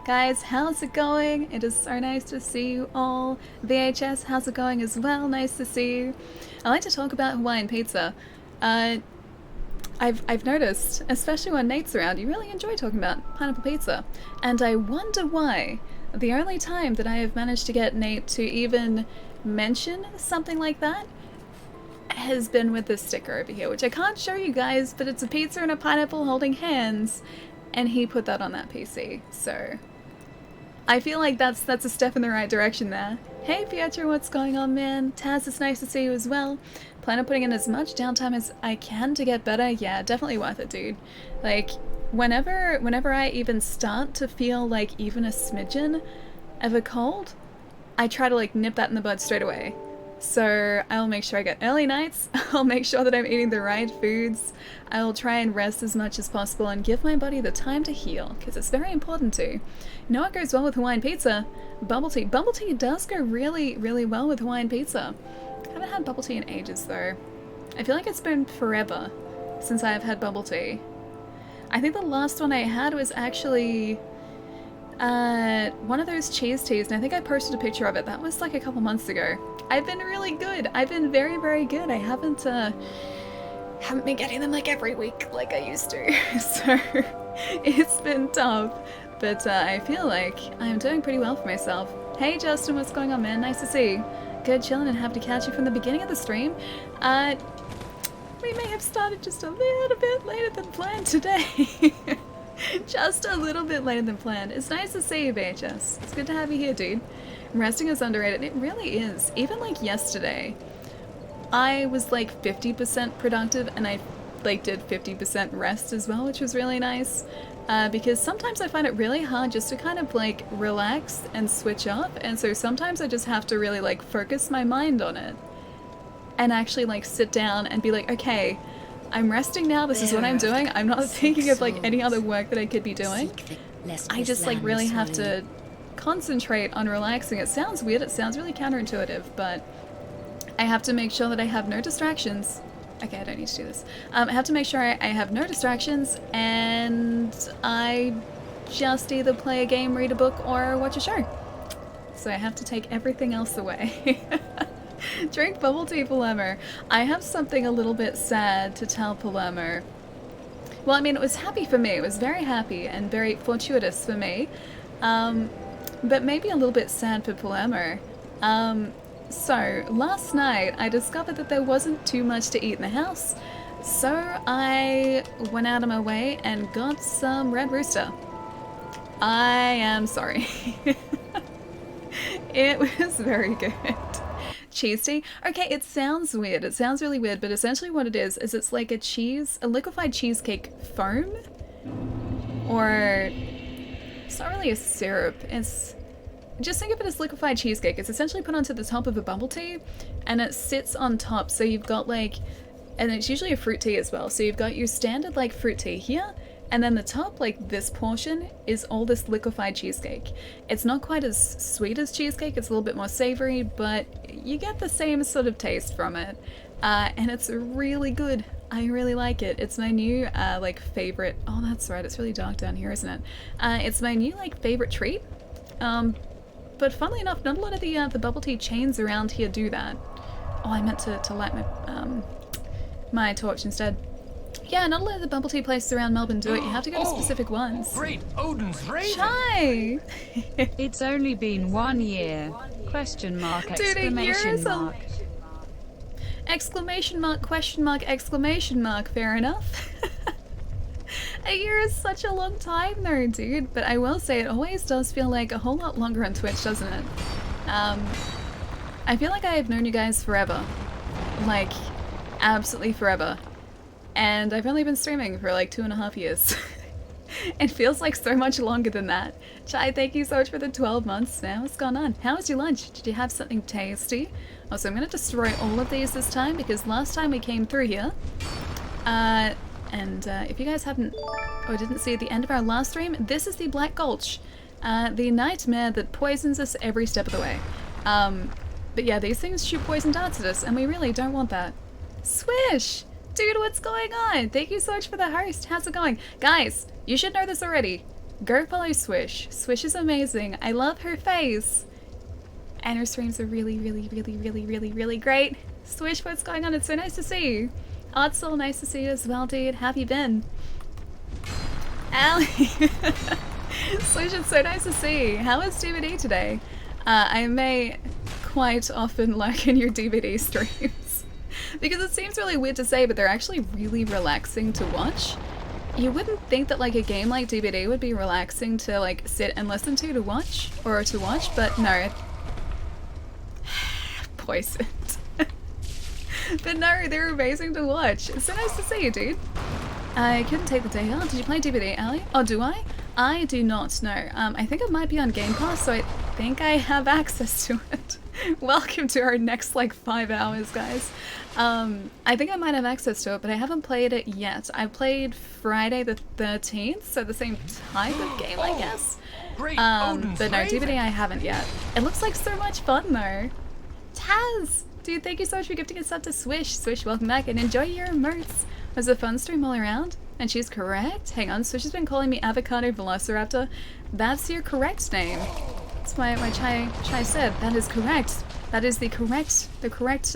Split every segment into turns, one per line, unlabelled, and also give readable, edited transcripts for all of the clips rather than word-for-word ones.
Guys, how's it going? It is so nice to see you all. VHS, how's it going as well? Nice to see you. I like to talk about Hawaiian pizza. Uh, I've noticed, especially when Nate's around, you really enjoy talking about pineapple pizza. And I wonder why. The only time that I have managed to get Nate to even mention something like that has been with this sticker over here, which I can't show you guys, but it's a pizza and a pineapple holding hands, and he put that on that PC, so I feel like that's a step in the right direction there. Hey Pietro, what's going on, man? Taz, it's nice to see you as well. Plan on putting in as much downtime as I can to get better. Yeah, definitely worth it, dude. Like, whenever I even start to feel like even a smidgen of a cold, I try to like nip that in the bud straight away. So I'll make sure I get early nights, I'll make sure that I'm eating the right foods, I'll try and rest as much as possible and give my body the time to heal, because it's very important to. You know what goes well with Hawaiian pizza? Bubble tea. Bubble tea does go really, really well with Hawaiian pizza. I haven't had bubble tea in ages though. I feel like it's been forever since I've had bubble tea. I think the last one I had was actually one of those cheese teas, and I think I posted a picture of it. That was like a couple months ago. I've been really good. I've been very, very good. I haven't been getting them like every week like I used to. So it's been tough, but I feel like I'm doing pretty well for myself. Hey Justin, what's going on, man? Nice to see you. Good chilling and happy to catch you from the beginning of the stream. We may have started just a little bit later than planned today. Just a little bit later than planned. It's nice to see you, VHS. It's good to have you here, dude. Resting is underrated. It really is. Even like yesterday, I was like 50% productive and I like did 50% rest as well, which was really nice. Because sometimes I find it really hard just to kind of like relax and switch up. And so sometimes I just have to really like focus my mind on it and actually like sit down and be like, okay, I'm resting now, this is what I'm doing. I'm not thinking of like any other work that I could be doing. I just like really have to concentrate on relaxing. It sounds weird, it sounds really counterintuitive, but I have to make sure that I have no distractions. Okay, I don't need to do this. I have to make sure I have no distractions and I just either play a game, read a book, or watch a show. So I have to take everything else away. Drink bubble tea, Palermo. I have something a little bit sad to tell Palermo. Well, I mean, it was happy for me. It was very happy and very fortuitous for me. But maybe a little bit sad for Palermo. So, last night I discovered that there wasn't too much to eat in the house. So I went out of my way and got some Red Rooster. I am sorry. It was very good. Cheese tea? Okay, it sounds weird. It sounds really weird, but essentially what it is it's like a liquefied cheesecake foam. Or it's not really a syrup. It's just think of it as liquefied cheesecake. It's essentially put onto the top of a bubble tea and it sits on top. So you've got like, and it's usually a fruit tea as well. So you've got your standard like fruit tea here, and then the top, like this portion, is all this liquefied cheesecake. It's not quite as sweet as cheesecake, it's a little bit more savory, but you get the same sort of taste from it. And it's really good. I really like it. It's my new like favorite, oh that's right, it's really dark down here, isn't it? It's my new like favorite treat. But funnily enough, not a lot of the bubble tea chains around here do that. Oh, I meant to light my, my torch instead. Yeah, not a lot of the bubble tea places around Melbourne do it. You have to go to specific ones.
Great Odin's raven!
Chai!
It's only been 1 year. Question mark, exclamation mark.
Exclamation mark, question mark, exclamation mark. Fair enough. A year is such a long time though, dude. But I will say it always does feel like a whole lot longer on Twitch, doesn't it? I feel like I have known you guys forever. Like, absolutely forever. And I've only been streaming for like 2.5 years. It feels like so much longer than that. Chai, thank you so much for the 12 months now. What's going on? How was your lunch? Did you have something tasty? Also, I'm going to destroy all of these this time because last time we came through here, if you guys haven't or didn't see at the end of our last stream, this is the Black Gulch. The nightmare that poisons us every step of the way. But yeah, these things shoot poison darts at us and we really don't want that. Swish! Dude, what's going on? Thank you so much for the host. How's it going? Guys, you should know this already. Go follow Swish. Swish is amazing. I love her face. And her streams are really, really, really, really, really, really great. Swish, what's going on? It's so nice to see you. Odsel, nice to see you as well, dude. How have you been? Allie. Swish, it's so nice to see you. How is DVD today? I may quite often lurk in your DVD streams. Because it seems really weird to say, but they're actually really relaxing to watch. You wouldn't think that like a game like DVD would be relaxing to like sit and listen to watch, but no. Poisoned. But no, they're amazing to watch. It's so nice to see you, dude. I couldn't take the day off. Did you play DVD, Ali? Oh, do I? I do not know. I think it might be on Game Pass, so I think I have access to it. Welcome to our next like 5 hours, guys. I think I might have access to it, but I haven't played it yet. I played Friday the 13th, so the same type of game, I guess. But no, DVD I haven't yet. It looks like so much fun though. Taz! Dude, thank you so much for gifting a sub to Swish. Swish, welcome back and enjoy your emotes. Was a fun stream all around? And she's correct? Hang on, Swish has been calling me Avocado Velociraptor. That's your correct name. That's why my Chai said, that is correct. That is the correct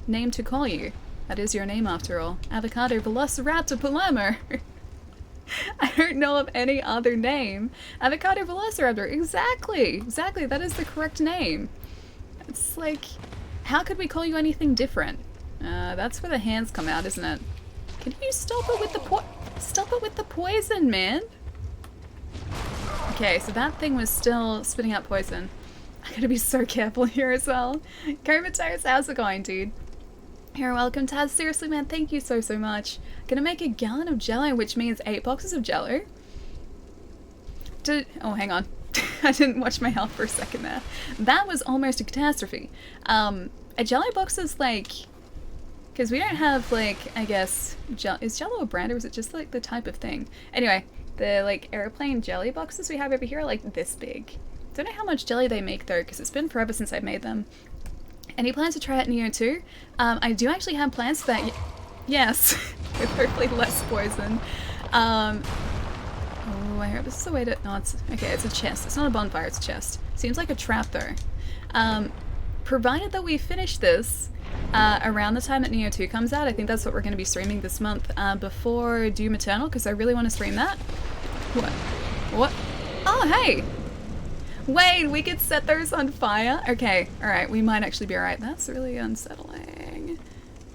name to call you. That is your name after all. Avocado Velociraptor Palermo. I don't know of any other name. Avocado Velociraptor, exactly, that is the correct name. It's like, how could we call you anything different? That's where the hands come out, isn't it? Can you stop it with the poison, man? Okay, so that thing was still spitting out poison. I gotta be so careful here as well. Comatose, how's it going, dude? You're welcome, Taz. Seriously, man, thank you so much. Gonna make a gallon of jello, which means 8 boxes of jello. Oh, hang on. I didn't watch my health for a second there. That was almost a catastrophe. A jello box is like... Because we don't have, like, I guess... Is jello a brand or is it just, like, the type of thing? Anyway, the, like, airplane jelly boxes we have over here are, like, this big. Don't know how much jelly they make, though, because it's been forever since I've made them. Any plans to try out Neo 2? I do actually have plans for that. Yes, with hopefully less poison. Oh, I hope this is a way to... No, it's... Okay, it's a chest. It's not a bonfire, it's a chest. Seems like a trap, though. Provided that we finish this around the time that Neo 2 comes out, I think that's what we're going to be streaming this month, before Doom Eternal, because I really want to stream that. What? Oh, hey! Wait, we could set those on fire? Okay, alright, we might actually be alright. That's really unsettling.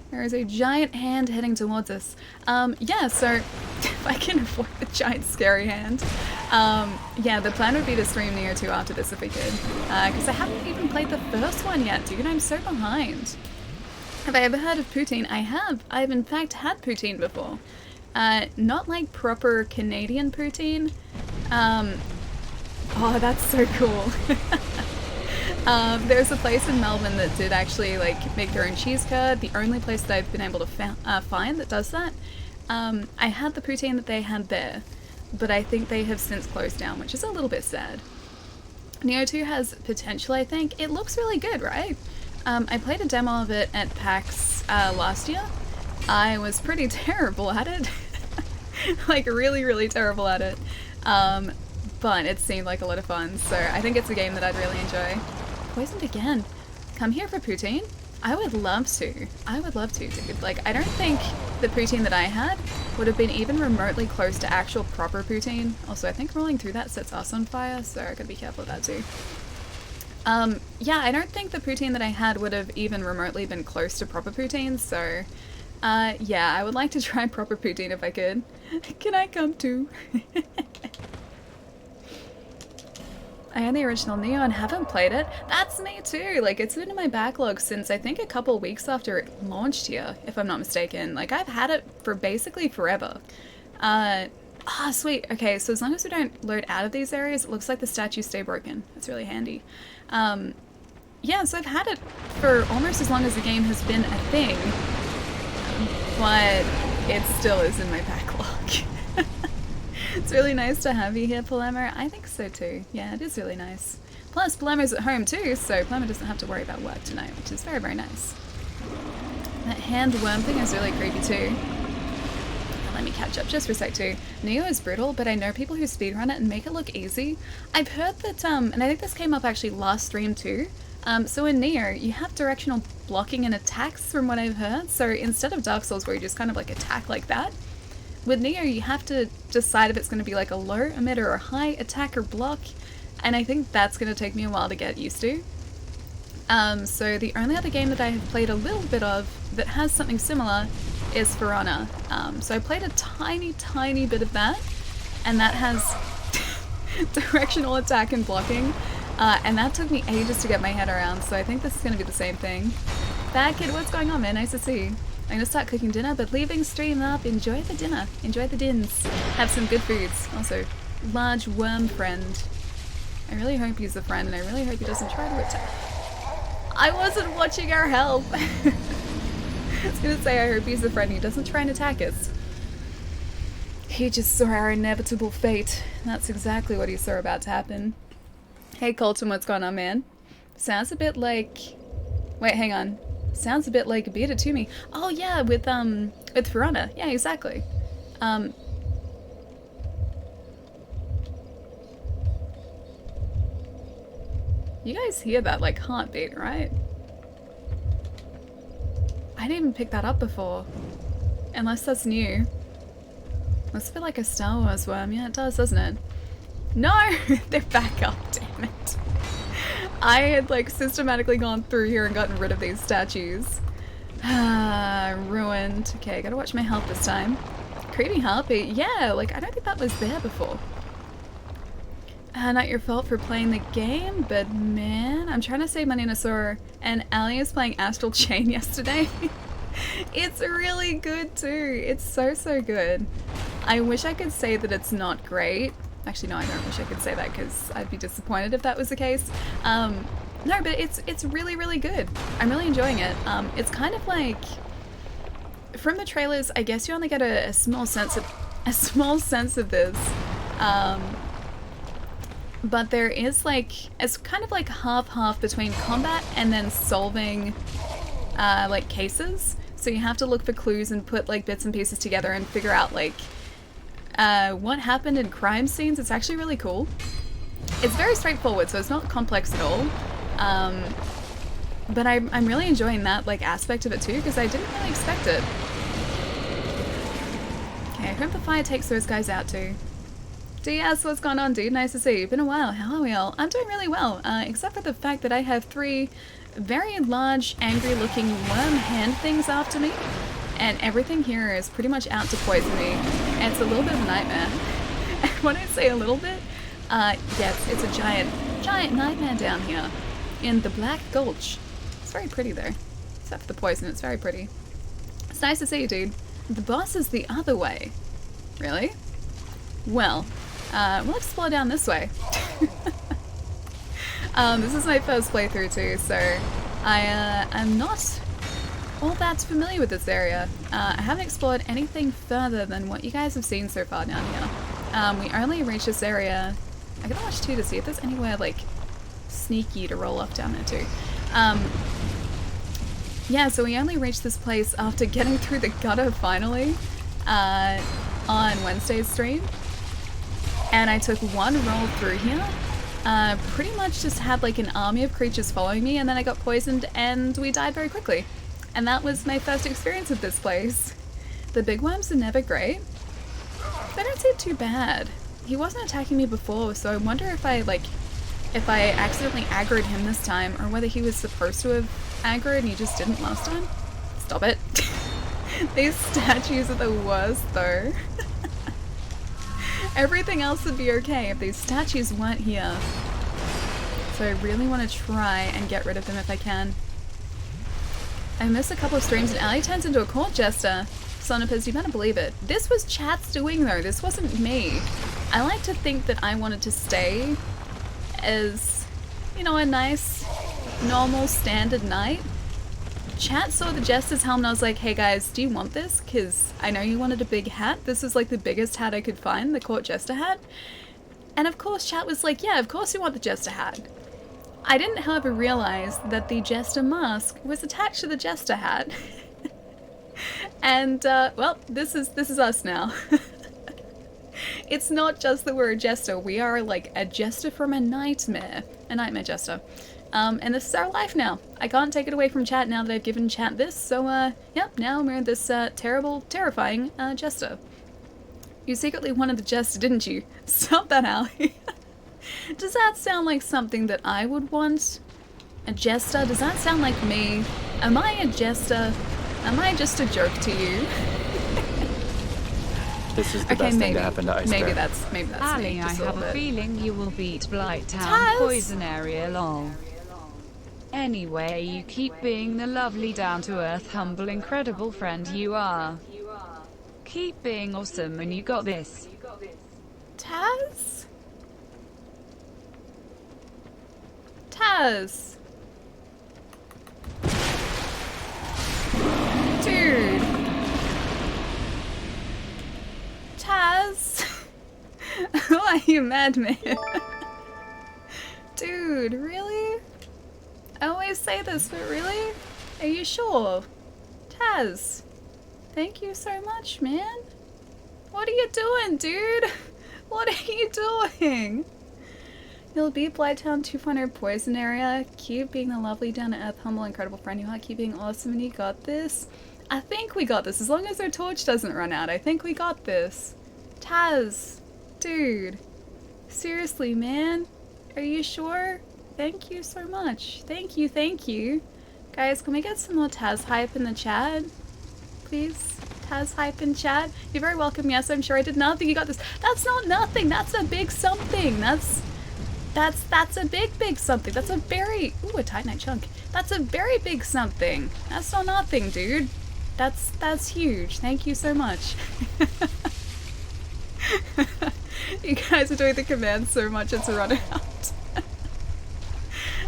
There is a giant hand heading towards us. Yeah, so if I can avoid the giant scary hand. Yeah, the plan would be to stream Neo 2 after this if we could. Because I haven't even played the first one yet, dude. I'm so behind. Have I ever heard of poutine? I have. I've in fact had poutine before. Not like proper Canadian poutine. Oh, that's so cool. There's a place in Melbourne that did actually like make their own cheese curd. The only place that I've been able to find that does that. I had the poutine that they had there, but I think they have since closed down, which is a little bit sad. Neo 2 has potential, I think. It looks really good, right? I played a demo of it at PAX last year. I was pretty terrible at it. Like really, really terrible at it. But it seemed like a lot of fun, so I think it's a game that I'd really enjoy. Poisoned again. Come here for poutine? I would love to. I would love to, dude. Like, I don't think the poutine that I had would have been even remotely close to actual proper poutine. Also, I think rolling through that sets us on fire, so I gotta be careful of that too. Yeah, I don't think the poutine that I had would have even remotely been close to proper poutine, so... yeah, I would like to try proper poutine if I could. Can I come too? I own the original Neo and haven't played it. That's me too! Like, it's been in my backlog since I think a couple weeks after it launched here, if I'm not mistaken. Like, I've had it for basically forever. Sweet. Okay, so as long as we don't load out of these areas, it looks like the statues stay broken. That's really handy. Yeah, so I've had it for almost as long as the game has been a thing, but it still is in my backlog. It's really nice to have you here, Palermo. I think so too. Yeah, it is really nice. Plus, Palermo's at home too, so Palermo doesn't have to worry about work tonight, which is very, very nice. That hand worm thing is really creepy too. let me catch up just for a sec too. Neo is brutal, but I know people who speedrun it and make it look easy. I've heard that, and I think this came up actually last stream too. So in Neo, you have directional blocking and attacks from what I've heard. So instead of Dark Souls where you just kind of like attack like that, with Neo you have to decide if it's going to be like a low emitter or high attack or block. And I think that's going to take me a while to get used to. So the only other game that I have played a little bit of that has something similar is For Honor. So I played a tiny bit of that, and that has directional attack and blocking, and that took me ages to get my head around, so I think this is going to be the same thing. Bad Kid, what's going on, man? Nice to see you. I'm going to start cooking dinner, but leaving stream up. Enjoy the dinner. Enjoy the dins. Have some good foods. Also, large worm friend. I really hope he's a friend, and I really hope he doesn't try to attack. I wasn't watching our help. I was going to say I hope he's a friend. He doesn't try and attack us. He just saw our inevitable fate. That's exactly what he saw about to happen. Hey Colton, what's going on, man? Sounds a bit like... Wait, hang on. Sounds a bit like Beat It To Me. Oh yeah, with Verona. Yeah, exactly. You guys hear that like heartbeat, right? I didn't even pick that up before. Unless that's new. Looks a bit like a Star Wars worm. Yeah, it does, doesn't it? No! They're back up, damn it. I had like systematically gone through here and gotten rid of these statues. Ah, ruined. Okay, gotta watch my health this time. Creepy heartbeat. Yeah, like I don't think that was there before. Not your fault for playing the game, but man, I'm trying to save money on a Sora, and Ali is playing Astral Chain yesterday. It's really good too. It's so good. I wish I could say that it's not great. Actually, no, I don't wish I could say that because I'd be disappointed if that was the case. No, but it's really good. I'm really enjoying it. It's kind of like, from the trailers, I guess you only get a small sense of this. But there is like, it's kind of like half between combat and then solving like cases. So you have to look for clues and put like bits and pieces together and figure out like what happened in crime scenes. It's actually really cool. It's very straightforward, so it's not complex at all. But I'm really enjoying that like aspect of it too, because I didn't really expect it. Okay, I hope the fire takes those guys out too. DS, what's going on, dude? Nice to see you. Been a while. How are we all? I'm doing really well, except for the fact that I have 3 very large, angry-looking worm hand things after me, and everything here is pretty much out to poison me, and it's a little bit of a nightmare. And when I say a little bit, yes, it's a giant nightmare down here in the Black Gulch. It's very pretty though. Except for the poison, it's very pretty. It's nice to see you, dude. The boss is the other way. Really? Well, we'll explore down this way. This is my first playthrough too, so I'm not all that familiar with this area. I haven't explored anything further than what you guys have seen so far down here. We only reached this area. I gotta watch too to see if there's anywhere like sneaky to roll off down there too. Yeah, so we only reached this place after getting through the gutter finally on Wednesday's stream. And I took one roll through here, pretty much just had like an army of creatures following me, and then I got poisoned and we died very quickly. And that was my first experience with this place. The big worms are never great. They don't seem too bad. He wasn't attacking me before, so I wonder if I accidentally aggroed him this time, or whether he was supposed to have aggroed and he just didn't last time. Stop it. These statues are the worst though. Everything else would be okay if these statues weren't here. So I really want to try and get rid of them if I can. I missed a couple of streams and Ali turns into a court jester. Sonopus, you better believe it. This was chat's doing though, this wasn't me. I like to think that I wanted to stay as, you know, a nice, normal, standard night. Chat saw the jester's helmet and I was like, hey guys, do you want this? Because I know you wanted a big hat. This is like the biggest hat I could find, the court jester hat. And of course chat was like, yeah, of course you want the jester hat. I didn't, however, realize that the jester mask was attached to the jester hat. And, well, this is us now. It's not just that we're a jester, we are like a jester from a nightmare jester. And this is our life now. I can't take it away from chat now that I've given chat this, so, yep, now we're this, terrible, terrifying, jester. You secretly wanted the jester, didn't you? Stop that, Allie. Does that sound like something that I would want? A jester? Does that sound like me? Am I a jester? Am I just a jerk to you?
This is the best thing to happen to Ice Bear.
Maybe that's
Ali,
me.
I have a feeling you will beat Blighttown
Taz!
Poison Area lol. Anyway, you keep being the lovely, down-to-earth, humble, incredible friend you are. Keep being awesome and you got this.
Taz? Taz? Dude. Taz? Why are you mad, man? Dude, really? I always say this, but really? Are you sure? Taz? Thank you so much, man. What are you doing, dude? What are you doing? You'll beat Blighttown 2.0 Poison Area. Keep being the lovely, down-to-earth, humble, incredible friend you are. Keep being awesome and you got this. I think we got this. As long as our torch doesn't run out, I think we got this. Taz. Dude. Seriously, man. Are you sure? Thank you so much. Thank you, thank you. Guys, can we get some more Taz hype in the chat? Please? Taz hype in chat? You're very welcome. Yes, I'm sure I did nothing. You got this. That's not nothing. That's a big something. That's a big something. That's a very... Ooh, a Titanite chunk. That's a very big something. That's not nothing, dude. That's huge. Thank you so much. You guys are doing the command so much it's running out.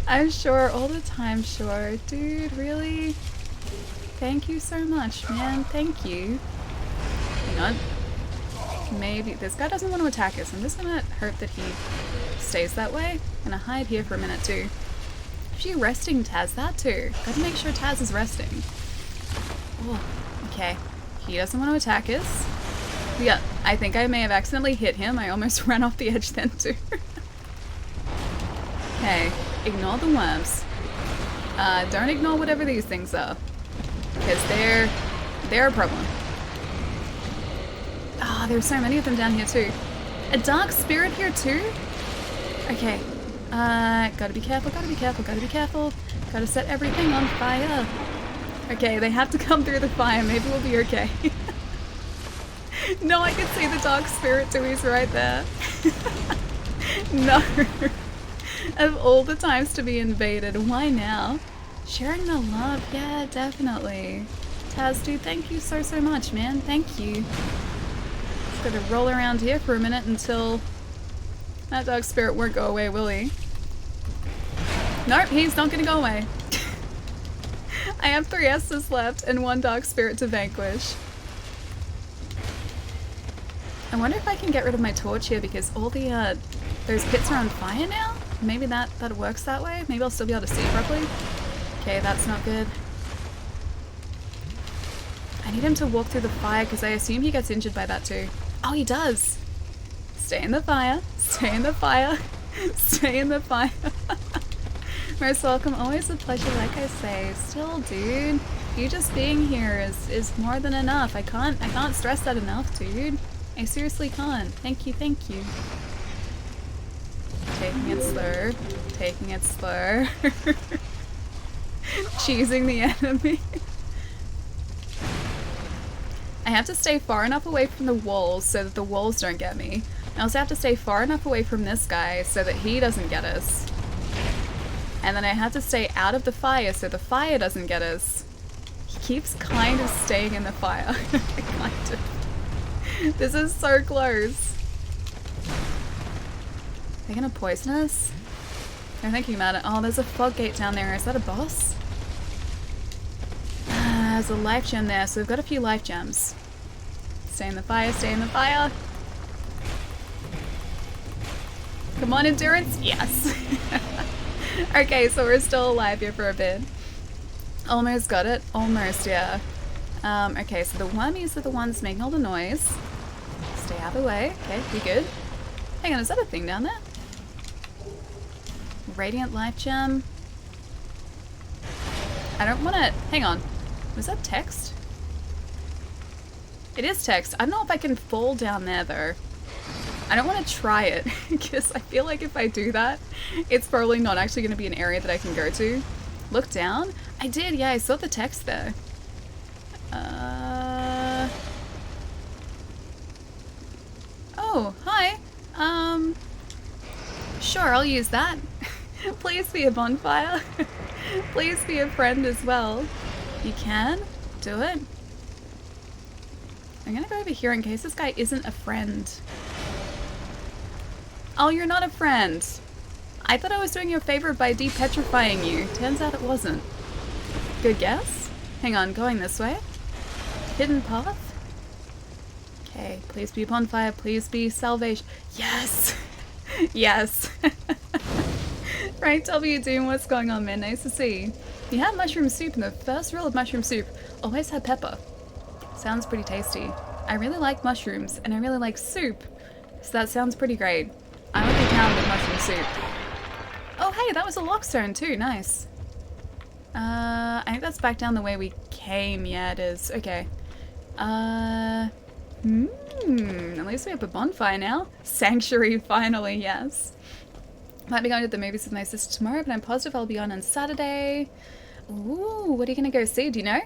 I'm sure all the time, sure. Dude, really? Thank you so much, man. Thank you. Hang on. Maybe this guy doesn't want to attack us. I'm just gonna hope that he stays that way. I'm gonna hide here for a minute too. Is she resting Taz? That too. Gotta make sure Taz is resting. Oh, okay. He doesn't want to attack us. Yeah, I think I may have accidentally hit him. I almost ran off the edge then too. Okay, ignore the worms. Don't ignore whatever these things are. Because they're a problem. Ah, there's so many of them down here too. A dark spirit here too? Okay. Gotta be careful, gotta be careful, gotta be careful. Gotta set everything on fire. Okay, they have to come through the fire. Maybe we'll be okay. No, I can see the dark spirit too. He's right there. No. Of all the times to be invaded, why now? Sharing the love, yeah, definitely. Taz, dude, thank you so much, man. Thank you. Just gotta roll around here for a minute until that dark spirit won't go away, will he? Nope, he's not gonna go away. I have 3 S's left and 1 dark spirit to vanquish. I wonder if I can get rid of my torch here because all the, those pits are on fire now? Maybe that works that way? Maybe I'll still be able to see properly? Okay, that's not good. I need him to walk through the fire because I assume he gets injured by that too. Oh, he does! Stay in the fire. Stay in the fire. Stay in the fire. Most welcome. Always a pleasure, like I say. Still, dude. You just being here is more than enough. I can't stress that enough, dude. I seriously can't. Thank you, thank you. Taking it slow. Taking it slow. Cheesing the enemy. I have to stay far enough away from the walls so that the walls don't get me. I also have to stay far enough away from this guy so that he doesn't get us. And then I have to stay out of the fire so the fire doesn't get us. He keeps kind of staying in the fire. Kind of. This is so close. They're gonna poison us? I'm thinking about it. Oh, there's a fog gate down there. Is that a boss? There's a life gem there, so we've got a few life gems. Stay in the fire, stay in the fire. Come on, endurance. Yes. Okay, so we're still alive here for a bit. Almost got it. Almost, yeah. Okay, so the wormies are the ones making all the noise. Stay out of the way. Okay, we good. Hang on, is that a thing down there? Radiant life gem. I don't want to... Hang on. Was that text? It is text. I don't know if I can fall down there, though. I don't want to try it, because I feel like if I do that, it's probably not actually going to be an area that I can go to. Look down? I did, yeah, I saw the text there. Oh, hi. Sure, I'll use that. Please be a bonfire. Please be a friend as well. You can? Do it. I'm gonna go over here in case this guy isn't a friend. Oh, you're not a friend. I thought I was doing you a favor by de-petrifying you. Turns out it wasn't. Good guess? Hang on, going this way. Hidden path? Okay, please be bonfire, please be salvation. Yes! Yes! Right, W Doom, what's going on, man? Nice to see. You had mushroom soup, and the first rule of mushroom soup always had pepper. Sounds pretty tasty. I really like mushrooms, and I really like soup, so that sounds pretty great. I would be down with mushroom soup. Oh hey, that was a lockstone too, nice. I think that's back down the way we came. Yeah, it is. Okay. At least we have a bonfire now. Sanctuary, finally, yes. Might be going to the movies with my sister tomorrow, but I'm positive I'll be on Saturday. Ooh, what are you gonna go see? Do you know?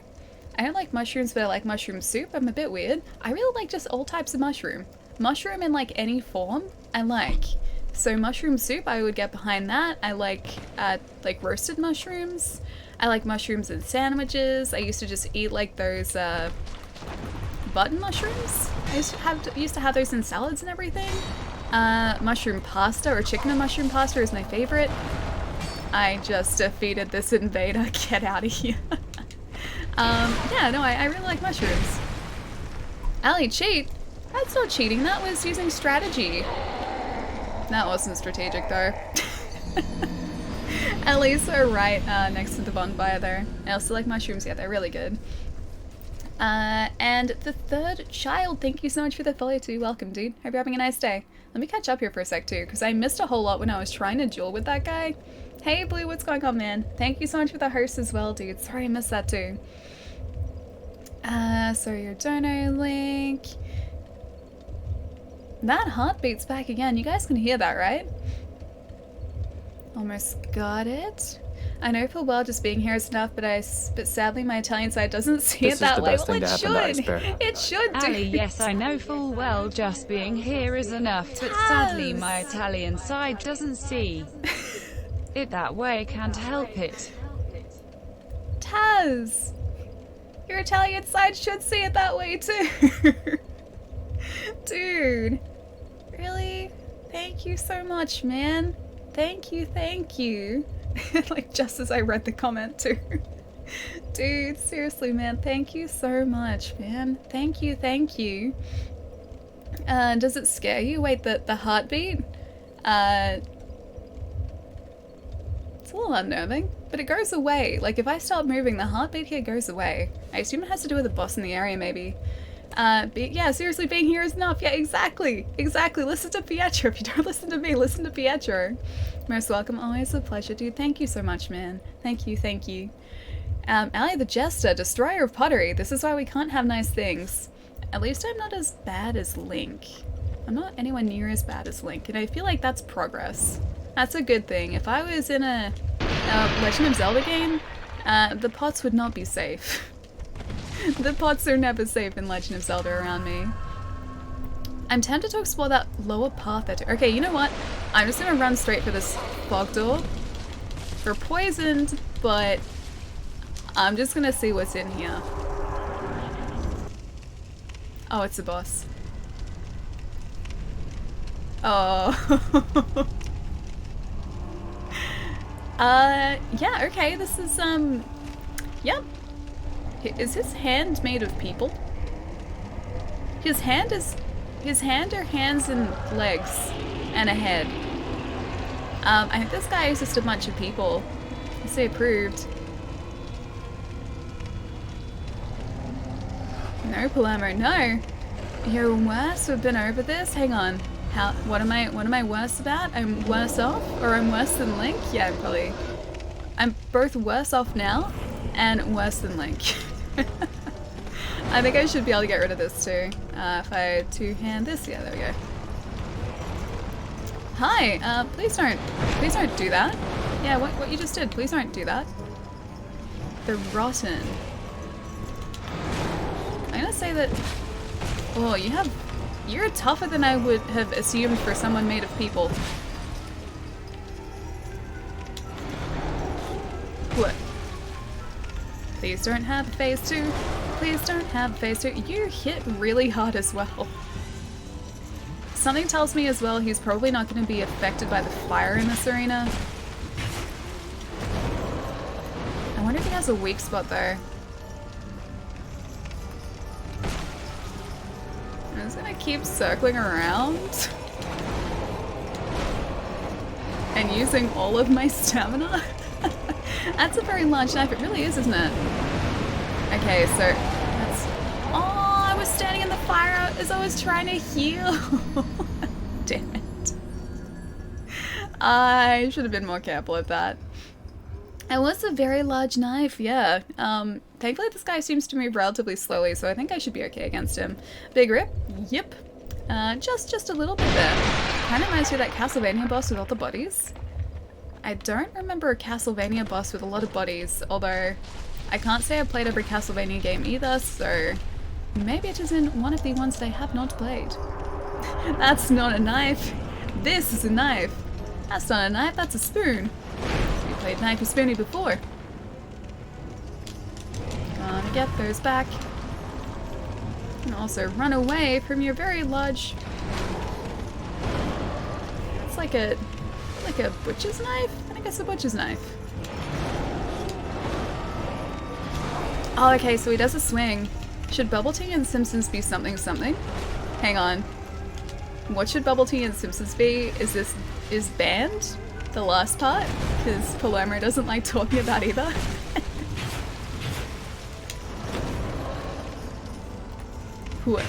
I don't like mushrooms, but I like mushroom soup. I'm a bit weird. I really like just all types of mushroom. Mushroom in like any form, I like. So mushroom soup, I would get behind that. I like roasted mushrooms. I like mushrooms in sandwiches. I used to just eat like those button mushrooms. I used to have those in salads and everything. Mushroom pasta or chicken and mushroom pasta is my favorite. I just defeated this invader. Get out of here. Yeah, no, I really like mushrooms. Ali, cheat? That's not cheating, that was using strategy. That wasn't strategic though. At least we're right next to the bonfire there. I also like mushrooms, yeah, they're really good. And the third child, thank you so much for the follow too. Welcome, dude. Hope you're having a nice day. Let me catch up here for a sec too, because I missed a whole lot when I was trying to duel with that guy. Hey Blue, what's going on, man? Thank you so much for the host as well, dude. Sorry I missed that too. So your dono link. That heartbeat's back again. You guys can hear that, right? Almost got it. I know full well just being here is enough, but sadly my Italian side doesn't see it that way. Well, it should. It should do.
Ali, yes, I know full well just being here is enough, but sadly my Italian side doesn't see it that way. Can't help it.
Taz, your Italian side should see it that way too. Dude, really? Thank you so much, man. Thank you, thank you. Like, just as I read the comment too. Dude, seriously, man, thank you so much, man. Thank you, thank you. Does it scare you? Wait, the heartbeat? It's a little unnerving, but it goes away. Like, if I start moving, the heartbeat here goes away. I assume it has to do with the boss in the area, maybe. But yeah, seriously, being here is enough. Yeah, exactly. Exactly. Listen to Pietro. If you don't listen to me, listen to Pietro. Most welcome. Always a pleasure, dude. Thank you so much, man. Thank you, thank you. Ali the Jester, destroyer of pottery. This is why we can't have nice things. At least I'm not as bad as Link. I'm not anywhere near as bad as Link, and I feel like that's progress. That's a good thing. If I was in a Legend of Zelda game, the pots would not be safe. The pots are never safe in Legend of Zelda around me. I'm tempted to explore that lower path there too. Okay, you know what? I'm just gonna run straight for this fog door. We're poisoned, but I'm just gonna see what's in here. Oh, it's a boss. Oh. Yeah, okay, this is, yep. Is his hand made of people? His hand are hands and legs and a head. I think this guy is just a bunch of people. I say approved. No, Palermo, no. You're worse. We've been over this. Hang on. What am I worse about? I'm worse off? Or I'm worse than Link? Yeah, I'm both worse off now and worse than Link. I think I should be able to get rid of this too. If I two-hand this, yeah, there we go. Hi, please don't do that. Yeah, what you just did, please don't do that. The Rotten. I'm gonna say that, oh, you're tougher than I would have assumed for someone made of people. What? Please don't have a phase 2. Please don't have a phase 2. You hit really hard as well. Something tells me as well he's probably not going to be affected by the fire in this arena. I wonder if he has a weak spot though. I'm just gonna keep circling around and using all of my stamina. That's a very large knife, it really is, isn't it? Okay, so that's... Oh, I was standing in the fire as I was trying to heal. Damn it. I should have been more careful with that. It was a very large knife, yeah. Thankfully this guy seems to move relatively slowly, so I think I should be okay against him. Big rip? Yep. Just a little bit there. Kind of reminds me of that Castlevania boss with all the bodies. I don't remember a Castlevania boss with a lot of bodies, although I can't say I've played every Castlevania game either, so maybe it is in one of the ones that I have not played. That's not a knife. This is a knife. That's not a knife, that's a spoon. We played Knifey Spoony before. Gonna get those back. And also run away from your very large... It's like a butcher's knife? I think it's a butcher's knife. Oh, okay, so he does a swing. Should Bubble Tea and Simpsons be something something? Hang on. What should Bubble Tea and Simpsons be? Is banned? The last part? Because Palermo doesn't like talking about either. What?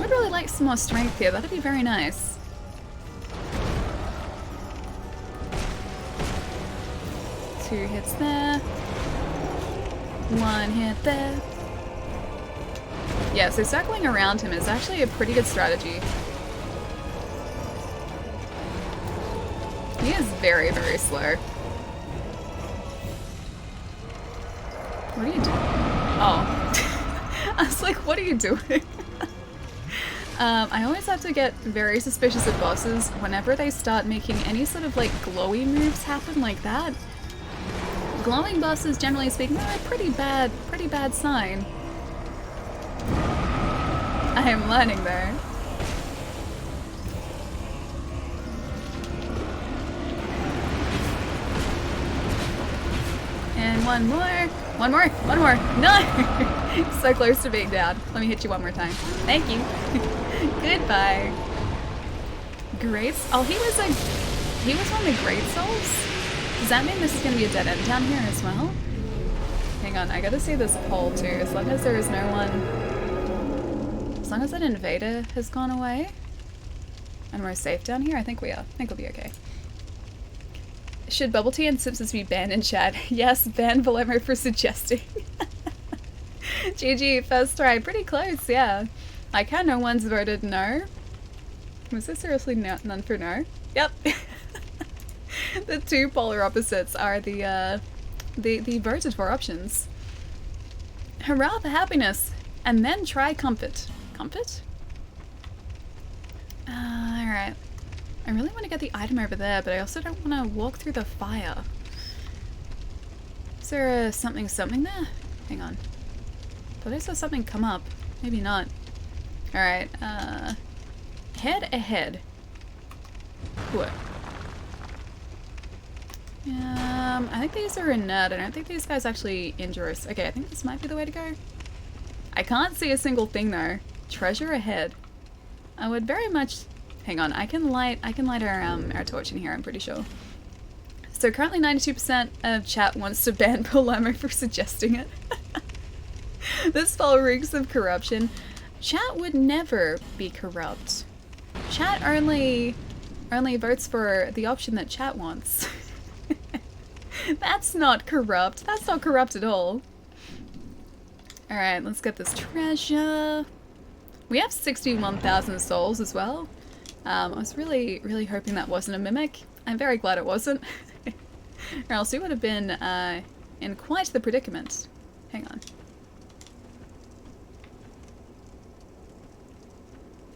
I'd really like some more strength here, that'd be very nice. Two hits there. One hit there. Yeah, so circling around him is actually a pretty good strategy. He is very, very slow. What are you doing? Oh. I was like, what are you doing? I always have to get very suspicious of bosses whenever they start making any sort of like glowy moves happen like that. Glowing bosses, generally speaking, are a pretty bad sign. I am learning there. And one more. No! So close to being down. Let me hit you one more time. Thank you. Goodbye. Great. Oh, he was one of the Great Souls? Does that mean this is going to be a dead end down here as well? Hang on, I gotta see this pole too. As long as there is no one... As long as that invader has gone away and we're safe down here, I think we are. I think we'll be okay. Should Bubble Tea and Simpsons be banned in chat? Yes, ban Palermo for suggesting. GG, first try. Pretty close, yeah. Like how no one's voted no. Was there seriously none for no? Yep. The two polar opposites are the voted for options. Hurrah for happiness! And then try comfort. Comfort? Alright. I really want to get the item over there, but I also don't want to walk through the fire. Is there a something there? Hang on. Thought I saw something come up. Maybe not. Alright, head ahead. What? I think these are a nerd. I don't think these guys actually injure us. Okay, I think this might be the way to go. I can't see a single thing though. Treasure ahead. I would very much... Hang on, I can light our torch in here, I'm pretty sure. So currently 92% of chat wants to ban Palermo for suggesting it. This spell reeks of corruption. Chat would never be corrupt. Chat only votes for the option that chat wants. That's not corrupt. That's not corrupt at all. Alright, let's get this treasure. We have 61,000 souls as well. I was really, really hoping that wasn't a mimic. I'm very glad it wasn't. Or else we would have been in quite the predicament. Hang on.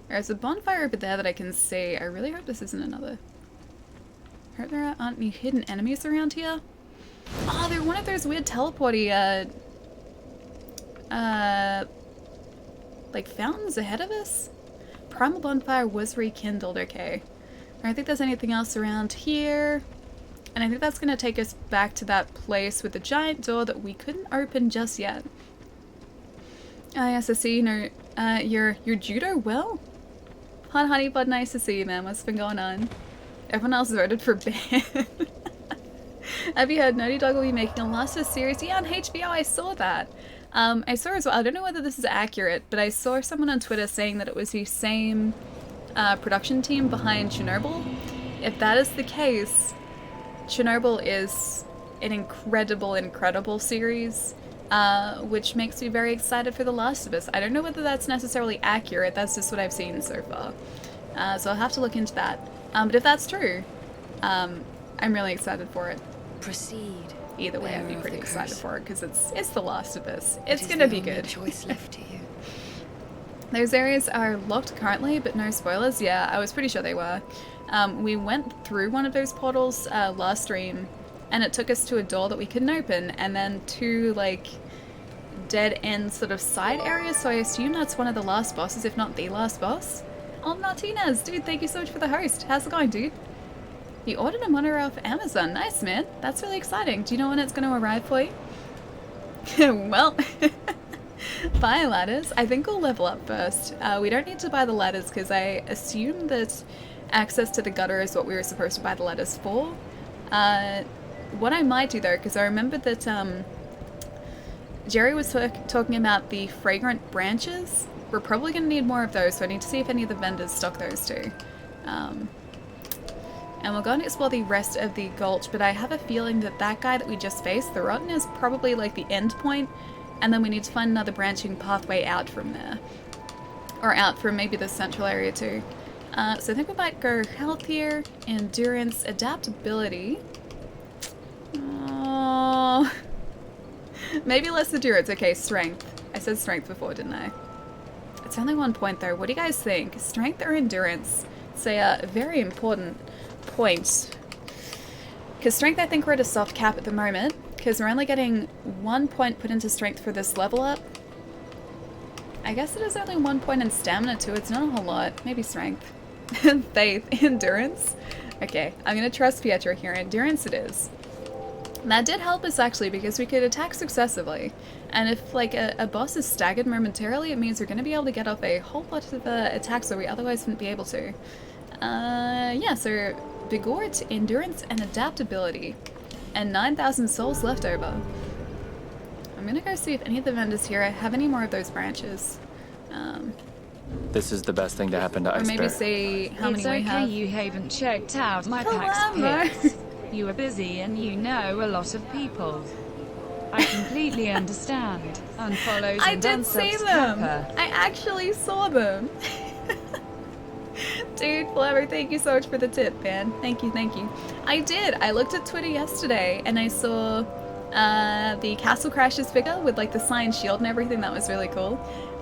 There's a bonfire over there that I can see. I really hope this isn't another. I hope there aren't any hidden enemies around here. Oh, they're one of those weird teleporty, like fountains ahead of us? Primal bonfire was rekindled, okay. I don't think there's anything else around here. And I think that's gonna take us back to that place with the giant door that we couldn't open just yet. Ah, yes, I see, you know, your judo well? Hot honey bud, nice to see you, man. What's been going on? Everyone else voted for ban. Have you heard Naughty Dog will be making a Last of Us series? Yeah, on HBO, I saw that. I saw as well, I don't know whether this is accurate, but I saw someone on Twitter saying that it was the same production team behind Chernobyl. If that is the case, Chernobyl is an incredible, incredible series, which makes me very excited for The Last of Us. I don't know whether that's necessarily accurate, that's just what I've seen so far. So I'll have to look into that. But if that's true, I'm really excited for it.
Proceed.
Either way, I'd be pretty excited for it because it's The Last of Us. It's gonna be good.
Choice left to you.
Those areas are locked currently, but no spoilers. Yeah, I was pretty sure they were. We went through one of those portals last stream, and it took us to a door that we couldn't open, and then two like dead end sort of side areas. So I assume that's one of the last bosses, if not the last boss. Oh, Martinez, dude, thank you so much for the host. How's it going, dude? You ordered a monitor off Amazon. Nice, man. That's really exciting. Do you know when it's going to arrive for you? Well, buy ladders. I think we'll level up first. We don't need to buy the ladders because I assume that access to the gutter is what we were supposed to buy the ladders for. What I might do though, because I remember that Jerry was talking about the fragrant branches. We're probably going to need more of those, so I need to see if any of the vendors stock those too. And we'll go and explore the rest of the gulch, but I have a feeling that that guy that we just faced, the Rotten, is probably like the end point, and then we need to find another branching pathway out from there. Or out from maybe the central area too. So I think we might go health here, endurance, adaptability. Oh, maybe less endurance. Okay, strength. I said strength before, didn't I? It's only 1 point though. What do you guys think? Strength or endurance? It's a very important point. Because strength, I think we're at a soft cap at the moment, because we're only getting 1 point put into strength for this level up. I guess it is only 1 point in stamina too. It's not a whole lot. Maybe strength. Faith. Endurance. Okay, I'm gonna trust Pietro here. Endurance it is. And that did help us actually, because we could attack successively. And if like a boss is staggered momentarily, it means we're going to be able to get off a whole lot of attacks that we otherwise wouldn't be able to. Yeah, so Vigort, Endurance, and Adaptability. And 9,000 souls left over. I'm going to go see if any of the vendors here have any more of those branches.
This is the best thing to happen to Ice
Or maybe
Bear.
see how many
It's
we have.
okay you haven't checked out my
Palermo.
packs pics. You are busy and you know a lot of people. I completely understand. Unfollows
I
and
did see
unsubs
them!
Kappa.
I actually saw them! Dude, Flavor, thank you so much for the tip, man. Thank you, thank you. I did. I looked at Twitter yesterday and I saw the Castle Crashers figure with like the Science Shield and everything. That was really cool.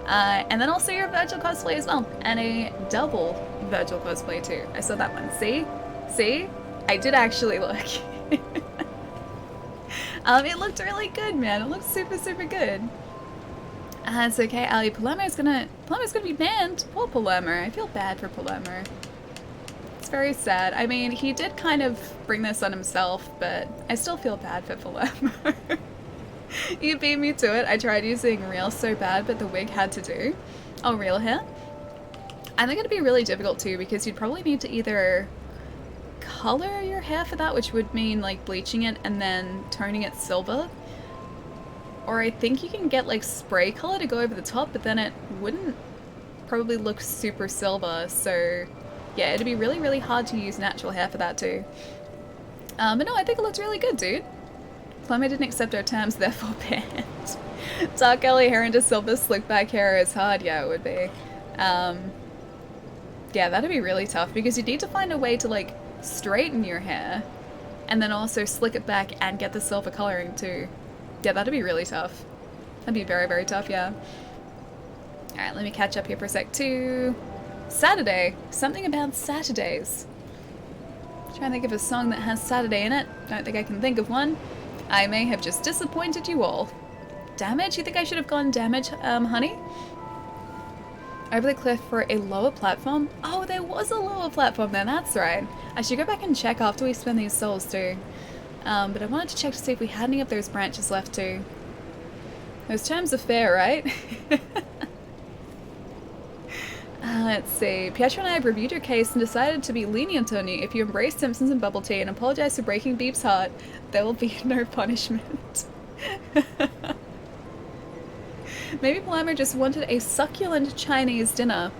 And then also your Virgil cosplay as well. And a double Virgil cosplay too. I saw that one. See? See? I did actually look. It looked really good, man. It looked super, super good. It's okay, Ali. Palermo's gonna be banned. Poor Palermo. I feel bad for Palermo. It's very sad. I mean, he did kind of bring this on himself, but I still feel bad for Palermo. You beat me to it. I tried using real so bad, but the wig had to do. Oh, real hair? I think it'd be really difficult too, because you'd probably need to either color your hair for that, which would mean like bleaching it and then toning it silver. Or I think you can get like spray color to go over the top, but then it wouldn't probably look super silver. So yeah, it'd be really, really hard to use natural hair for that too. But no, I think it looks really good, dude. Plumber didn't accept our terms, therefore banned. Dark curly hair into silver slick back hair is hard. Yeah, it would be. Yeah, that'd be really tough because you need to find a way to like straighten your hair and then also slick it back and get the silver coloring too. Yeah, that'd be really tough. That'd be very, very tough, yeah. Alright, let me catch up here for a sec too. Saturday. Something about Saturdays. Trying to think of a song that has Saturday in it. Don't think I can think of one. I may have just disappointed you all. Damage? You think I should have gone damage, honey? Over the cliff for a lower platform? Oh, there was a lower platform there, that's right. I should go back and check after we spend these souls too. But I wanted to check to see if we had any of those branches left too. Those terms are fair, right? Let's see. Pietro and I have reviewed your case and decided to be lenient on you. If you embrace Simpsons and bubble tea and apologize for breaking Beep's heart, there will be no punishment. Maybe Palmer just wanted a succulent Chinese dinner.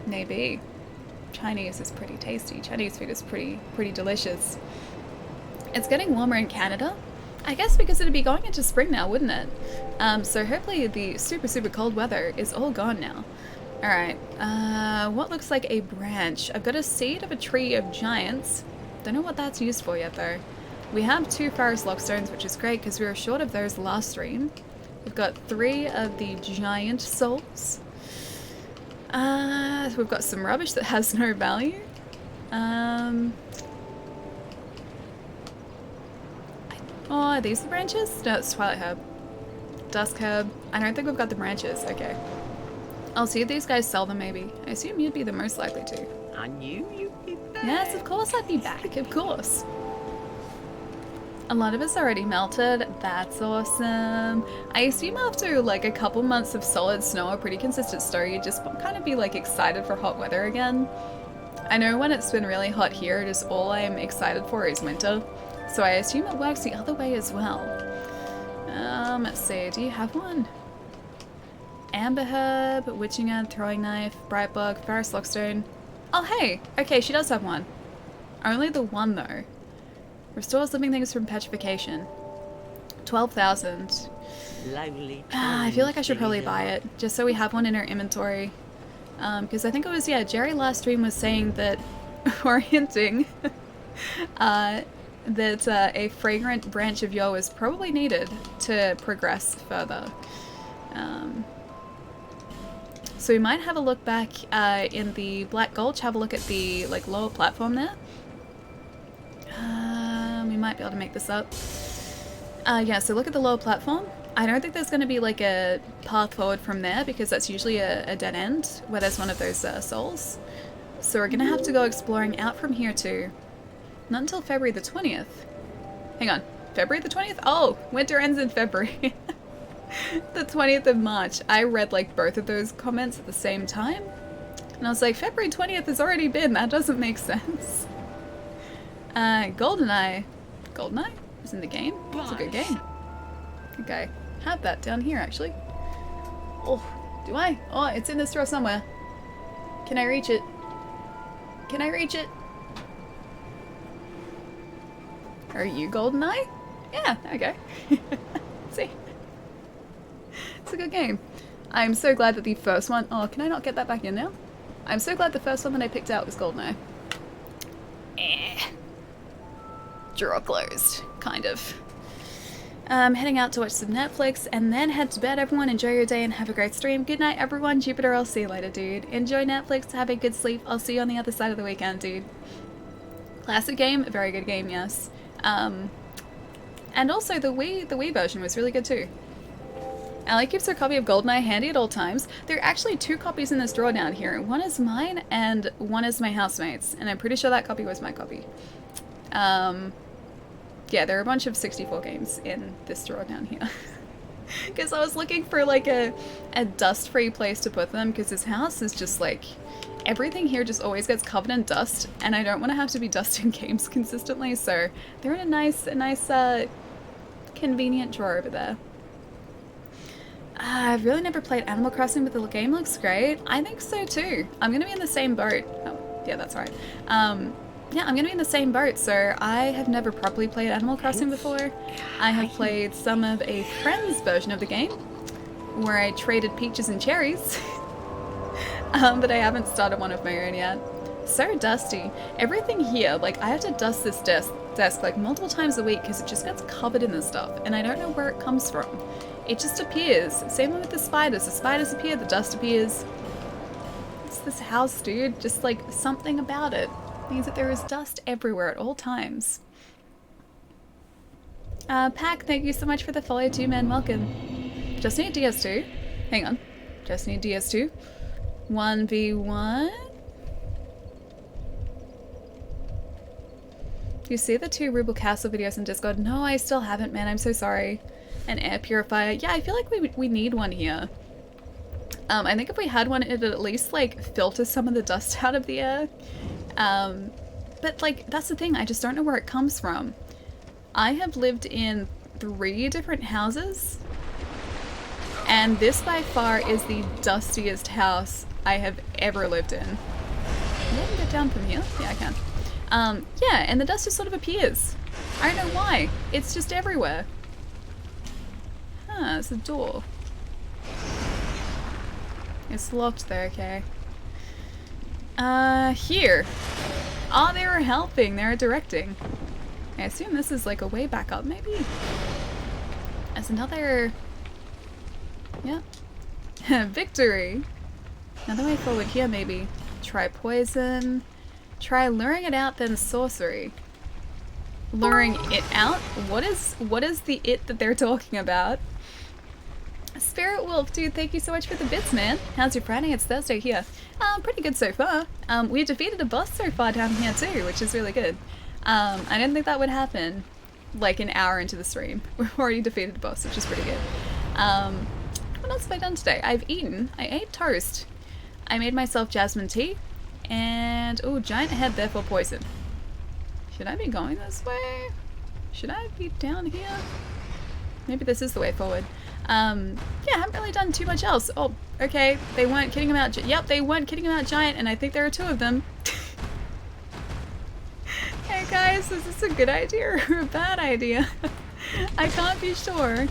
Maybe. Chinese is pretty tasty. Chinese food is pretty delicious. It's getting warmer in Canada. I guess because it'd be going into spring now, wouldn't it? So hopefully the super, super cold weather is all gone now. Alright, what looks like a branch? I've got a seed of a tree of giants. Don't know what that's used for yet though. We have 2 forest lockstones, which is great because we were short of those last stream. We've got 3 of the giant souls. We've got some rubbish that has no value. Oh, are these the branches? No, it's Twilight Herb. Dusk Herb. I don't think we've got the branches. Okay. I'll see if these guys sell them maybe. I assume you'd be the most likely to.
I knew you'd be back.
Yes, of course I'd be back. Of course. A lot of it's already melted. That's awesome. I assume after like a couple months of solid snow or pretty consistent snow, you'd just kind of be like excited for hot weather again. I know when it's been really hot here, it is all I'm excited for is winter. So I assume it works the other way as well. Let's see, do you have one? Amber Herb, Witching Herb, Throwing Knife, Bright Bug, Forest Lockstone. Oh hey, okay, she does have one. Only the one though. Restores living things from petrification. 12,000. I feel like I should probably buy it, just so we have one in our inventory. Because I think it was, yeah, Jerry last stream was saying that, or hinting, that a fragrant branch of Yo is probably needed to progress further. So we might have a look back in the Black Gulch, have a look at the like lower platform there. We might be able to make this up. Yeah, so look at the lower platform. I don't think there's going to be like a path forward from there because that's usually a dead end where there's one of those souls. So we're going to have to go exploring out from here too. Not until February the 20th. Hang on, February the 20th? Oh, winter ends in February. The 20th of March. I read like both of those comments at the same time. And I was like, February 20th has already been. That doesn't make sense. GoldenEye. GoldenEye is in the game. It's a good game. Okay, have that down here actually. Oh, do I? Oh, it's in this drawer somewhere. Can I reach it? Can I reach it? Are you GoldenEye? Yeah, there we go. See? It's a good game. I'm so glad that the first one... Oh, can I not get that back in now? I'm so glad the first one that I picked out was GoldenEye. Drawer closed. Kind of. Heading out to watch some Netflix and then head to bed, everyone. Enjoy your day and have a great stream. Good night, everyone. Jupiter, I'll see you later, dude. Enjoy Netflix. Have a good sleep. I'll see you on the other side of the weekend, dude. Classic game. A very good game, yes. And also the Wii version was really good too. Allie keeps her copy of GoldenEye handy at all times. There are actually 2 copies in this drawer down here. One is mine and one is my housemate's. And I'm pretty sure that copy was my copy. Yeah, there are a bunch of 64 games in this drawer down here. Because I was looking for like a dust-free place to put them because this house is just like... Everything here just always gets covered in dust and I don't want to have to be dusting games consistently, so they're in a nice convenient drawer over there. I've really never played Animal Crossing, but the game looks great. I think so too. I'm gonna be in the same boat. Oh, yeah, that's right. Yeah, I'm gonna be in the same boat, so I have never properly played Animal Crossing before. I have played some of a friend's version of the game, where I traded peaches and cherries. But I haven't started one of my own yet. So dusty. Everything here, like, I have to dust this desk like multiple times a week because it just gets covered in this stuff, and I don't know where it comes from. It just appears. Same with the spiders. The spiders appear, the dust appears. It's this house, dude. Just like something about it means that there is dust everywhere at all times. Pack, thank you so much for the follow too, man. Welcome. Just need DS2. Hang on. Just need DS2. 1v1. You see the 2 Ruble Castle videos in Discord? No, I still haven't, man. I'm so sorry. An air purifier. Yeah, I feel like we need one here. I think if we had one, it'd at least, like, filter some of the dust out of the air. But, like, that's the thing. I just don't know where it comes from. I have lived in 3 different houses, and this by far is the dustiest house I have ever lived in. Can I get down from here? Yeah, I can. Yeah, and the dust just sort of appears. I don't know why. It's just everywhere. Huh, it's a door. It's locked there, okay. Here. Oh, they were helping. They were directing. I assume this is like a way back up, maybe? As another... Yeah. Victory! Another way forward here, maybe. Try poison. Try luring it out, then sorcery. Luring it out? What is the it that they're talking about? Spirit Wolf, dude, thank you so much for the bits, man. How's your Friday? It's Thursday here. Pretty good so far. We defeated a boss so far down here too, which is really good. I didn't think that would happen like an hour into the stream. We've already defeated a boss, which is pretty good. What else have I done today? I've eaten. I ate toast. I made myself jasmine tea. And, oh, giant head, therefore poison. Should I be going this way? Should I be down here? Maybe this is the way forward. Yeah, I haven't really done too much else. Oh, okay, they weren't kidding about... Yep, they weren't kidding about giant, and I think there are 2 of them. Hey guys, is this a good idea or a bad idea? I can't be sure.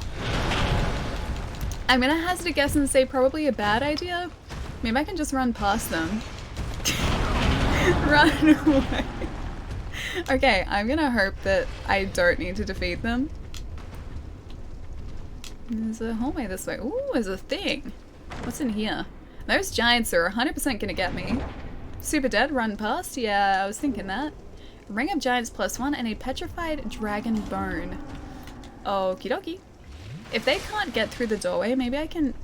I'm gonna hazard a guess and say probably a bad idea. Maybe I can just run past them. Run away. Okay, I'm gonna hope that I don't need to defeat them. There's a hallway this way. Ooh, there's a thing. What's in here? Those giants are 100% gonna get me. Super dead, run past? Yeah, I was thinking that. Ring of Giants +1 and a petrified dragon bone. Okie dokie. If they can't get through the doorway, maybe I can...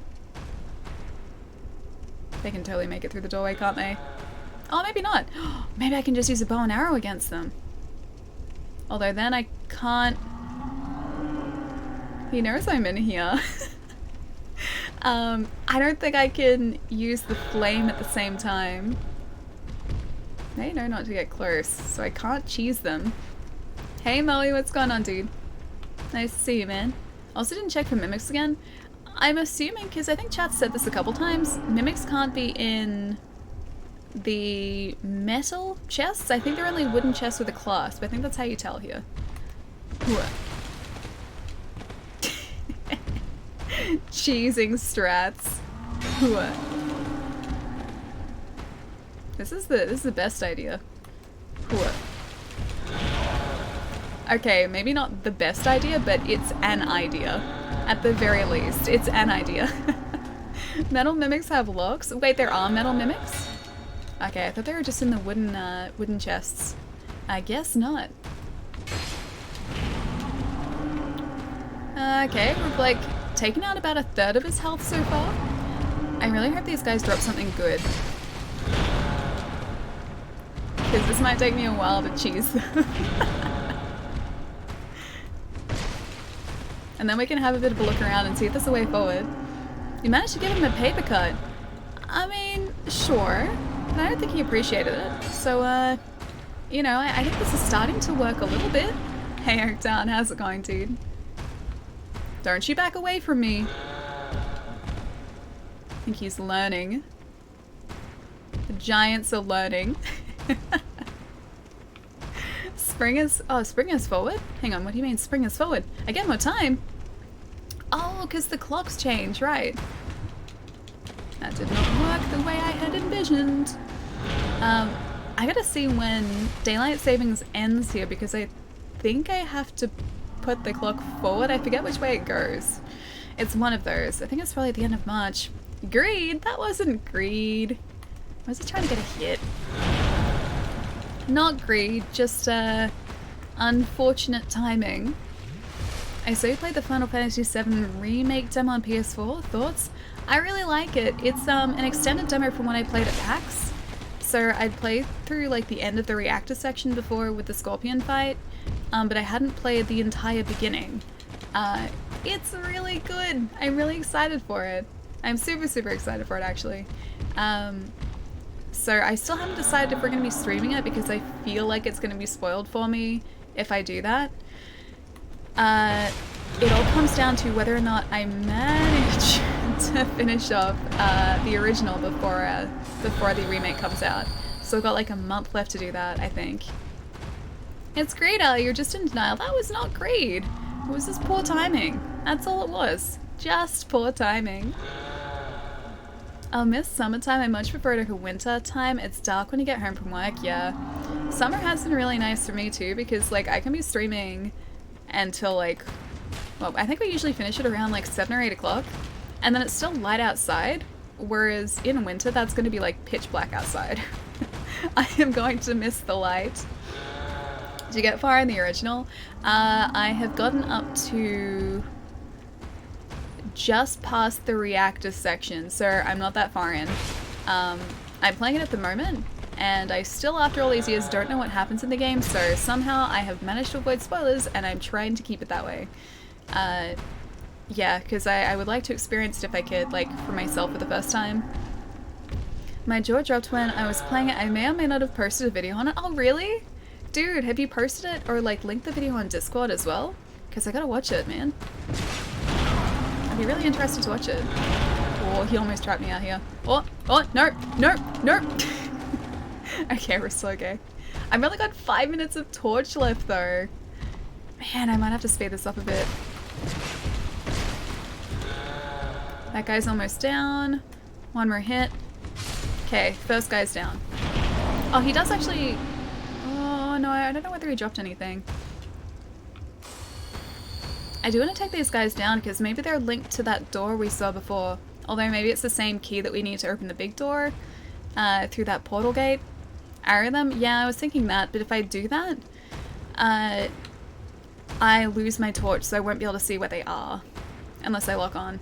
They can totally make it through the doorway, can't they? Oh, maybe not. Maybe I can just use a bow and arrow against them. Although then I can't... He knows I'm in here. I don't think I can use the flame at the same time. They know not to get close, so I can't cheese them. Hey Molly, what's going on, dude? Nice to see you, man. Also didn't check for mimics again. I'm assuming, because I think chat said this a couple times, mimics can't be in the metal chests. I think they're only wooden chests with a clasp. I think that's how you tell here. Cheesing strats. This is the best idea. Okay, maybe not the best idea, but it's an idea. At the very least, it's an idea. Metal mimics have locks? Wait, there are metal mimics? Okay, I thought they were just in the wooden chests. I guess not. Okay, we've like taken out about 1/3 of his health so far. I really hope these guys drop something good. Because this might take me a while to cheese them. And then we can have a bit of a look around and see if there's a way forward. You managed to give him a paper cut. I mean, sure. But I don't think he appreciated it. So, you know, I think this is starting to work a little bit. Hey, Oaktown, how's it going, dude? Don't you back away from me. I think he's learning. The giants are learning. Spring is forward? Hang on, what do you mean spring is forward? I get more time. Oh, because the clocks change, right. That did not work the way I had envisioned. I gotta see when daylight savings ends here because I think I have to put the clock forward. I forget which way it goes. It's one of those. I think it's probably at the end of March. Greed? That wasn't greed. I was trying to get a hit. Not greed, just unfortunate timing. I saw you played the Final Fantasy VII Remake demo on PS4. Thoughts? I really like it. It's an extended demo from when I played at PAX. So I'd played through like the end of the reactor section before with the Scorpion fight, but I hadn't played the entire beginning. It's really good. I'm really excited for it. I'm super, super excited for it actually. So I still haven't decided if we're going to be streaming it because I feel like it's going to be spoiled for me if I do that. It all comes down to whether or not I manage to finish up the original before the remake comes out. So I've got like a month left to do that, I think. It's great, Ali. You're just in denial. That was not great. It was just poor timing. That's all it was. Just poor timing. I'll miss summertime. I much prefer it to winter time. It's dark when you get home from work, yeah. Summer has been really nice for me too because like I can be streaming until like, well, I think we usually finish it around like 7 or 8 o'clock and then it's still light outside, whereas in winter that's going to be like pitch black outside. I am going to miss the light. Did you get far in the original? I have gotten up to just past the reactor section, so I'm not that far in. I'm playing it at the moment, and I still, after all these years, don't know what happens in the game, so somehow I have managed to avoid spoilers, and I'm trying to keep it that way. Yeah, because I would like to experience it if I could, like, for myself for the first time. My jaw dropped when I was playing it. I may or may not have posted a video on it. Oh, really? Dude, have you posted it or, like, linked the video on Discord as well? Because I gotta watch it, man. I'd be really interested to watch it. Oh, he almost trapped me out here. Oh, no, no, no. Okay, we're still okay. I've only got 5 minutes of torch left though. Man, I might have to speed this up a bit. That guy's almost down. One more hit. Okay, first guy's down. Oh, he does actually... Oh no, I don't know whether he dropped anything. I do want to take these guys down because maybe they're linked to that door we saw before. Although maybe it's the same key that we need to open the big door through that portal gate. Arrow them? Yeah, I was thinking that, but if I do that, I lose my torch, so I won't be able to see where they are unless I lock on.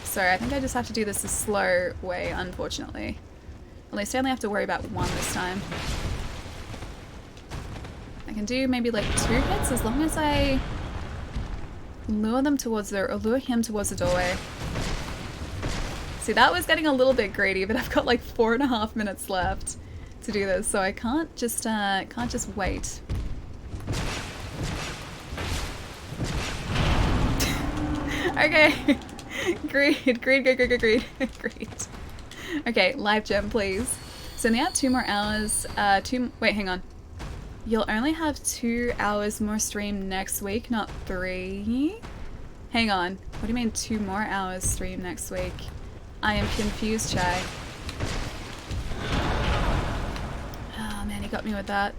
So I think I just have to do this the slow way, unfortunately. At least I only have to worry about one this time. I can do maybe like 2 hits as long as I lure them towards the, or lure him towards the doorway. See, that was getting a little bit greedy, but I've got like 4.5 minutes left to do this, so I can't just wait. Okay. Greed. Greed. Okay, live gem, please. So now 2 more hours. Wait, hang on. You'll only have 2 hours more stream next week, not 3. Hang on. What do you mean 2 more hours stream next week? I am confused, Chai. Oh man, he got me with that.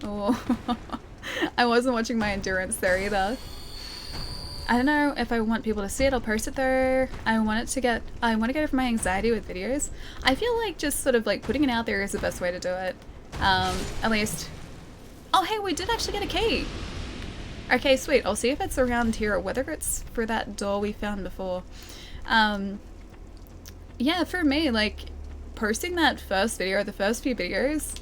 Oh, I wasn't watching my endurance there either. I don't know if I want people to see it. I'll post it though. I want to get over my anxiety with videos. I feel like just sort of like putting it out there is the best way to do it. At least. Oh hey, we did actually get a key. Okay, sweet. I'll see if it's around here or whether it's for that door we found before. Yeah, for me, like posting that first video, the first few videos,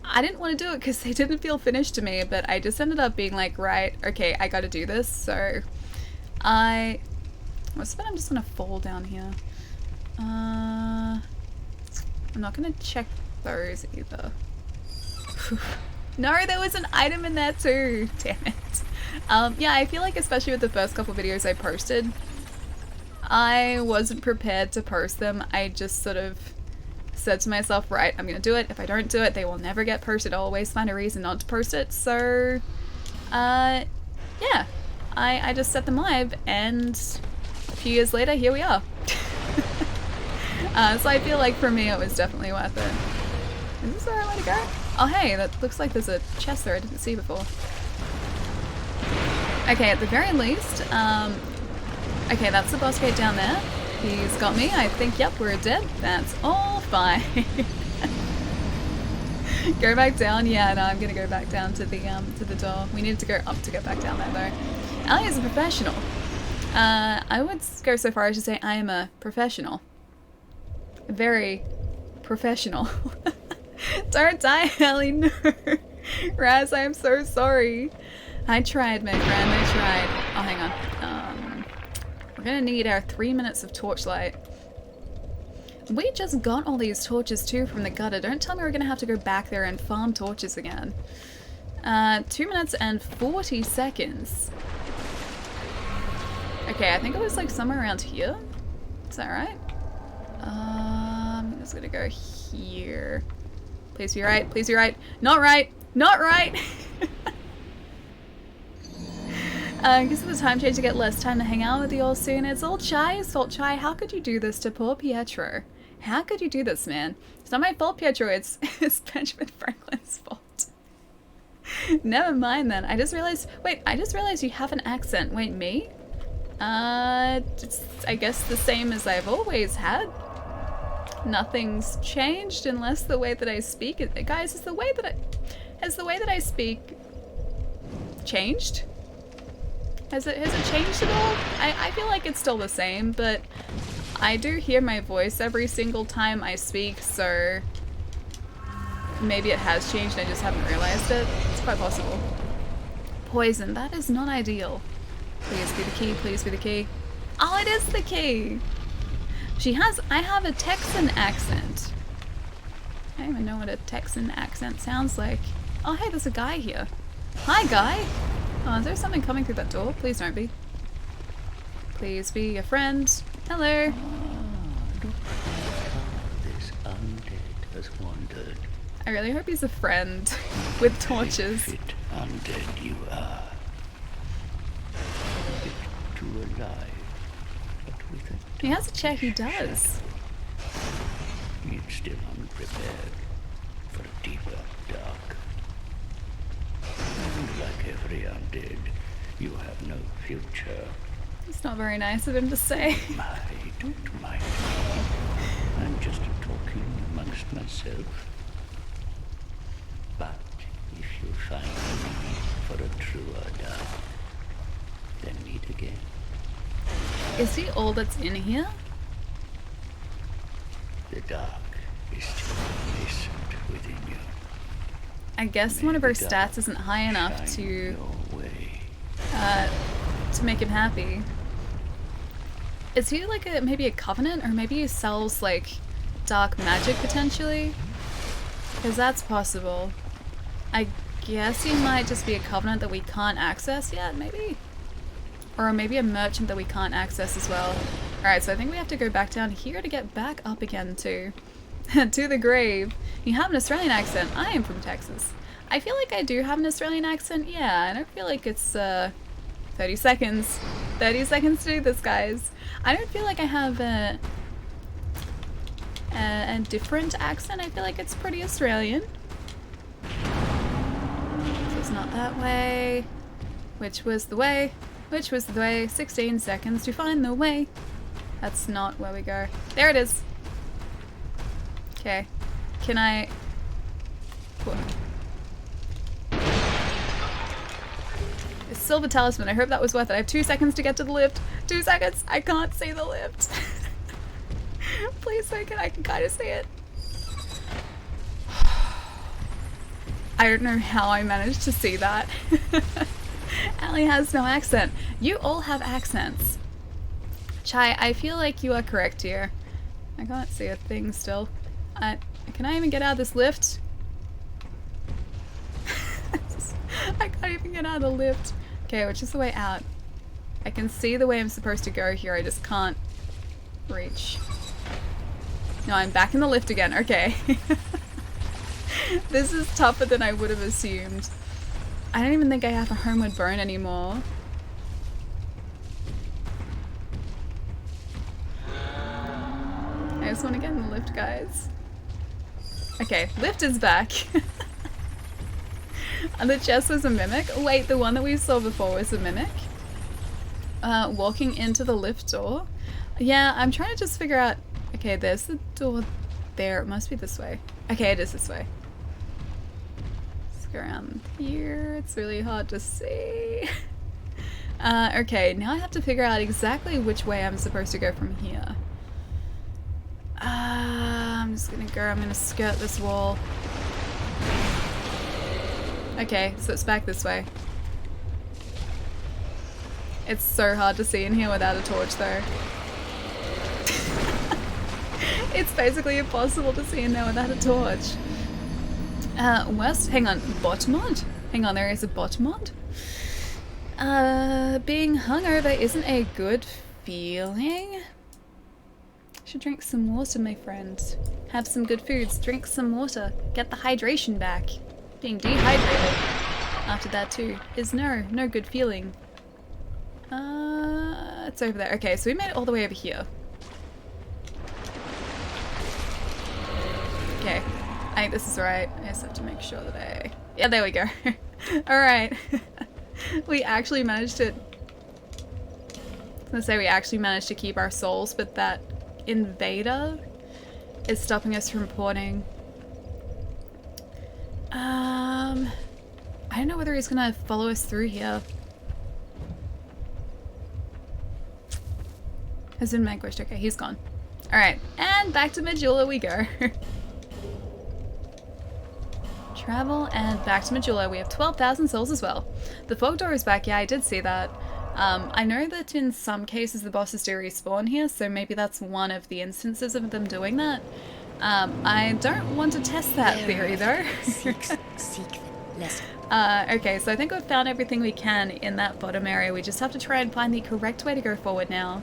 I didn't want to do it because they didn't feel finished to me, but I just ended up being like, right, okay, I gotta do this, so I bet I'm just gonna fall down here. I'm not gonna check those either. No, there was an item in there too. Damn it. Yeah, I feel like especially with the first couple videos I posted, I wasn't prepared to post them. I just sort of said to myself, right, I'm gonna do it. If I don't do it, they will never get posted. I'll always find a reason not to post it. So, yeah, I just set them live, and a few years later, here we are. So I feel like for me, it was definitely worth it. Is this the right way to go? Oh, hey, that looks like there's a chest there I didn't see before. Okay, at the very least, okay, that's the boss gate down there. He's got me. I think, yep, we're dead. That's all fine. Go back down? Yeah, no, I'm gonna go back down to the door. We need to go up to get back down there, though. Ali is a professional. I would go so far as to say I am a professional. Very professional. Don't die, Ali, no. Raz, I am so sorry. I tried, my friend, I tried. Oh, hang on. We're gonna need our 3 minutes of torchlight. We just got all these torches too from the gutter. Don't tell me we're gonna have to go back there and farm torches again. 2 minutes and 40 seconds. Okay, I think it was like somewhere around here. Is that right? I'm just gonna go here. Please be right, please be right. Not right, not right! Because of the time change, I get less time to hang out with you all soon. It's all Chai's fault. Chai, how could you do this to poor Pietro? How could you do this, man? It's not my fault, Pietro. It's Benjamin Franklin's fault. Never mind then. I just realized... Wait, I just realized you have an accent. Wait, me? It's, I guess the same as I've always had. Nothing's changed unless the way that I speak... Guys, has the way that I speak changed? Has it changed at all? I feel like it's still the same, but I do hear my voice every single time I speak, so maybe it has changed and I just haven't realized it. It's quite possible. Poison, that is not ideal. Please be the key, please be the key. Oh, it is the key! I have a Texan accent. I don't even know what a Texan accent sounds like. Oh, hey, there's a guy here. Hi, guy! Oh, is there something coming through that door? Please don't be. Please be a friend. Hello.
This undead has wandered.
I really hope he's a friend with torches.
Fit undead you are. Fit to alive, but with a
He has a chair, he does.
yet still unprepared for a deeper dark. And like every undead, you have no future.
It's not very nice of him to say.
Don't mind me. I'm just talking amongst myself. But if you find a need for a truer dark, then meet again.
Is he all that's in here?
The dark is still nascent within you.
I guess one of her stats isn't high enough
Shine
to
your way.
make him happy. Is he like maybe a covenant, or maybe he sells like dark magic potentially? Because that's possible. I guess he might just be a covenant that we can't access yet, maybe? Or maybe a merchant that we can't access as well. Alright, so I think we have to go back down here to get back up again to the grave. You have an Australian accent. I am from Texas. I feel like I do have an Australian accent. Yeah, I don't feel like it's 30 seconds. 30 seconds to do this, guys. I don't feel like I have a different accent. I feel like it's pretty Australian. So it's not that way. Which was the way? Which was the way? 16 seconds to find the way. That's not where we go. There it is. Okay. Can I... Cool. Silver talisman. I hope that was worth it. I have 2 seconds to get to the lift. 2 seconds. I can't see the lift. Please, I can kind of see it. I don't know how I managed to see that. Ali has no accent. You all have accents. Chai, I feel like you are correct here. I can't see a thing still. Can I even get out of this lift? I can't even get out of the lift. Okay, which is the way out? I can see the way I'm supposed to go here, I just can't reach. No, I'm back in the lift again, okay. This is tougher than I would have assumed. I don't even think I have a homeward bone anymore. I just want to get in the lift, guys. Okay, lift is back. And the chest was a mimic. Wait, the one that we saw before was a mimic? Walking into the lift door. Yeah, I'm trying to just figure out... Okay, there's the door there. It must be this way. Okay, it is this way. Let's go around here. It's really hard to see. Okay, now I have to figure out exactly which way I'm supposed to go from here. I'm just gonna go. I'm gonna skirt this wall. Okay, so it's back this way. It's so hard to see in here without a torch though. It's basically impossible to see in there without a torch. West, hang on, bot mod? Hang on, there is a bot mod? Being hungover isn't a good feeling. Should drink some water, my friend. Have some good foods, drink some water. Get the hydration back. Being dehydrated after that too is no good feeling. It's over there. Okay, so we made it all the way over here. Okay, I think this is right. I just have to make sure that I... Yeah, there we go. Alright. We actually managed to... I was gonna say we actually managed to keep our souls, but that invader is stopping us from porting. I don't know whether he's gonna follow us through here. Has been vanquished. Okay, he's gone. Alright, and back to Majula we go. Travel and back to Majula. We have 12,000 souls as well. The fog door is back. Yeah, I did see that. I know that in some cases the bosses do respawn here, so maybe that's one of the instances of them doing that. I don't want to test that theory though. Okay, so I think we've found everything we can in that bottom area. We just have to try and find the correct way to go forward now.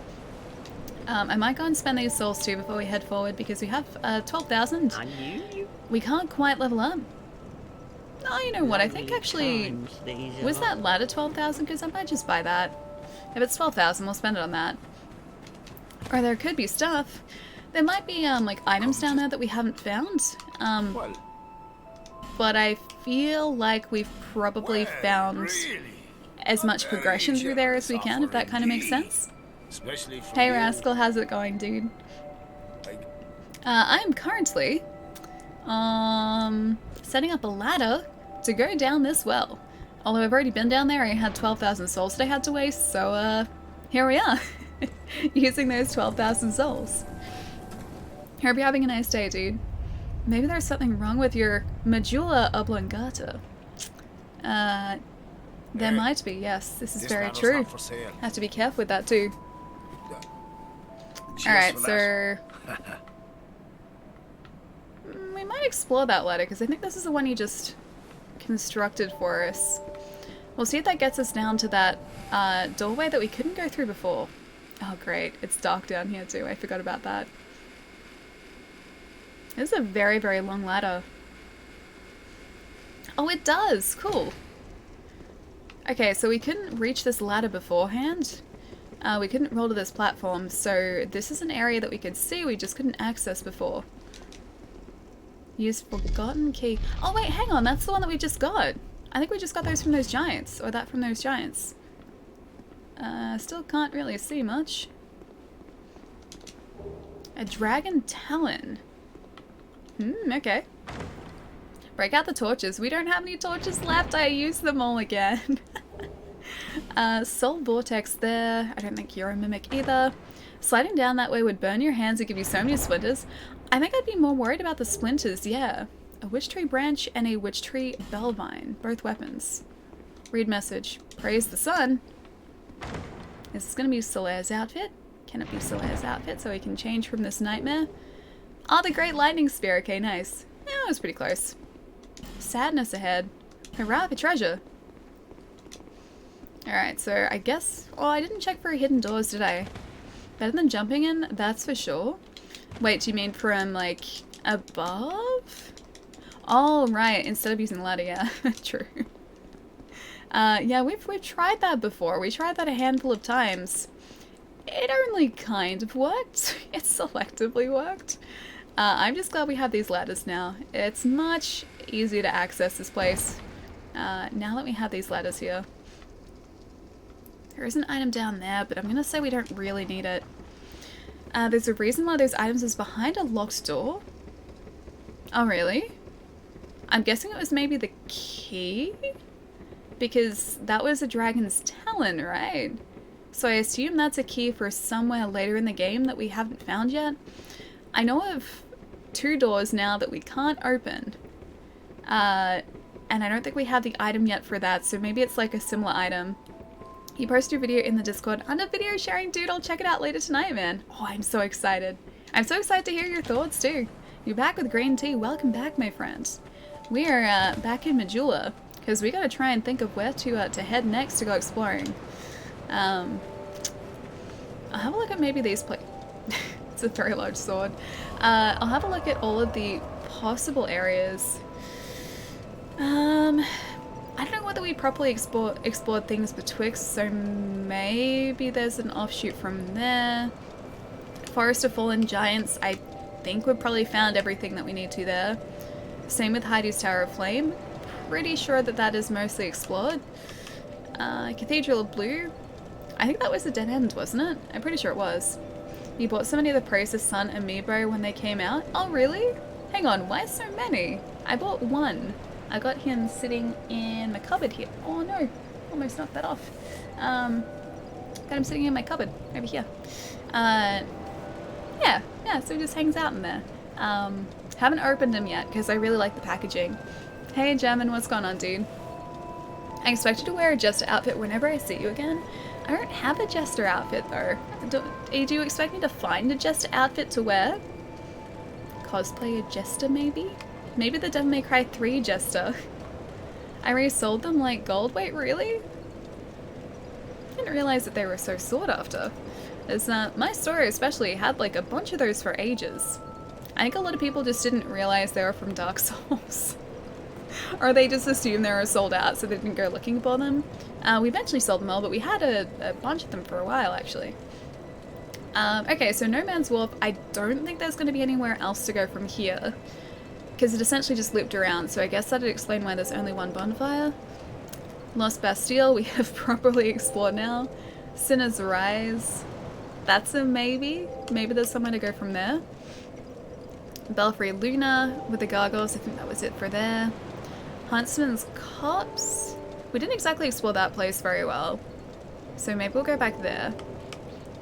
I might go and spend these souls too before we head forward because we have 12,000. We can't quite level up. Oh, you know what? I think actually... Was that ladder 12,000? Because I might just buy that. If it's 12,000, we'll spend it on that. Or there could be stuff. There might be like items down there that we haven't found. But I feel like we've probably found as much progression through there as we can, if that kind of makes sense. Hey Rascal, how's it going, dude? I am currently setting up a ladder to go down this well. Although I've already been down there, I had 12,000 souls that I had to waste, so here we are. Using those 12,000 souls. Hope you're having a nice day, dude. Maybe there's something wrong with your medulla oblongata. There might be, yes. This is very true. Have to be careful with that too. Alright, so... we might explore that ladder, because I think this is the one you just constructed for us. We'll see if that gets us down to that doorway that we couldn't go through before. Oh great, it's dark down here too, I forgot about that. This is a very, very long ladder. Oh, it does! Cool. Okay, so we couldn't reach this ladder beforehand. We couldn't roll to this platform, so this is an area that we could see, we just couldn't access before. Use forgotten key. Oh wait, hang on, that's the one that we just got. I think we just got those from those giants, or that from those giants. Still can't really see much. A dragon talon. Okay. Break out the torches. We don't have any torches left. I used them all again. Soul vortex there. I don't think you're a mimic either. Sliding down that way would burn your hands and give you so many splinters. I think I'd be more worried about the splinters, yeah. A witch tree branch and a witch tree bellvine. Both weapons. Read message. Praise the sun. Is this going to be Solaire's outfit? Can it be Solaire's outfit so he can change from this nightmare? Oh, the Great Lightning Spear. Okay, nice. Yeah, it was pretty close. Sadness ahead. Hurrah for treasure. Alright, so I guess... Oh, I didn't check for hidden doors, did I? Better than jumping in, that's for sure. Wait, do you mean from, like, above? Oh, right, instead of using the ladder, yeah. True. Yeah, we've tried that before. We tried that a handful of times. It only kind of worked. It selectively worked. I'm just glad we have these ladders now. It's much easier to access this place now that we have these ladders here. There is an item down there, but I'm gonna say we don't really need it. There's a reason why those items is behind a locked door. Oh, really? I'm guessing it was maybe the key? Because that was a dragon's talon, right? So I assume that's a key for somewhere later in the game that we haven't found yet. I know of 2 doors now that we can't open. And I don't think we have the item yet for that, so maybe it's like a similar item. You posted your video in the Discord under video sharing, dude. I'll check it out later tonight, man. Oh, I'm so excited. I'm so excited to hear your thoughts, too. You're back with green tea. Welcome back, my friends. We are back in Majula, because we gotta try and think of where to head next to go exploring. I'll have a look at maybe these places. It's a very large sword. I'll have a look at all of the possible areas. I don't know whether we properly explored things betwixt, so maybe there's an offshoot from there. Forest of Fallen Giants, I think we've probably found everything that we need to there. Same with Heidi's Tower of Flame. Pretty sure that that is mostly explored. Cathedral of Blue, I think that was a dead end, wasn't it? I'm pretty sure it was. You bought so many of the Praise the Sun amiibo when they came out? Oh, really? Hang on, why so many? I bought one. I got him sitting in my cupboard here. Oh no, almost knocked that off. Got him sitting in my cupboard over here. Yeah, so he just hangs out in there. Haven't opened him yet because I really like the packaging. Hey German, what's going on, dude? I expect you to wear a Jester outfit whenever I see you again. I don't have a Jester outfit though. Do you expect me to find a Jester outfit to wear? Cosplay a Jester maybe? Maybe the Devil May Cry 3 Jester. I resold them like gold. Wait, really? Didn't realize that they were so sought after. As my store especially had like a bunch of those for ages. I think a lot of people just didn't realize they were from Dark Souls. Or they just assumed they were sold out, so they didn't go looking for them. We eventually sold them all, but we had a bunch of them for a while, actually. Okay, so No Man's Wharf, I don't think there's going to be anywhere else to go from here. Because it essentially just looped around, so I guess that'd explain why there's only one bonfire. Lost Bastille, we have properly explored now. Sinner's Rise, that's a maybe. Maybe there's somewhere to go from there. Belfry Luna with the gargoyles, I think that was it for there. Huntsman's Copse, we didn't exactly explore that place very well. So maybe we'll go back there.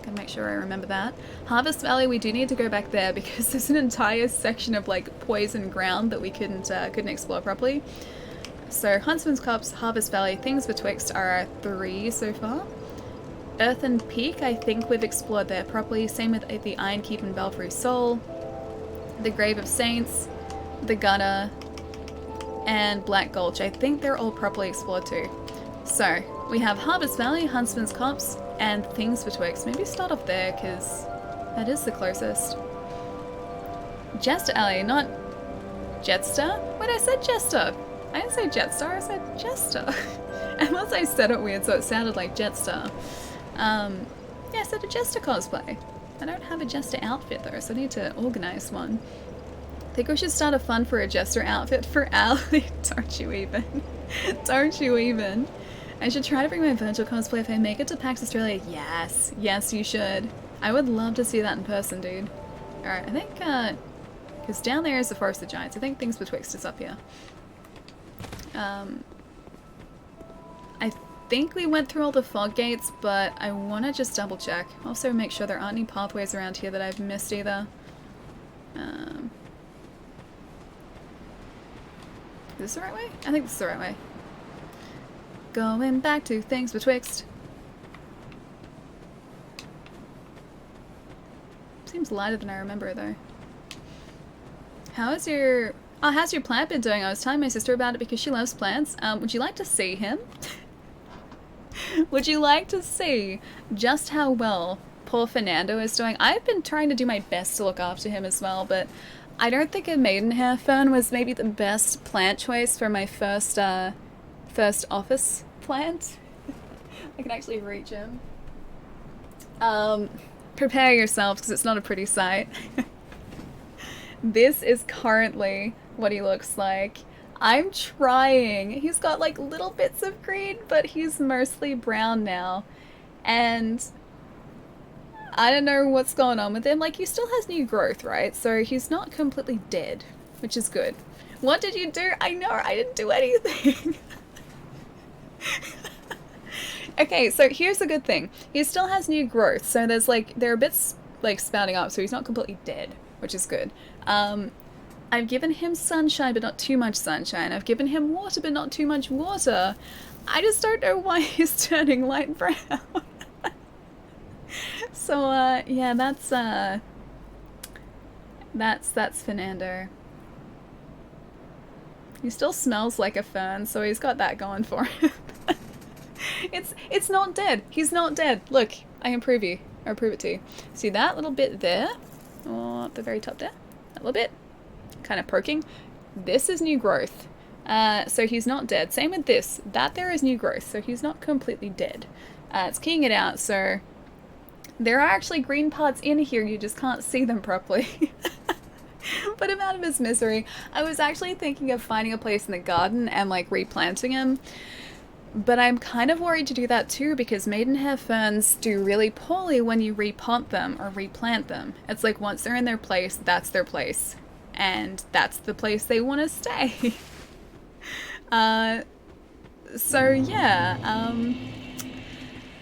Gotta make sure I remember that. Harvest Valley, we do need to go back there because there's an entire section of like poison ground that we couldn't explore properly. So Huntsman's Copse, Harvest Valley, things betwixt are our 3 so far. Earthen Peak, I think we've explored there properly. Same with the Iron Keep and Belfry Soul. The Grave of Saints, the Gutter, and Black Gulch. I think they're all properly explored too. So we have Harvest Valley, Huntsman's Copse, and things betwixt. Maybe start off there because that is the closest. Jester Alley, not Jetster. Wait, I said Jester. I didn't say Jetstar, I said Jester. Unless I said it weird so it sounded like Jetstar. Yeah, I said a Jester cosplay. I don't have a Jester outfit though, so I need to organize one. Think we should start a fund for a Jester outfit for Allie? Don't you even. Don't you even. I should try to bring my virtual cosplay if I make it to PAX Australia. Yes. Yes, you should. I would love to see that in person, dude. Alright, I think, because down there is the Forest of Giants. I think things betwixt is up here. I think we went through all the fog gates, but I want to just double check. Also make sure there aren't any pathways around here that I've missed either. Is this the right way? I think this is the right way. Going back to things betwixt. Seems lighter than I remember though. How's your plant been doing? I was telling my sister about it because she loves plants. Would you like to see him? Would you like to see just how well poor Fernando is doing? I've been trying to do my best to look after him as well, but I don't think a maidenhair fern was maybe the best plant choice for my first office plant. I can actually reach him. Prepare yourselves because it's not a pretty sight. This is currently what he looks like. I'm trying. He's got like little bits of green, but he's mostly brown now. And I don't know what's going on with him. Like, he still has new growth, right? So he's not completely dead, which is good. What did you do? I know, I didn't do anything. Okay, so here's the good thing. He still has new growth, so there's like, there are bits like spouting up, so he's not completely dead, which is good. I've given him sunshine, but not too much sunshine. I've given him water, but not too much water. I just don't know why he's turning light brown. So, yeah, that's Fernando. He still smells like a fern, so he's got that going for him. It's not dead. He's not dead. Look, I can prove you. I'll prove it to you. See that little bit there? Oh, at the very top there? That little bit? Kind of poking. This is new growth. So he's not dead. Same with this. That there is new growth, so he's not completely dead. It's keying it out, so there are actually green parts in here, you just can't see them properly. Put him out of his misery. I was actually thinking of finding a place in the garden and like replanting him, but I'm kind of worried to do that too because maidenhair ferns do really poorly when you repot them or replant them. It's like once they're in their place, that's their place. And that's the place they want to stay. So yeah,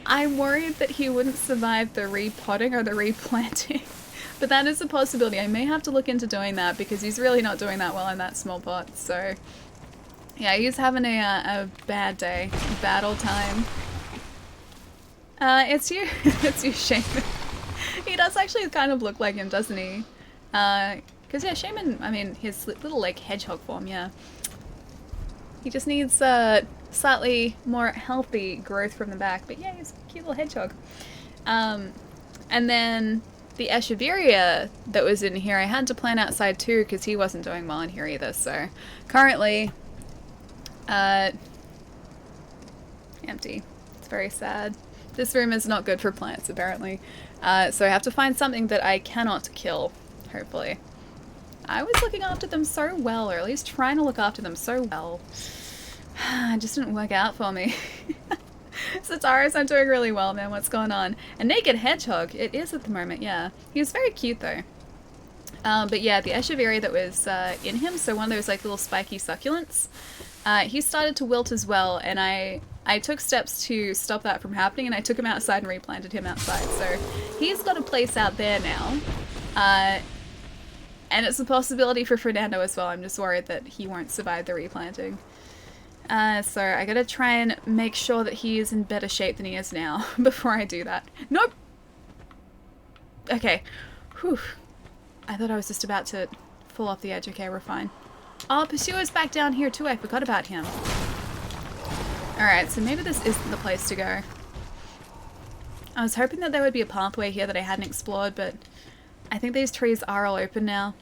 I'm worried that he wouldn't survive the repotting or the replanting. But that is a possibility. I may have to look into doing that because he's really not doing that well in that small pot. So yeah, he's having a bad day, bad old time. It's you. It's you, Shaman. He does actually kind of look like him, doesn't he? Because yeah, Shaman, I mean, his little like hedgehog form, yeah. He just needs slightly more healthy growth from the back. But yeah, he's a cute little hedgehog. And then the Echeveria that was in here, I had to plant outside too because he wasn't doing well in here either. So currently, empty. It's very sad. This room is not good for plants apparently. So I have to find something that I cannot kill, hopefully. I was looking after them so well, or at least trying to look after them so well. It just didn't work out for me. Sataris, I'm doing really well, man. What's going on? A naked hedgehog. It is at the moment, yeah. He was very cute, though. But yeah, the Echeveria that was in him, so one of those like little spiky succulents, he started to wilt as well, and I took steps to stop that from happening, and I took him outside and replanted him outside. So he's got a place out there now. And it's a possibility for Fernando as well. I'm just worried that he won't survive the replanting. So I gotta try and make sure that he is in better shape than he is now before I do that. Nope! Okay. Whew. I thought I was just about to fall off the edge. Okay, we're fine. Oh, Pursuer's back down here too. I forgot about him. Alright, so maybe this isn't the place to go. I was hoping that there would be a pathway here that I hadn't explored, but I think these trees are all open now.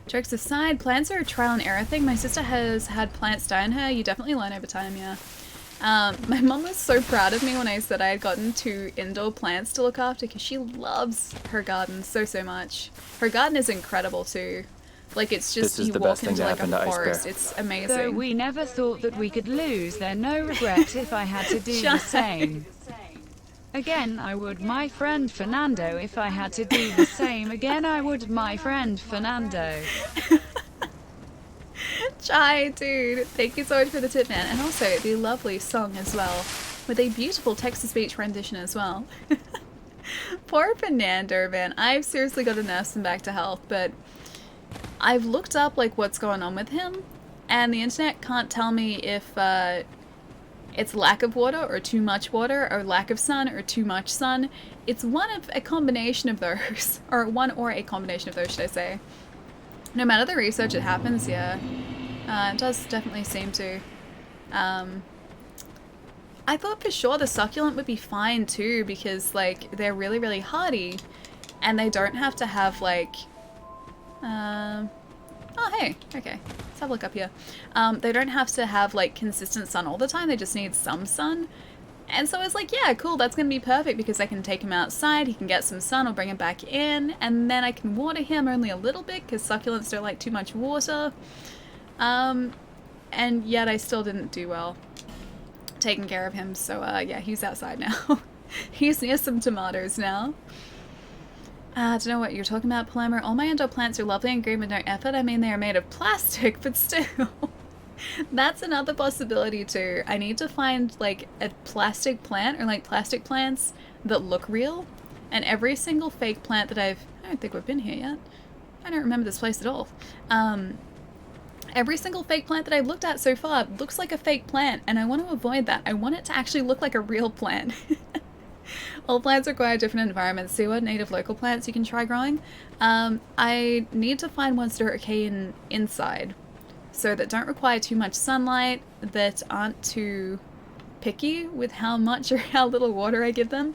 Jokes aside, plants are a trial and error thing. My sister has had plants die on her. You definitely learn over time, yeah. My mum was so proud of me when I said I had gotten 2 indoor plants to look after because she loves her garden so much. Her garden is incredible too. Like it's just, you walk into like a forest. It's amazing.
So we never thought that we could lose. There's no regret if I had to do the same. Again, I would my friend Fernando. If I had to do the same again, I would my friend Fernando.
Chai, dude. Thank you so much for the tip, man. And also the lovely song as well. With a beautiful text-to-speech rendition as well. Poor Fernando, man. I've seriously got to nurse him back to health, but I've looked up like what's going on with him, and the internet can't tell me if it's lack of water or too much water or lack of sun or too much sun. It's one of a combination of those, or one or a combination of those, should I say. No matter the research, it happens, yeah. It does definitely seem to. I thought for sure the succulent would be fine too, because like they're really, really hardy, and they don't have to have like, oh hey, okay, let's have a look up here. They don't have to have like consistent sun all the time. They just need some sun. And so I was like, yeah, cool, that's gonna be perfect because I can take him outside, he can get some sun, I'll bring him back in, and then I can water him only a little bit because succulents don't like too much water. And yet I still didn't do well taking care of him, so yeah, he's outside now. He's near some tomatoes now. I don't know what you're talking about, Palermo. All my indoor plants are lovely and green with no effort. I mean, they are made of plastic, but still. That's another possibility too. I need to find like a plastic plant or like plastic plants that look real. And every single fake plant that I don't think we've been here yet. I don't remember this place at all. Every single fake plant that I've looked at so far looks like a fake plant, and I want to avoid that. I want it to actually look like a real plant. All plants require different environments. See what native local plants you can try growing. I need to find ones that are okay inside. So that don't require too much sunlight, that aren't too picky with how much or how little water I give them.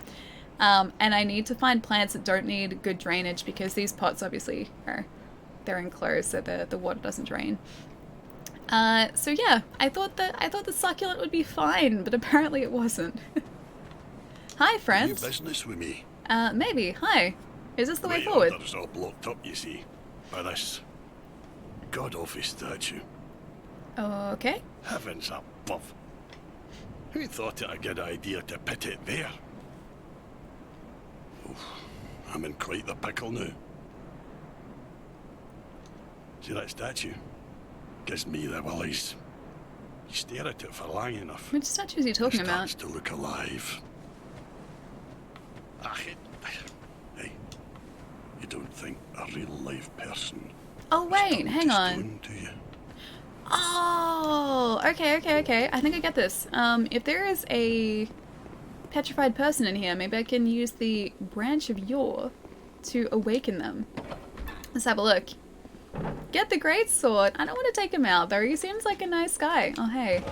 And I need to find plants that don't need good drainage because these pots obviously they're enclosed so the water doesn't drain. So yeah, I thought the succulent would be fine, but apparently it wasn't. Hi, friends.
Any business with me?
Maybe. Hi. Is this the way
Right
forward?
Under's all blocked up, you see, by this god-awful statue.
Okay.
Heavens above. Who thought it a good idea to put it there? Oof, I'm in quite the pickle now. See that statue? Gives me the willies. You stare at it for long enough.
Which statue is he talking
it
about?
starts to look alive. Hey, you don't think a real live person
Oh wait,
is
hang
turned to
on.
stone, do you?
Oh, okay. I think I get this. If there is a petrified person in here, maybe I can use the branch of yore to awaken them. Let's have a look. Get the great sword. I don't want to take him out though. He seems like a nice guy. Oh hey.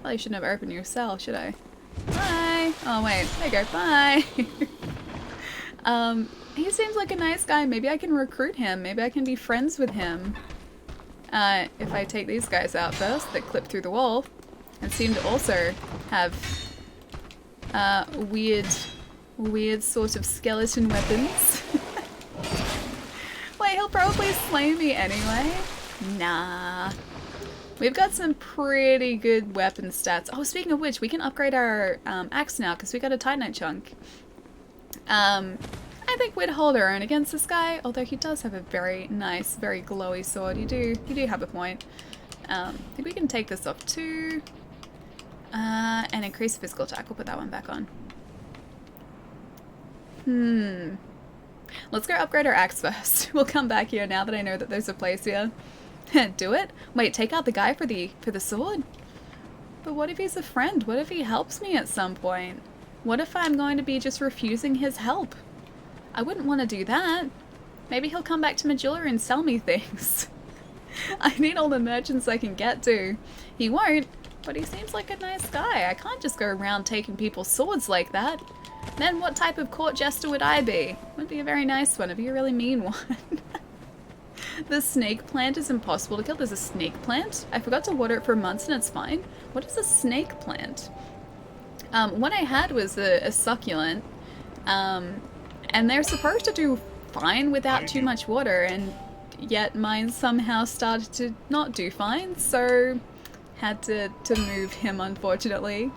Probably shouldn't have opened your cell, should I? Bye. Oh wait. There you go. Bye. He seems like a nice guy. Maybe I can recruit him. Maybe I can be friends with him. If I take these guys out first that clip through the wall and seem to also have weird sort of skeleton weapons. Wait, he'll probably slay me anyway. Nah. We've got some pretty good weapon stats. Oh, speaking of which, we can upgrade our axe now because we got a Titanite chunk. I think we'd hold our own against this guy, although he does have a very nice, very glowy sword. You do have a point. I think we can take this off too. And increase physical attack. We'll put that one back on. Let's go upgrade our axe first. We'll come back here now that I know that there's a place here. Do it? Wait, take out the guy for the sword? But what if he's a friend? What if he helps me at some point? What if I'm going to be just refusing his help? I wouldn't want to do that. Maybe he'll come back to Majula and sell me things. I need all the merchants I can get to. He won't, but he seems like a nice guy. I can't just go around taking people's swords like that. Then what type of court jester would I be? Wouldn't be a very nice one, I'd be a really mean one. The snake plant is impossible to kill. There's a snake plant? I forgot to water it for months and it's fine. What is a snake plant? What I had was a succulent, and they're supposed to do fine without too much water, and yet mine somehow started to not do fine, so had to move him, unfortunately.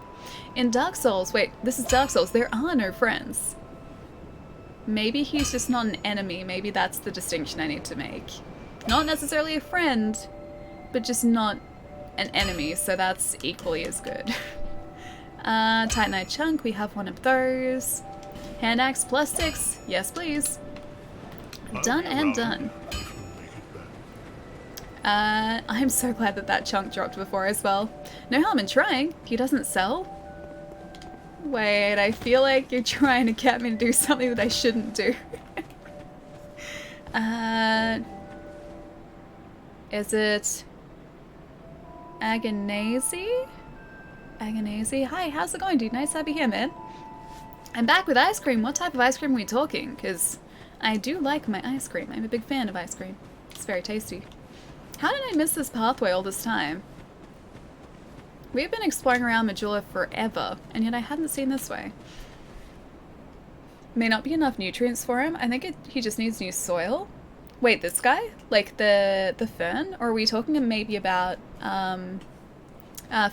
In Dark Souls, wait, this is Dark Souls, there are no friends. Maybe he's just not an enemy, maybe that's the distinction I need to make. Not necessarily a friend, but just not an enemy, so that's equally as good. Titanite chunk, we have one of those. Hand axe plus 6, yes please. Done and done. I'm so glad that chunk dropped before as well. No harm in trying, if he doesn't sell. Wait, I feel like you're trying to get me to do something that I shouldn't do. Is it Agonese? Agonese. Hi, how's it going, dude? Nice to have you here, man. I'm back with ice cream. What type of ice cream are we talking? Because I do like my ice cream. I'm a big fan of ice cream. It's very tasty. How did I miss this pathway all this time? We've been exploring around Majula forever, and yet I hadn't seen this way. May not be enough nutrients for him. I think he just needs new soil. Wait, this guy? Like the fern? Or are we talking maybe about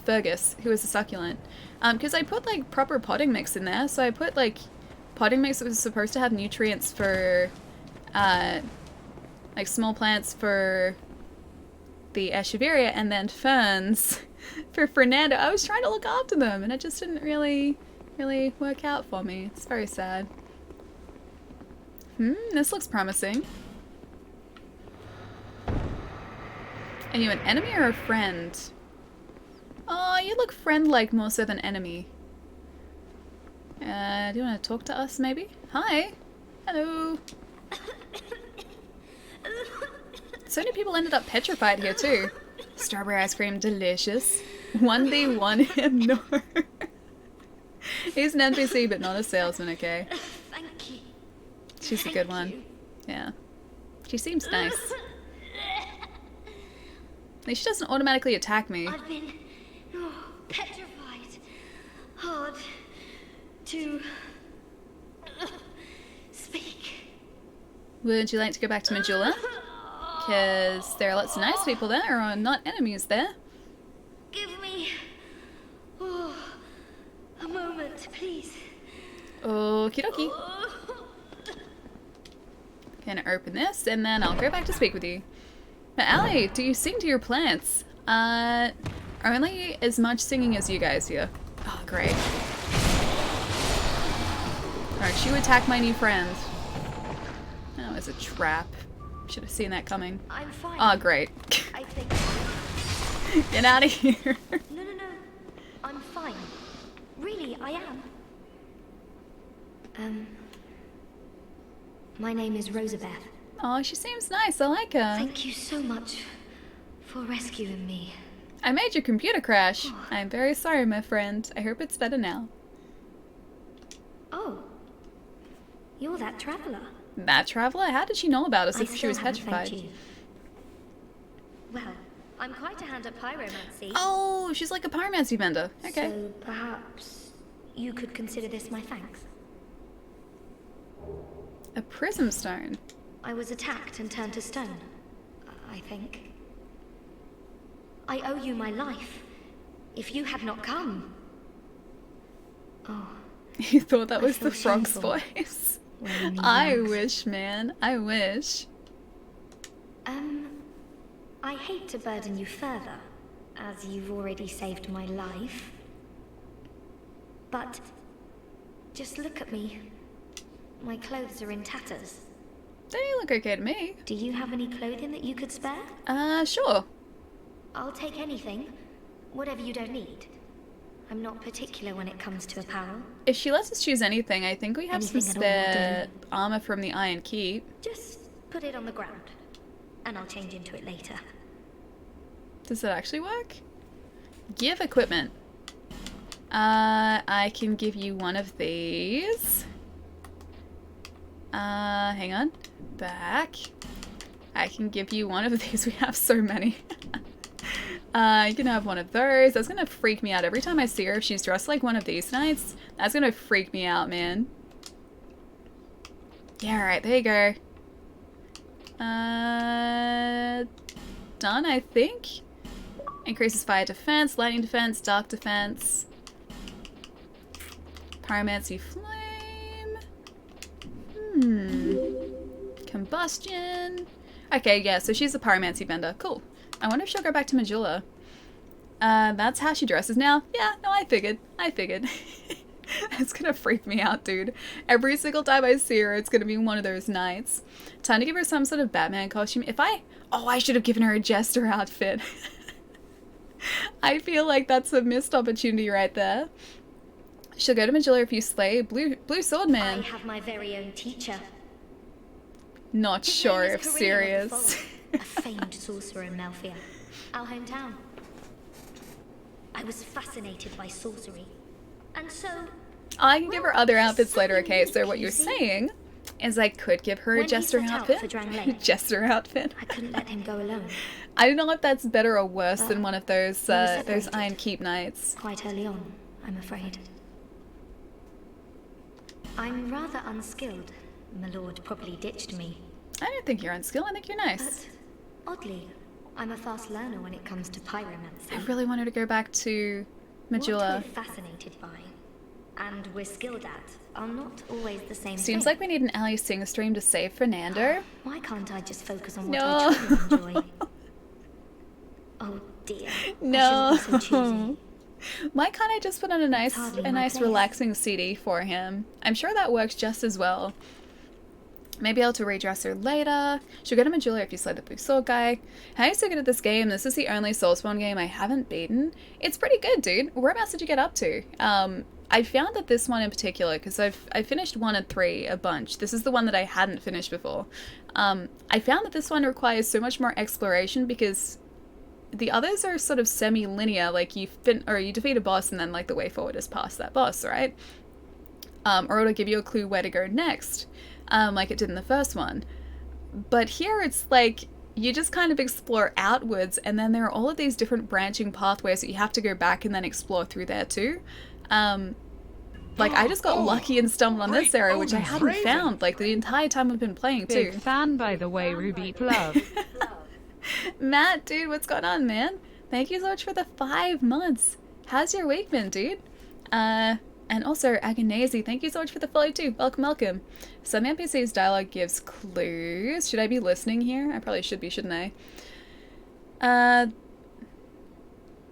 Fergus, who is a succulent? Because I put like proper potting mix in there, so I put like potting mix that was supposed to have nutrients for like small plants for the Echeveria and then ferns for Fernando. I was trying to look after them and it just didn't really work out for me. It's very sad. This looks promising. Are you an enemy or a friend? Oh, you look friend-like more so than enemy. Do you want to talk to us, maybe? Hi! Hello! So many people ended up petrified here, too. Strawberry ice cream, delicious. 1v1 him, no. He's an NPC, but not a salesman, okay?
Thank you.
She's a good one. Yeah. She seems nice. At least she doesn't automatically attack me.
I've been petrified. Hard to speak.
Would you like to go back to Majula? Because there are lots of nice people there, or not enemies there.
Give me a moment, please.
Okie dokie. Gonna open this, and then I'll go back to speak with you. Now, Allie, do you sing to your plants? Only as much singing as you guys here. Oh, great. Alright, you attack my new friend. Oh, it's a trap. Should have seen that coming.
I'm fine.
Oh, great.
I think.
Get out of here.
No. I'm fine. Really, I am. My name is Rosabeth.
Oh, she seems nice. I like her.
Thank you so much for rescuing me.
I made your computer crash. I'm very sorry, my friend. I hope it's better now.
Oh. You're that traveler.
That traveler? How did she know about us
I
if she
still
was
haven't thanked
petrified?
you. Well, I'm quite a hand at pyromancy.
Oh, she's like a pyromancy bender. Okay.
So perhaps you could consider this my thanks.
A prism stone.
I was attacked and turned to stone, I think. I owe you my life. If you had not come... Oh.
You thought that
I
was the
feel
frog's
shameful.
voice?
when you need
I
thanks.
wish, man. I wish.
I hate to burden you further, as you've already saved my life. But just look at me. My clothes are in tatters.
They look okay to me.
Do you have any clothing that you could spare?
Sure.
I'll take anything, whatever you don't need. I'm not particular when it comes to apparel.
If she lets us choose anything, I think we have some
Anything at all,
spare armor from the Iron Keep.
Just put it on the ground, and I'll change into it later.
Does it actually work? Give equipment. I can give you one of these. Hang on. Back. I can give you one of these. We have so many. You can have one of those. That's gonna freak me out every time I see her. If she's dressed like one of these knights, that's gonna freak me out, man. Yeah, alright, there you go. Done, I think. Increases fire defense, lightning defense, dark defense. Pyromancy flame. Combustion. Okay, yeah, so she's a pyromancy bender. Cool. I wonder if she'll go back to Majula. That's how she dresses now? Yeah, no, I figured. It's gonna freak me out, dude. Every single time I see her, it's gonna be one of those nights. Time to give her some sort of Batman costume. Oh, I should have given her a jester outfit. I feel like that's a missed opportunity right there. She'll go to Majula if you slay Blue Swordman.
I have my very own teacher.
Not
His
sure
name
if
is Corina the
serious.
Fold, a famed sorcerer in Melfia, our hometown. I I was fascinated by sorcery. And so...
I can give her other
well,
outfits later,
something
okay?
new,
So what you're
PC.
saying is I could give her a
When he
jester
set out
outfit.
for Drang Lake,
Jester outfit.
I couldn't let him go alone.
I don't know if that's better or worse than one of those
we were
those
separated.
Iron Keep nights.
Quite early on, I'm afraid. I'm rather unskilled. My lord probably ditched me.
I don't think you're unskilled. I think you're nice.
But oddly, I'm a fast learner when it comes to pyromancy.
I really wanted to go back to
What
Majula.
we're fascinated by, and we're skilled at, are not always the same
Seems
thing.
like we need an Ali Sing stream to save Fernando.
Why can't I just focus on what
No.
I truly enjoy? Oh dear.
No.
I shouldn't be so choosy.
Why can't I just put on a nice,
hardly my place.
relaxing CD for him? I'm sure that works just as well. Maybe I'll to redress her later. She'll go to Majula if you slay the blue sword guy. How are you so good at this game? This is the only Soulspawn game I haven't beaten. It's pretty good, dude. Whereabouts did you get up to? I found that this one in particular, because I finished 1 and 3 a bunch. This is the one that I hadn't finished before. I found that this one requires so much more exploration because the others are sort of semi-linear, like you defeat a boss and then like the way forward is past that boss, right? Or it'll give you a clue where to go next, like it did in the first one. But here it's like you just kind of explore outwards, and then there are all of these different branching pathways that you have to go back and then explore through there too. Like I just got lucky and stumbled on this area, which I hadn't found like the entire time I've been playing too.
Big fan, by the way, Ruby Love.
Matt, dude, what's going on, man? Thank you so much for the 5 months. How's your week been, dude? And also, Agonazy, thank you so much for the follow too. Welcome, welcome. Some NPC's dialogue gives clues. Should I be listening here? I probably should be, shouldn't I?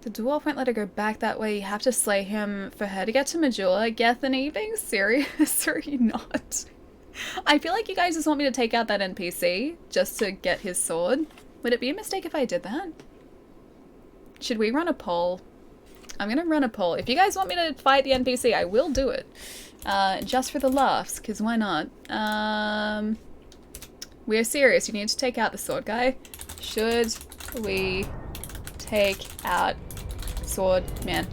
The dwarf won't let her go back that way. You have to slay him for her to get to Majula. Gethan, are you being serious or are you not? I feel like you guys just want me to take out that NPC just to get his sword. Would it be a mistake if I did that? Should we run a poll? I'm gonna run a poll. If you guys want me to fight the NPC, I will do it. Just for the laughs, because why not? We're serious. You need to take out the sword guy. Should we take out sword man?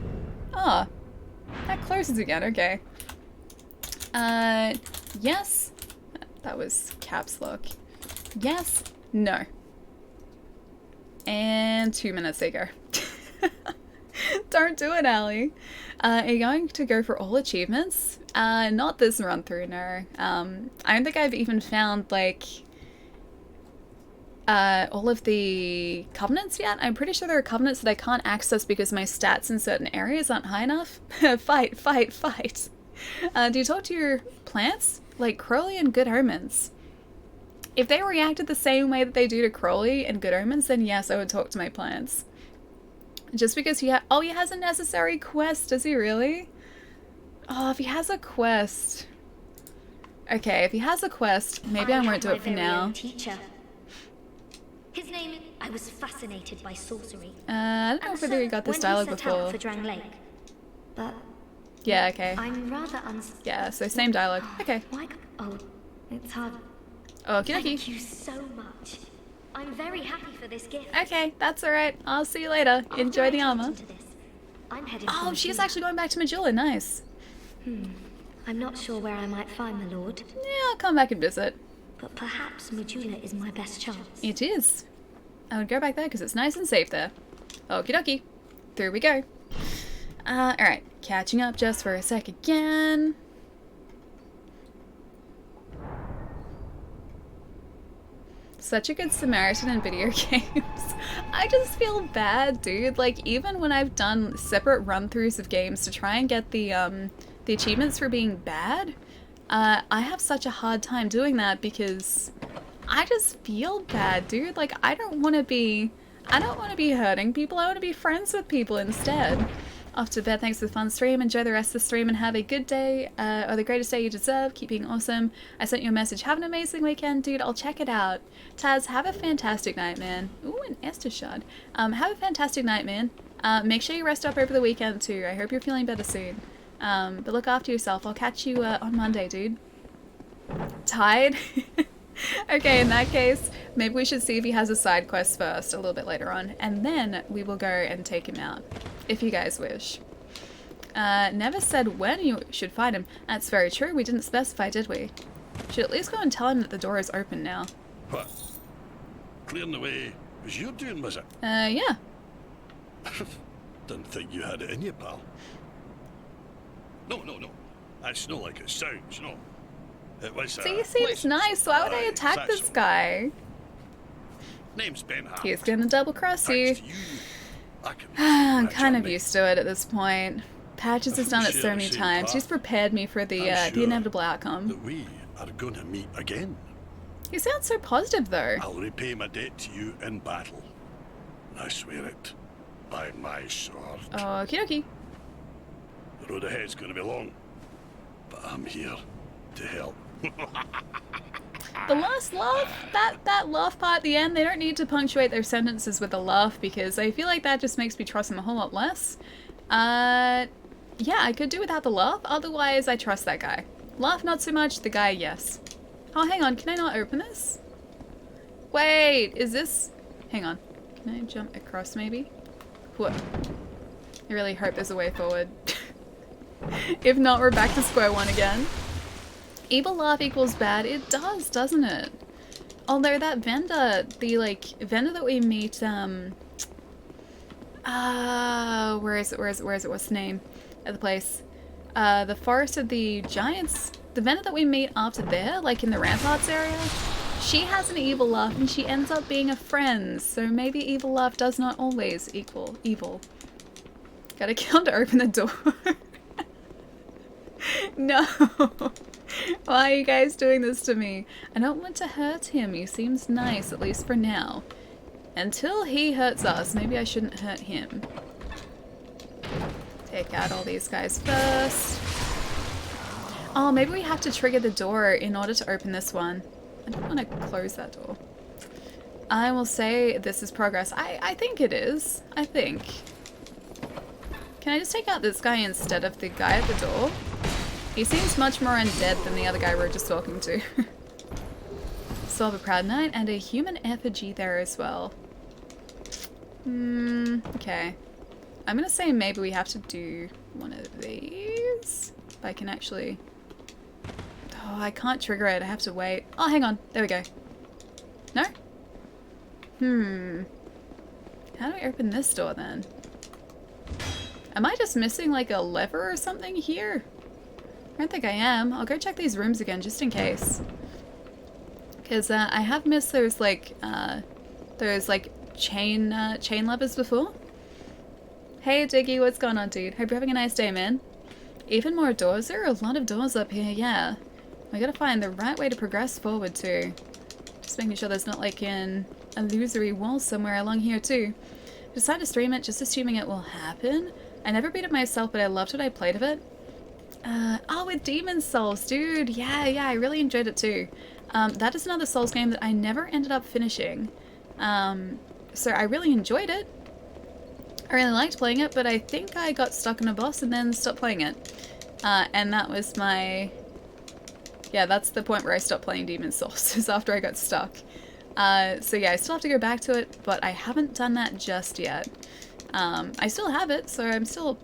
Ah, that closes again. Okay. Yes. That was caps lock. Yes. No. And 2 minutes they go. Don't do it, Ali. Are you going to go for all achievements? Not this run through, no. I don't think I've even found like all of the covenants yet. I'm pretty sure there are covenants that I can't access because my stats in certain areas aren't high enough. Fight, fight, fight. Do you talk to your plants? Like Crowley and Good Omens. If they reacted the same way that they do to Crowley and Good Omens, then yes, I would talk to my plants. Just because he has a necessary quest, does he really? Oh, if he has a quest. Okay, if he has a quest, maybe I won't do it for now.
Teacher. His name, I was fascinated by sorcery.
I don't know if whether you got this dialogue
when he set out
before.
for Drang Lake, but
Yeah, okay.
I'm rather
Yeah, so same dialogue. Okay.
Why? Oh, it's hard.
Okie dokie.
Thank you so much. I'm very happy for this gift.
Okay, that's alright. I'll see you later.
After
Enjoy
I
the
talked
armor.
him to this, I'm heading
Oh,
for
she is
Majula.
actually going back to Majula. Nice.
I'm not sure where I might find the Lord,
Yeah, I'll come back and visit.
but perhaps Majula is my best chance.
It is. I would go back there because it's nice and safe there. Okie dokie. Through we go. Alright. Catching up just for a sec again. Such a good Samaritan in video games. I just feel bad, dude. Like, even when I've done separate run-throughs of games to try and get the achievements for being bad, I have such a hard time doing that because I just feel bad, dude. Like, I don't want to be hurting people. I want to be friends with people instead. Off to bed. Thanks for the fun stream. Enjoy the rest of the stream and have a good day, or the greatest day you deserve. Keep being awesome. I sent you a message. Have an amazing weekend, dude. I'll check it out. Taz, have a fantastic night, man. Ooh, an Esther shard. Have a fantastic night, man. Make sure you rest up over the weekend too. I hope you're feeling better soon. But look after yourself. I'll catch you on Monday, dude. Tired? Okay, in that case, maybe we should see if he has a side quest first, a little bit later on, and then we will go and take him out. if you guys wish. Never said when you should find him. That's very true. We didn't specify, did we? Should at least go and tell him that the door is open now.
What? Clearing the way was you doing, was it?
Yeah.
Didn't think you had it in you, pal. No. That's not like it sounds, no. It was,
See, he seems nice. Why would I attack this
so.
guy?
Name's Ben Hart.
He's gonna double cross you.
Thanks to you, I can
I'm
scratch
kind
on
of
me.
used to it at this point. Patches has done it so many times. He's prepared me for the
I'm sure
inevitable outcome.
that we are going to meet again.
He sounds so positive, though.
I'll repay my debt to you in battle. And I swear it by my sword.
Okie dokie.
The road ahead's going to be long, but I'm here to help.
The last laugh, that laugh part at the end, they don't need to punctuate their sentences with a laugh because I feel like that just makes me trust them a whole lot less. Yeah, I could do without the laugh, otherwise I trust that guy. Laugh not so much, the guy yes. Oh, hang on, can I not open this? Wait, is this... Hang on, can I jump across maybe? What? I really hope there's a way forward. If not, we're back to square one again. Evil laugh equals bad. It does, doesn't it? Although that vendor, the vendor that we meet, where is it? What's the name of the place? The Forest of the Giants. The vendor that we meet after there, like in the Ramparts area, she has an evil laugh and she ends up being a friend. So maybe evil laugh does not always equal evil. Gotta kill him to open the door. No. Why are you guys doing this to me? I don't want to hurt him. He seems nice, at least for now. Until he hurts us, maybe I shouldn't hurt him. Take out all these guys first. Oh, maybe we have to trigger the door in order to open this one. I don't want to close that door. I will say this is progress. I think it is. I think. Can I just take out this guy instead of the guy at the door? He seems much more undead than the other guy we were just talking to. Still have a proud knight and a human effigy there as well. Okay. I'm gonna say maybe we have to do one of these. If I can actually... Oh, I can't trigger it. I have to wait. Oh, hang on. There we go. No? How do I open this door then? Am I just missing like a lever or something here? I don't think I am. I'll go check these rooms again just in case. Because I have missed those chain levers before. Hey Diggy, what's going on, dude? Hope you're having a nice day, man. Even more doors? There are a lot of doors up here, yeah. I gotta find the right way to progress forward too. Just making sure there's not like an illusory wall somewhere along here too. Decided to stream it, just assuming it will happen. I never beat it myself, but I loved what I played of it. Oh, with Demon Souls, dude. Yeah, I really enjoyed it too. That is another Souls game that I never ended up finishing. So I really enjoyed it. I really liked playing it, but I think I got stuck on a boss and then stopped playing it. And that was my... Yeah, that's the point where I stopped playing Demon Souls, is after I got stuck. So yeah, I still have to go back to it, but I haven't done that just yet. I still have it, so I'm still...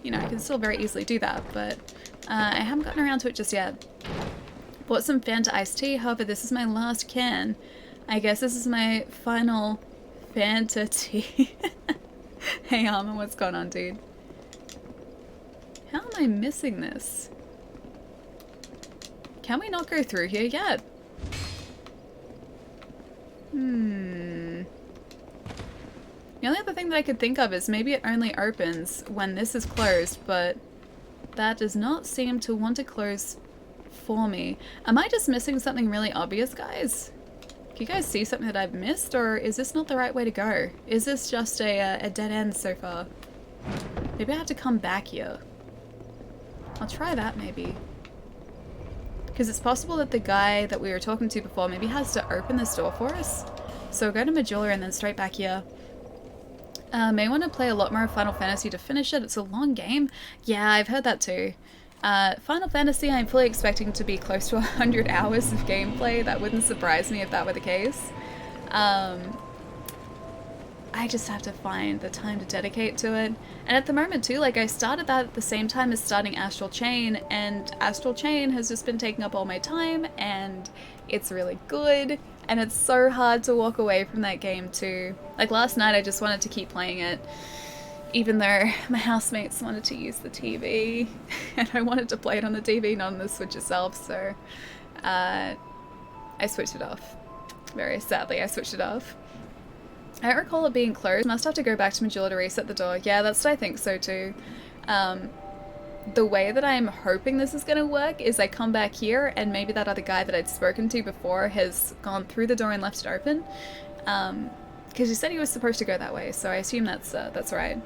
You know, I can still very easily do that, but I haven't gotten around to it just yet. Bought some Fanta iced tea, however this is my last can. I guess this is my final Fanta tea. Hey Armin, what's going on, dude? How am I missing this? Can we not go through here yet? The only other thing that I could think of is maybe it only opens when this is closed, but that does not seem to want to close for me. Am I just missing something really obvious, guys? Can you guys see something that I've missed, or is this not the right way to go? Is this just a dead end so far? Maybe I have to come back here. I'll try that maybe. Because it's possible that the guy that we were talking to before maybe has to open this door for us. So go to Majula and then straight back here. May want to play a lot more Final Fantasy to finish it. It's a long game. Yeah, I've heard that too. Final Fantasy, I'm fully expecting to be close to 100 hours of gameplay. That wouldn't surprise me if that were the case. I just have to find the time to dedicate to it. And at the moment too, like I started that at the same time as starting Astral Chain, and Astral Chain has just been taking up all my time, and it's really good, and it's so hard to walk away from that game too. Like last night I just wanted to keep playing it, even though my housemates wanted to use the TV, and I wanted to play it on the TV, not on the Switch itself, so I switched it off. Very sadly, I switched it off. I don't recall it being closed. Must have to go back to Majula to reset the door. Yeah, that's what I think so too. The way that I'm hoping this is going to work is I come back here and maybe that other guy that I'd spoken to before has gone through the door and left it open. Because he said he was supposed to go that way, so I assume that's right.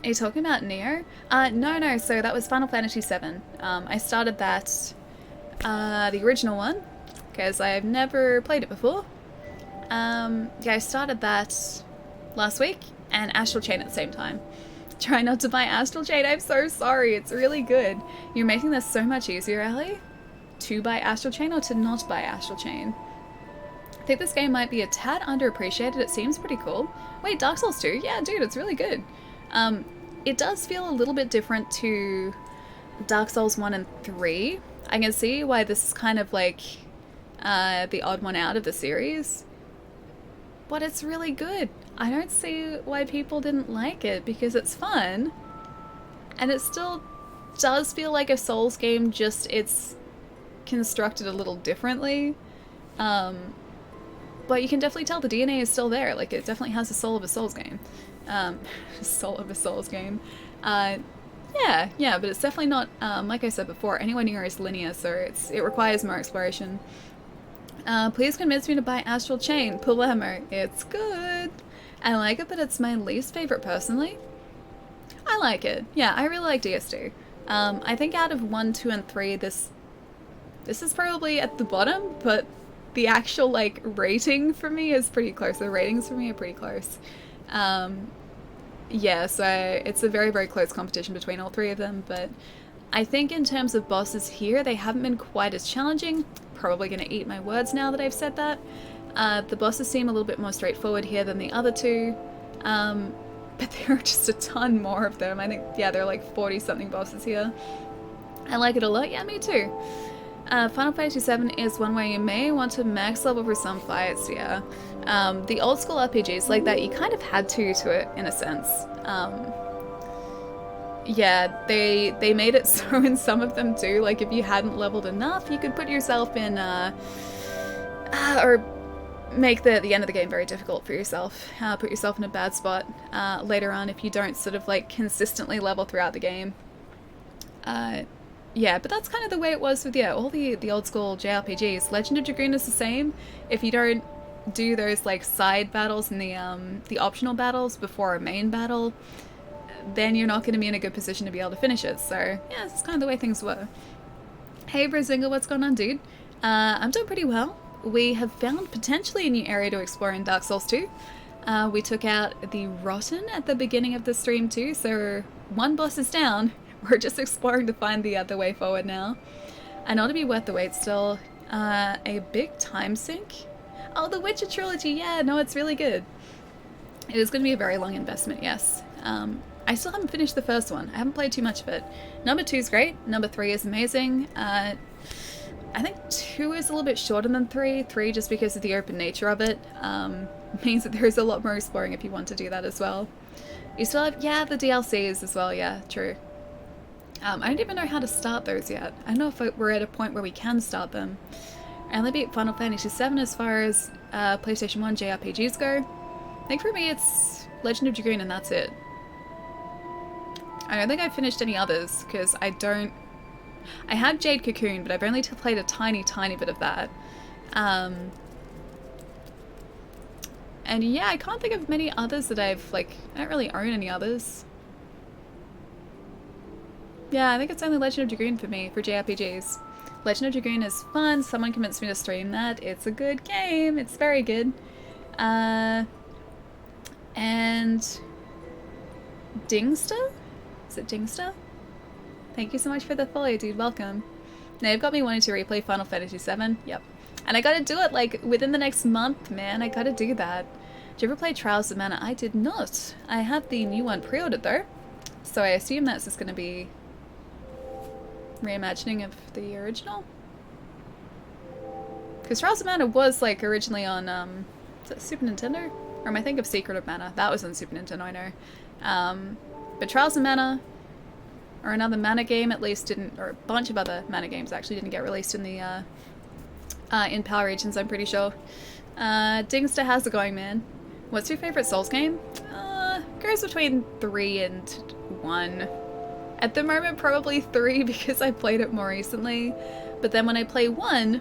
Are you talking about Neo? No, so that was Final Fantasy VII. I started that, the original one, because I've never played it before. Yeah, I started that last week, and Astral Chain at the same time. Try not to buy Astral Chain, I'm so sorry, it's really good. You're making this so much easier, Ellie. To buy Astral Chain or to not buy Astral Chain? I think this game might be a tad underappreciated, it seems pretty cool. Wait, Dark Souls 2? Yeah, dude, it's really good. It does feel a little bit different to Dark Souls 1 and 3. I can see why this is kind of like the odd one out of the series. But it's really good. I don't see why people didn't like it, because it's fun. And it still does feel like a Souls game, just it's constructed a little differently. But you can definitely tell the DNA is still there. Like, it definitely has the soul of a Souls game. Soul of a Souls game. Yeah, but it's definitely not, like I said before, anywhere near as linear, so it requires more exploration. Please convince me to buy Astral Chain. Palermo. It's good. I like it, but it's my least favorite personally. I like it. Yeah, I really like DS2. I think out of 1, 2, and 3, this is probably at the bottom, but the actual, like, rating for me is pretty close. The ratings for me are pretty close. Yeah, so it's a very, very close competition between all three of them, but I think in terms of bosses here, they haven't been quite as challenging. Probably going to eat my words now that I've said that. The bosses seem a little bit more straightforward here than the other two, but there are just a ton more of them. I think, yeah, there are like 40-something bosses here. I like it a lot. Yeah, me too. Final Fantasy VII is one where you may want to max level for some fights, yeah. The old school RPGs like that, you kind of had to it, in a sense. Yeah, they made it so in some of them too, like if you hadn't leveled enough, you could put yourself in, or make the end of the game very difficult for yourself. Put yourself in a bad spot later on if you don't sort of like consistently level throughout the game. Yeah, but that's kind of the way it was with, yeah, all the old school JRPGs. Legend of Dragoon is the same. If you don't do those like side battles and the optional battles before a main battle, then you're not going to be in a good position to be able to finish it. So yeah, this is kind of the way things were. Hey Brazinga, what's going on, dude? I'm doing pretty well. We have found potentially a new area to explore in Dark Souls 2. We took out the Rotten at the beginning of the stream too, so one boss is down. We're just exploring to find the other way forward now. And not to be worth the wait still, a big time sink. Oh, the Witcher trilogy, yeah, no, it's really good. It is going to be a very long investment, yes. I still haven't finished the first one. I haven't played too much of it. Number 2 is great. Number 3 is amazing. I think 2 is a little bit shorter than 3. 3, just because of the open nature of it, means that there is a lot more exploring if you want to do that as well. You still have, yeah, the DLCs as well, yeah, true. I don't even know how to start those yet. I don't know if we're at a point where we can start them. I only beat Final Fantasy VII as far as PlayStation 1 JRPGs go. I think for me it's Legend of Dragoon and that's it. I don't think I've finished any others, because I have Jade Cocoon, but I've only played a tiny bit of that. And yeah, I can't think of many others that I don't really own any others. Yeah, I think it's only Legend of Dragoon for me, for JRPGs. Legend of Dragoon is fun, someone convinced me to stream that. It's a good game, it's very good. And Dingster? Is it Dingster? Thank you so much for the follow, dude, welcome. Now you've got me wanting to replay Final Fantasy VII, yep. And I gotta do it, like, within the next month, man, I gotta do that. Did you ever play Trials of Mana? I did not. I have the new one pre-ordered though, so I assume that's just going to be reimagining of the original. Because Trials of Mana was like originally on is it Super Nintendo? Or am I thinking of Secret of Mana? That was on Super Nintendo, I know. But Trials of Mana, or another Mana game at least didn't, or a bunch of other Mana games actually didn't get released in the in PAL regions, I'm pretty sure. Dingster, how's it going, man? What's your favorite Souls game? Goes between 3 and 1. At the moment, probably 3 because I played it more recently. But then when I play 1,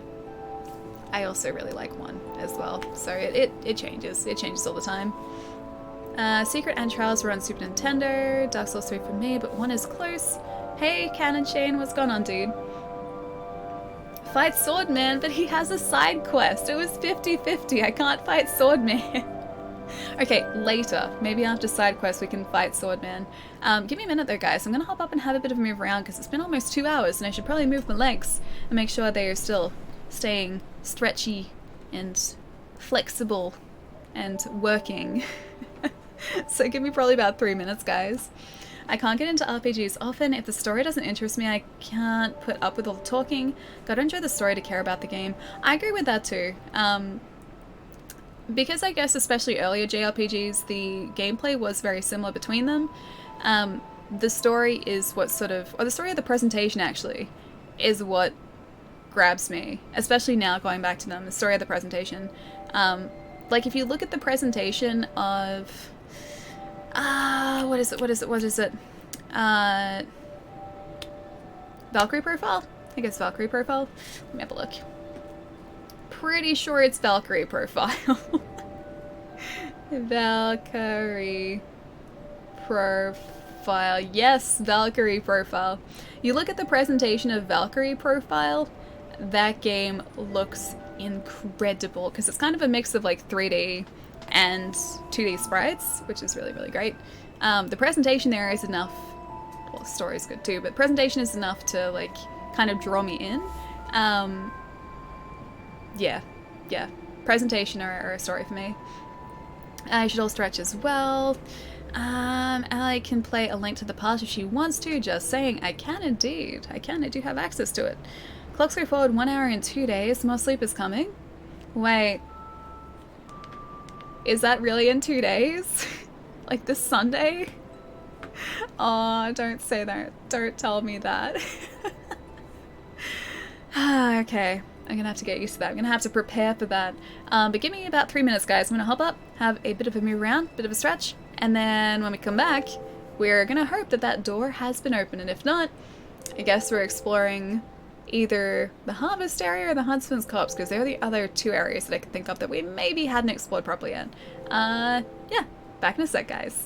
I also really like 1 as well. So it changes. It changes all the time. Secret and Trials were on Super Nintendo. Dark Souls 3 for me, but 1 is close. Hey, Canon Shane, what's going on, dude? Fight Swordman, but he has a side quest. It was 50-50. I can't fight Swordman. Okay, later. Maybe after side quest we can fight Swordman. Give me a minute though, guys. I'm gonna hop up and have a bit of a move around because it's been almost 2 hours and I should probably move my legs and make sure they are still staying stretchy and flexible and working. So give me probably about 3 minutes, guys. I can't get into RPGs often. If the story doesn't interest me, I can't put up with all the talking. Gotta enjoy the story to care about the game. I agree with that too. Because I guess especially earlier JRPGs, the gameplay was very similar between them. The story is what sort of, or the story of the presentation actually, is what grabs me. Especially now going back to them, the story of the presentation. Like if you look at the presentation of... what is it? Valkyrie Profile? I think it's Valkyrie Profile. Let me have a look. Pretty sure it's Valkyrie Profile. Valkyrie Profile. Yes, Valkyrie Profile. You look at the presentation of Valkyrie Profile, that game looks incredible because it's kind of a mix of like 3D and 2D sprites, which is really, really great. The presentation there is enough, well, the story's good too, but presentation is enough to like kind of draw me in. Yeah. Presentation or a story for me. I should all stretch as well. Ally can play A Link to the Past if she wants to, just saying. I can indeed. I can, I do have access to it. Clocks go forward 1 hour in 2 days. More sleep is coming. Wait. Is that really in 2 days? Like this Sunday? Oh, don't say that. Don't tell me that. Okay. I'm gonna have to get used to that. I'm gonna have to prepare for that. But give me about 3 minutes, guys. I'm gonna hop up, have a bit of a move around, bit of a stretch, and then when we come back, we're gonna hope that that door has been opened. And if not, I guess we're exploring either the Harvest area or the Huntsman's Copse, because they're the other 2 areas that I can think of that we maybe hadn't explored properly yet. Yeah, back in a sec, guys.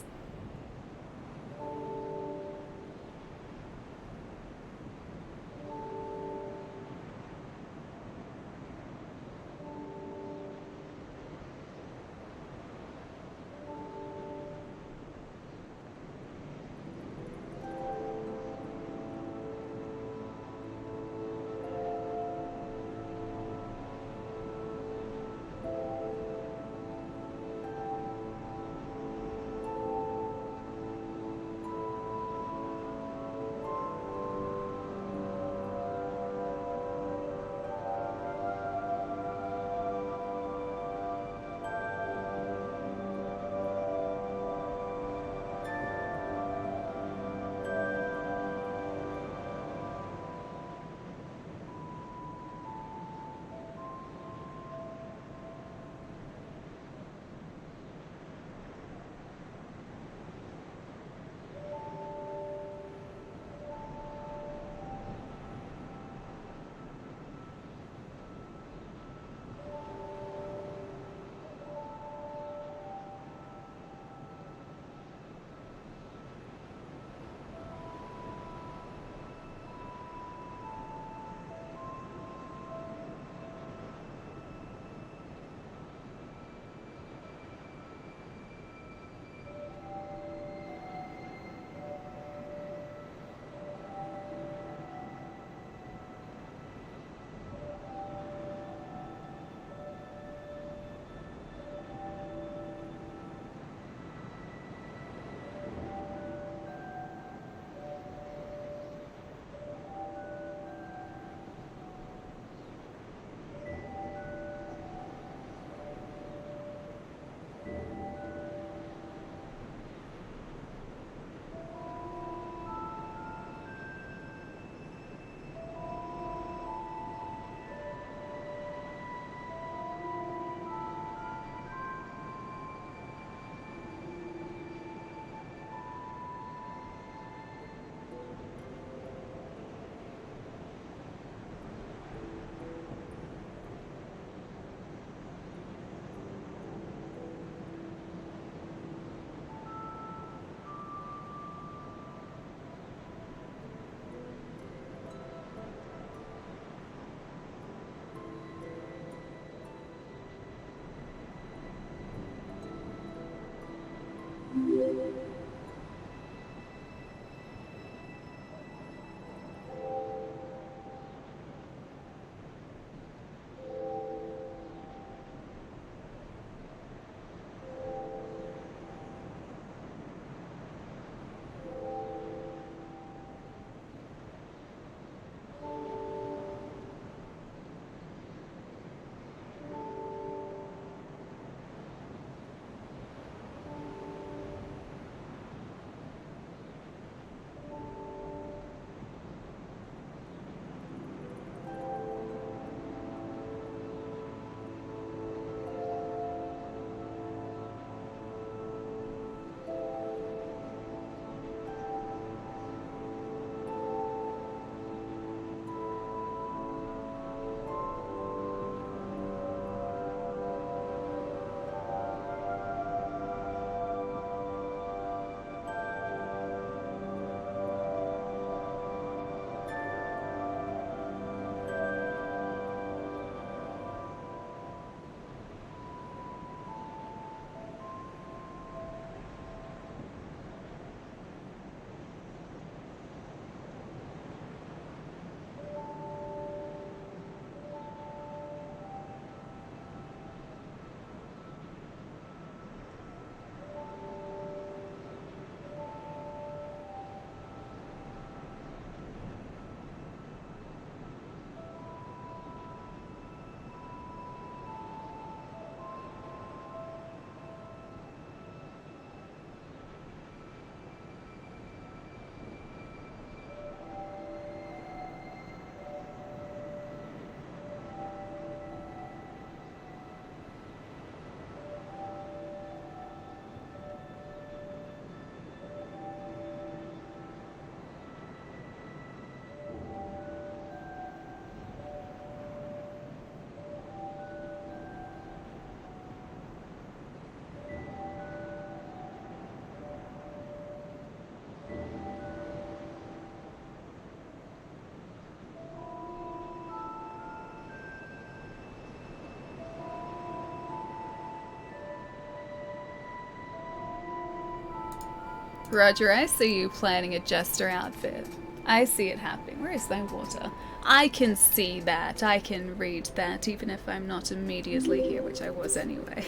Roger, I see you planning a jester outfit. I see it happening. Where is my water? I can see that. I can read that, even if I'm not immediately here, which I was anyway.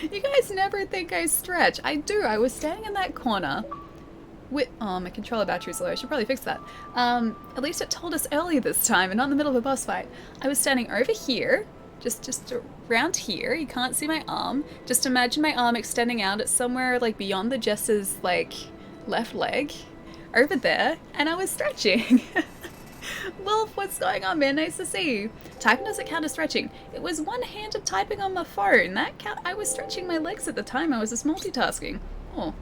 You guys never think I stretch. I do. I was standing in that corner with... Oh, my controller battery's low. I should probably fix that. At least it told us early this time and not in the middle of a boss fight. I was standing over here, just around here. You can't see my arm. Just imagine my arm extending out. It's somewhere like beyond the jester's like left leg. Over there. And I was stretching. Wolf, what's going on, man? Nice to see you. Typing doesn't count as stretching. It was one-handed typing on my phone. I was stretching my legs at the time. I was just multitasking. Oh.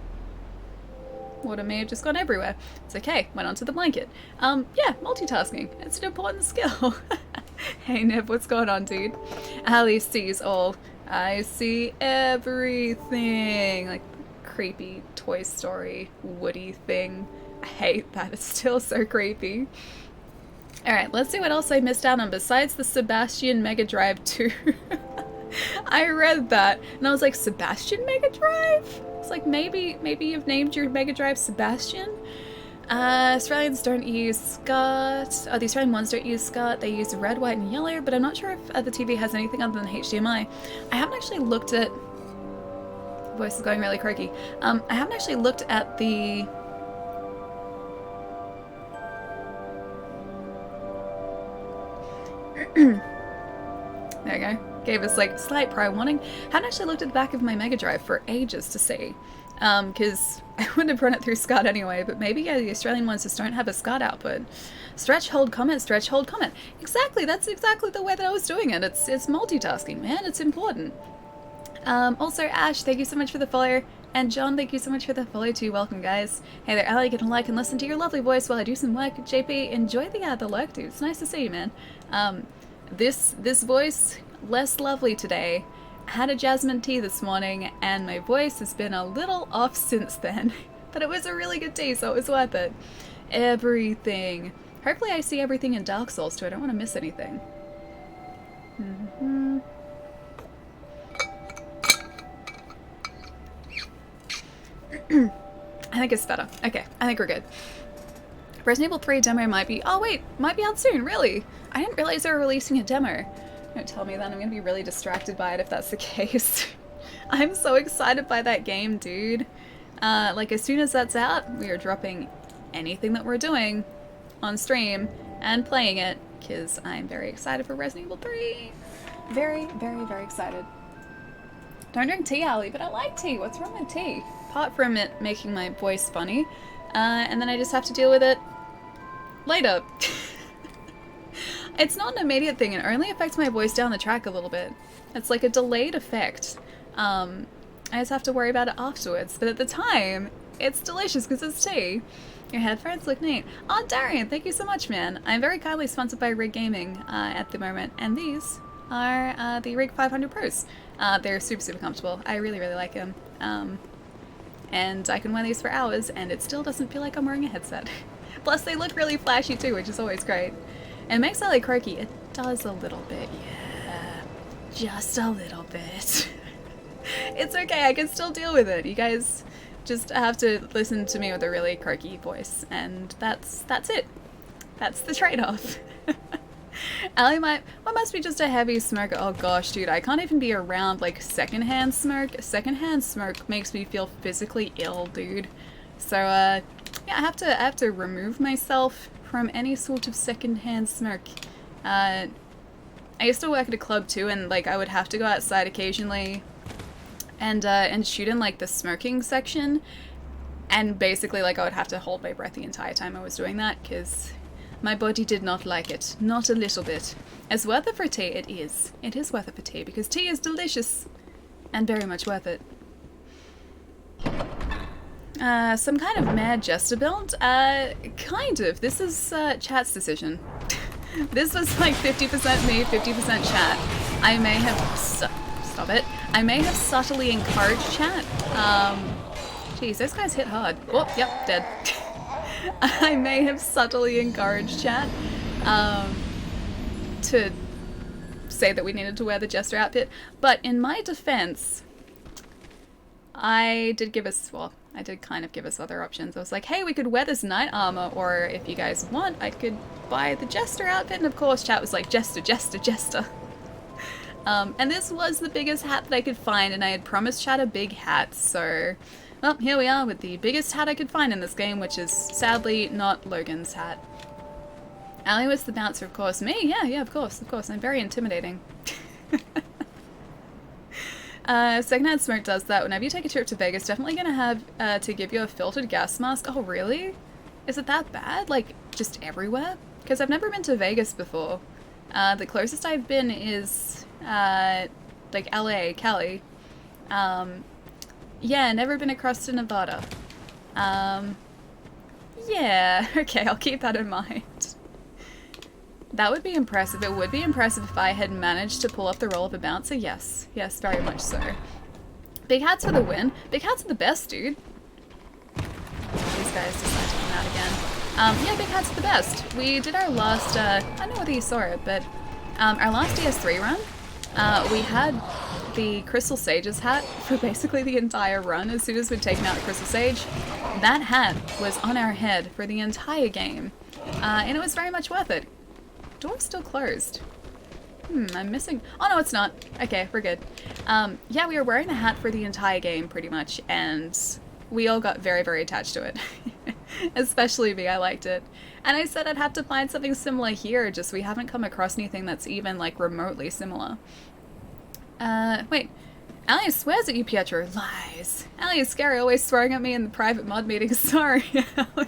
Water may have just gone everywhere. It's okay. Went onto the blanket. Yeah, multitasking. It's an important skill. Hey, Nib, what's going on, dude? Ali sees all. I see everything. Like, creepy Toy Story Woody thing. I hate that. It's still so creepy. Alright, let's see what else I missed out on besides the Sebastian Mega Drive 2. I read that and I was like, Sebastian Mega Drive? It's like, maybe you've named your Mega Drive Sebastian? Australians don't use SCART. Oh, the Australian ones don't use SCART. They use red, white, and yellow, but I'm not sure if the TV has anything other than HDMI. I haven't actually looked at... Voice is going really croaky. I haven't actually looked at the... There we go. Gave us like slight prior warning. Hadn't actually looked at the back of my Mega Drive for ages to see. Because I wouldn't have run it through SCART anyway, but maybe yeah, the Australian ones just don't have a SCART output. Stretch, hold, comment, stretch, hold, comment. Exactly, that's exactly the way that I was doing it. It's multitasking, man. It's important. Also, Ash, thank you so much for the follow. And John, thank you so much for the follow too. Welcome, guys. Hey there, Ali, get a like and listen to your lovely voice while I do some work. JP, enjoy the lurk, dude. It's nice to see you, man. This voice, less lovely today. Had a jasmine tea this morning, and my voice has been a little off since then. But it was a really good tea, so it was worth it. Everything. Hopefully I see everything in Dark Souls too. I don't want to miss anything. I think it's better. Okay, I think we're good. Resident Evil 3 demo might be... Oh wait, might be out soon, really? I didn't realize they were releasing a demo. Don't tell me that, I'm gonna be really distracted by it if that's the case. I'm so excited by that game, dude. Like, as soon as that's out, we are dropping anything that we're doing on stream and playing it, because I'm very excited for Resident Evil 3. Very, very, very excited. Don't drink tea, Ali, but I like tea. What's wrong with tea? Apart from it making my voice funny, and then I just have to deal with it later. It's not an immediate thing, it only affects my voice down the track a little bit. It's like a delayed effect. I just have to worry about it afterwards, but at the time, it's delicious because it's tea. Your headphones look neat. Oh, Darian, thank you so much, man. I'm very kindly sponsored by Rig Gaming at the moment, and these are the Rig 500 Pros. They're super, super comfortable. I really, really like them. And I can wear these for hours, and it still doesn't feel like I'm wearing a headset. Plus, they look really flashy too, which is always great. And it makes Ali croaky. It does a little bit, yeah. Just a little bit. It's okay, I can still deal with it. You guys just have to listen to me with a really croaky voice, and that's it. That's the trade-off. Ali what must be just a heavy smoker? Oh gosh, dude, I can't even be around like secondhand smoke. Secondhand smoke makes me feel physically ill, dude. So yeah, I have to remove myself from any sort of secondhand smoke. I used to work at a club too, and like I would have to go outside occasionally and shoot in like the smoking section, and basically like I would have to hold my breath the entire time I was doing that because my body did not like it, not a little bit. It's worth it for tea, it is. It is worth it for tea because tea is delicious and very much worth it. Some kind of mad jester build? Kind of. This is chat's decision. This was like 50% me, 50% chat. I may have... Stop it. I may have subtly encouraged chat. Geez, those guys hit hard. Oh, yep, dead. I may have subtly encouraged chat to say that we needed to wear the jester outfit, but in my defense, I did give us, well, I did kind of give us other options. I was like, hey, we could wear this knight armor, or if you guys want, I could buy the jester outfit. And of course, chat was like, jester, jester, jester. And this was the biggest hat that I could find, and I had promised chat a big hat, so... Well, here we are with the biggest hat I could find in this game, which is sadly not Logan's hat. Ali was the bouncer, of course. Me? Yeah, of course. I'm very intimidating. Secondhand Smoke does that. Whenever you take a trip to Vegas, definitely gonna have to give you a filtered gas mask. Oh, really? Is it that bad? Like, just everywhere? Because I've never been to Vegas before. The closest I've been is, like, LA, Cali. Yeah, never been across to Nevada. Yeah, okay, I'll keep that in mind. That would be impressive. It would be impressive if I had managed to pull off the role of a bouncer. Yes, very much so. Big hats for the win. Big hats are the best, dude. These guys decide to come out again. Yeah, big hats are the best. We did our last, I don't know whether you saw it, but our last DS3 run, we had the Crystal Sage's hat for basically the entire run. As soon as we'd taken out the Crystal Sage, that hat was on our head for the entire game. And it was very much worth it. Door's still closed. I'm missing... Oh, no, it's not. Okay, we're good. Yeah, we were wearing the hat for the entire game, pretty much, and we all got very, very attached to it. Especially me, I liked it. And I said I'd have to find something similar here, just we haven't come across anything that's even, like, remotely similar. Wait. Ali swears at you, Pietro. Lies. Ali is scary, always swearing at me in the private mod meetings. Sorry, Ali.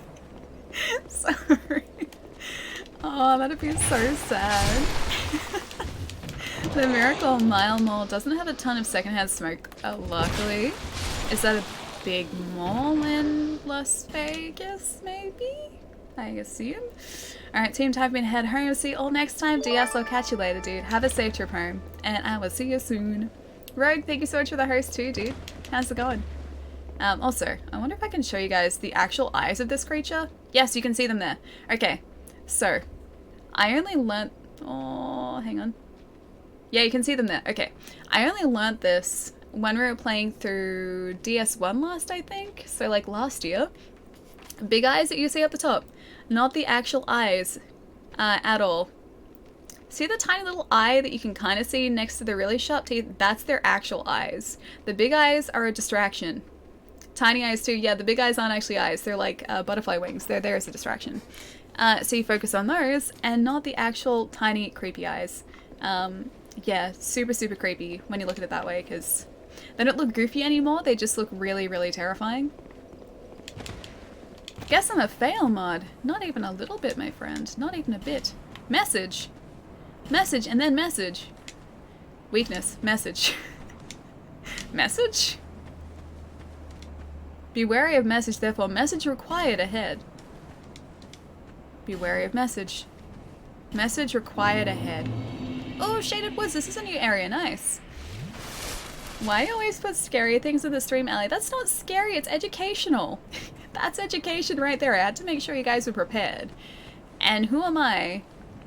Sorry. Oh, that'd be so sad. The Miracle Mile Mall doesn't have a ton of secondhand smoke, luckily. Is that a big mall in Las Vegas, maybe? I assume. Alright, team, time to head home. See you all next time. DS, I'll catch you later, dude. Have a safe trip home. And I will see you soon. Rogue, thank you so much for the host too, dude. How's it going? Also, I wonder if I can show you guys the actual eyes of this creature. Yes, you can see them there. Okay, so, I only learnt... Oh, hang on. Yeah, you can see them there. Okay, I only learnt this when we were playing through DS1 last, I think. So, like, last year. Big eyes that you see up the top. Not the actual eyes at all. See the tiny little eye that you can kind of see next to the really sharp teeth? That's their actual eyes. The big eyes are a distraction. Tiny eyes too. Yeah, the big eyes aren't actually eyes. They're like butterfly wings. They're there as a distraction. So you focus on those and not the actual tiny creepy eyes. Yeah, super, super creepy when you look at it that way because they don't look goofy anymore. They just look really, really terrifying. Guess I'm a fail mod. Not even a little bit, my friend. Not even a bit. Message. Message and then message. Weakness. Message. Message? Be wary of message, therefore message required ahead. Be wary of message. Message required ahead. Oh, Shaded Woods, this is a new area. Nice. Why do you always put scary things in the stream, Ellie? That's not scary, it's educational. That's education right there. I had to make sure you guys were prepared. And who am I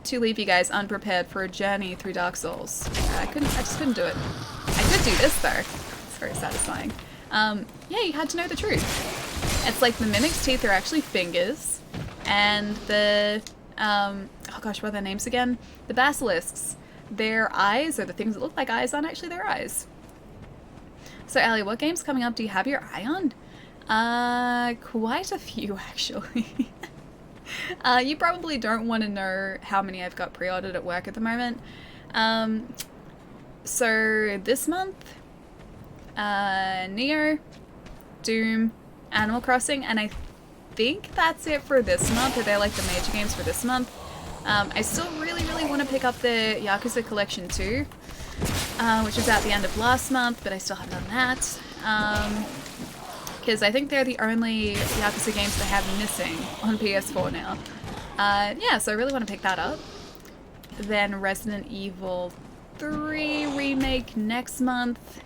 to leave you guys unprepared for a journey through Dark Souls? I just couldn't do it. I could do this though. It's very satisfying. Yeah, you had to know the truth. It's like the Mimic's teeth are actually fingers, and the, oh gosh, what are their names again? The Basilisks. Their eyes, or the things that look like eyes, aren't actually their eyes. So, Ellie, what game's coming up do you have your eye on? Quite a few, actually. You probably don't want to know how many I've got pre-ordered at work at the moment. So, this month, Neo, Doom, Animal Crossing, and I think that's it for this month, or they're like the major games for this month. I still really, really want to pick up the Yakuza Collection 2, which was at the end of last month, but I still haven't done that. Because I think they're the only Yakuza games they have missing on PS4 now. Yeah, so I really want to pick that up. Then Resident Evil 3 remake next month.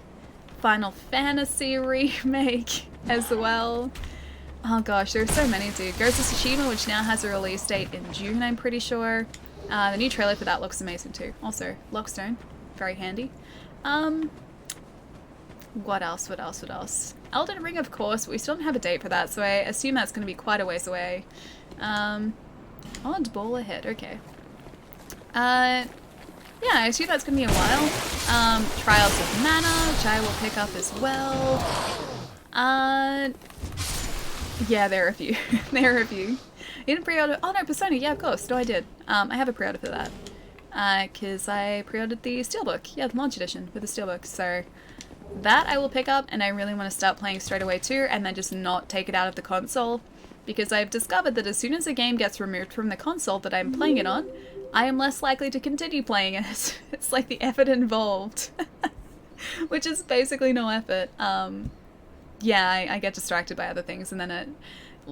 Final Fantasy remake as well. Oh gosh, there's so many, dude. Ghost of Tsushima, which now has a release date in June, I'm pretty sure. The new trailer for that looks amazing too. Also, Lockstone, very handy. What else? What else? What else? Elden Ring, of course, but we still don't have a date for that, so I assume that's going to be quite a ways away. Oddball ahead. Okay. Yeah, I assume that's going to be a while. Trials of Mana, which I will pick up as well. Yeah, there are a few. There are a few. You didn't pre-order? Oh no, Persona. Yeah, of course. No, I did. I have a pre-order for that. Because I pre-ordered the Steelbook. Yeah, the launch edition with the Steelbook. So that I will pick up, and I really want to start playing straight away too, and then just not take it out of the console. Because I've discovered that as soon as a game gets removed from the console that I'm playing it on, I am less likely to continue playing it. It's like the effort involved. Which is basically no effort. Yeah, I get distracted by other things, and then it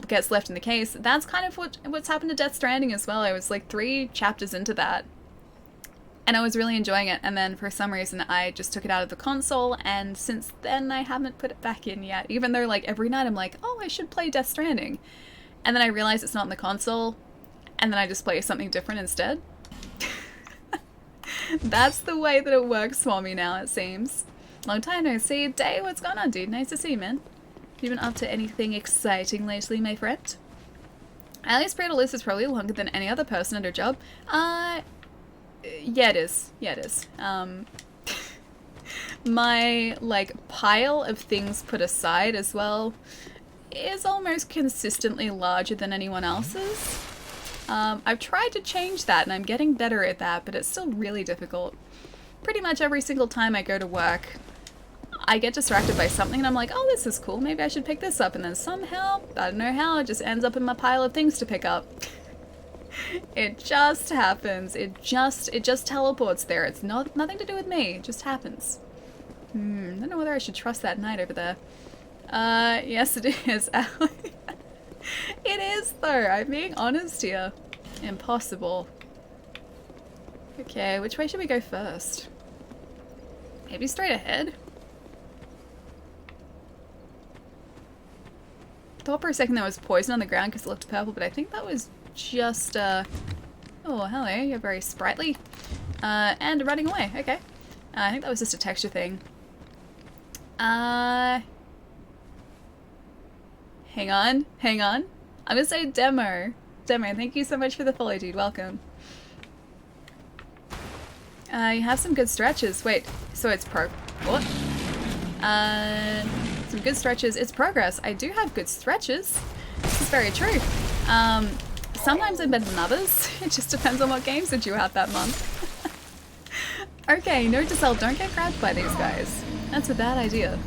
gets left in the case. That's kind of what's happened to Death Stranding as well. I was like 3 chapters into that, and I was really enjoying it, and then for some reason I just took it out of the console, and since then I haven't put it back in yet, even though like every night I'm like, oh, I should play Death Stranding, and then I realize it's not in the console, and then I just play something different instead. That's the way that it works for me now, it seems. Long time no see. Day, what's going on, dude? Nice to see you, man. You been up to anything exciting lately, my friend? Ali's period of loose is probably longer than any other person at her job. Yeah, it is. Yeah, it is. My, like, pile of things put aside as well is almost consistently larger than anyone else's. I've tried to change that, and I'm getting better at that, but it's still really difficult. Pretty much every single time I go to work, I get distracted by something, and I'm like, oh, this is cool, maybe I should pick this up, and then somehow, I don't know how, it just ends up in my pile of things to pick up. It just happens. It just teleports there. It's nothing to do with me. It just happens. I don't know whether I should trust that knight over there. Yes it is, Allie. It is, though. I'm being honest here. Impossible. Okay, which way should we go first? Maybe straight ahead? Thought for a second there was poison on the ground because it looked purple, but I think that was just, oh, hello, you're very sprightly. And running away, okay. I think that was just a texture thing. Hang on. I'm gonna say demo. Demo, thank you so much for the follow, dude. Welcome. You have some good stretches. Wait, so it's what? Some good stretches. It's progress. I do have good stretches. This is very true. Sometimes I'm better than others. It just depends on what games that you had that month. Okay, note to self, don't get grabbed by these guys. That's a bad idea.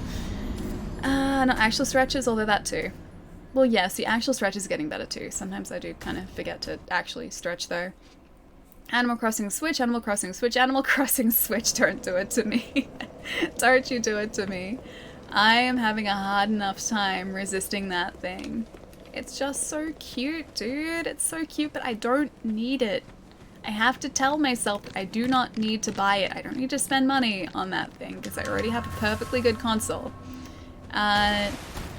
Not actual stretches, although that too. Well, yes, the actual stretch is getting better too. Sometimes I do kind of forget to actually stretch though. Animal Crossing Switch, Animal Crossing Switch, Animal Crossing Switch, don't do it to me. Don't you do it to me. I am having a hard enough time resisting that thing. It's just so cute, dude. It's so cute, but I don't need it. I have to tell myself that I do not need to buy it. I don't need to spend money on that thing because I already have a perfectly good console.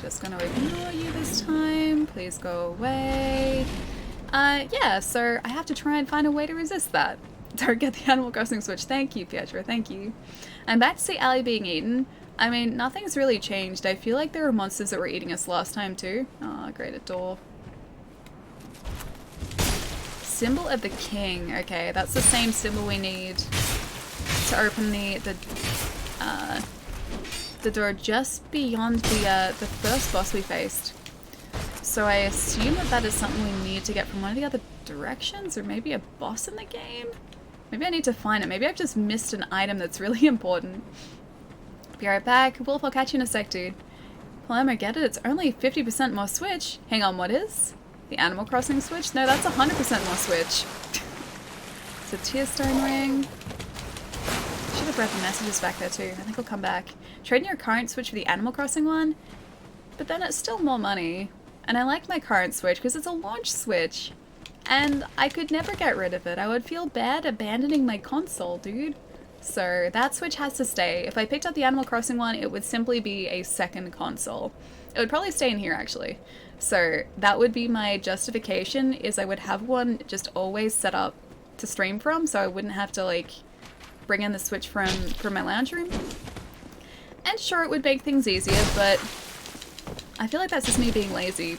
Just gonna ignore you this time. Please go away. Yeah, so I have to try and find a way to resist that. Don't get the Animal Crossing Switch. Thank you, Pietro. Thank you. I'm back to see Allie being eaten. I mean, nothing's really changed. I feel like there were monsters that were eating us last time too. Oh, great, a door. Symbol of the King. Okay, that's the same symbol we need to open the door just beyond the first boss we faced. So I assume that that is something we need to get from one of the other directions, or maybe a boss in the game? Maybe I need to find it. Maybe I've just missed an item that's really important. Be right back. Wolf, I'll catch you in a sec, dude. Palermo, get it? It's only 50% more Switch. Hang on, what is? The Animal Crossing Switch? No, that's 100% more Switch. It's a Tearstone ring. Should have read the messages back there too. I think I'll come back. Trade in your current Switch for the Animal Crossing one? But then it's still more money. And I like my current Switch because it's a launch Switch. And I could never get rid of it. I would feel bad abandoning my console, dude. So that Switch has to stay. If I picked up the Animal Crossing one, it would simply be a second console. It would probably stay in here, actually. So that would be my justification, is I would have one just always set up to stream from, so I wouldn't have to, like, bring in the Switch from my lounge room. And sure, it would make things easier, but I feel like that's just me being lazy.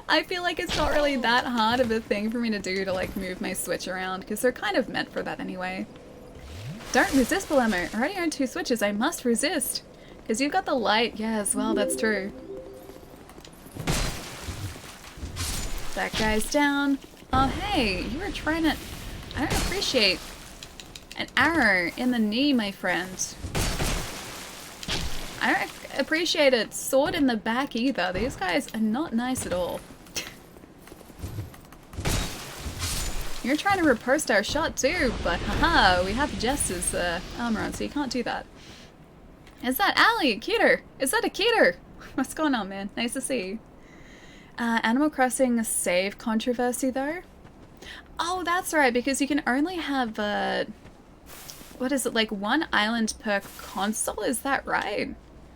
I feel like it's not really that hard of a thing for me to do to like move my Switch around, because they're kind of meant for that anyway. Don't resist, Palermo. I already own 2 Switches. I must resist. Because you've got the light. Yeah, as well, that's true. That guy's down. Oh, hey, you were trying to... I don't appreciate an arrow in the knee, my friend. I don't appreciate a sword in the back either. These guys are not nice at all. You're trying to riposte our shot too, but haha, we have Jess's armor on, so you can't do that. Is that Allie? Keter? Is that a Keter? What's going on, man? Nice to see you. Animal Crossing save controversy, though? Oh, that's right, because you can only have, what is it, like 1 island per console? Is that right?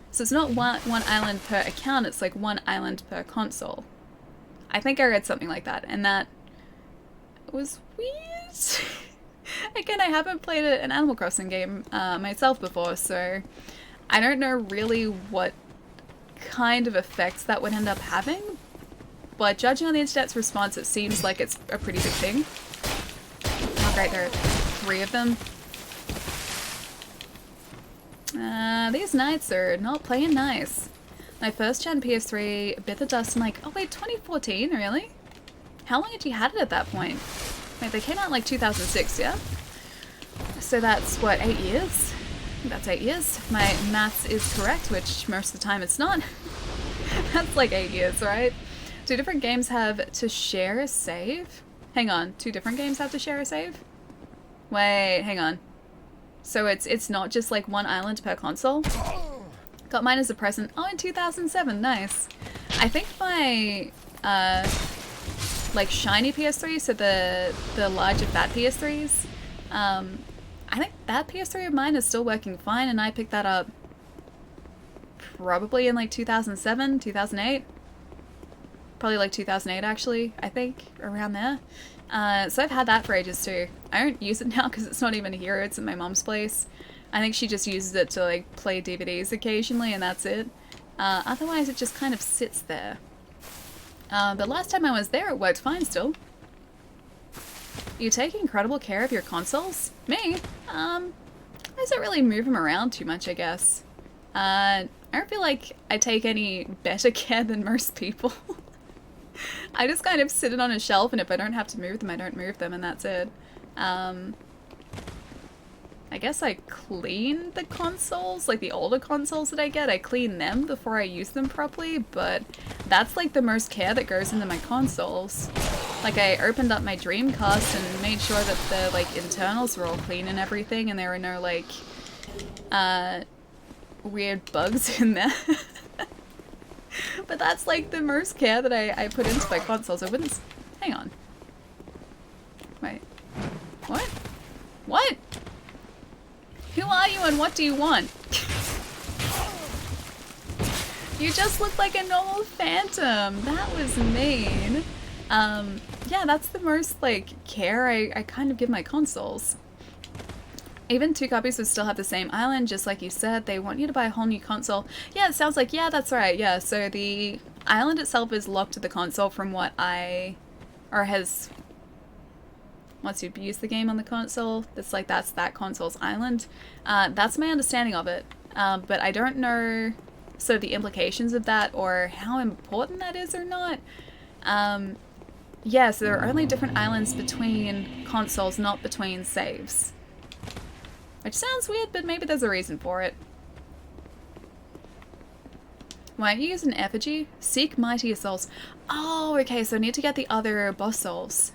So it's not one island per account, it's like 1 island per console. I think I read something like that, and that was weird. Again, I haven't played an Animal Crossing game myself before, so I don't know really what kind of effects that would end up having, but judging on the internet's response, it seems like it's a pretty big thing. Oh great, there are 3 of them. These knights are not playing nice. My first gen PS3 bit the dust in like, oh wait, 2014, really? How long had you had it at that point? Wait, they came out in like 2006, yeah? So that's, what, 8 years? I think that's 8 years. If my maths is correct, which most of the time it's not. That's like 8 years, right? Do different games have to share a save? Hang on, 2 different games have to share a save? Wait, hang on. So it's not just like 1 island per console? Got mine as a present. Oh, in 2007, nice. I think my, like shiny PS3, so the larger fat PS3s, I think that PS3 of mine is still working fine, and I picked that up probably in like 2007, 2008. Probably like 2008 actually, I think, around there. So I've had that for ages too. I don't use it now because it's not even here, it's in my mom's place. I think she just uses it to like play DVDs occasionally and that's it. Otherwise it just kind of sits there. But last time I was there it worked fine still. You take incredible care of your consoles? Me? I don't really move them around too much, I guess. I don't feel like I take any better care than most people. I just kind of sit it on a shelf, and if I don't have to move them, I don't move them, and that's it. I guess I clean the consoles, like the older consoles that I get, I clean them before I use them properly, but that's like the most care that goes into my consoles. Like I opened up my Dreamcast and made sure that the like internals were all clean and everything, and there were no like weird bugs in there. But that's like the most care that I put into my consoles. I wouldn't... Hang on. Wait. What? What? Who are you and what do you want? You just look like a normal phantom. That was mean. Yeah, that's the most like care I kind of give my consoles. Even 2 copies would still have the same island, just like you said. They want you to buy a whole new console. Yeah, it sounds like, yeah, that's right. Yeah, so the island itself is locked to the console from what once you've used the game on the console, it's like that's that console's island. That's my understanding of it. But I don't know sort of the implications of that or how important that is or not. Yeah, so there are only different islands between consoles, not between saves. Which sounds weird, but maybe there's a reason for it. Why don't you use an effigy? Seek mightier souls. Oh, okay, so I need to get the other boss souls.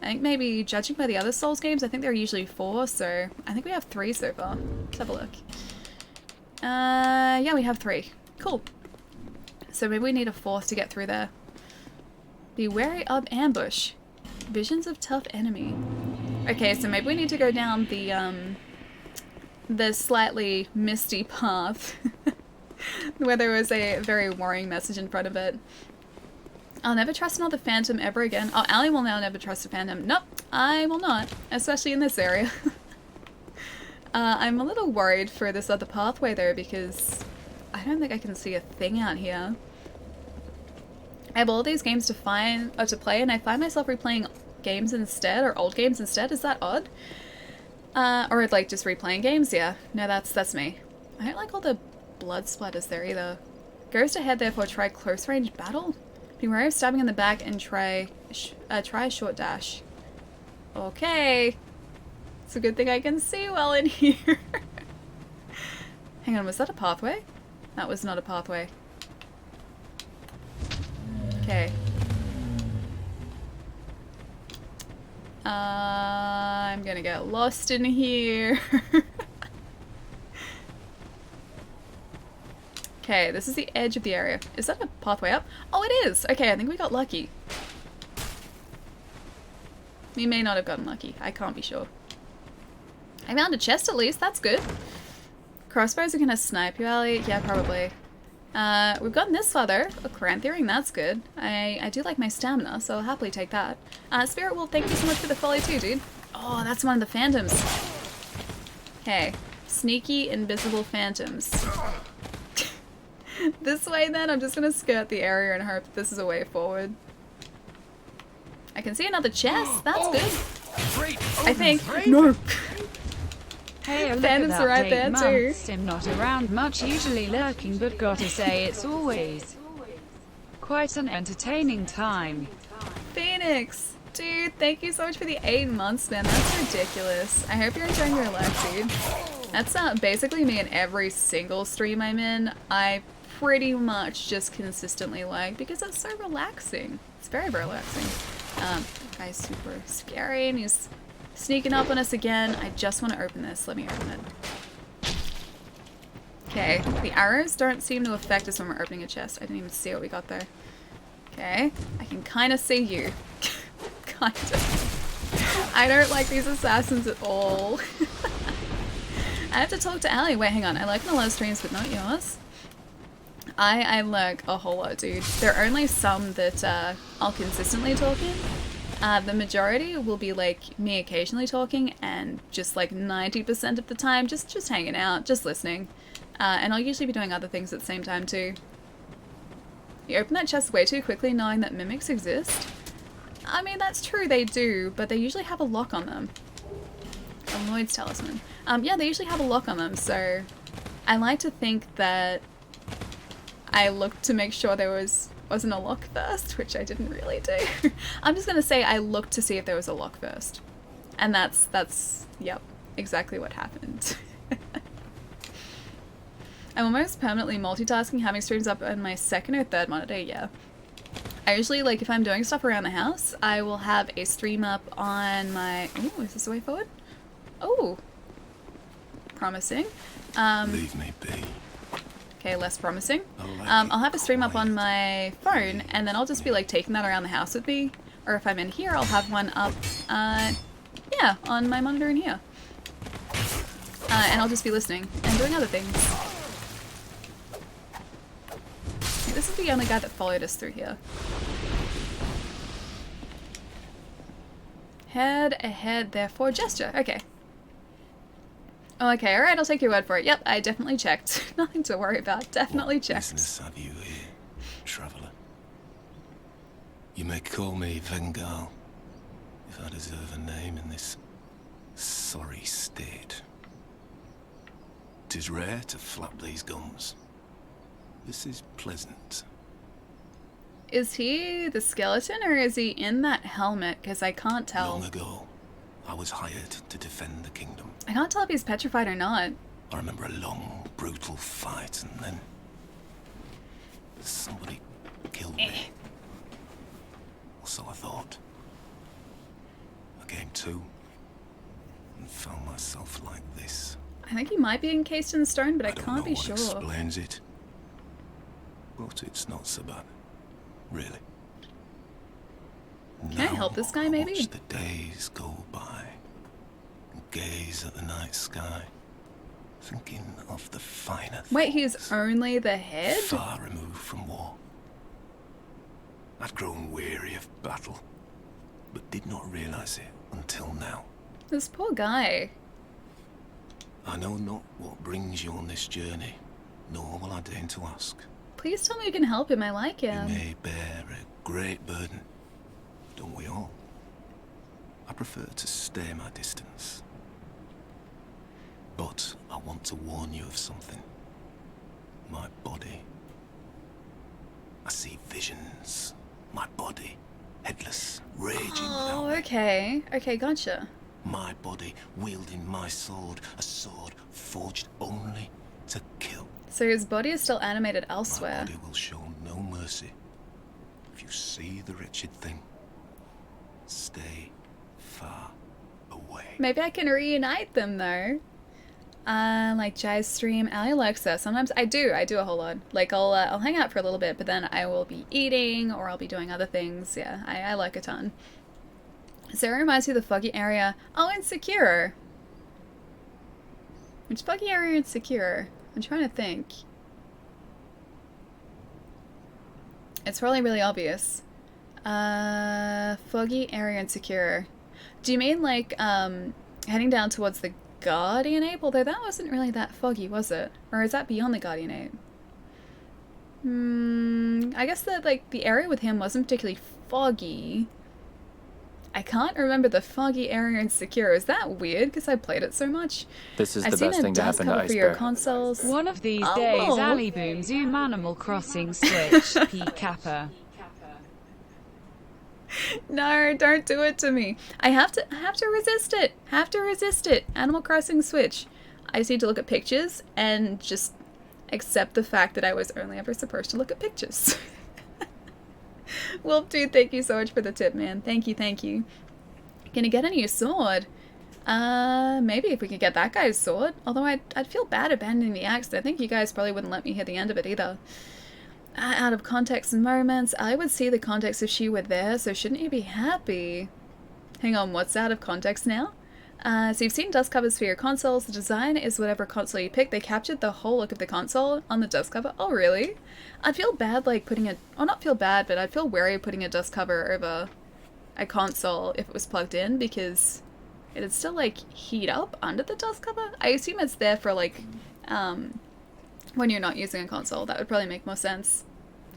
I think maybe, judging by the other Souls games, I think there are usually 4, so I think we have 3 so far. Let's have a look. Yeah, we have 3. Cool. So maybe we need a 4th to get through there. Be wary of ambush. Visions of tough enemy. Okay, so maybe we need to go down the slightly misty path where there was a very worrying message in front of it. I'll never trust another phantom ever again. Oh, Allie will now never trust a phantom. Nope, I will not, especially in this area. I'm a little worried for this other pathway though, because I don't think I can see a thing out here. I have all these games to play, and I find myself replaying games instead, or old games instead. Is that odd? Or like just replaying games? Yeah. No, that's me. I don't like all the blood splatters there either. Goes ahead, therefore try close range battle. Beware of stabbing in the back and try a short dash. Okay. It's a good thing I can see well in here. Hang on, was that a pathway? That was not a pathway. Okay. I'm gonna get lost in here. Okay, this is the edge of the area. Is that a pathway up? Oh, it is! Okay, I think we got lucky. We may not have gotten lucky. I can't be sure. I found a chest at least. That's good. Crossbows are gonna snipe you, Ali. Yeah, probably. We've gotten this far though. A Cranth earring, that's good. I do like my stamina, so I'll happily take that. Spirit Wolf, thank you so much for the follow too, dude. Oh, that's one of the phantoms. Okay. Sneaky, invisible phantoms. This way then, I'm just gonna skirt the area and hope this is a way forward. I can see another chest, that's good. I think. No!
Hey, look
Phantoms
at
are
that
right there too.
I'm not around much, usually lurking, but gotta say it's always quite an entertaining time.
Phoenix! Dude, thank you so much for the 8 months, man. That's ridiculous. I hope you're enjoying your life, dude. That's basically me in every single stream I'm in. I pretty much just consistently like, because it's so relaxing. It's very relaxing. Guy's super scary and he's sneaking up on us again. I just want to open this. Let me open it. Okay, the arrows don't seem to affect us when we're opening a chest. I didn't even see what we got there. Okay, I can kind of see you. Kind of. I don't like these assassins at all. I have to talk to Ali. Wait, hang on. I like in a lot of streams, but not yours. I lurk a whole lot, dude. There are only some that I'll consistently talk in. The majority will be like me occasionally talking, and just like 90% of the time just hanging out, just listening. And I'll usually be doing other things at the same time too. You open that chest way too quickly knowing that mimics exist. I mean, that's true, they do, but they usually have a lock on them. A Lloyd's Talisman. Yeah, they usually have a lock on them, so I like to think that I looked to make sure there wasn't a lock first, which I didn't really do. I'm just gonna say I looked to see if there was a lock first. And that's yep, exactly what happened. I'm almost permanently multitasking, having streams up on my second or third monitor, yeah. I usually, like, if I'm doing stuff around the house, I will have a stream up on my... Ooh, is this the way forward? Oh. Promising.
Leave me be.
Okay, less promising. I'll have a stream up on my phone, and then I'll just be, like, taking that around the house with me. Or if I'm in here, I'll have one up, yeah, on my monitor in here. And I'll just be listening and doing other things. This is the only guy that followed us through here. Head ahead, therefore gesture. Okay. Oh, okay, alright, I'll take your word for it. Yep, I definitely checked. Nothing to worry about. Definitely checked.
What business have you here, traveller? You may call me Vengal, if I deserve a name in this sorry state. 'Tis rare to flap these gums. This is pleasant.
Is he the skeleton or is he in that helmet? Because I can't tell.
Long ago, I was hired to defend the kingdom.
I can't tell if he's petrified or not.
I remember a long, brutal fight, and then somebody killed me. Or so I thought. I came to and found myself like this.
I think he might be encased in stone, but I
don't
can't
know
be
what
sure.
explains it. But it's not so bad, really.
Can I help this guy, maybe?
Watch the days go by and gaze at the night sky, thinking of the finer
Wait, he's
thoughts,
only the head?
far removed from war. I'd grown weary of battle, but did not realize it until now.
This poor guy.
I know not what brings you on this journey, nor will I deign to ask.
Please tell me you can help him. I like
You
him.
may bear a great burden, don't we all? I prefer to stay my distance. But I want to warn you of something. My body. I see visions. My body, headless, raging
Oh,
without me.
okay. Okay, gotcha.
My body wielding my sword, a sword forged only to kill.
So his body is still animated
My
elsewhere.
body will show no mercy. If you see the wretched thing, stay far away.
Maybe I can reunite them though. Like Jai's stream, Ali likes that. Sometimes I do a whole lot. Like I'll hang out for a little bit, but then I will be eating or I'll be doing other things. Yeah, I like a ton. So it reminds me of the foggy area. Oh, Insecure. Which foggy area Insecure? I'm trying to think. It's probably really obvious. Foggy area Insecure. Do you mean like heading down towards the Guardian Ape? Although that wasn't really that foggy, was it? Or is that beyond the Guardian Ape? I guess that like the area with him wasn't particularly foggy. I can't remember the foggy area in Secure. Is that weird? Because I played it so much.
This is
I've
the
seen
best
a
thing to
dust
happen to
cover for your
Iceberg.
consoles.
One of these
Oh.
days, Ali Boom Zoom Animal Crossing Switch P Kappa.
No, don't do it to me. I have to resist it. Have to resist it. Animal Crossing Switch. I just need to look at pictures and just accept the fact that I was only ever supposed to look at pictures. Wolf dude, thank you so much for the tip, man. Thank you, thank you. Gonna get a new sword. Maybe if we could get that guy's sword. Although I'd feel bad abandoning the axe. I think you guys probably wouldn't let me hear the end of it either. Out of context moments. I would see the context if she were there, so shouldn't you be happy? Hang on, what's out of context now? So you've seen dust covers for your consoles. The design is whatever console you pick. They captured the whole look of the console on the dust cover. Oh, really? I'd feel bad like putting it... Oh, not feel bad, but I'd feel wary of putting a dust cover over a console if it was plugged in, because it'd still, like, heat up under the dust cover. I assume it's there for, like, when you're not using a console. That would probably make more sense.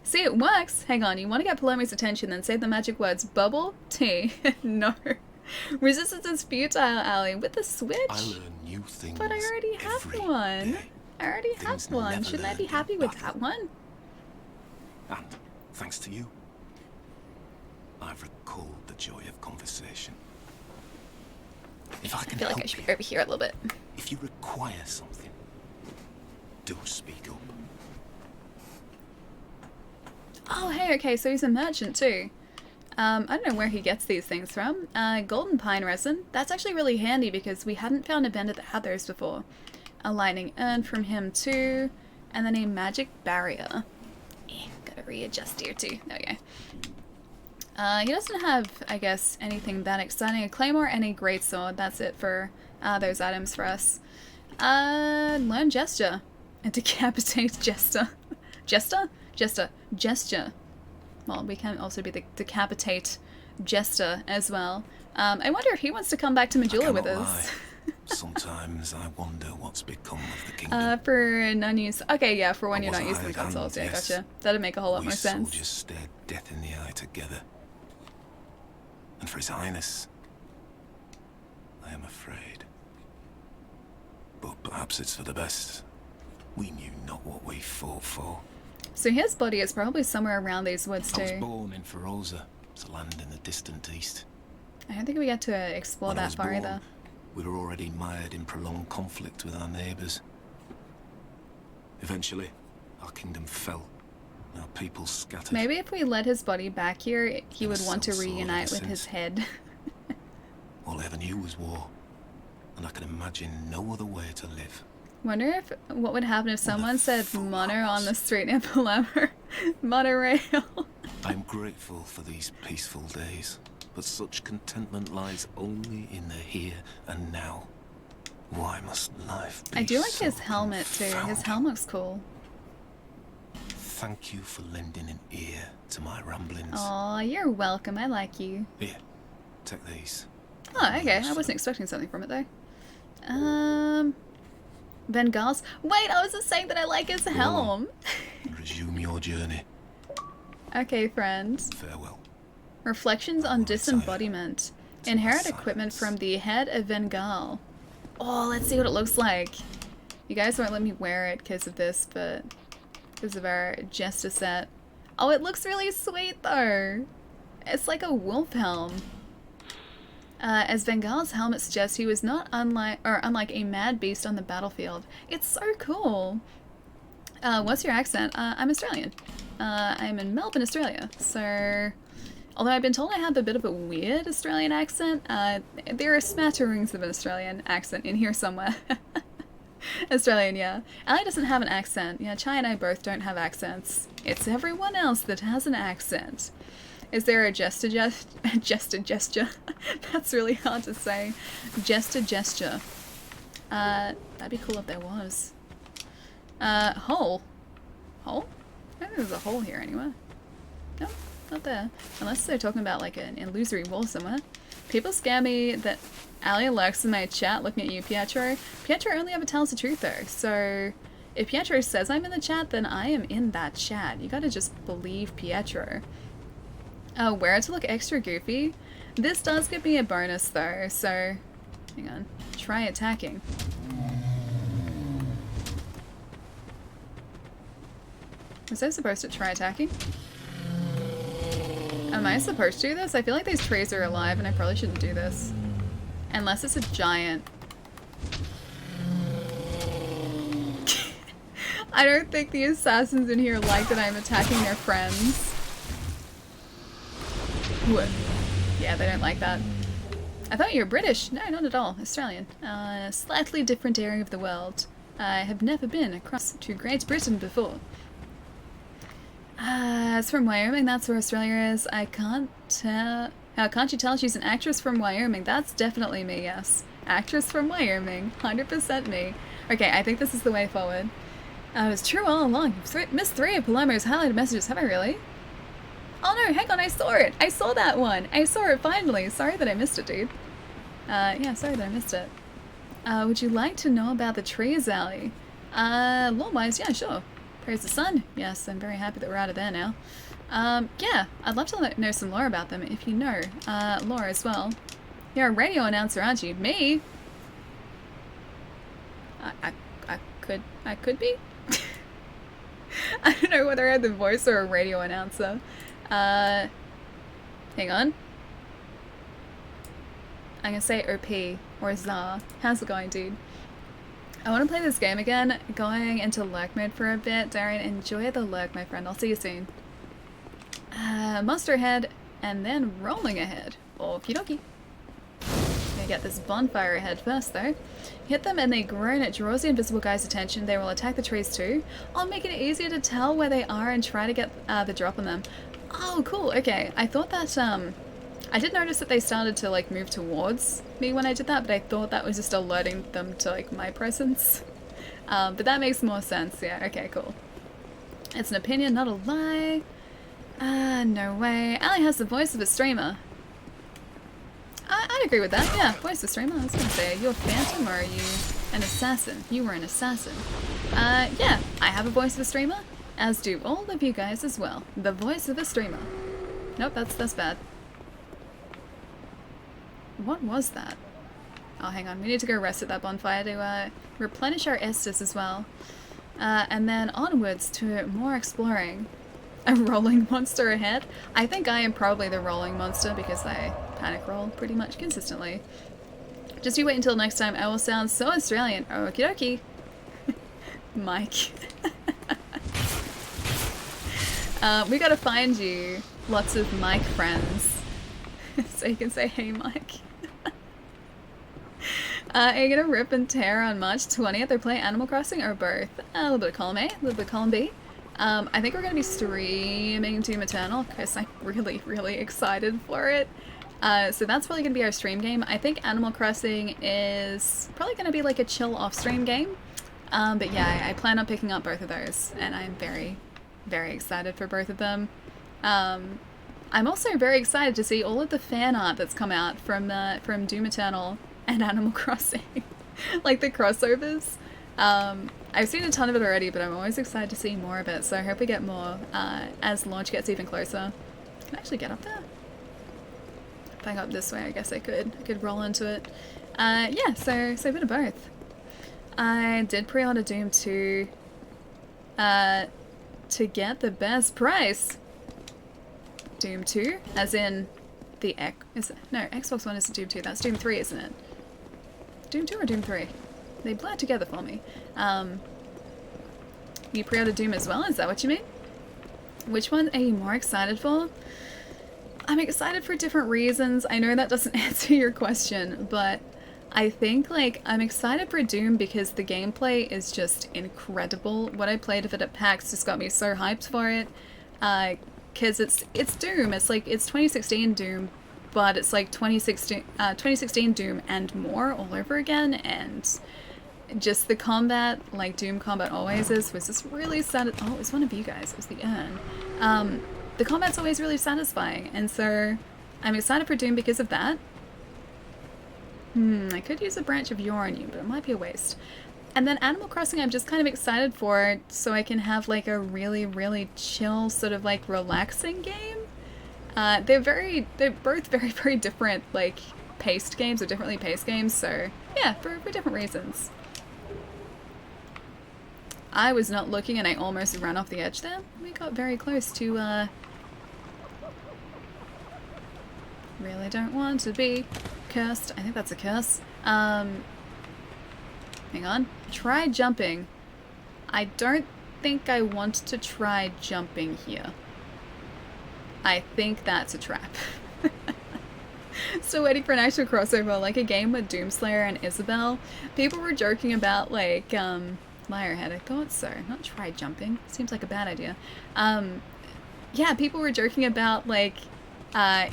See, it works! Hang on, you want to get Palome's attention, then say the magic words bubble tea. No. Resistance is futile, Ali. With the Switch?
I learn new things.
But I already have
every
one.
day.
I already have
Things
one.
never
Shouldn't I be
learned
happy
in
with
battle.
that one?
And thanks to you, I've recalled the joy of conversation. If I
I
can
feel like
help
I should
you,
be over here a little bit.
if you require something, do speak up.
Oh, hey, okay, so he's a merchant too. I don't know where he gets these things from. Golden pine resin. That's actually really handy because we hadn't found a vendor that had those before. A lightning urn from him too. And then a magic barrier. Gotta readjust here too. There we go. He doesn't have, I guess, anything that exciting. A claymore and a greatsword. That's it for those items for us. Learn gesture. And decapitate jester. Jester? Jester. Gesture. Well, we can also be the decapitate jester as well. I wonder if he wants to come back to Majula with
cannot
us.
Sometimes I wonder what's become of the kingdom.
For non-use. Okay, yeah, for when
I
you're
was
not
a
using the
hired hand,
consoles. Yeah,
yes.
gotcha. That'd make a whole lot
We
more sense.
soldiers stared death in the eye together. And for His Highness, I am afraid. But perhaps it's for the best. We knew not what we fought for.
So his body is probably somewhere around these woods
I was
too.
born in Feroza, a land in the distant east.
I don't think we get to explore
When I
that
was
far
born,
either.
we were already mired in prolonged conflict with our neighbours. Eventually, our kingdom fell. Our people scattered.
Maybe if we led his body back here, he
In a
would want to
cell sore
reunite
ever
with his
since.
head.
All I ever knew was war, and I can imagine no other way to live.
Wonder if what would happen if someone said
fool
mono
I
on
was.
the street near Palermo. Monorail.
I am grateful for these peaceful days, but such contentment lies only in the here and now. Why must life be
I do like
so
his helmet too. His
confounding?
helmet's cool.
Thank you for lending an ear to my ramblings.
Aw, you're welcome. I like you.
Here, take these.
Oh, okay. I wasn't expecting something from it though. Bengal's. Wait, I was just saying that I like his helm.
Resume your journey.
Okay, friends.
Farewell.
Reflections on Disembodiment. Inherit equipment from the head of Bengal. Oh, let's see what it looks like. You guys won't let me wear it because of this, but because of our Jester set. Oh, it looks really sweet though. It's like a wolf helm. As Bengal's helmet suggests, he was not unlike a mad beast on the battlefield. It's so cool. What's your accent? I'm Australian. I'm in Melbourne, Australia. So, although I've been told I have a bit of a weird Australian accent, there are smatterings of an Australian accent in here somewhere. Australian, yeah. Ali doesn't have an accent. Yeah, Chai and I both don't have accents. It's everyone else that has an accent. Is there a gesture? That's really hard to say. Gesture. That'd be cool if there was. Hole? Hole? I don't think there's a hole here anywhere. No, not there. Unless they're talking about like an illusory wall somewhere. People scare me that Ali lurks in my chat looking at you, Pietro. Pietro only ever tells the truth though, so if Pietro says I'm in the chat, then I am in that chat. You gotta just believe Pietro. Where to look extra goofy? This does give me a bonus though, so hang on. Try attacking. Was I supposed to try attacking? Am I supposed to do this? I feel like these trees are alive and I probably shouldn't do this. Unless it's a giant. I don't think the assassins in here like that I'm attacking their friends. What? Yeah, they don't like that. I thought you were British. No, not at all. Australian. Slightly different area of the world. I have never been across to Great Britain before. It's from Wyoming. That's where Australia is. I can't tell. How can't you tell she's an actress from Wyoming? That's definitely me, yes. Actress from Wyoming. 100% me. Okay, I think this is the way forward. It was true all along. You've missed 3 of Palermo's highlighted messages. Have I really? Oh no, hang on, I saw it! I saw that one! I saw it finally! Sorry that I missed it, dude. Yeah, sorry that I missed it. Would you like to know about the trees, Ali? Lore-wise, yeah, sure. Praise the sun. Yes, I'm very happy that we're out of there now. Yeah, I'd love to know some lore about them, if you know lore as well. You're a radio announcer, aren't you? Me? I could be? I don't know whether I had the voice or a radio announcer. Hang on. I'm gonna say OP or ZA. How's it going, dude? I want to play this game again. Going into lurk mode for a bit. Darren, enjoy the lurk, my friend. I'll see you soon. Monster ahead, and then rolling ahead. Okie dokie. Gonna get this bonfire ahead first, though. Hit them and they groan. It draws the invisible guy's attention. They will attack the trees too. I'll make it easier to tell where they are and try to get the drop on them. Oh, cool. Okay. I thought that, I did notice that they started to, like, move towards me when I did that, but I thought that was just alerting them to, like, my presence. But that makes more sense. Yeah, okay, cool. It's an opinion, not a lie. No way. Ali has the voice of a streamer. I'd agree with that, yeah. Voice of a streamer. I was gonna say, are you a phantom or are you an assassin? You were an assassin. Yeah, I have a voice of a streamer, as do all of you guys as well. The voice of a streamer. Nope, that's bad. What was that? Oh, hang on. We need to go rest at that bonfire to replenish our Estus as well. And then onwards to more exploring. A rolling monster ahead. I think I am probably the rolling monster because I panic roll pretty much consistently. Just you wait until next time. I will sound so Australian. Okie dokie. Mike. We gotta find you lots of Mike friends. So you can say, hey Mike. Are you gonna rip and tear on March 20th or play Animal Crossing or both? A little bit of column A, a little bit of column B. I think we're gonna be streaming Doom Eternal because I'm really excited for it. So that's probably gonna be our stream game. I think Animal Crossing is probably gonna be like a chill off-stream game. But yeah, I plan on picking up both of those and I'm very excited for both of them. I'm also very excited to see all of the fan art that's come out from Doom Eternal and Animal Crossing. Like the crossovers. I've seen a ton of it already, but I'm always excited to see more of it, so I hope we get more as launch gets even closer. Can I actually get up there? If I go up this way, I guess I could. I could roll into it. Yeah, so a bit of both. I did pre-order Doom 2 to get the best price. Doom 2, as in the Xbox One isn't Doom 2, that's Doom 3, isn't it? Doom 2 or Doom 3? They blur together for me. You pre-ordered Doom as well, is that what you mean? Which one are you more excited for? I'm excited for different reasons. I know that doesn't answer your question, but I think, like, I'm excited for Doom because the gameplay is just incredible. What I played of it at PAX just got me so hyped for it. Because it's Doom. It's like, it's 2016 Doom, but it's like 2016 Doom and more all over again, and just the combat, like Doom combat always is, was just really oh, it was one of you guys, it was the urn. The combat's always really satisfying, and so I'm excited for Doom because of that. I could use a branch of yore on you, but it might be a waste. And then Animal Crossing I'm just kind of excited for, so I can have like a really, really chill, sort of like relaxing game. They're both very, very different, like, paced games, or differently paced games, so yeah, for different reasons. I was not looking and I almost ran off the edge there. We got very close to, really don't want to be cursed. I think that's a curse. Hang on. Try jumping. I don't think I want to try jumping here. I think that's a trap. Still waiting for an actual crossover, like a game with Doomslayer and Isabel. People were joking about, like, Liarhead. I thought so. Not try jumping. Seems like a bad idea. Yeah, people were joking about, like,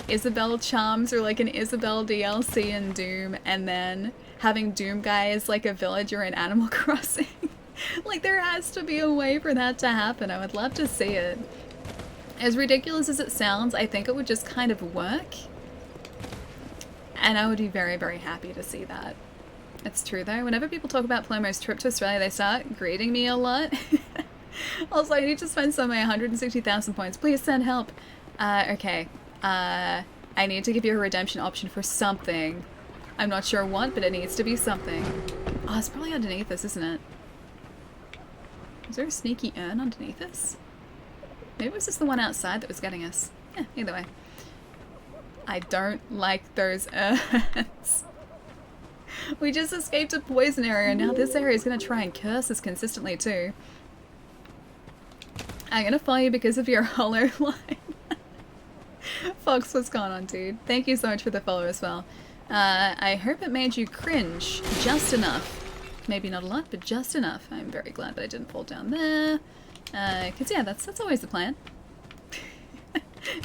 Isabel charms or like an Isabel DLC in Doom, and then having Doom guy as like a villager in Animal Crossing. Like, there has to be a way for that to happen. I would love to see it. As ridiculous as it sounds, I think it would just kind of work. And I would be very, very happy to see that. It's true though. Whenever people talk about Palomo's trip to Australia, they start greeting me a lot. Also, I need to spend some of my 160,000 points. Please send help. Okay. I need to give you a redemption option for something. I'm not sure what, but it needs to be something. Oh, it's probably underneath this, isn't it? Is there a sneaky urn underneath us? Maybe it was just the one outside that was getting us. Yeah, either way. I don't like those urns. We just escaped a poison area, and now this area is going to try and curse us consistently too. I'm going to follow you because of your hollow line. Fox, what's going on, dude? Thank you so much for the follow as well. I hope it made you cringe just enough. Maybe not a lot, but just enough. I'm very glad that I didn't fall down there. Because yeah, that's always the plan.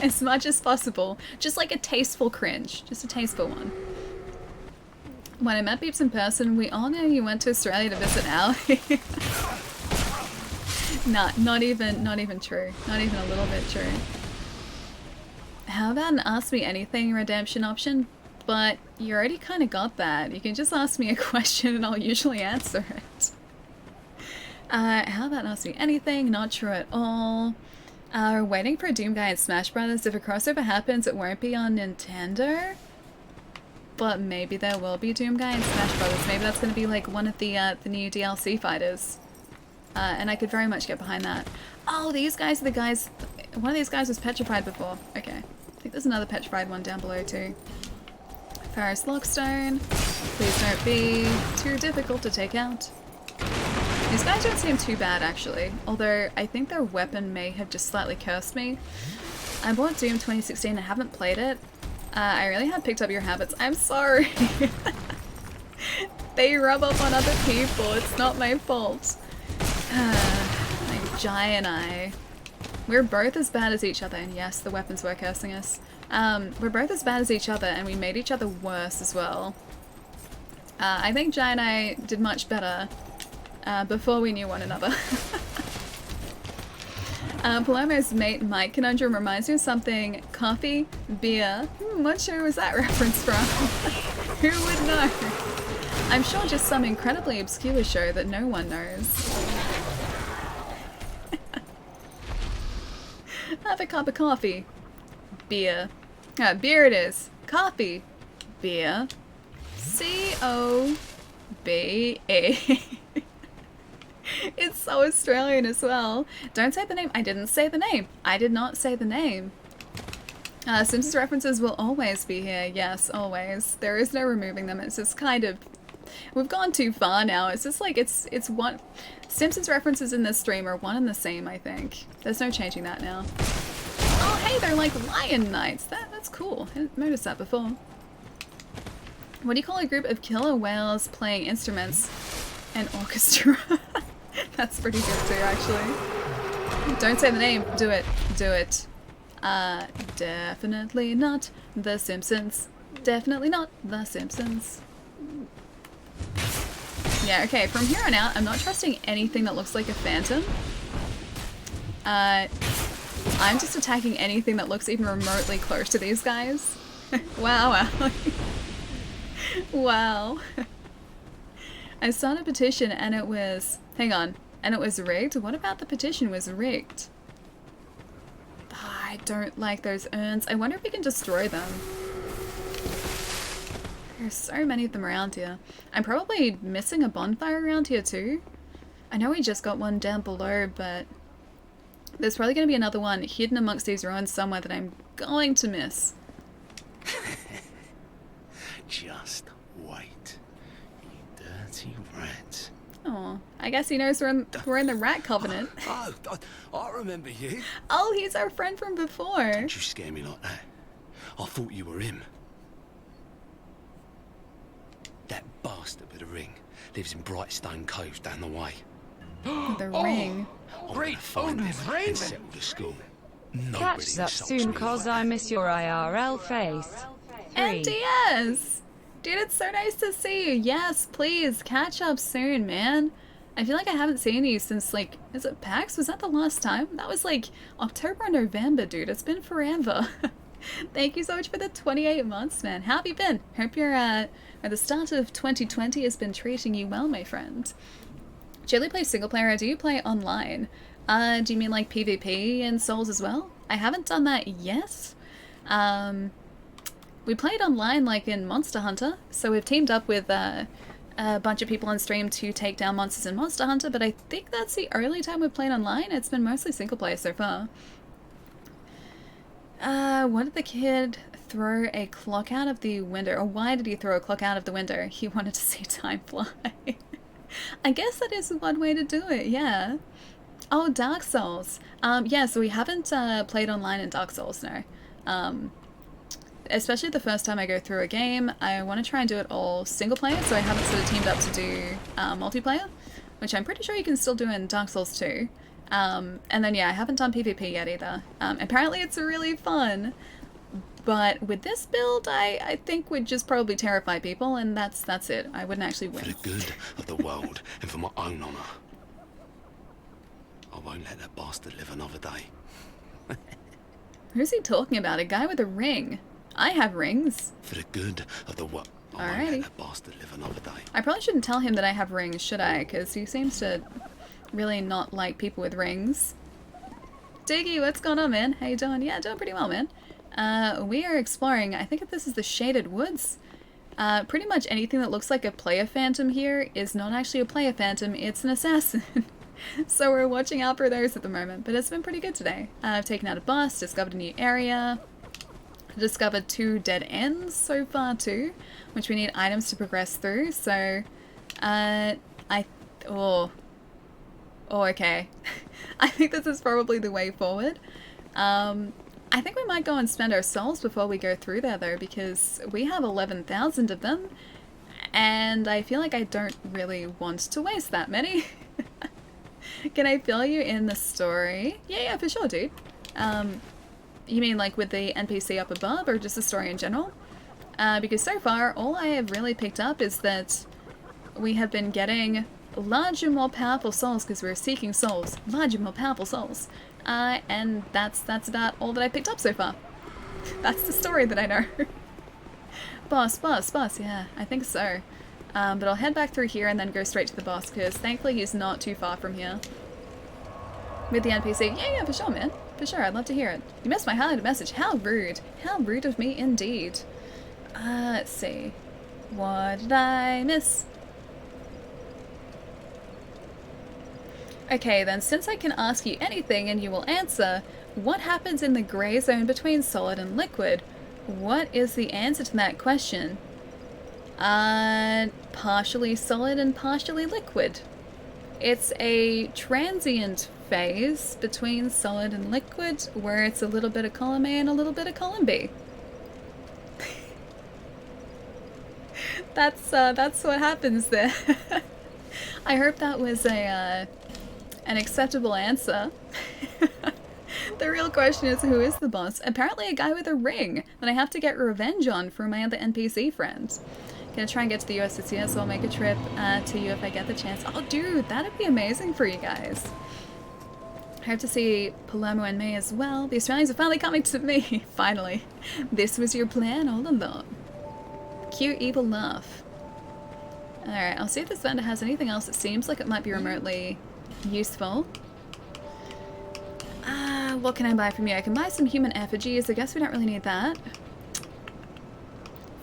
As much as possible. Just like a tasteful cringe. Just a tasteful one. When I met Beeps in person, we all knew you went to Australia to visit Ali. Not even true. Not even a little bit true. How about an Ask Me Anything redemption option? But you already kind of got that. You can just ask me a question and I'll usually answer it. How about Ask Me Anything? Not sure at all. We're waiting for Doom Guy and Smash Brothers. If a crossover happens, it won't be on Nintendo. But maybe there will be Doom Guy and Smash Brothers. Maybe that's going to be like one of the new DLC fighters. And I could very much get behind that. Oh, these guys are the guys... One of these guys was petrified before. Okay. I think there's another petrified one down below too. Ferris Lockstone. Please don't be too difficult to take out. These guys don't seem too bad actually. Although I think their weapon may have just slightly cursed me. I bought Doom 2016 and haven't played it. I really have picked up your habits. I'm sorry. They rub off on other people. It's not my fault. Like Jai and I. We're both as bad as each other, and yes, the weapons were cursing us. We're both as bad as each other, and we made each other worse as well. I think Jai and I did much better before we knew one another. Palomo's mate Mike conundrum reminds me of something. Coffee, beer. What show was that reference from? Who would know? I'm sure just some incredibly obscure show that no one knows. Have a cup of coffee. Beer. Beer it is. Coffee. Beer. C-O-B-E. It's so Australian as well. Don't say the name. I didn't say the name. I did not say the name. Simpsons references will always be here. Yes, always. There is no removing them. It's just kind of... We've gone too far now. It's just like, it's one... Simpsons references in this stream are one and the same, I think. There's no changing that now. Oh, hey, they're like lion knights. That's cool. I didn't notice that before. What do you call a group of killer whales playing instruments? An orchestra. That's pretty good too, actually. Don't say the name. Do it. Do it. Definitely not The Simpsons. Definitely not The Simpsons. Yeah, okay, from here on out, I'm not trusting anything that looks like a phantom. I'm just attacking anything that looks even remotely close to these guys. Wow, wow. Wow. I started a petition and it was... Hang on. And it was rigged? What about the petition was rigged? I don't like those urns. I wonder if we can destroy them. There's so many of them around here. I'm probably missing a bonfire around here too. I know we just got one down below, but there's probably going to be another one hidden amongst these ruins somewhere that I'm going to miss.
Just wait, you dirty rat.
Oh, I guess he knows we're in the Rat Covenant.
Oh, I remember you.
Oh, he's our friend from before.
Don't you scare me like that. I thought you were him. That bastard with the ring lives in Brightstone Cove down the way.
The ring.
I'm gonna find him and settle the score.
Catch up soon, cause I miss your IRL face. 3.
NTS! Dude, it's so nice to see you. Yes, please, catch up soon, man. I feel like I haven't seen you since, like, is it PAX? Was that the last time? That was, like, October or November, dude. It's been forever. Thank you so much for the 28 months, man. How have you been? Hope you're, or the start of 2020 has been treating you well, my friend. Do you only play single player or do you play online? Do you mean, like, PvP and Souls as well? I haven't done that yet. We played online, like, in Monster Hunter, so we've teamed up with a bunch of people on stream to take down monsters in Monster Hunter, but I think that's the only time we've played online. It's been mostly single player so far. What did the kid throw a clock out of the window? Or why did he throw a clock out of the window? He wanted to see time fly. I guess that is one way to do it, yeah. Oh, Dark Souls. Yeah, so we haven't played online in Dark Souls, no. Especially the first time I go through a game, I want to try and do it all single player, so I haven't sort of teamed up to do multiplayer, which I'm pretty sure you can still do in Dark Souls 2. And then yeah, I haven't done PvP yet either. Apparently it's really fun, but with this build, I think would just probably terrify people, and that's it. I wouldn't actually win.
For the good of the world and for my own honour, I won't let that bastard live another day.
Who's he talking about? A guy with a ring. I have rings.
For the good of the world, I
Alrighty.
won't let that bastard live another day.
I probably shouldn't tell him that I have rings, should I? Because he seems to really not like people with rings. Diggy, what's going on, man? How you doing? Yeah, doing pretty well, man. We are exploring, I think this is the Shaded Woods. Pretty much anything that looks like a player phantom here is not actually a player phantom, it's an assassin. So we're watching out for those at the moment, but it's been pretty good today. I've taken out a bus, discovered a new area, discovered 2 dead ends so far too, which we need items to progress through, so, okay. I think this is probably the way forward. I think we might go and spend our souls before we go through there though, because we have 11,000 of them, and I feel like I don't really want to waste that many. Can I fill you in the story? Yeah, for sure, dude. You mean like with the NPC up above, or just the story in general? Because so far, all I have really picked up is that we have been getting larger, more powerful souls because we're seeking souls. Larger, more powerful souls. And that's about all that I picked up so far. That's the story that I know. boss, yeah, I think so. But I'll head back through here and then go straight to the boss, because thankfully he's not too far from here. With the NPC. Yeah, for sure, man. For sure, I'd love to hear it. You missed my highlighted message. How rude. How rude of me indeed. Let's see. What did I miss? Okay, then, since I can ask you anything and you will answer, what happens in the grey zone between solid and liquid? What is the answer to that question? Partially solid and partially liquid. It's a transient phase between solid and liquid where it's a little bit of column A and a little bit of column B. That's what happens there. I hope that was an acceptable answer. The real question is, who is the boss? Apparently a guy with a ring that I have to get revenge on for my other NPC friends. Gonna try and get to the US this year, so I'll make a trip to you if I get the chance. Oh dude, that'd be amazing for you guys. I hope to see Palermo and me as well. The Australians are finally coming to me. Finally. This was your plan all along. Cute evil laugh. Alright, I'll see if this vendor has anything else that seems like it might be remotely useful. What can I buy from you? I can buy some human effigies. I guess we don't really need that.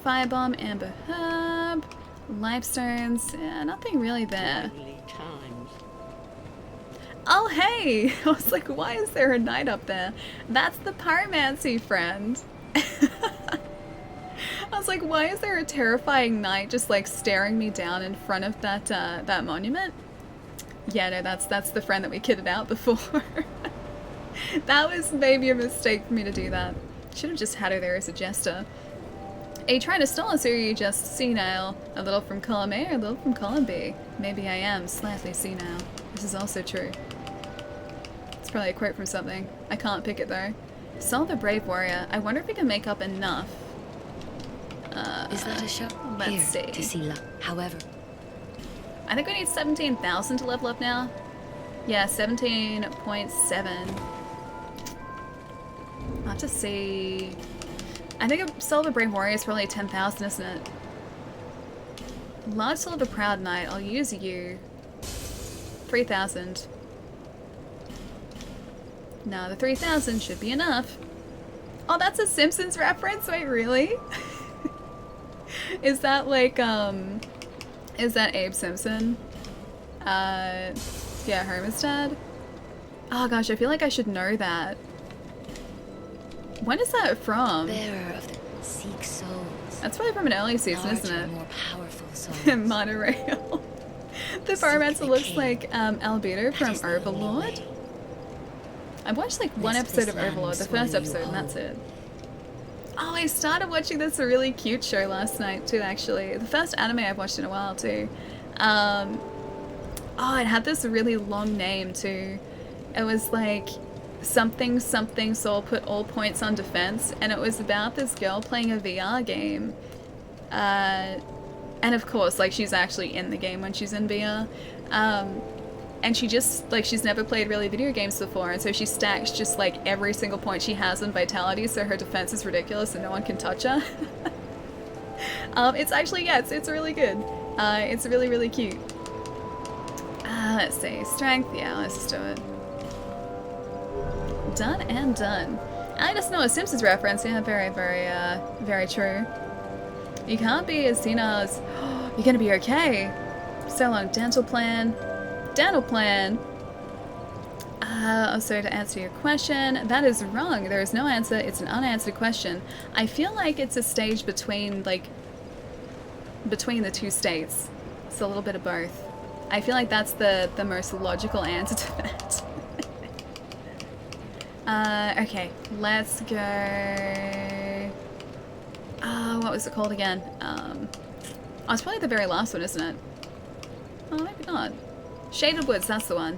Firebomb, amber herb, limestones. Yeah, nothing really there. Oh hey! I was like, why is there a knight up there? That's the pyromancy friend. I was like, why is there a terrifying knight just like staring me down in front of that that monument? Yeah, no, that's the friend that we kitted out before. That was maybe a mistake for me to do that. Should have just had her there as a jester. Are you trying to stall us, or are you just senile? A little from column A or a little from column B? Maybe I am slightly senile. This is also true. It's probably a quote from something. I can't pick it though. Solve the brave warrior. I wonder if we can make up enough.
Is that a show?
Let's
Here,
see.
to see luck. However,
I think we need 17,000 to level up now. Yeah, 17.7. I'll have to see. I think a Soul of a Brave Warrior is probably 10,000, isn't it? Large Soul of a Proud Knight. I'll use you. 3,000. No, the 3,000 should be enough. Oh, that's a Simpsons reference? Wait, really? Is that like, is that Abe Simpson? Yeah, Homer's dad? Oh gosh, I feel like I should know that. When is that from?
bearer of the seek souls.
That's probably from an early season,
Larger,
isn't it?
more powerful souls.
Monorail. The
Seek
pyromancer
the
looks
king.
like Albedo from
is the only
Overlord.
way.
I've watched like one
Lest
episode
this
of
land
Overlord, the
swallow
first
you
episode, and that's
whole.
it. Oh, I started watching this really cute show last night too, actually. The first anime I've watched in a while too. Oh, it had this really long name too. It was like something something soul put all points on defense, and it was about this girl playing a VR game. And of course, like, she's actually in the game when she's in VR. And she just, like, she's never played really video games before, and so she stacks just, like, every single point she has on vitality, so her defense is ridiculous and no one can touch her. It's actually, yeah, it's really good. It's really, really cute. Let's see. Strength, yeah, let's just do it. Done and done. I just know a Simpsons reference, yeah, very, very, very true. You can't be as senile as... You're gonna be okay. So long, dental plan. Dental plan. So to answer your question, that is wrong. There is no answer. It's an unanswered question. I feel like it's a stage between, like, between the two states. It's a little bit of both. I feel like that's the most logical answer to that. Okay, let's go... what was it called again? Oh, it's probably the very last one, isn't it? Oh, maybe not. Shaded Woods, that's the one.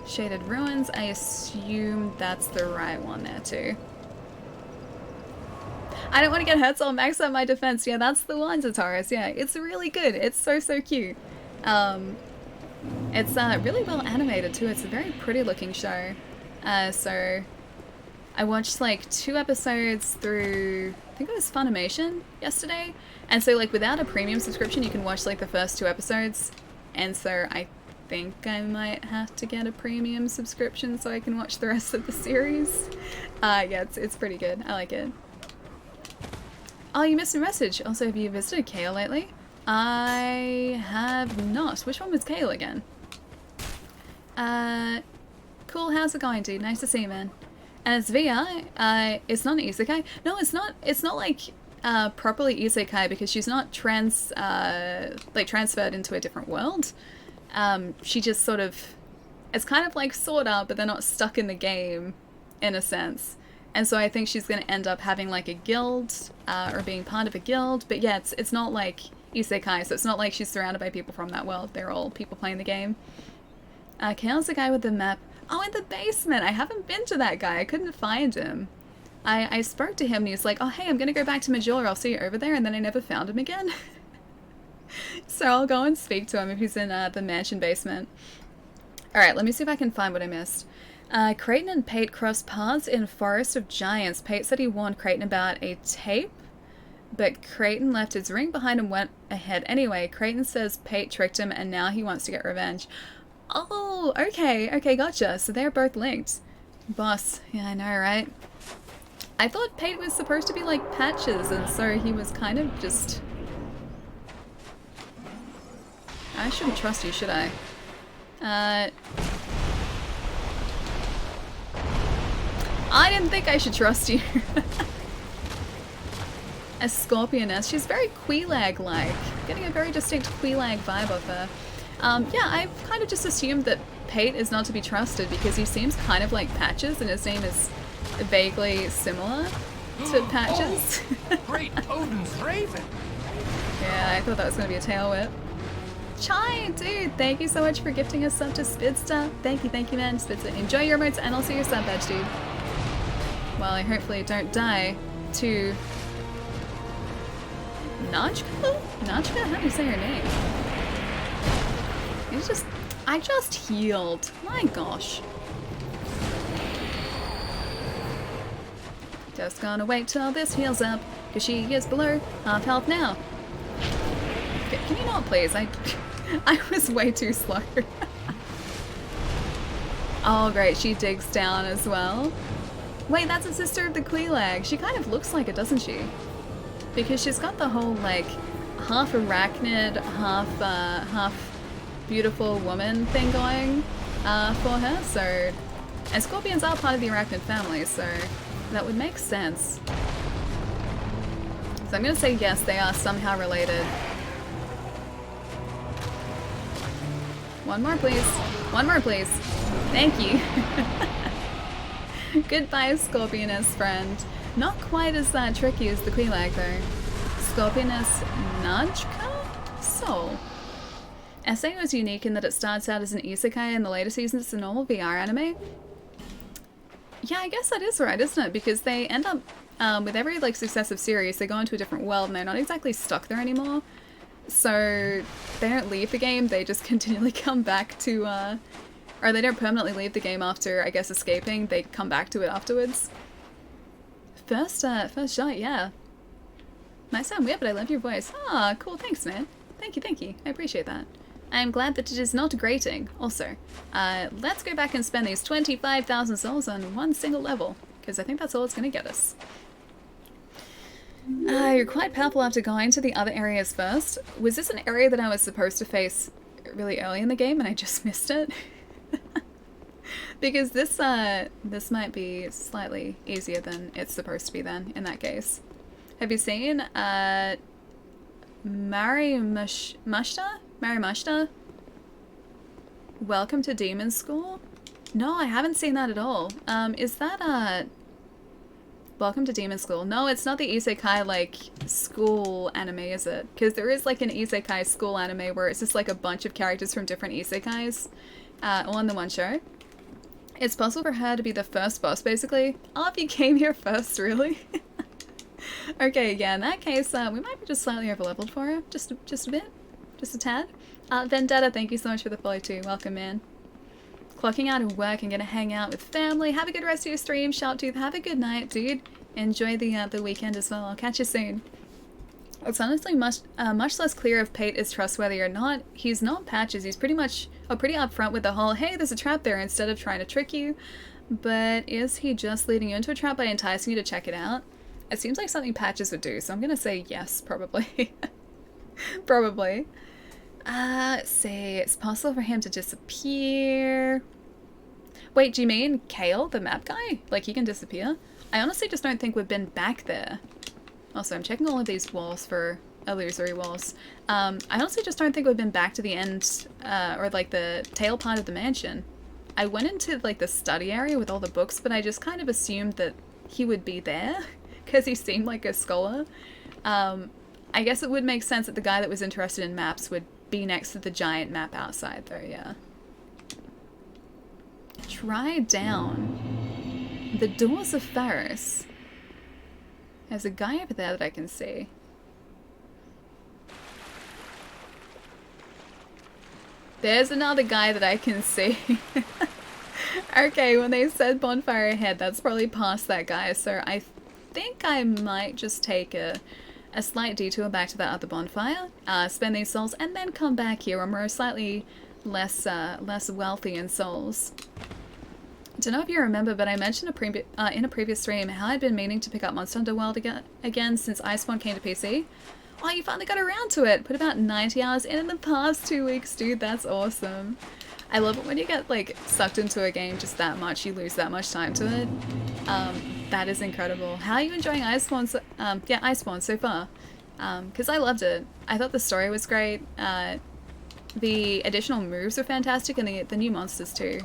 Shaded Ruins, I assume that's the right one there too. I don't want to get hurt, so I'll max out my defense. Yeah, that's the one, Zataris. Yeah, it's really good. It's so, so cute. It's really well animated too. It's a very pretty looking show. So I watched like 2 episodes through think it was Funimation yesterday. And so like without a premium subscription, you can watch like the first 2 episodes. And so I think I might have to get a premium subscription so I can watch the rest of the series. Yeah, it's pretty good. I like it. Oh, you missed a message. Also, have you visited Kale lately? I have not. Which one was Kale again? Cool, how's it going, dude? Nice to see you, man. And it's VR. It's not an isekai. No, it's not like properly isekai because she's not transferred into a different world. She just sort of, it's kind of like sorta, but they're not stuck in the game in a sense. And so I think she's going to end up having like a guild, or being part of a guild. But yeah, it's not like isekai, so it's not like she's surrounded by people from that world. They're all people playing the game. Kale's the guy with the map. Oh, in the basement! I haven't been to that guy. I couldn't find him. I spoke to him and he's like, oh hey, I'm going to go back to Majora. I'll see you over there. And then I never found him again. So I'll go and speak to him if he's in the mansion basement. Alright, let me see if I can find what I missed. Creighton and Pate crossed paths in Forest of Giants. Pate said he warned Creighton about a tape, but Creighton left his ring behind and went ahead anyway. Creighton says Pate tricked him and now he wants to get revenge. Oh, okay, gotcha. So they're both linked. Boss, yeah, I know, right? I thought Pate was supposed to be like Patches, and so he was kind of just... I shouldn't trust you, should I? I didn't think I should trust you. A Scorpioness. She's very Quelaag-like. Getting a very distinct Quelaag vibe of her. Yeah, I've kind of just assumed that Pate is not to be trusted because he seems kind of like Patches and his name is vaguely similar to Patches.
Oh, great Odin's Raven!
Yeah, I thought that was going to be a tail whip. Chai, dude, thank you so much for gifting us sub to Spidster. Thank you, man. Spidster, enjoy your emotes and also your sub badge, dude. Well, I hopefully don't die to... Najka? Najka? How do you say her name? I just healed. My gosh. Just gonna wait till this heals up, because she is below half health now. Okay, can you not please? I was way too slow. Oh great, she digs down as well. Wait, that's a sister of the Quelaag. She kind of looks like it, doesn't she? Because she's got the whole like half arachnid, half beautiful woman thing going for her. So, and scorpions are part of the arachnid family, so that would make sense. So I'm gonna say yes, they are somehow related. One more, please. One more, please. Thank you. Goodbye, Scorpioness friend. Not quite as tricky as the Quelaag, though. Scorpioness Najka? Soul. SA was unique in that it starts out as an isekai and the later seasons it's a normal VR anime. Yeah, I guess that is right, isn't it? Because they end up, with every like successive series, they go into a different world and they're not exactly stuck there anymore. So they don't leave the game, they just continually come back to, or they don't permanently leave the game after, I guess, escaping, they come back to it afterwards. First shot, yeah. Might sound weird, but I love your voice. Ah, cool, thanks, man. Thank you, I appreciate that. I am glad that it is not grating, also. Let's go back and spend these 25,000 souls on one single level, because I think that's all it's going to get us. You're quite powerful after going to the other areas first. Was this an area that I was supposed to face really early in the game and I just missed it? Because this might be slightly easier than it's supposed to be then, in that case. Have you seen, Mari Mashta? Welcome to Demon School? No, I haven't seen that at all. Is that, Welcome to Demon School? No, it's not the isekai, like, school anime, is it? Because there is, like, an isekai school anime where it's just, like, a bunch of characters from different isekais, all in the one show. It's possible for her to be the first boss, basically. Oh, if you came here first, really? Okay, yeah, in that case, we might be just slightly overleveled for her. Just a bit. Just a tad. Vendetta, thank you so much for the follow, too. Welcome, man. Clocking out of work and gonna hang out with family. Have a good rest of your stream. Sharptooth, have a good night, dude. Enjoy the weekend as well. I'll catch you soon. It's honestly much less clear if Pate is trustworthy or not. He's not Patches. He's pretty upfront with the whole, hey, there's a trap there, instead of trying to trick you. But is he just leading you into a trap by enticing you to check it out? It seems like something Patches would do, so I'm gonna say yes, probably. Probably. Let's see. It's possible for him to disappear. Wait, do you mean Kale, the map guy? Like, he can disappear? I honestly just don't think we've been back there. Also, I'm checking all of these walls for illusory walls. I honestly just don't think we've been back to the end, or like the tail part of the mansion. I went into like the study area with all the books, but I just kind of assumed that he would be there, because he seemed like a scholar. I guess it would make sense that the guy that was interested in maps would be next to the giant map outside though, yeah. Try down. The Doors of Ferris. There's a guy over there that I can see. There's another guy that I can see. Okay, when they said bonfire ahead, that's probably past that guy, so I think I might just take a slight detour back to that other bonfire, spend these souls, and then come back here when we're slightly less wealthy in souls. I don't know if you remember, but I mentioned in a previous stream how I'd been meaning to pick up Monster Hunter World again since Iceborne came to PC. Oh, you finally got around to it! Put about 90 hours in the past 2 weeks, dude, that's awesome. I love it when you get, like, sucked into a game just that much, you lose that much time to it. That is incredible. How are you enjoying Iceborne Iceborne so far? Because I loved it. I thought the story was great, the additional moves were fantastic, and the new monsters too.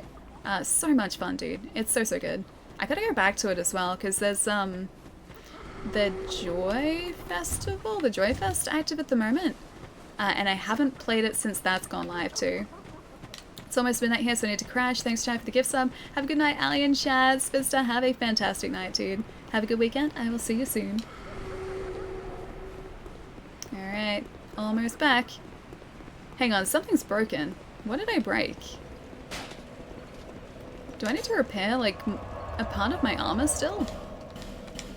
So much fun, dude. It's so good. I gotta go back to it as well, because there's, the Joy Festival, the Joy Fest active at the moment. And I haven't played it since that's gone live too. It's almost midnight here, so I need to crash. Thanks, Chad, for the gift sub. Have a good night, Ali and Chad. Spizster, have a fantastic night, dude. Have a good weekend. I will see you soon. Alright, almost back. Hang on, something's broken. What did I break? Do I need to repair, like, a part of my armor still?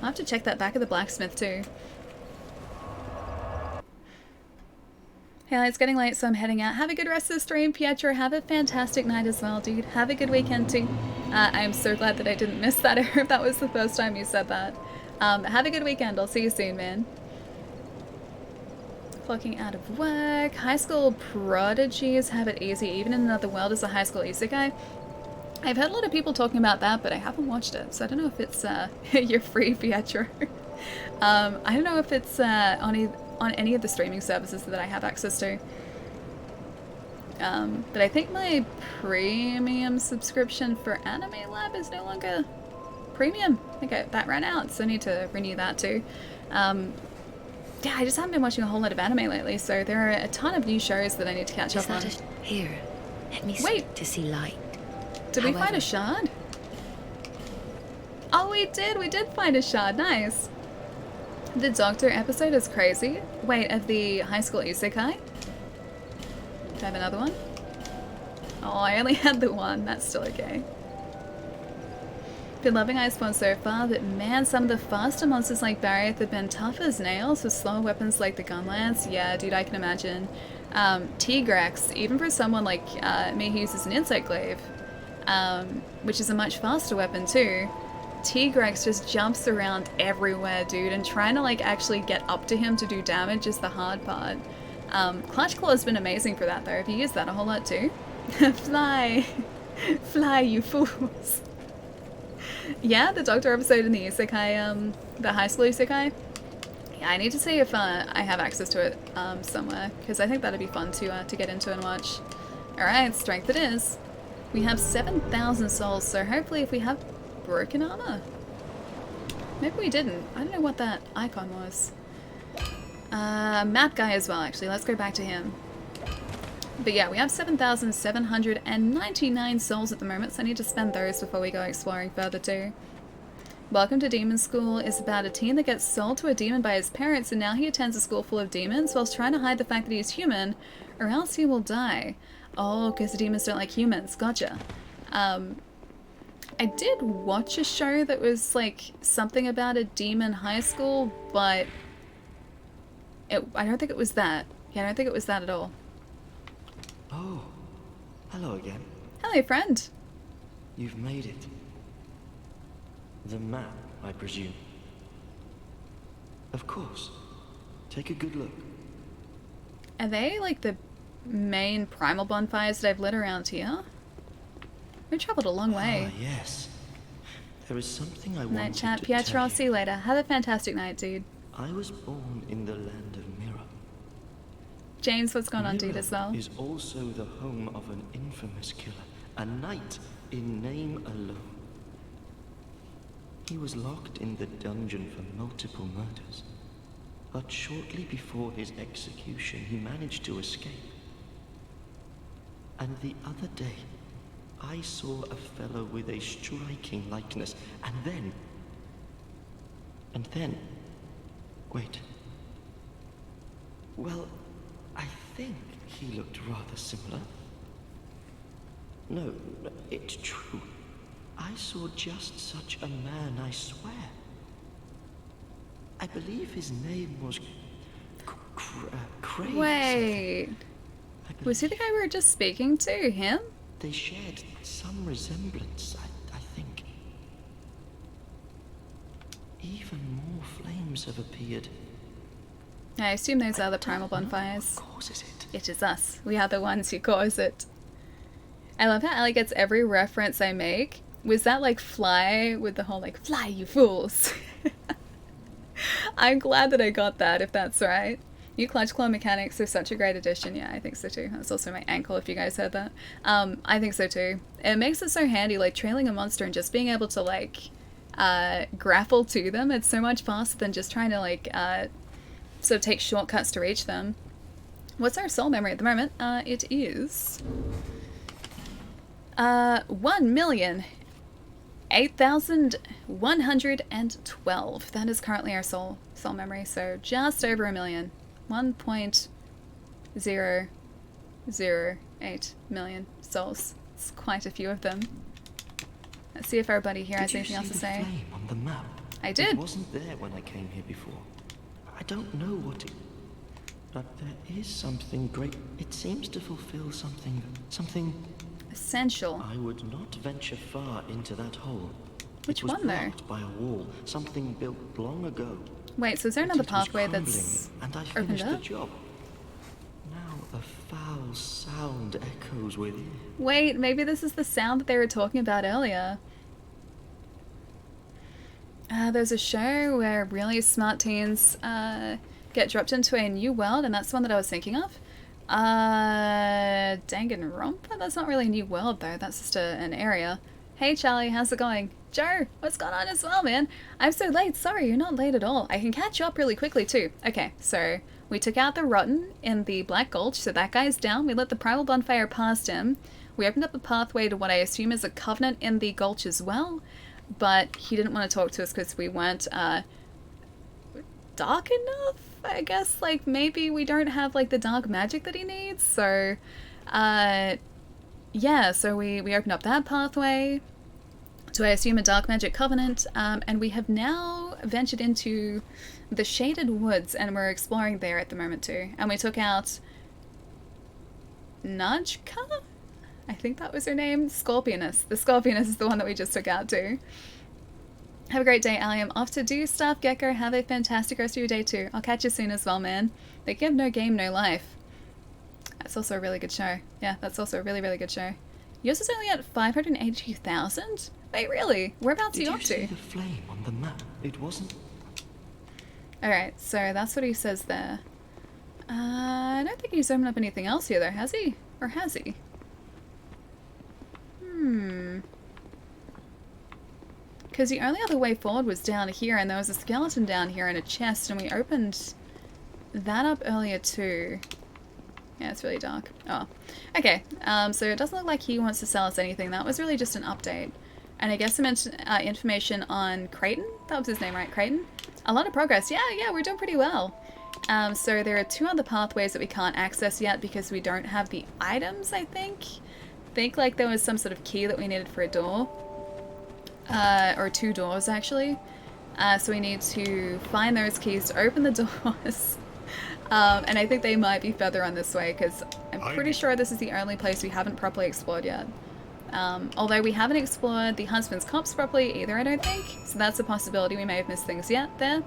I'll have to check that back at the blacksmith too. Hey, it's getting late, so I'm heading out. Have a good rest of the stream, Pietro. Have a fantastic night as well, dude. Have a good weekend too. I'm so glad that I didn't miss that if that was the first time you said that. Have a good weekend. I'll see you soon, man. Clocking out of work. High school prodigies have it easy, even in another world as a high school isekai. I've heard a lot of people talking about that, but I haven't watched it, so I don't know if it's, you're free, Pietro. I don't know if it's, on any of the streaming services that I have access to. But I think my premium subscription for Anime Lab is no longer premium. I think that ran out, so I need to renew that too. Yeah, I just haven't been watching a whole lot of anime lately, so there are a ton of new shows that I need to catch up on.
Here, let me
wait
to see light.
Did we find a shard? Oh, we did find a shard. Nice. The Doctor episode is crazy. Wait, of the high school isekai? Do I have another one? Oh, I only had the one. That's still okay. Been loving Iceborne so far, but man, some of the faster monsters like Barrier have been tough as nails with slower weapons like the gun lance. Yeah, dude, I can imagine. Tigrex, even for someone like me who uses an insect glaive, which is a much faster weapon too. Tigrex just jumps around everywhere, dude, and trying to like actually get up to him to do damage is the hard part. Clutch Claw has been amazing for that though. Have you used that a whole lot too? Fly! Fly, you fools! Yeah, the Doctor episode in the isekai, the high school isekai. Yeah, I need to see if I have access to it somewhere, because I think that'd be fun to get into and watch. Alright, strength it is. We have 7,000 souls, so hopefully if we have broken armor. Maybe we didn't. I don't know what that icon was. Map guy as well, actually. Let's go back to him. But yeah, we have 7,799 souls at the moment, so I need to spend those before we go exploring further too. Welcome to Demon School is about a teen that gets sold to a demon by his parents, and now he attends a school full of demons whilst trying to hide the fact that he's human, or else he will die. Oh, because the demons don't like humans. Gotcha. I did watch a show that was like something about a demon high school, but I don't think it was that. Yeah, I don't think it was that at all.
Oh, hello again.
Hello, friend.
You've made it. The map, I presume. Of course. Take a good look.
Are they like the main primal bonfires that I've lit around here? We've travelled a long way.
Ah, yes. There is something I wanted
Night chat,
to
Pietro.
tell
I'll
you.
see you later. Have a fantastic night, dude.
I was born in the land of Mirror.
James, what's going on,
Mirror
dude, as well?
is also the home of an infamous killer, a knight in name alone. He was locked in the dungeon for multiple murders, but shortly before his execution, he managed to escape. And the other day, I saw a fellow with a striking likeness, and then, wait. Well, I think he looked rather similar. No, it's true. I saw just such a man, I swear. I believe his name was Craig.
Wait. Was he the guy we were just speaking to? Him?
They shared some resemblance, I think. Even more flames have appeared.
I assume those are the primal bonfires.
What causes it?
It is us. We are the ones who cause it. I love how Allie gets every reference I make. Was that like Fly with the whole like, fly you fools? I'm glad that I got that, if that's right. New clutch claw mechanics are such a great addition. Yeah, I think so too. That's also my ankle, if you guys heard that. I think so too. It makes it so handy, like trailing a monster and just being able to like grapple to them. It's so much faster than just trying to like sort of take shortcuts to reach them. What's our soul memory at the moment? It is 1,008,112. That is currently our soul memory, so just over 1 million. 1.008 million souls. It's quite a few of them. Let's see if our buddy here has anything else to say.
Did you see the flame on the map?
I did.
It wasn't there when I came here before. I don't know what it... But there is something great. It seems to fulfill something...
Essential.
I would not venture far into that hole.
Which
it was
one, though?
blocked by a wall, something built long ago.
Wait, so is there
But
another
it was
pathway
crumbling,
that's
and I
opened
finished the
up?
job. Now a foul sound echoes within.
Wait, maybe this is the sound that they were talking about earlier. There's a show where really smart teens get dropped into a new world, and that's the one that I was thinking of. Danganronpa? That's not really a new world, though. That's just an area. Hey, Charlie, how's it going? Joe, what's going on as well, man? I'm so late. Sorry, you're not late at all. I can catch you up really quickly, too. Okay, so we took out the Rotten in the Black Gulch, so that guy's down. We lit the Primal Bonfire past him. We opened up a pathway to what I assume is a Covenant in the Gulch as well, but he didn't want to talk to us because we weren't dark enough, I guess. Like, maybe we don't have, like, the dark magic that he needs, so, yeah, so we opened up that pathway to, I assume, a dark magic covenant, and we have now ventured into the Shaded Woods, and we're exploring there at the moment, too. And we took out Najka? I think that was her name. Scorpionus. The Scorpionus is the one that we just took out, too. Have a great day, Ali. I'm off to do stuff. Gecko, have a fantastic rest of your day, too. I'll catch you soon as well, man. They give no game, no life. That's also a really good show. Yeah, that's also a really, really good show. Yours is only at 582,000? Wait, really? Whereabouts are you up to?
Did you see the flame on the map? It wasn't...
Alright, so that's what he says there. I don't think he's opened up anything else here, though, has he? Or has he? Because the only other way forward was down here, and there was a skeleton down here and a chest, and we opened that up earlier too. Yeah, it's really dark. Oh, okay. So it doesn't look like he wants to sell us anything. That was really just an update. And I guess some information on Creighton. That was his name, right? Creighton? A lot of progress. Yeah, we're doing pretty well. So there are 2 other pathways that we can't access yet because we don't have the items, I think. think like there was some sort of key that we needed for a door. Or 2 doors actually. So we need to find those keys to open the doors. And I think they might be further on this way because I'm pretty sure this is the only place we haven't properly explored yet. Although we haven't explored the Huntsman's Copse properly either, I don't think. So that's a possibility. We may have missed things yet there.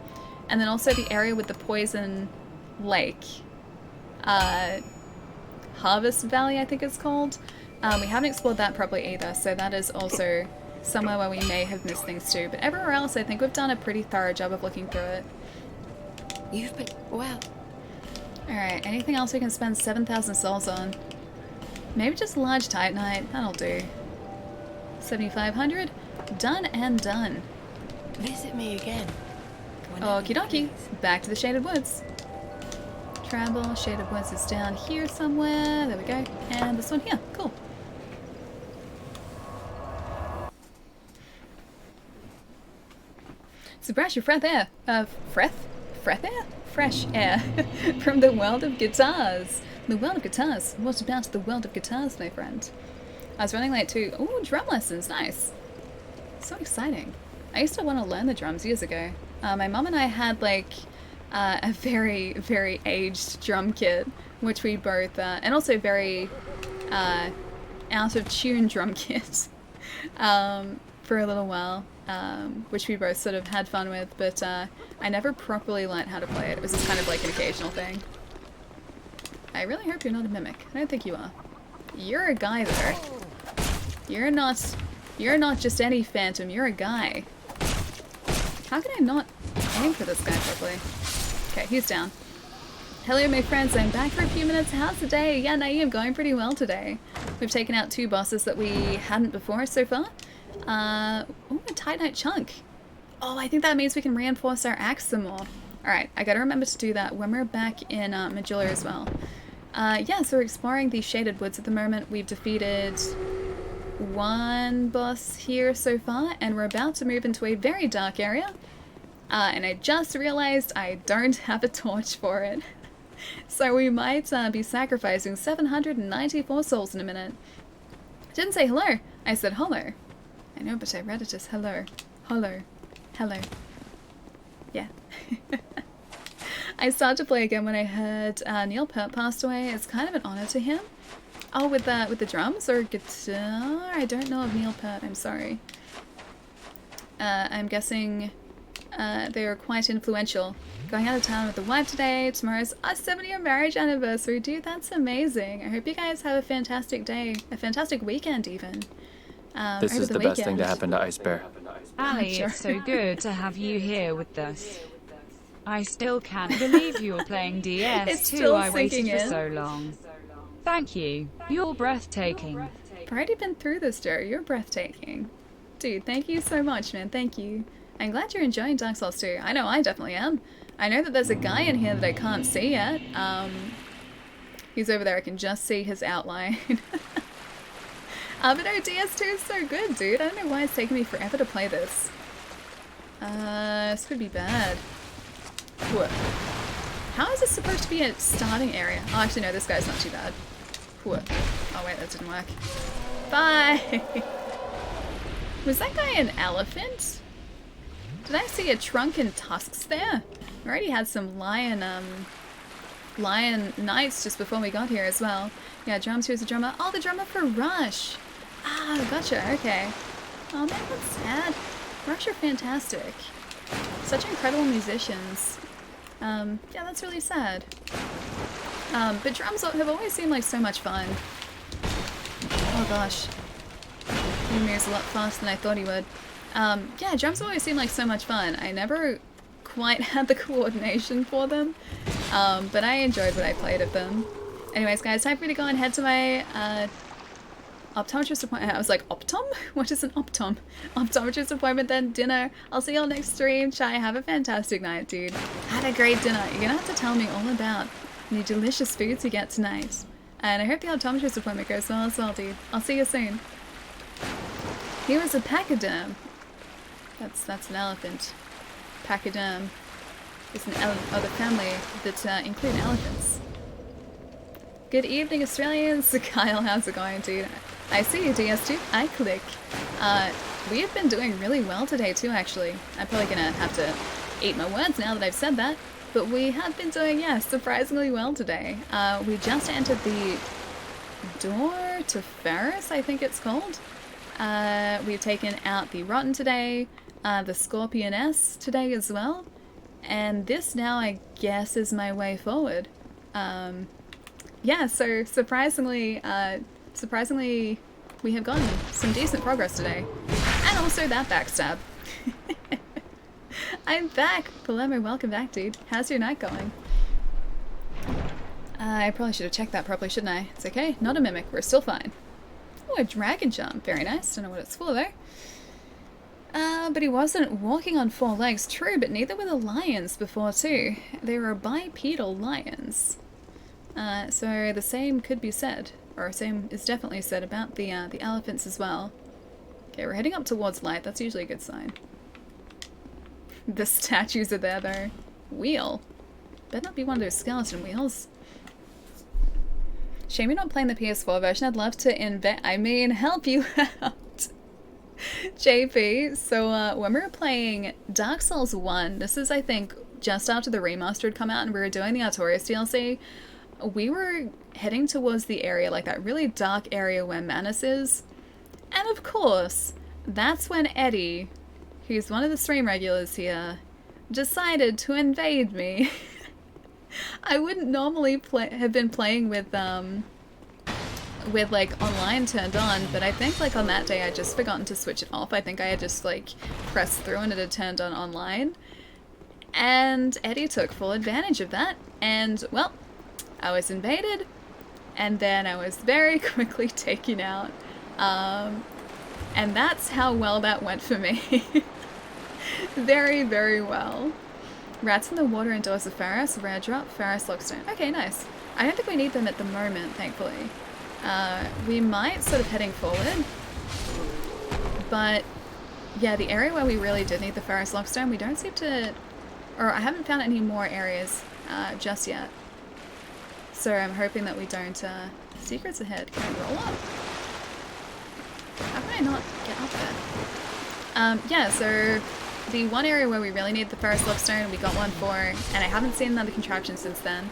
And then also the area with the poison lake. Harvest Valley, I think it's called. We haven't explored that properly either, so that is also somewhere where we may have missed things too. But everywhere else, I think we've done a pretty thorough job of looking through it.
You've been... well...
Alright, anything else we can spend 7,000 souls on? Maybe just a large Titanite, that'll do. 7,500? Done and done.
Visit me again.
Okie dokie, back to the Shaded Woods. Travel, Shaded Woods is down here somewhere. There we go. And this one here. Cool. So brush your breath air. Breath air? Fresh air. From the world of guitars. The world of guitars. What about the world of guitars, my friend? I was running late too. Ooh, drum lessons. Nice. So exciting. I used to want to learn the drums years ago. My mum and I had like a very, very aged drum kit, which we both, and also very out of tune drum kit for a little while, which we both sort of had fun with, but I never properly learnt how to play it. It was just kind of like an occasional thing. I really hope you're not a mimic. I don't think you are. You're a guy though. You're not just any phantom, you're a guy. How can I not aim for this guy properly? Okay, he's down. Hello my friends, I'm back for a few minutes. How's the day? Yeah, Naeem, going pretty well today. We've taken out 2 bosses that we hadn't before so far. Ooh, a Titanite chunk. Oh, I think that means we can reinforce our axe some more. Alright, I gotta remember to do that when we're back in Majula as well. Yeah, so we're exploring the Shaded Woods at the moment. We've defeated 1 boss here so far, and we're about to move into a very dark area. And I just realized I don't have a torch for it. So we might be sacrificing 794 souls in a minute. I didn't say hello, I said hello. I know, but I read it as hello. Hello. Hello. Yeah. I started to play again when I heard Neil Peart passed away. It's kind of an honor to him. Oh, with the drums or guitar? I don't know of Neil Peart, I'm sorry. I'm guessing they were quite influential. Going out of town with the wife today. Tomorrow's our 7-year marriage anniversary. Dude, that's amazing. I hope you guys have a fantastic day. A fantastic weekend, even.
This is the best thing to happen to Ice Bear.
Ali,
Sure.
it's so good to have you here with us. I still can't believe you were playing DS
It's
too.
still
I waited
sinking
for
in.
so long. Thank you. You're breathtaking.
I've already been through this, Joe. You're breathtaking. Dude, thank you so much, man. Thank you. I'm glad you're enjoying Dark Souls 2. I know I definitely am. I know that there's a guy in here that I can't see yet. He's over there. I can just see his outline. But no, DS2 is so good, dude. I don't know why it's taking me forever to play this. This could be bad. What? How is this supposed to be a starting area? Oh, actually, no, this guy's not too bad. What? Oh, wait, that didn't work. Bye! Was that guy an elephant? Did I see a trunk and tusks there? We already had some lion knights just before we got here as well. Yeah, drums, here's the drummer. Oh, the drummer for Rush! Ah, gotcha, okay. Oh man, that's sad. Rush are fantastic. Such incredible musicians. Yeah, that's really sad. But drums have always seemed like so much fun. Oh gosh. He moves a lot faster than I thought he would. Yeah, drums always seemed like so much fun. I never quite had the coordination for them, but I enjoyed what I played of them. Anyways, guys, time for me to go and head to my optometrist appointment. I was like, optom? What is an optom? Optometrist appointment, then dinner. I'll see y'all next stream. Chai, have a fantastic night, dude. Had a great dinner. You're gonna have to tell me all about the delicious foods you get tonight. And I hope the optometrist appointment goes well as well, dude. I'll see you soon. Here is a pachyderm. That's an elephant. Pachyderm is an elephant of the family that include elephants. Good evening, Australians. Kyle, how's it going, dude? I see you, DS2. I click. We have been doing really well today too, actually. I'm probably gonna have to eat my words now that I've said that. But we have been doing, yeah, surprisingly well today. We just entered the door to Ferris, I think it's called. We've taken out the Rotten today, the Scorpioness today as well. And this now, I guess, is my way forward. Yeah, so surprisingly, we have gotten some decent progress today. And also that backstab. I'm back! Palermo, welcome back, dude. How's your night going? I probably should have checked that properly, shouldn't I? It's okay, not a mimic, we're still fine. Oh, a dragon jump. Very nice. Don't know what it's for, though. But he wasn't walking on 4 legs. True, but neither were the lions before, too. They were bipedal lions. So the same could be said, or same is definitely said about the elephants as well. Okay, we're heading up towards light. That's usually a good sign. The statues are there, though. Wheel. Better not be one of those skeleton wheels. Shame you're not playing the PS4 version. I'd love to help you out. JP, so when we were playing Dark Souls 1, this is, I think, just after the remaster had come out and we were doing the Artorias DLC, we were heading towards the area, like that really dark area where Manus is. And of course, that's when Eddie, who's one of the stream regulars here, decided to invade me. I wouldn't normally have been playing with like online turned on, but I think like on that day I just forgotten to switch it off. I think I had just like pressed through and it had turned on online. And Eddie took full advantage of that, and well, I was invaded, and then I was very quickly taken out. And that's how well that went for me. Very, very well. Rats in the water indoors of Ferris, rare drop, Ferris Lockstone. Okay, nice. I don't think we need them at the moment, thankfully. We might sort of heading forward. But yeah, the area where we really did need the Ferris Lockstone, we don't seem to, or I haven't found any more areas just yet. So I'm hoping that we don't, secrets ahead. Can I roll up? How can I not get up there? Yeah, so the one area where we really need the Ferris Lockstone, we got one for, and I haven't seen another contraption since then.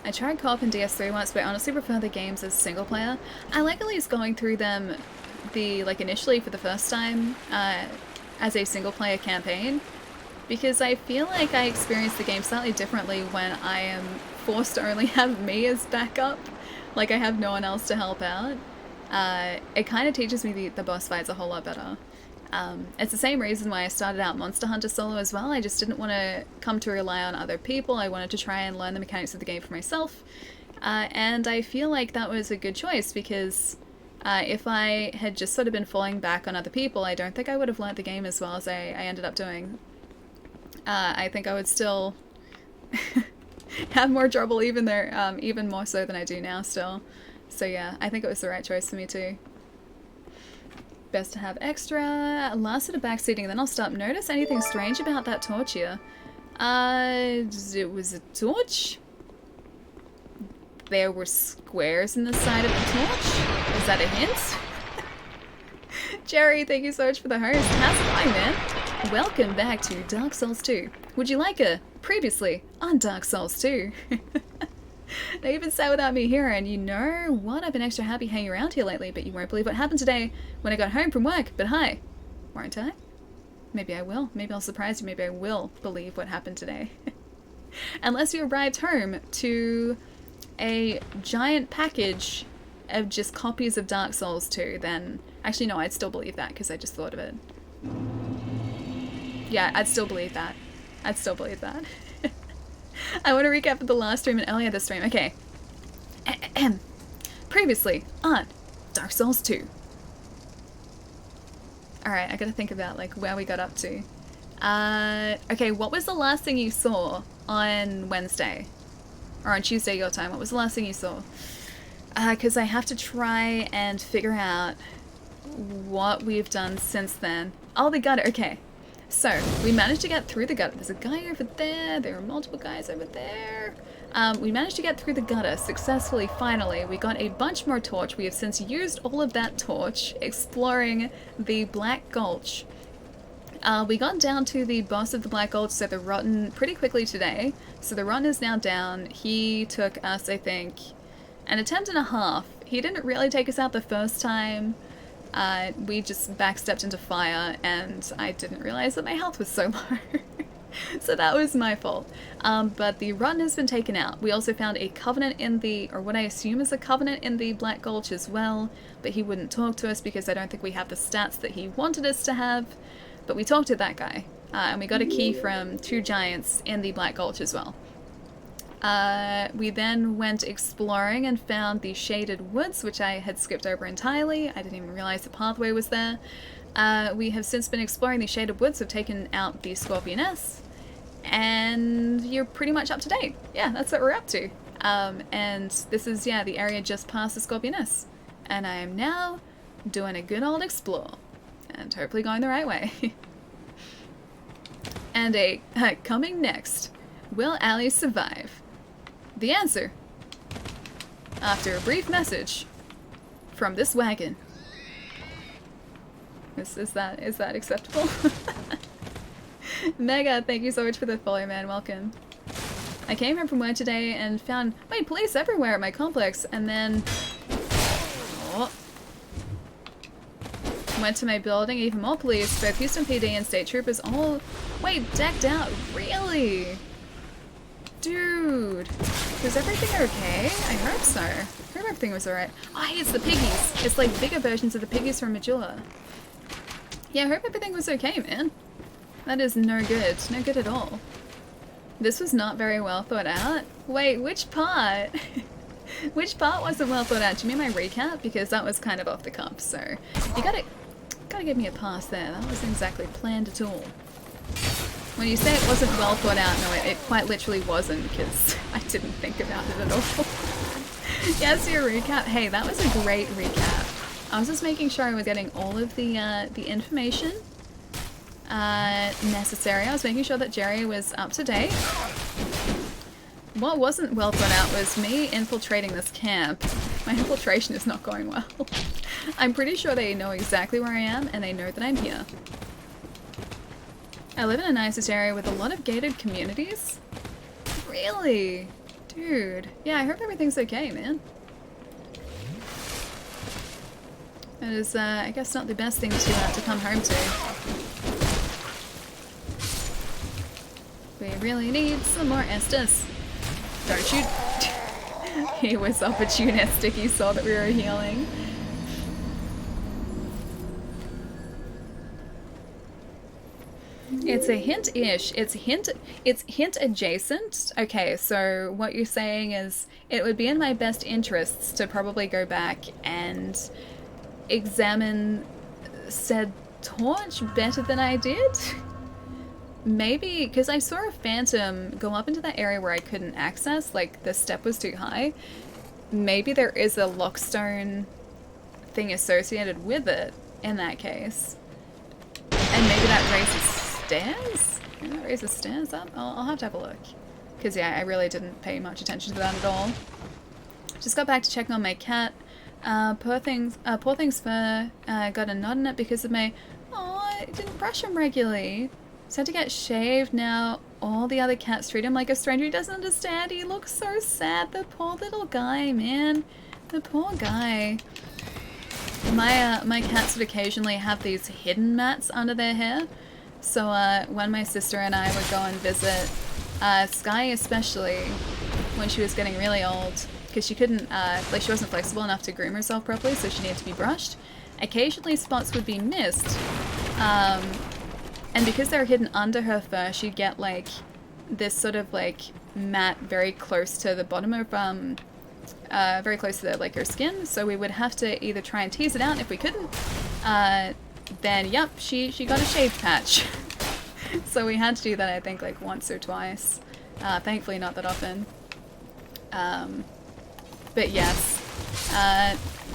I tried co-op in DS3 once, but I honestly prefer the games as single player. I like at least going through them initially for the first time as a single player campaign, because I feel like I experience the game slightly differently when I am forced to only have me as backup, like I have no one else to help out. It kind of teaches me the boss fights a whole lot better. It's the same reason why I started out Monster Hunter solo as well. I just didn't want to come to rely on other people. I wanted to try and learn the mechanics of the game for myself. And I feel like that was a good choice because if I had just sort of been falling back on other people, I don't think I would have learned the game as well as I ended up doing. I think I would still have more trouble even there, even more so than I do now still. So yeah, I think it was the right choice for me too. Best to have extra. Last bit of backseating, then I'll stop. Notice anything strange about that torch here? It was a torch? There were squares in the side of the torch? Is that a hint? Jerry, thank you so much for the host. How's it going, man? Welcome back to Dark Souls 2. Would you like a previously on Dark Souls 2? They even sat without me here, and you know what? I've been extra happy hanging around here lately, but you won't believe what happened today when I got home from work. But hi, won't I? Maybe I will. Maybe I'll surprise you. Maybe I will believe what happened today. Unless you arrived home to a giant package of just copies of Dark Souls 2, then actually no, I'd still believe that because I just thought of it. Yeah, I'd still believe that. I'd still believe that. I want to recap of the last stream and earlier this stream. Okay. Previously on Dark Souls 2. Alright, I gotta think about like where we got up to. Okay, what was the last thing you saw on Wednesday? Or on Tuesday your time? What was the last thing you saw? Because I have to try and figure out what we've done since then. Oh, the gutter. Okay. So, we managed to get through the gutter. There's a guy over there. There are multiple guys over there. We managed to get through the gutter successfully, finally. We got a bunch more torch. We have since used all of that torch exploring the Black Gulch. We got down to the boss of the Black Gulch, so the Rotten, pretty quickly today. So the Rotten is now down. He took us, I think, an attempt and a half. He didn't really take us out the first time. We just backstepped into fire, and I didn't realize that my health was so low. So that was my fault. But the Rotten has been taken out. We also found a Covenant in the, or what I assume is a Covenant in the Black Gulch as well, but he wouldn't talk to us because I don't think we have the stats that he wanted us to have. But we talked to that guy, and we got a key from 2 giants in the Black Gulch as well. We then went exploring and found the Shaded Woods, which I had skipped over entirely. I didn't even realize the pathway was there. We have since been exploring the Shaded Woods, have taken out the Scorpioness, and you're pretty much up to date. Yeah, that's what we're up to. And this is, yeah, the area just past the Scorpioness. And I am now doing a good old explore, and hopefully going the right way. And coming next, will Allie survive? The answer, after a brief message from this wagon. Is that acceptable? Mega, thank you so much for the follow, man. Welcome. I came home from work today and found, wait, police everywhere at my complex, and then went to my building, even more police, both Houston PD and state troopers, all, wait, decked out, really? Dude, is everything okay? I hope so. I hope everything was alright. Oh, hey, it's the piggies. It's like bigger versions of the piggies from Majula. Yeah, I hope everything was okay, man. That is no good. No good at all. This was not very well thought out. Wait, which part? Which part wasn't well thought out? Do you mean my recap? Because that was kind of off the cuff, so you gotta give me a pass there. That wasn't exactly planned at all. When you say it wasn't well thought out, no, it quite literally wasn't, because I didn't think about it at all. Yes, your recap. Hey, that was a great recap. I was just making sure I was getting all of the information necessary. I was making sure that Jerry was up to date. What wasn't well thought out was me infiltrating this camp. My infiltration is not going well. I'm pretty sure they know exactly where I am, and they know that I'm here. I live in a nicest area with a lot of gated communities. Really? Dude. Yeah, I hope everything's okay, man. It is, I guess, not the best thing to come home to. We really need some more Estus. Don't you? He was opportunistic. He saw that we were healing. It's a hint-ish. It's hint adjacent. Okay, so what you're saying is it would be in my best interests to probably go back and examine said torch better than I did. Maybe, because I saw a phantom go up into that area where I couldn't access, like the step was too high. Maybe there is a lockstone thing associated with it in that case. And maybe that raises stairs? Maybe that raises stairs up? I'll have to have a look. Because yeah, I really didn't pay much attention to that at all. Just got back to check on my cat. Poor thing's fur got a knot in it because of my... Oh, I didn't brush him regularly. So I had to get shaved. Now all the other cats treat him like a stranger. He doesn't understand. He looks so sad. The poor little guy, man. The poor guy. My cats would occasionally have these hidden mats under their hair. So when my sister and I would go and visit Sky, especially when she was getting really old, because she couldn't, like she wasn't flexible enough to groom herself properly, so she needed to be brushed. Occasionally spots would be missed. And because they were hidden under her fur, she'd get like this sort of like mat very close to the bottom of, very close to like her skin. So we would have to either try and tease it out. If we couldn't, then yep, she got a shaved patch. So we had to do that, I think, like once or twice. Thankfully not that often. But yes,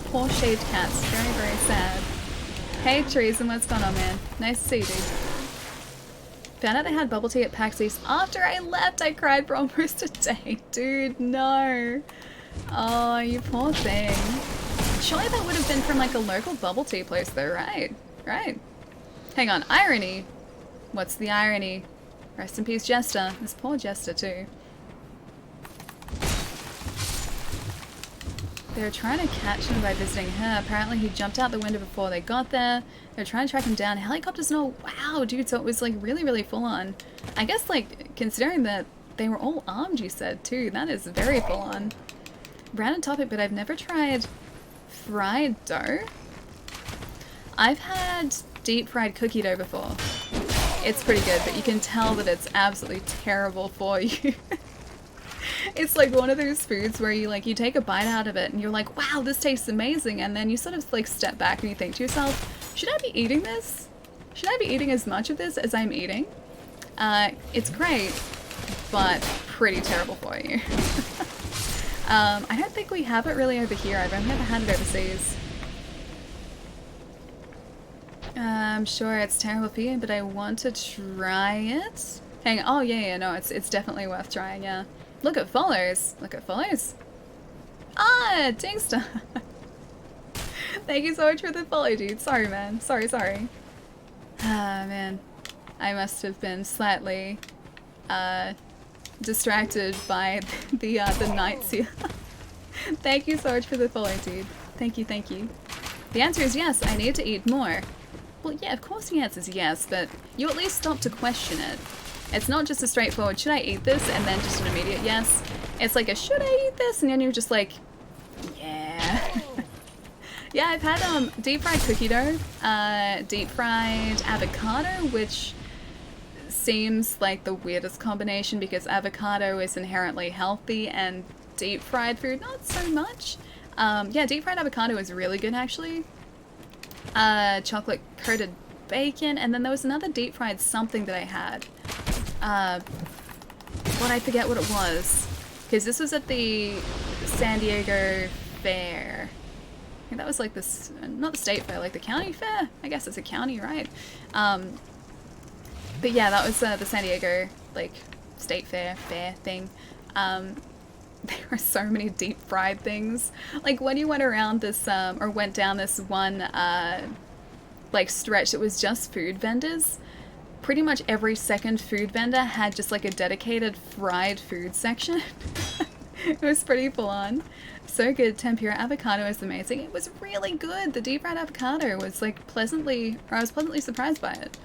poor shaved cats, very, very sad. Hey Treason, what's going on, man? Nice to see you, dude. Found out they had bubble tea at PAX East after I left. I cried for almost a day. Dude, no. Oh, you poor thing. Surely that would have been from like a local bubble tea place though, right? Right. Hang on, irony. What's the irony? Rest in peace, Jester. This poor Jester too. They were trying to catch him by visiting her. Apparently he jumped out the window before they got there. They were trying to track him down. Helicopters and all. Wow, dude, so it was like really, really full on. I guess like considering that they were all armed, you said too. That is very full on. Random topic, but I've never tried fried dough. I've had deep fried cookie dough before. It's pretty good, but you can tell that it's absolutely terrible for you. It's like one of those foods where you take a bite out of it and you're like, wow, this tastes amazing, and then you sort of like step back and you think to yourself, should I be eating this? Should I be eating as much of this as I'm eating? It's great, but pretty terrible for you. I don't think we have it really over here. I've only ever had it overseas. I'm sure it's terrible for you, but I want to try it. Hang on. Oh yeah, no, it's definitely worth trying, yeah. Look at follows. Look at follows. Ah, Dingster. Thank you so much for the follow, dude. Sorry, man. Sorry. Ah, man. I must have been slightly distracted by the knights here. Thank you so much for the follow, dude. Thank you. The answer is yes, I need to eat more. Well, yeah, of course the answer is yes, but you at least stop to question it. It's not just a straightforward, should I eat this, and then just an immediate yes. It's like a, should I eat this? And then you're just like, yeah. Yeah, I've had deep fried cookie dough, deep fried avocado, which seems like the weirdest combination because avocado is inherently healthy and deep fried food, not so much. Yeah, deep fried avocado is really good actually. Chocolate coated bacon, and then there was another deep fried something that I had. But I forget what it was. Because this was at the San Diego Fair. I think that was like this, not the state fair, like the county fair? I guess it's a county, right? But yeah, that was the San Diego, like, state fair thing. There were so many deep fried things. Like when you went around this, or went down this one, like stretch that was just food vendors, pretty much every second food vendor had just like a dedicated fried food section. It was pretty full on. So good. Tempura avocado is amazing. It was really good. The deep fried avocado was like I was pleasantly surprised by it.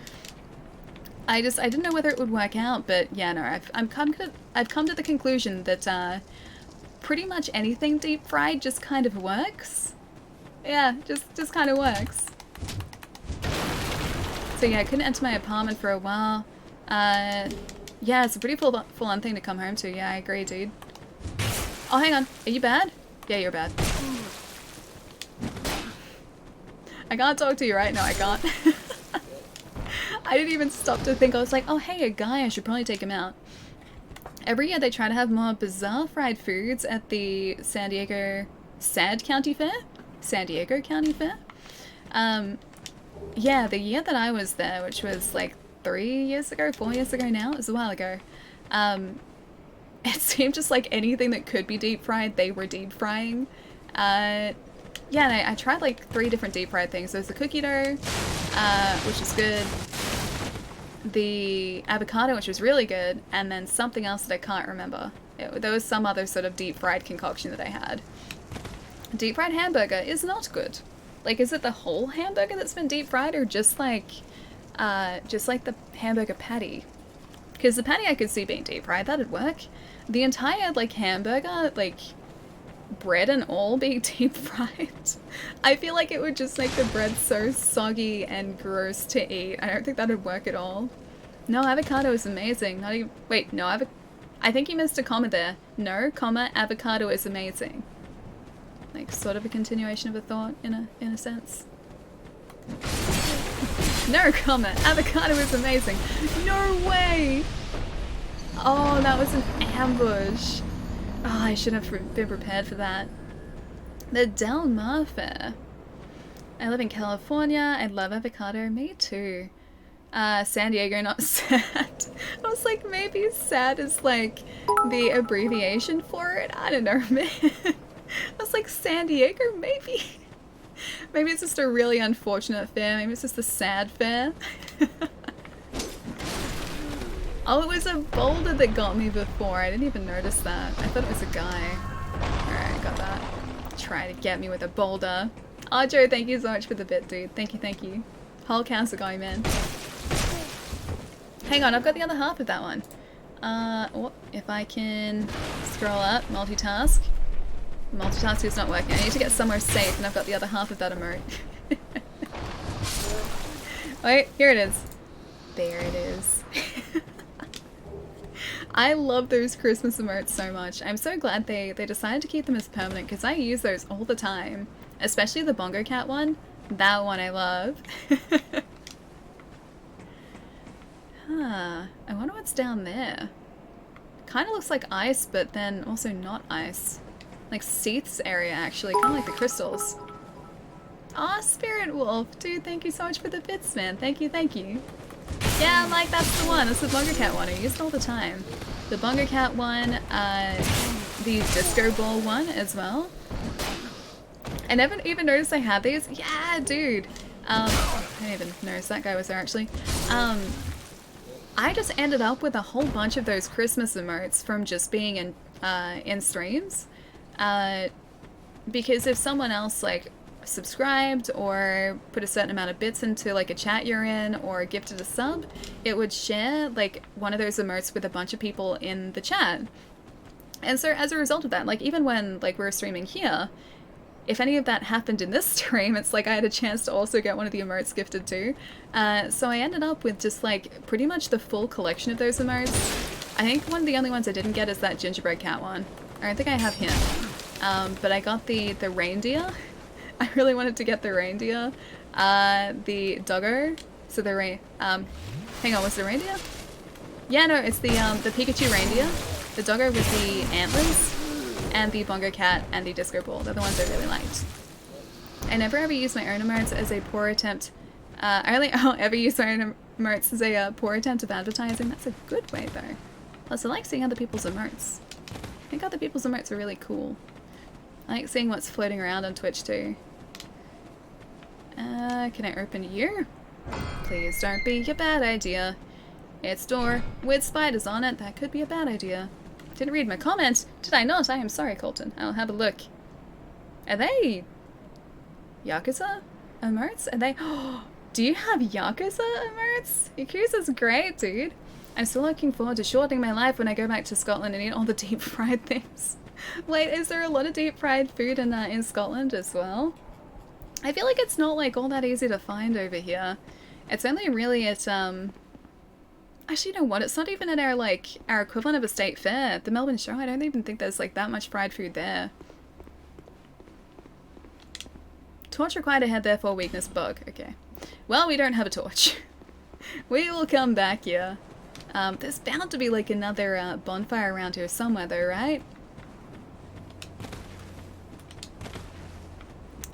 I didn't know whether it would work out, but yeah, no, I've come to the conclusion that pretty much anything deep fried just kind of works. Yeah, just kind of works. So yeah, I couldn't enter my apartment for a while. Yeah, it's a pretty full-on thing to come home to. Yeah, I agree, dude. Oh, hang on. Are you bad? Yeah, you're bad. I can't talk to you right now. I can't. I didn't even stop to think. I was like, oh, hey, a guy. I should probably take him out. Every year they try to have more bizarre fried foods at the San Diego County Fair. Yeah, the year that I was there, which was like 4 years ago now, it was a while ago, it seemed just like anything that could be deep fried, they were deep frying. Yeah, and I tried like 3 different deep fried things. There's the cookie dough, which is good, the avocado, which was really good, and then something else that I can't remember. There was some other sort of deep fried concoction that I had. Deep fried hamburger is not good. Like, is it the whole hamburger that's been deep fried, or just like the hamburger patty? Because the patty I could see being deep fried, that'd work. The entire, like, hamburger, like, bread and all being deep fried, I feel like it would just make the bread so soggy and gross to eat. I don't think that'd work at all. No, avocado is amazing. Not even, wait, no, I think you missed a comma there. No, comma, avocado is amazing. Like, sort of a continuation of a thought, in a sense. No comment. Avocado is amazing. No way! Oh, that was an ambush. Oh, I should have been prepared for that. The Del Mar Fair. I live in California. I love avocado. Me too. San Diego, not sad. I was like, maybe sad is like the abbreviation for it. I don't know, man. I was like, San Diego, maybe. Maybe it's just a really unfortunate fair. Maybe it's just a sad fair. Oh, it was a boulder that got me before. I didn't even notice that. I thought it was a guy. Alright, got that. Try to get me with a boulder. Oh, Joe, thank you so much for the bit, dude. Thank you, thank you. Whole council going, man. Hang on, I've got the other half of that one. Oh, if I can scroll up, multitask. Multitask is not working. I need to get somewhere safe, and I've got the other half of that emote. Wait, here it is. There it is. I love those Christmas emotes so much. I'm so glad they decided to keep them as permanent because I use those all the time. Especially the Bongo Cat one. That one I love. Huh. I wonder what's down there. Kind of looks like ice, but then also not ice. Like Seath's area, actually. Kind of like the crystals. Aw, Spirit Wolf. Dude, thank you so much for the bits, man. Thank you, thank you. Yeah, like that's the one. That's the Bongo Cat one. I use it all the time. The Bongo Cat one, the Disco Ball one as well. I never even noticed I had these. Yeah, dude. I didn't even notice that guy was there actually. I just ended up with a whole bunch of those Christmas emotes from just being in streams. Because if someone else like subscribed or put a certain amount of bits into like a chat you're in or gifted a sub, it would share like one of those emotes with a bunch of people in the chat. And so as a result of that, like even when like we were streaming here, if any of that happened in this stream, it's like I had a chance to also get one of the emotes gifted too. So I ended up with just like pretty much the full collection of those emotes. I think one of the only ones I didn't get is that gingerbread cat one. I don't think I have him. But I got the reindeer. I really wanted to get the reindeer. The doggo. So the hang on, was the reindeer? Yeah, no, it's the Pikachu reindeer. The doggo with the antlers. And the Bongo Cat and the Disco Ball. They're the ones I really liked. I never ever use my own emotes as a poor attempt. I only ever use my own emotes as a poor attempt of advertising. That's a good way though. Plus I like seeing other people's emotes. I think other people's emotes are really cool. I like seeing what's floating around on Twitch too. Can I open you? Please don't be a bad idea. It's door with spiders on it. That could be a bad idea. Didn't read my comment. Did I not? I am sorry, Colton. I'll have a look. Are they Yakuza emotes? Are they... Do you have Yakuza emotes? Yakuza's great, dude. I'm still looking forward to shortening my life when I go back to Scotland and eat all the deep fried things. Wait, is there a lot of deep fried food in Scotland as well? I feel like it's not like all that easy to find over here. It's only really at actually, you know what? It's not even at our equivalent of a state fair. The Melbourne Show, I don't even think there's like that much fried food there. Torch required a head, therefore weakness bug. Okay. Well, we don't have a torch. We will come back here. There's bound to be like another bonfire around here somewhere though, right?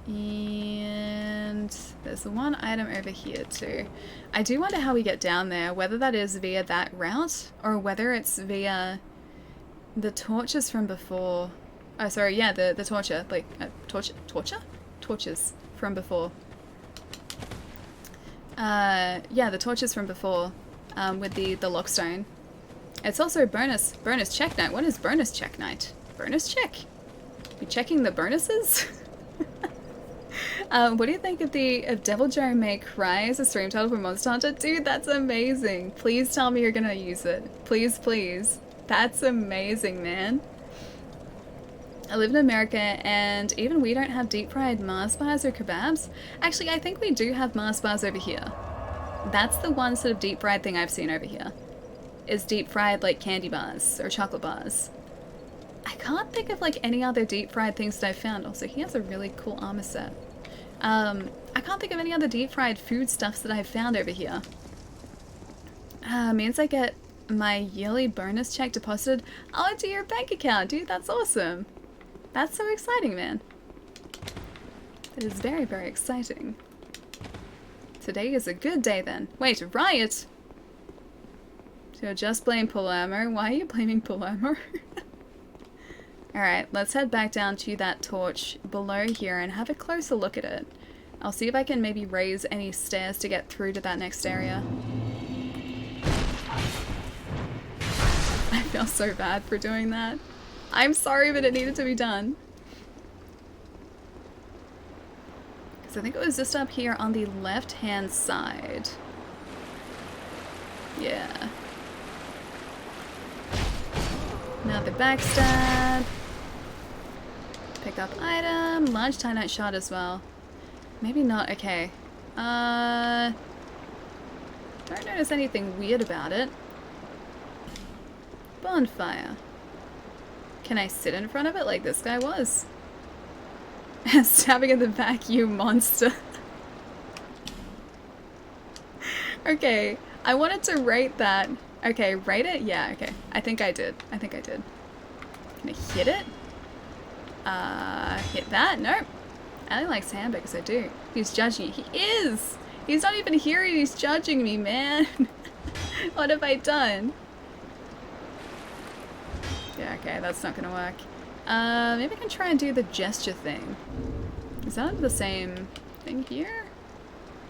And there's one item over here too. I do wonder how we get down there, whether that is via that route or whether it's via the torches from before. Oh, sorry, yeah, the torture, like torches from before. Yeah, the torches from before, with the lockstone. It's also bonus check night. What is bonus check night? Bonus check? You checking the bonuses? What do you think of Devil Joe May Cry as a stream title for Monster Hunter? Dude, that's amazing. Please tell me you're gonna use it. Please, please. That's amazing, man. I live in America and even we don't have deep fried Mars bars or kebabs. Actually, I think we do have Mars bars over here. That's the one sort of deep fried thing I've seen over here. Is deep fried like candy bars or chocolate bars. I can't think of like any other deep fried things that I've found. Also, he has a really cool armor set. I can't think of any other deep fried food stuffs that I've found over here. Means I get my yearly bonus check deposited into your bank account. Dude, that's awesome. That's so exciting, man. That is very, very exciting. Today is a good day then. Wait, riot? So just blame Palermo. Why are you blaming Palermo? Alright, let's head back down to that torch below here and have a closer look at it. I'll see if I can maybe raise any stairs to get through to that next area. I feel so bad for doing that. I'm sorry, but it needed to be done. Because I think it was just up here on the left-hand side. Yeah. Now the backstab. Pick up item. Large tie-knot shot as well. Maybe not. Okay. Don't notice anything weird about it. Bonfire. Can I sit in front of it like this guy was? Stabbing at the vacuum monster. Okay, I wanted to rate that. Okay, rate it? Yeah, okay. I think I did. I think I did. Can I hit it? Hit that? Nope. Ali likes hamburgers, I do. He's judging. He is! He's not even here, he's judging me, man. What have I done? Yeah, okay, that's not gonna work. Maybe I can try and do the gesture thing. Is that the same thing here?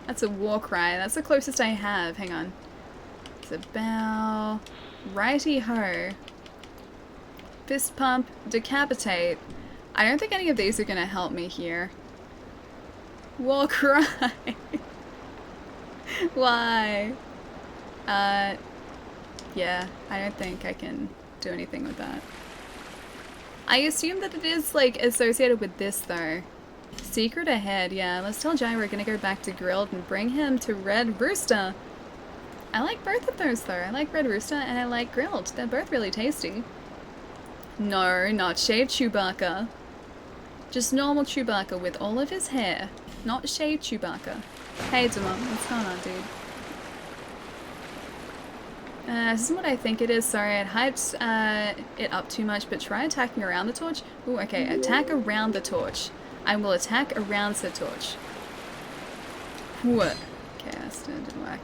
That's a war cry. That's the closest I have. Hang on. It's a bow. Righty-ho. Fist pump. Decapitate. I don't think any of these are gonna help me here. War cry. Why? Yeah, I don't think I can do anything with that. I assume that it is, like, associated with this, though. Secret ahead, yeah. Let's tell Jai we're gonna go back to Grilled and bring him to Red Rooster. I like both of those, though. I like Red Rooster and I like Grilled. They're both really tasty. No, not shaved Chewbacca. Just normal Chewbacca with all of his hair. Not shaved Chewbacca. Hey, Demon, what's going on, dude? This is what I think it is. Sorry, I'd hyped it up too much, but try attacking around the torch. Ooh, okay, attack around the torch. I will attack around the torch. What? Okay, that didn't work.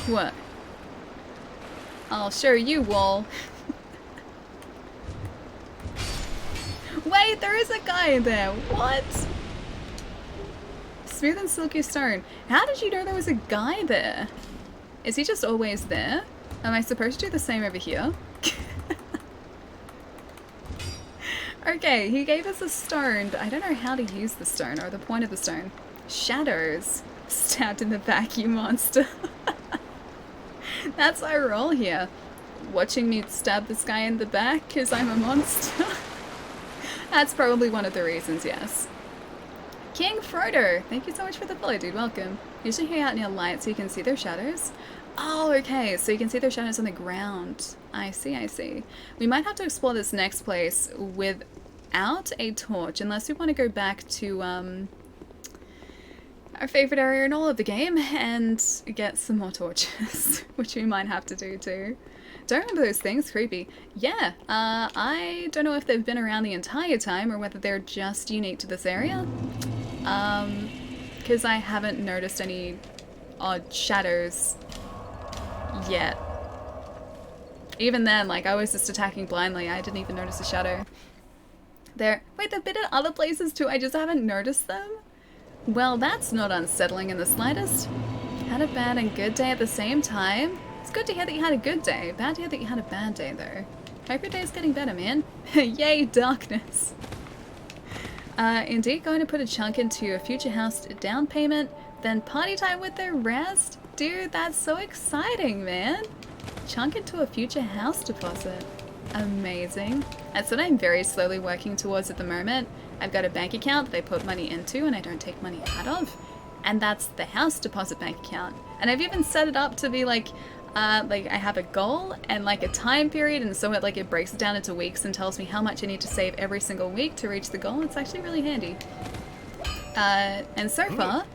What? I'll show you, wall. Wait, there is a guy there. What? Smooth and silky stone. How did you know there was a guy there? Is he just always there? Am I supposed to do the same over here? Okay, he gave us a stone, but I don't know how to use the stone or the point of the stone. Shadows. Stabbed in the vacuum monster. That's why we're all here. Watching me stab this guy in the back because I'm a monster. That's probably one of the reasons, yes. King Frodo, thank you so much for the follow, dude. Welcome. Usually hang out near light so you can see their shadows. Oh, okay, so you can see their shadows on the ground. I see, I see. We might have to explore this next place without a torch, unless we want to go back to our favorite area in all of the game and get some more torches, which we might have to do too. Don't remember those things, creepy. Yeah, I don't know if they've been around the entire time or whether they're just unique to this area. Because I haven't noticed any odd shadows yet. Even then, like, I was just attacking blindly. I didn't even notice a shadow. There. Wait, they've been in other places too. I just haven't noticed them? Well, that's not unsettling in the slightest. Had a bad and good day at the same time. It's good to hear that you had a good day. Bad to hear that you had a bad day, though. Hope your day's getting better, man. Yay, darkness. Indeed, going to put a chunk into a future house down payment, then party time with the rest? Dude, that's so exciting, man. Chunk into a future house deposit. Amazing. That's what I'm very slowly working towards at the moment. I've got a bank account that I put money into and I don't take money out of. And that's the house deposit bank account. And I've even set it up to be like I have a goal and like a time period, and so it breaks it down into weeks and tells me how much I need to save every single week to reach the goal. It's actually really handy. And so far,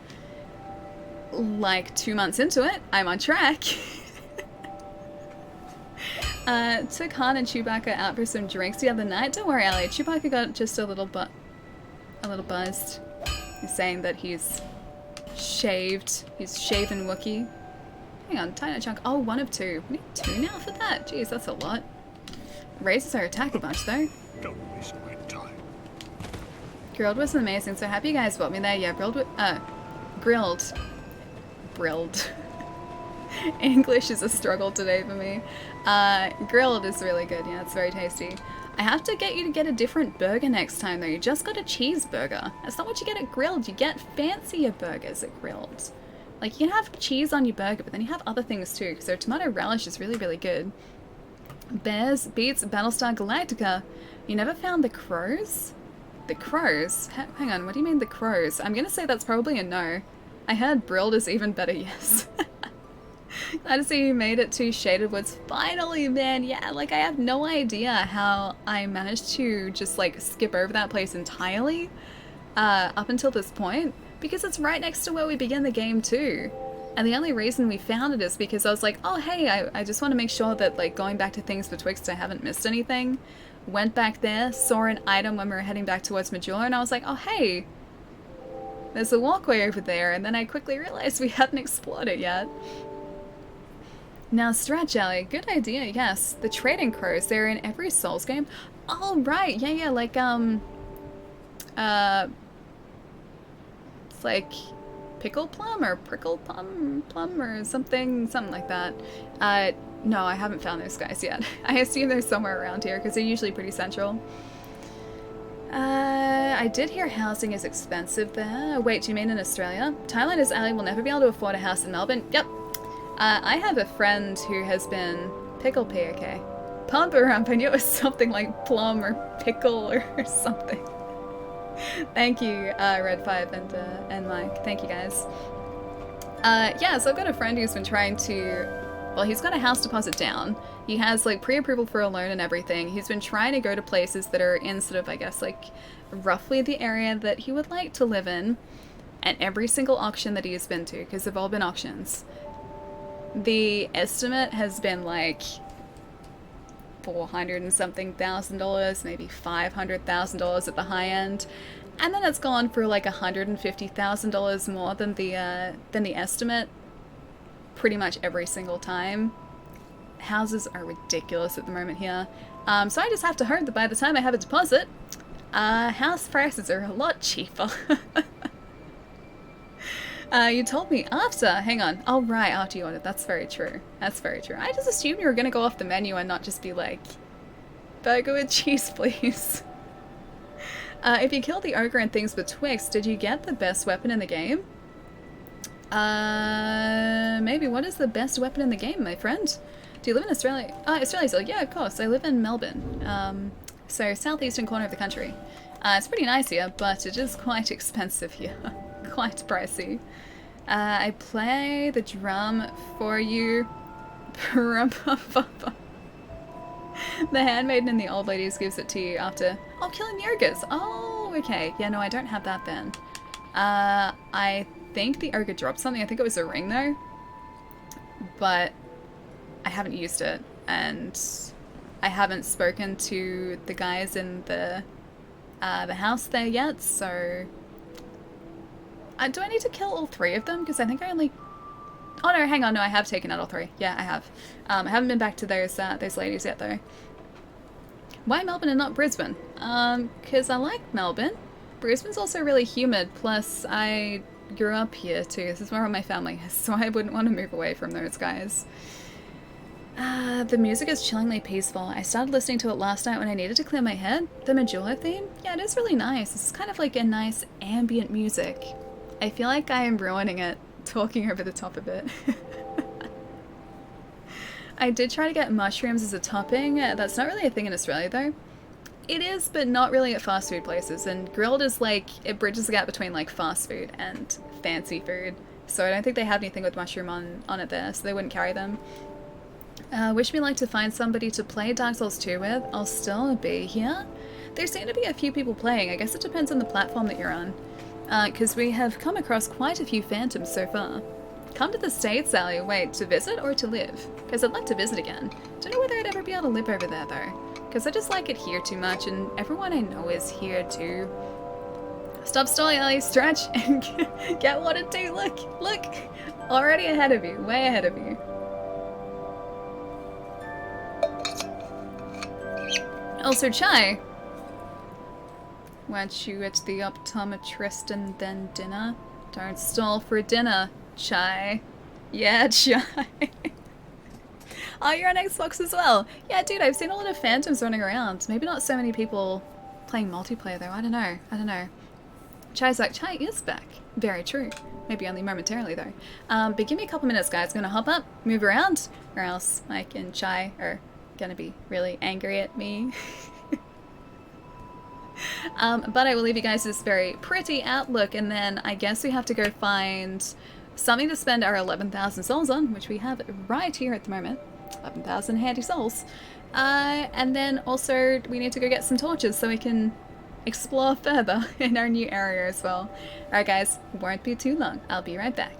like 2 months into it, I'm on track. Took Han and Chewbacca out for some drinks the other night. Don't worry, Ali. Chewbacca got just a little buzzed. He's saying that he's shaved. He's shaven Wookiee. Hang on, tiny chunk. Oh, 1 of 2. We need 2 now for that? Jeez, that's a lot. Raises our attack a bunch though.
Don't waste my time.
Grilled was amazing, so happy you guys brought me there. Yeah, grilled. Grilled. English is a struggle today for me. Grilled is really good, yeah, it's very tasty. I have to get you to get a different burger next time though. You just got a cheeseburger. That's not what you get at grilled. You get fancier burgers at grilled. Like, you can have cheese on your burger, but then you have other things too. So tomato relish is really, really good. Bears beats Battlestar Galactica. You never found the crows? The crows? Hang on, what do you mean the crows? I'm gonna say that's probably a no. I heard grilled is even better, yes. Glad to see you made it to Shaded Woods. Finally, man. Yeah, like, I have no idea how I managed to just, like, skip over that place entirely up until this point, because it's right next to where we begin the game, too. And the only reason we found it is because I was like, oh, hey, I just want to make sure that, like, going back to things betwixt I haven't missed anything. Went back there, saw an item when we were heading back towards Majula, and I was like, oh, hey, there's a walkway over there, and then I quickly realized we hadn't explored it yet. Now, Stretch Alley, good idea, yes. The trading crows, they're in every Souls game. Oh, right, yeah, like, it's like pickle plum or prickle plum or something like that. No, I haven't found those guys yet. I assume they're somewhere around here because they're usually pretty central. I did hear housing is expensive there. Wait, do you mean in Australia? Thailanders alley will never be able to afford a house in Melbourne. Yep. I have a friend who has been pickle P, okay. Pumperump, I knew it was something like plum or pickle or something. Thank you, Red5 and Mike. Thank you guys. Yeah, so I've got a friend who's been trying to, well, he's got a house deposit down. He has like pre-approval for a loan and everything. He's been trying to go to places that are in sort of, I guess, like roughly the area that he would like to live in. And every single auction that he has been to, because they've all been auctions, the estimate has been like $400 and something thousand, maybe $500,000 at the high end, and then it's gone for like $150,000 more than the estimate pretty much every single time. Houses are ridiculous at the moment here, so I just have to hope that by the time I have a deposit, house prices are a lot cheaper. You told me after. Hang on. Oh, right, after you ordered. That's very true. That's very true. I just assumed you were going to go off the menu and not just be like, burger with cheese, please. If you killed the ogre and things betwixt, did you get the best weapon in the game? Maybe. What is the best weapon in the game, my friend? Do you live in Australia? Australia still. Yeah, of course. I live in Melbourne. So southeastern corner of the country. It's pretty nice here, but it is quite expensive here. Quite pricey. I play the drum for you. The handmaiden in the old ladies gives it to you after... Oh, killing the ogres! Oh, okay. Yeah, no, I don't have that then. I think the ogre dropped something. I think it was a ring, though. But I haven't used it. And I haven't spoken to the guys in the house there yet, so... do I need to kill all 3 of them? Because I think I only... Oh no, hang on, no, I have taken out all 3. Yeah, I have. I haven't been back to those ladies yet, though. Why Melbourne and not Brisbane? Because I like Melbourne. Brisbane's also really humid, plus I grew up here too. This is where all my family is, so I wouldn't want to move away from those guys. The music is chillingly peaceful. I started listening to it last night when I needed to clear my head. The Majula theme? Yeah, it is really nice. It's kind of like a nice ambient music. I feel like I am ruining it, talking over the top of it. I did try to get mushrooms as a topping. That's not really a thing in Australia, though. It is, but not really at fast food places. And grilled is like, it bridges the gap between like fast food and fancy food. So I don't think they have anything with mushroom on it there, so they wouldn't carry them. Wish me luck to find somebody to play Dark Souls 2 with. I'll still be here. There seem to be a few people playing. I guess it depends on the platform that you're on. Because we have come across quite a few phantoms so far. Come to the States, Sally. Wait, to visit or to live? Because I'd like to visit again. Don't know whether I'd ever be able to live over there, though. Because I just like it here too much, and everyone I know is here, too. Stop stalling, Ellie. Stretch and get water too. Look, look. Already ahead of you. Way ahead of you. Also, Chai. Weren't you at the optometrist and then dinner? Don't stall for dinner, Chai. Yeah, Chai. Oh, you're on Xbox as well. Yeah, dude, I've seen a lot of Phantoms running around. Maybe not so many people playing multiplayer though. I don't know. I don't know. Chai's like, Chai is back. Very true. Maybe only momentarily though. But give me a couple minutes, guys. I'm gonna hop up, move around, or else Mike and Chai are gonna be really angry at me. But I will leave you guys this very pretty outlook, and then I guess we have to go find something to spend our 11,000 souls on, which we have right here at the moment. 11,000 handy souls. And then also we need to go get some torches so we can explore further in our new area as well. Alright guys, won't be too long. I'll be right back.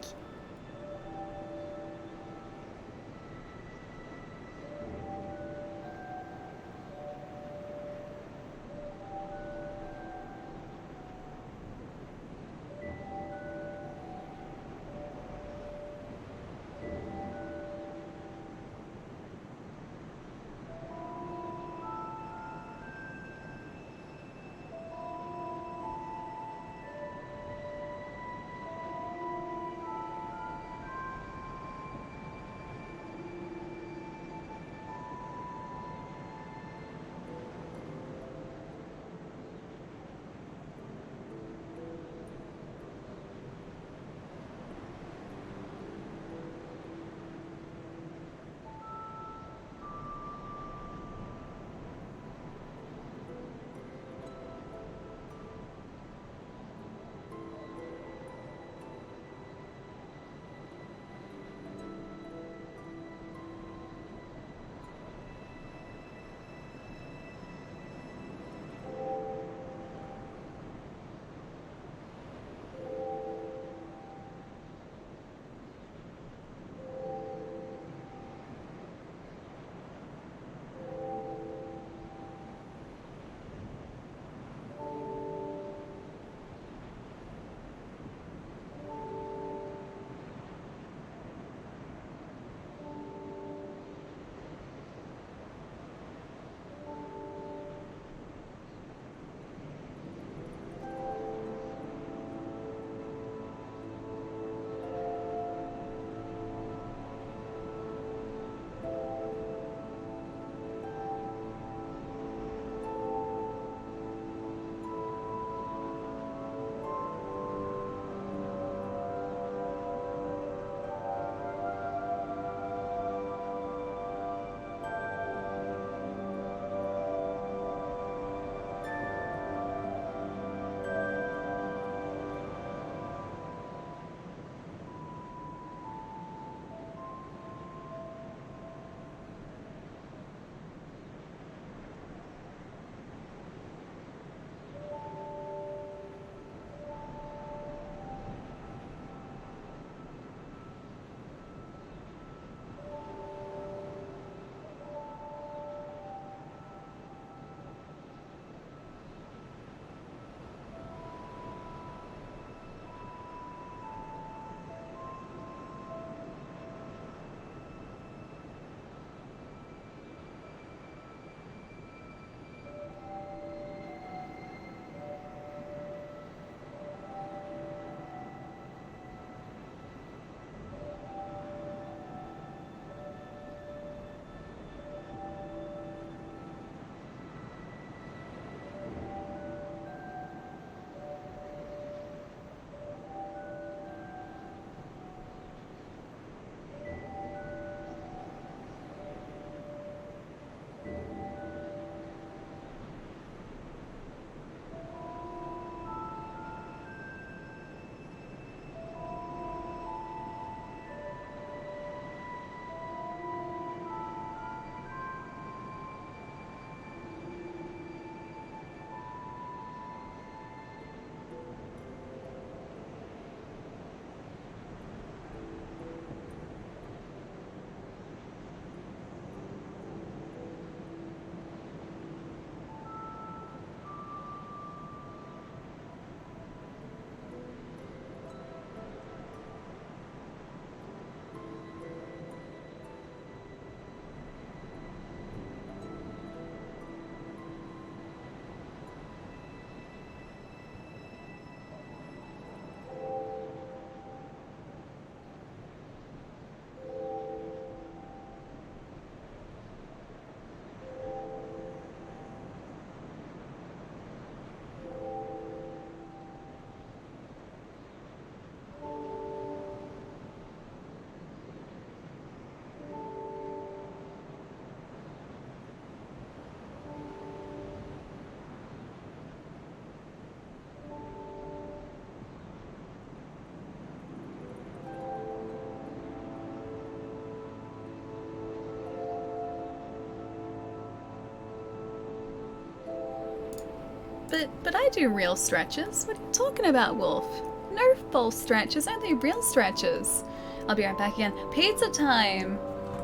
but I do real stretches. What are you talking about, Wolf? No false stretches, only real stretches. I'll be right back again. Pizza time!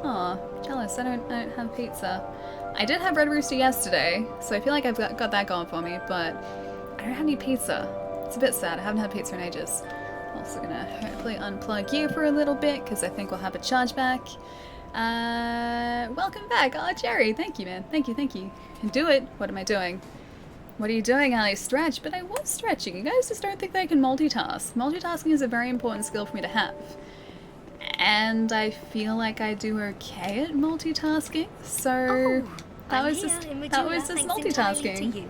Aw, jealous, I don't have pizza. I did have Red Rooster yesterday, so I feel like I've got that going for me, but I don't have any pizza. It's a bit sad, I haven't had pizza in ages. Also gonna hopefully unplug you for a little bit, because I think we'll have a charge back. Welcome back! Oh, Jerry, thank you, man. Thank you, thank you. Do it! What am I doing? What are you doing, Ali? Stretch? But I was stretching. You guys just don't think that I can multitask. Multitasking is a very important skill for me to have. And I feel like I do okay at multitasking, so that was just multitasking.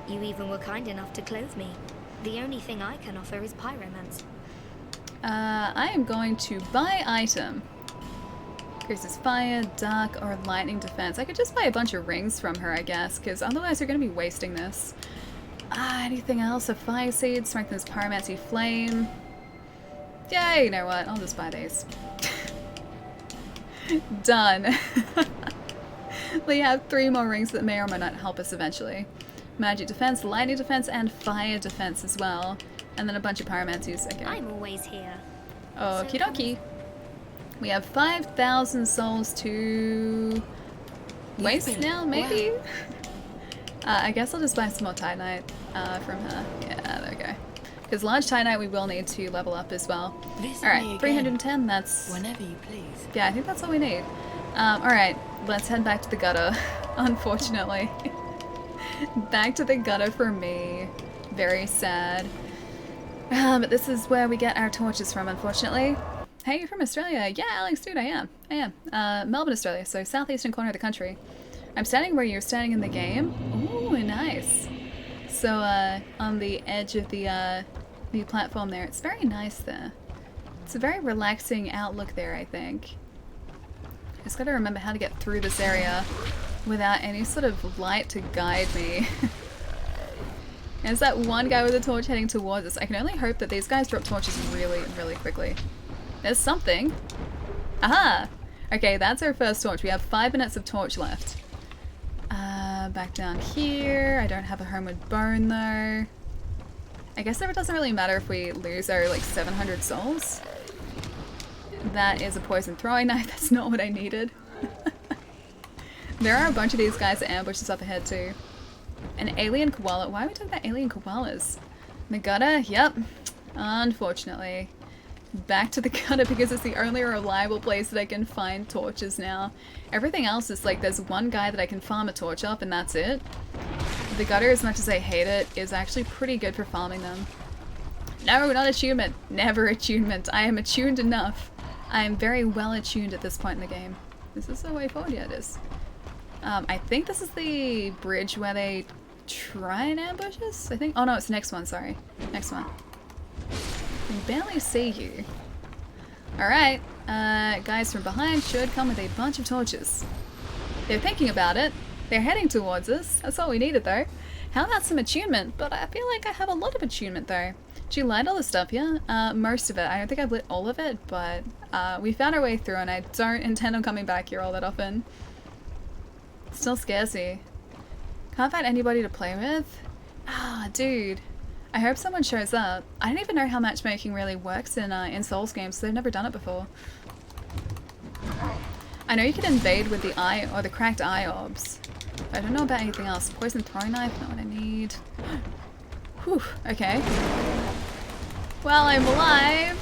You even were kind enough to clothe me. The only thing I can offer is pyromance.
I am going to buy item. Increases fire, dark, or lightning defense. I could just buy a bunch of rings from her, I guess, because otherwise we're going to be wasting this. Anything else? A fire seed, strengthens pyromancy flame. Yeah, you know what? I'll just buy these. Done. We have 3 more rings that may or may not help us eventually. Magic defense, lightning defense, and fire defense as well. And then a bunch of pyromancies. Okay.
I'm always here.
Okie dokie. We have 5,000 souls to waste now, maybe?
Wow.
I guess I'll just buy some more Titanite from her. Yeah, there we go. Because large Titanite we will need to level up as well. Alright, 310, that's...
Whenever you please.
Yeah, I think that's all we need. Alright, let's head back to the gutter, unfortunately. Back to the gutter for me. Very sad. But this is where we get our torches from, unfortunately. Hey, you're from Australia? Yeah, Alex, dude, I am. Melbourne, Australia, so southeastern corner of the country. I'm standing where you're standing in the game. Ooh, nice. So, on the edge of the platform there. It's very nice there. It's a very relaxing outlook there, I think. I just gotta remember how to get through this area without any sort of light to guide me. There's that one guy with a torch heading towards us. I can only hope that these guys drop torches really, really quickly. There's something. Aha! Okay, that's our first torch. We have 5 minutes of torch left. Back down here. I don't have a homeward bone though. I guess it doesn't really matter if we lose our like 700 souls. That is a poison throwing knife. That's not what I needed. There are a bunch of these guys that ambush us up ahead too. An alien koala. Why are we talking about alien koalas? The gutter? Yep. Unfortunately. Back to the gutter because it's the only reliable place that I can find torches now. Everything else is like there's one guy that I can farm a torch up and that's it. The gutter, as much as I hate it, is actually pretty good for farming them. No, not attunement. Never attunement. I am attuned enough. I am very well attuned at this point in the game. Is this the way forward? Yeah, it is. I think this is the bridge where they try and ambush us, I think. Oh no, it's the next one, sorry. Next one. I can barely see you. Alright, guys from behind should come with a bunch of torches. They're thinking about it. They're heading towards us. That's all we needed though. How about some attunement? But I feel like I have a lot of attunement though. Did you light all the stuff, yeah? Most of it. I don't think I've lit all of it, but we found our way through and I don't intend on coming back here all that often. Still scares me. Can't find anybody to play with? Ah, dude. I hope someone shows up. I don't even know how matchmaking really works in Souls games, so they've never done it before. I know you can invade with the eye or the cracked eye orbs. But I don't know about anything else. Poison throwing knife, not what I need. Whew, okay. Well, I'm alive!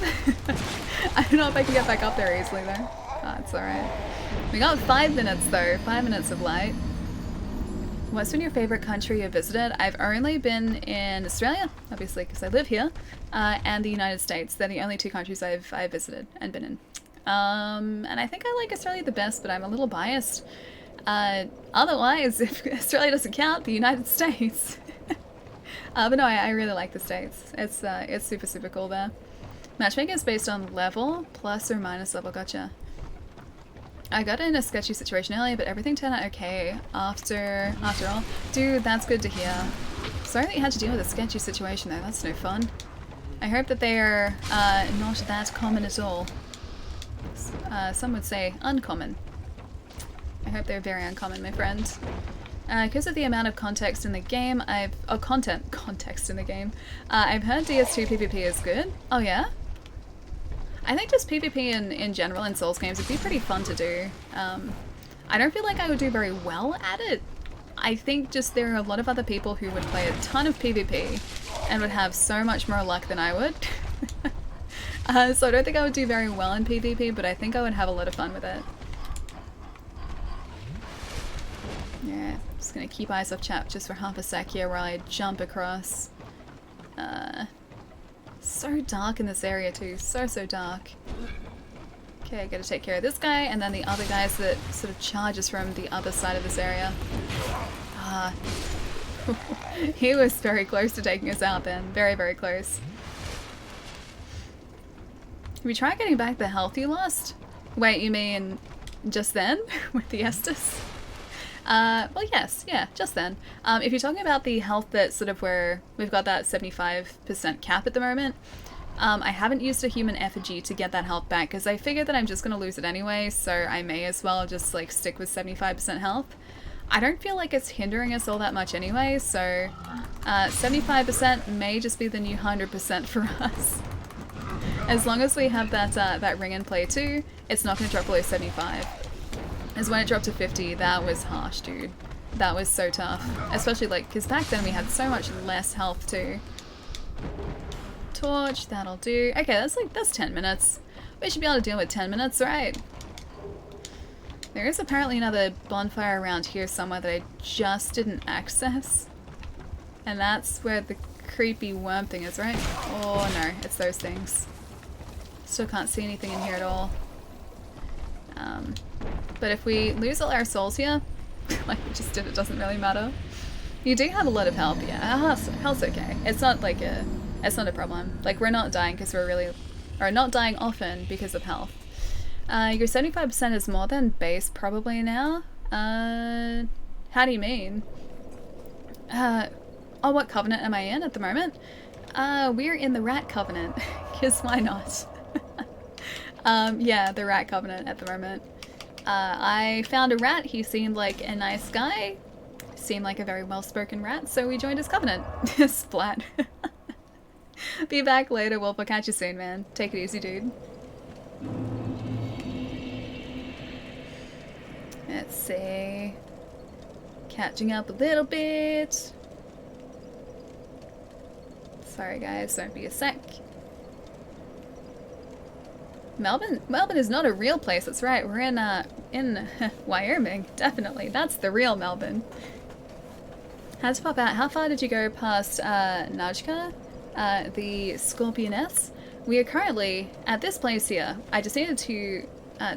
I don't know if I can get back up there easily though. Oh, it's alright. We got 5 minutes though, 5 minutes of light. What's been your favorite country you visited? I've only been in Australia, obviously because I live here, and the United States. They're the only 2 countries I've visited and been in. And I think I like Australia the best, but I'm a little biased. Otherwise, if Australia doesn't count, the United States. But no, I really like the States. It's super, super cool there. Matchmaking is based on level, plus or minus level, gotcha. I got in a sketchy situation earlier, but everything turned out okay after all. Dude, that's good to hear. Sorry that you had to deal with a sketchy situation though, that's no fun. I hope that they are not that common at all. Some would say uncommon. I hope they're very uncommon, my friend. Because of the amount of context in the game, context in the game, I've heard DS2 PvP is good. Oh yeah? I think just PvP in general in Souls games would be pretty fun to do. I don't feel like I would do very well at it. I think just there are a lot of other people who would play a ton of PvP and would have so much more luck than I would. So I don't think I would do very well in PvP, but I think I would have a lot of fun with it. Yeah, just gonna keep eyes off chat just for half a sec here while I jump across. So dark in this area too, so dark. Okay, I gotta take care of this guy and then the other guys that sort of charges from the other side of this area. Ah, he was very close to taking us out then, very close. Can we try getting back the health you lost? Wait, you mean just then with the Estus? Well, yes, yeah, just then. If you're talking about the health that sort of where we've got that 75% cap at the moment, I haven't used a human effigy to get that health back because I figured that I'm just going to lose it anyway, so I may as well just like stick with 75% health. I don't feel like it's hindering us all that much anyway, so 75% may just be the new 100% for us. As long as we have that ring in play too, it's not going to drop below 75. As when it dropped to 50, that was harsh, dude. That was so tough. Especially like, because back then we had so much less health too. Torch, that'll do. Okay, that's 10 minutes. We should be able to deal with 10 minutes, right? There is apparently another bonfire around here somewhere that I just didn't access. And that's where the creepy worm thing is, right? Oh no, it's those things. Still can't see anything in here at all. But if we lose all our souls here, like we just did, it doesn't really matter. You do have a lot of health, yeah. Health's okay. It's not like it's not a problem. Like we're not dying because we're really, or not dying often because of health. Your 75% is more than base probably now. How do you mean? Oh, what covenant am I in at the moment? We're in the Rat Covenant, because why not? Yeah, the Rat Covenant at the moment. I found a rat, he seemed like a nice guy, seemed like a very well-spoken rat, so we joined his covenant. Splat. Be back later, Wolf, I'll catch you soon, man. Take it easy, dude. Let's see. Catching up a little bit. Sorry guys, don't be a sec. Melbourne is not a real place, that's right. We're in Wyoming, definitely. That's the real Melbourne. Had to pop out. How far did you go past Najka, the Scorpioness? We are currently at this place here. I just needed to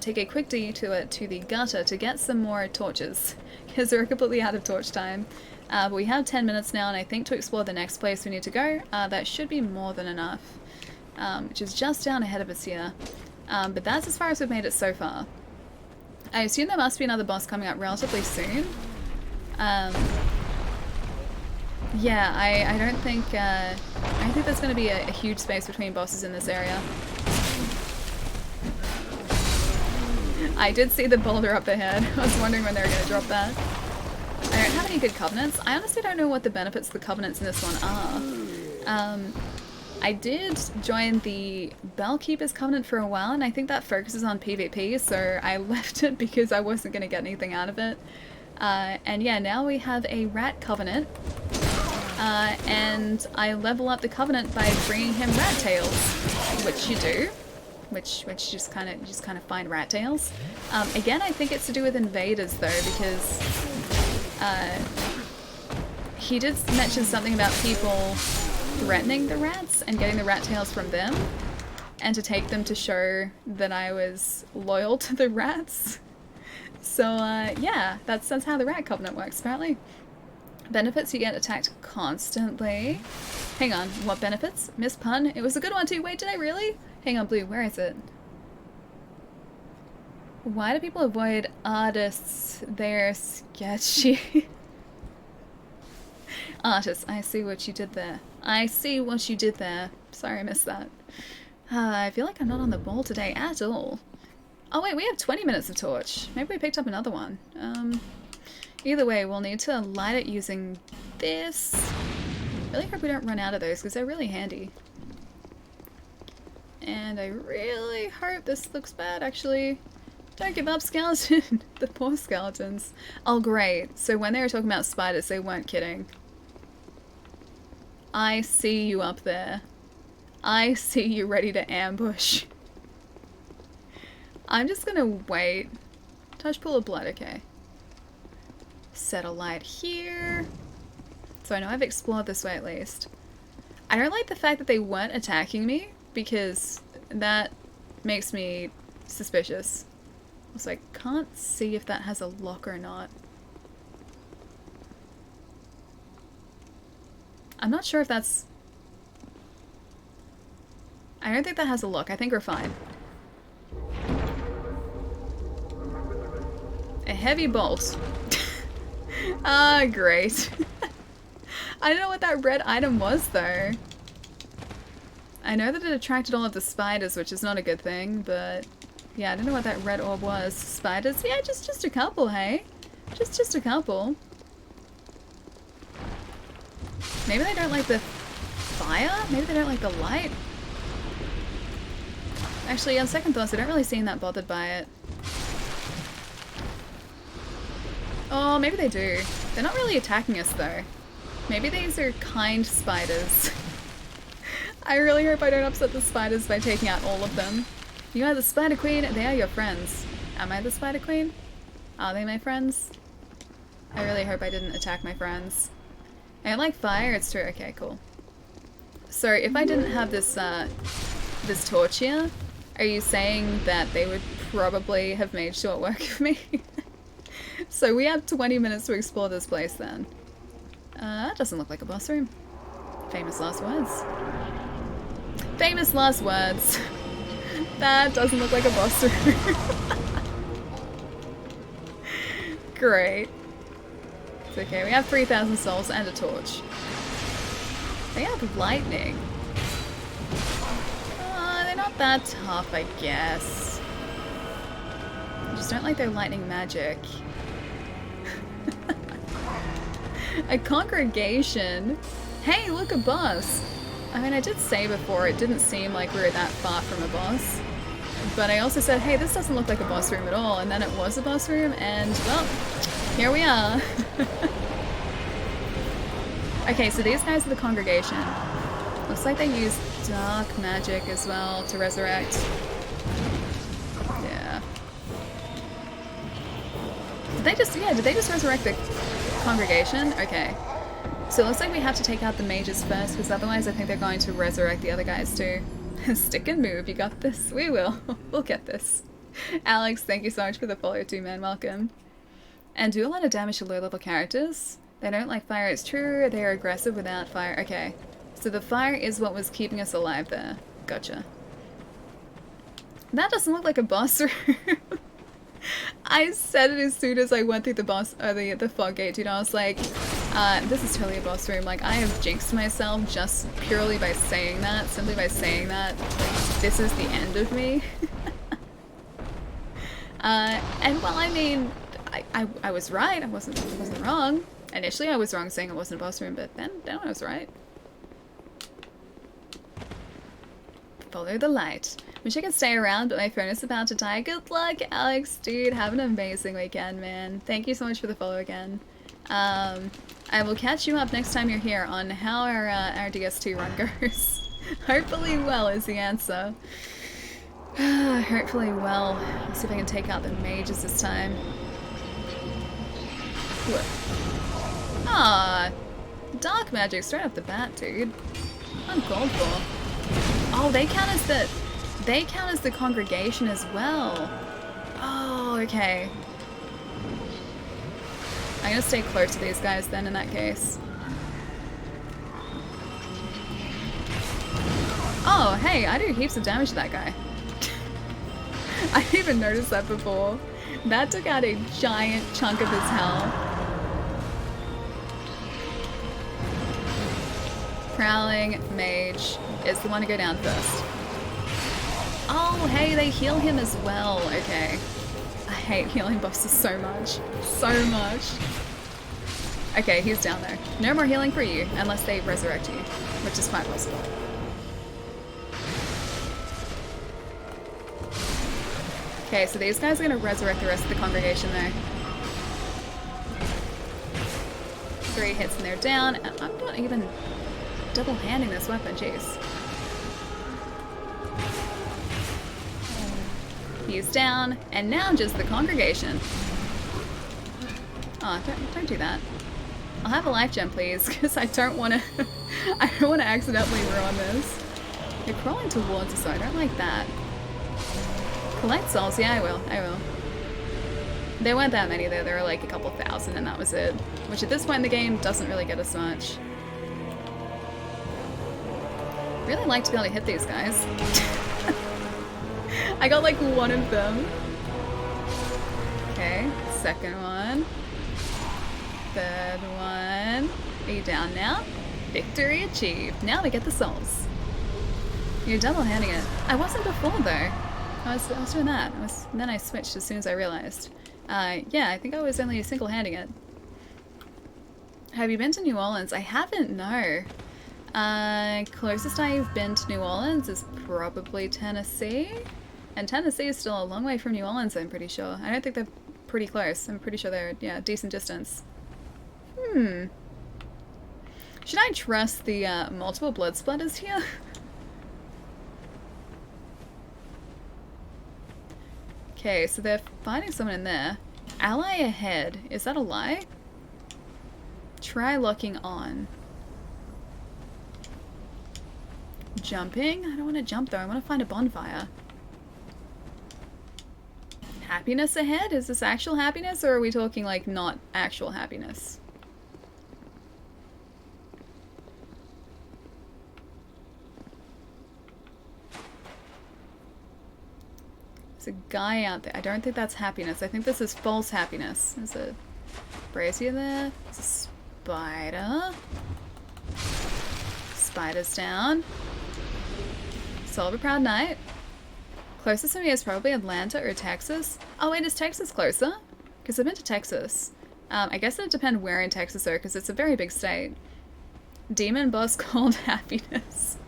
take a quick detour to the gutter to get some more torches, because we're completely out of torch time. But we have 10 minutes now, and I think to explore the next place we need to go, that should be more than enough. Which is just down ahead of us here. But that's as far as we've made it so far. I assume there must be another boss coming up relatively soon. Yeah, I don't think there's going to be a huge space between bosses in this area. I did see the boulder up ahead. I was wondering when they were going to drop that. I don't have any good covenants. I honestly don't know what the benefits of the covenants in this one are. I did join the Bellkeeper's Covenant for a while, and I think that focuses on PvP, so I left it because I wasn't going to get anything out of it. And yeah, now we have a Rat Covenant, and I level up the Covenant by bringing him rat tails, which you do, which you just kind of find rat tails. Again, I think it's to do with invaders though, because he did mention something about people threatening the rats and getting the rat tails from them, and to take them to show that I was loyal to the rats. So yeah, that's how the Rat Covenant works apparently. Benefits: you get attacked constantly. Hang on, what benefits? Miss Pun? It was a good one too. Wait, did I really? Hang on, Blue, where is it? Why do people avoid artists? They're sketchy. Artists, I see what you did there. I see what you did there. Sorry I missed that. I feel like I'm not on the ball today at all. Oh wait, we have 20 minutes of torch. Maybe we picked up another one. Either way, we'll need to light it using this. Really hope we don't run out of those because they're really handy. And I really hope this looks bad, actually. Don't give up, skeleton! The poor skeletons. Oh, great. So when they were talking about spiders, they weren't kidding. I see you up there. I see you ready to ambush. I'm just gonna wait. Touch pool of blood, okay. Set a light here. So I know I've explored this way at least. I don't like the fact that they weren't attacking me because that makes me suspicious. So I can't see if that has a lock or not. I'm not sure if that's... I don't think that has a lock. I think we're fine. A heavy bolt. Ah, great. I don't know what that red item was, though. I know that it attracted all of the spiders, which is not a good thing, but... Yeah, I don't know what that red orb was. Spiders? Yeah, just a couple, hey? Just a couple. Maybe they don't like the fire? Maybe they don't like the light? Actually, on second thoughts, I don't really seem that bothered by it. Oh, maybe they do. They're not really attacking us, though. Maybe these are kind spiders. I really hope I don't upset the spiders by taking out all of them. You are the Spider Queen, they are your friends. Am I the Spider Queen? Are they my friends? I really hope I didn't attack my friends. I don't like fire, it's true. Okay, cool. So if I didn't have this, this torch here, are you saying that they would probably have made short work of me? So we have 20 minutes to explore this place then. That doesn't look like a boss room. Famous last words. Famous last words. That doesn't look like a boss room. Great. It's okay, we have 3,000 souls and a torch. They have lightning. They're not that tough, I guess. I just don't like their lightning magic. A congregation? Hey, look, a boss! I mean, I did say before, it didn't seem like we were that far from a boss. But I also said, hey, this doesn't look like a boss room at all, and then it was a boss room, and, well, here we are. Okay, so these guys are the congregation. Looks like they use dark magic as well to resurrect. Yeah. Did they just resurrect the congregation? Okay. So it looks like we have to take out the mages first, because otherwise I think they're going to resurrect the other guys too. Stick and move, you got this. We will. We'll get this. Alex, thank you so much for the follow too, man. Welcome. And do a lot of damage to low-level characters. They don't like fire, it's true. They are aggressive without fire. Okay. So the fire is what was keeping us alive there. Gotcha. That doesn't look like a boss room. I said it as soon as I went through the boss, the fog gate, dude. I was like, this is totally a boss room. Like, I have jinxed myself just purely by saying that, simply by saying that. Like, this is the end of me. And well, I mean, I was right. I wasn't wrong. Initially, I was wrong saying it wasn't a boss room, but then I was right. Follow the light. Wish I could stay around, but my phone is about to die. Good luck, Alex, dude. Have an amazing weekend, man. Thank you so much for the follow again. I will catch you up next time you're here on how our DS2 run goes. Hopefully well is the answer. Hopefully well. Let's see if I can take out the mages this time. Ah, dark magic straight off the bat, dude. Uncalled for. Oh, they count as the congregation as well. Oh, okay. I'm gonna stay close to these guys then in that case. Oh, hey, I do heaps of damage to that guy. I didn't even notice that before. That took out a giant chunk of his health. Prowling Mage is the one to go down first. Oh, hey, they heal him as well. Okay. I hate healing bosses so much. So much. Okay, he's down there. No more healing for you, unless they resurrect you, which is quite possible. Okay, so these guys are going to resurrect the rest of the congregation there. 3 hits and they're down. I'm not even double-handing this weapon, jeez. He's down, and now just the congregation. Oh, don't do that. I'll have a life gem, please, because I don't want to. I don't want to accidentally ruin this. They're crawling towards us, so I don't like that. Collect souls, yeah, I will. I will. There weren't that many there. There were like a couple thousand, and that was it. Which at this point in the game doesn't really get us much. Really like to be able to hit these guys. I got like one of them. Okay, second one. Third one. Are you down now? Victory achieved. Now we get the souls. You're double-handing it. I wasn't before though. I was doing that. Then I switched as soon as I realized. Yeah, I think I was only single-handing it. Have you been to New Orleans? I haven't, no. Closest I've been to New Orleans is probably Tennessee. And Tennessee is still a long way from New Orleans, I'm pretty sure. I don't think they're pretty close. I'm pretty sure they're, yeah, decent distance. Should I trust the multiple blood splatters here? Okay, so they're fighting someone in there. Ally ahead. Is that a lie? Try locking on. Jumping? I don't want to jump though. I want to find a bonfire. Happiness ahead? Is this actual happiness, or are we talking like not actual happiness? There's a guy out there. I don't think that's happiness. I think this is false happiness. There's a brazier there. There's a spider. Spider's down. Soul of a Proud Knight. Closest to me is probably Atlanta or Texas. Oh wait, is Texas closer? Because I've been to Texas. I guess it'd depend where in Texas though, because it's a very big state. Demon boss called happiness.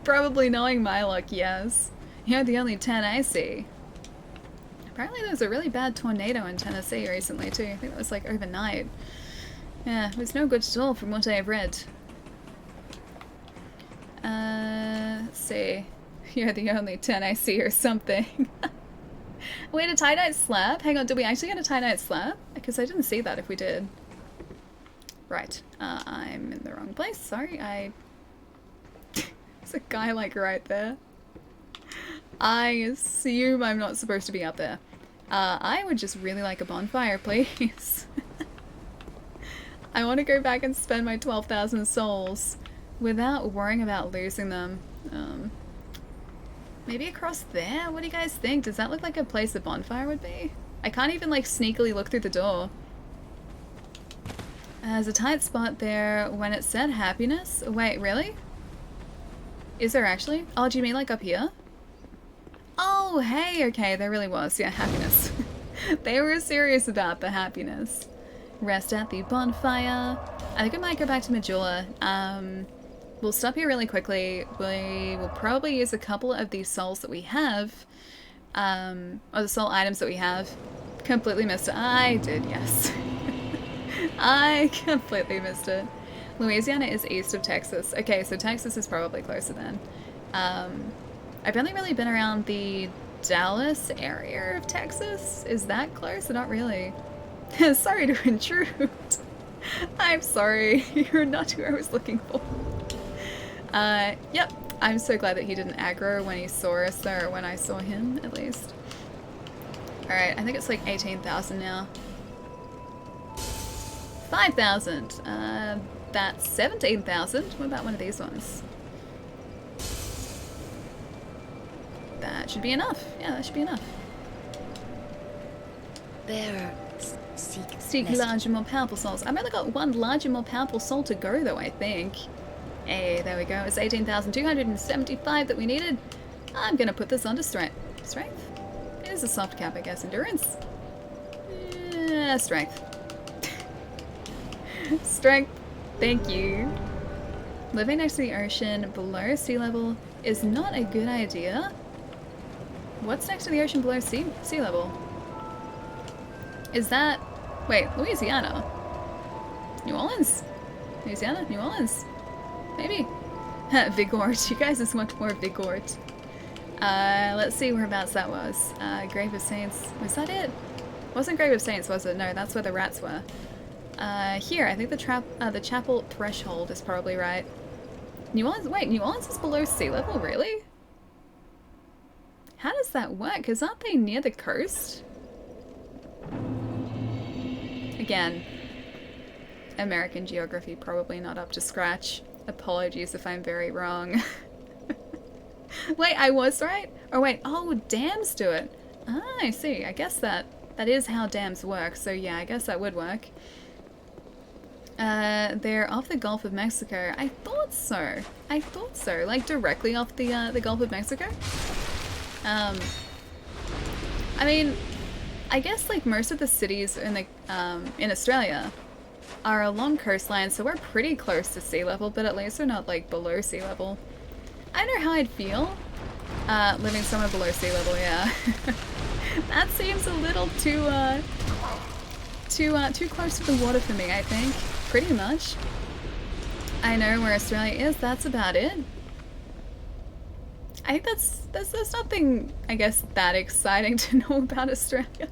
Probably knowing my luck, yes. You're the only 10 I see. Apparently there was a really bad tornado in Tennessee recently too. I think that was like overnight. Yeah, it was no good at all from what I've read. Let's see. You're the only 10 I see or something. Wait, a tie-dye slab? Hang on, did we actually get a tie-dye slab? Because I didn't see that if we did. Right. I'm in the wrong place. Sorry, There's a guy like right there. I assume I'm not supposed to be up there. I would just really like a bonfire, please. I want to go back and spend my 12,000 souls without worrying about losing them. Maybe across there? What do you guys think? Does that look like a place a bonfire would be? I can't even like sneakily look through the door. There's a tight spot there when it said happiness. Wait, really? Is there actually? Oh, do you mean like up here? Oh, hey, okay, there really was. Yeah, happiness. They were serious about the happiness. Rest at the bonfire. I think I might go back to Majula. We'll stop here really quickly. We will probably use a couple of these souls that we have. Or the soul items that we have. Completely missed it. I did, yes. I completely missed it. Louisiana is east of Texas. Okay, so Texas is probably closer then. I've only really been around the Dallas area of Texas. Is that close? Not really. Sorry to intrude. I'm sorry. You're not who I was looking for. Yep. I'm so glad that he didn't aggro when he saw us there, or when I saw him, at least. Alright, I think it's like 18,000 now. 5,000. That's 17,000. What about one of these ones? That should be enough. Yeah, that should be enough.
There are
Seek large and more powerful souls. I've only got one large and more powerful soul to go though, I think. Hey, there we go. It's 18,275 that we needed. I'm gonna put this onto strength. Strength? It is a soft cap, I guess. Endurance? Yeah, strength. Strength. Thank you. Living next to the ocean below sea level is not a good idea. What's next to the ocean below sea level? Is that... Wait, Louisiana? New Orleans? Louisiana? New Orleans? Maybe. Vigort. You guys is much more Vigort. Let's see whereabouts that was. Grave of Saints. Was that it? Wasn't Grave of Saints, was it? No, that's where the rats were. Here, I think the chapel threshold is probably right. New Orleans? Wait, New Orleans is below sea level, really? How does that work? Because aren't they near the coast? Again, American geography probably not up to scratch. Apologies if I'm very wrong. Wait, I was right? Or wait, oh, dams do it. Ah, I see. I guess that is how dams work. So yeah, I guess that would work. They're off the Gulf of Mexico. I thought so. I thought so. Like directly off the Gulf of Mexico. I mean, I guess like most of the cities in the in Australia are along coastline, so we're pretty close to sea level, but at least we're not like below sea level. I don't know how I'd feel living somewhere below sea level. Yeah, that seems a little too close to the water for me. I think pretty much. I know where Australia is. That's about it. I think there's nothing, I guess, that exciting to know about Australia.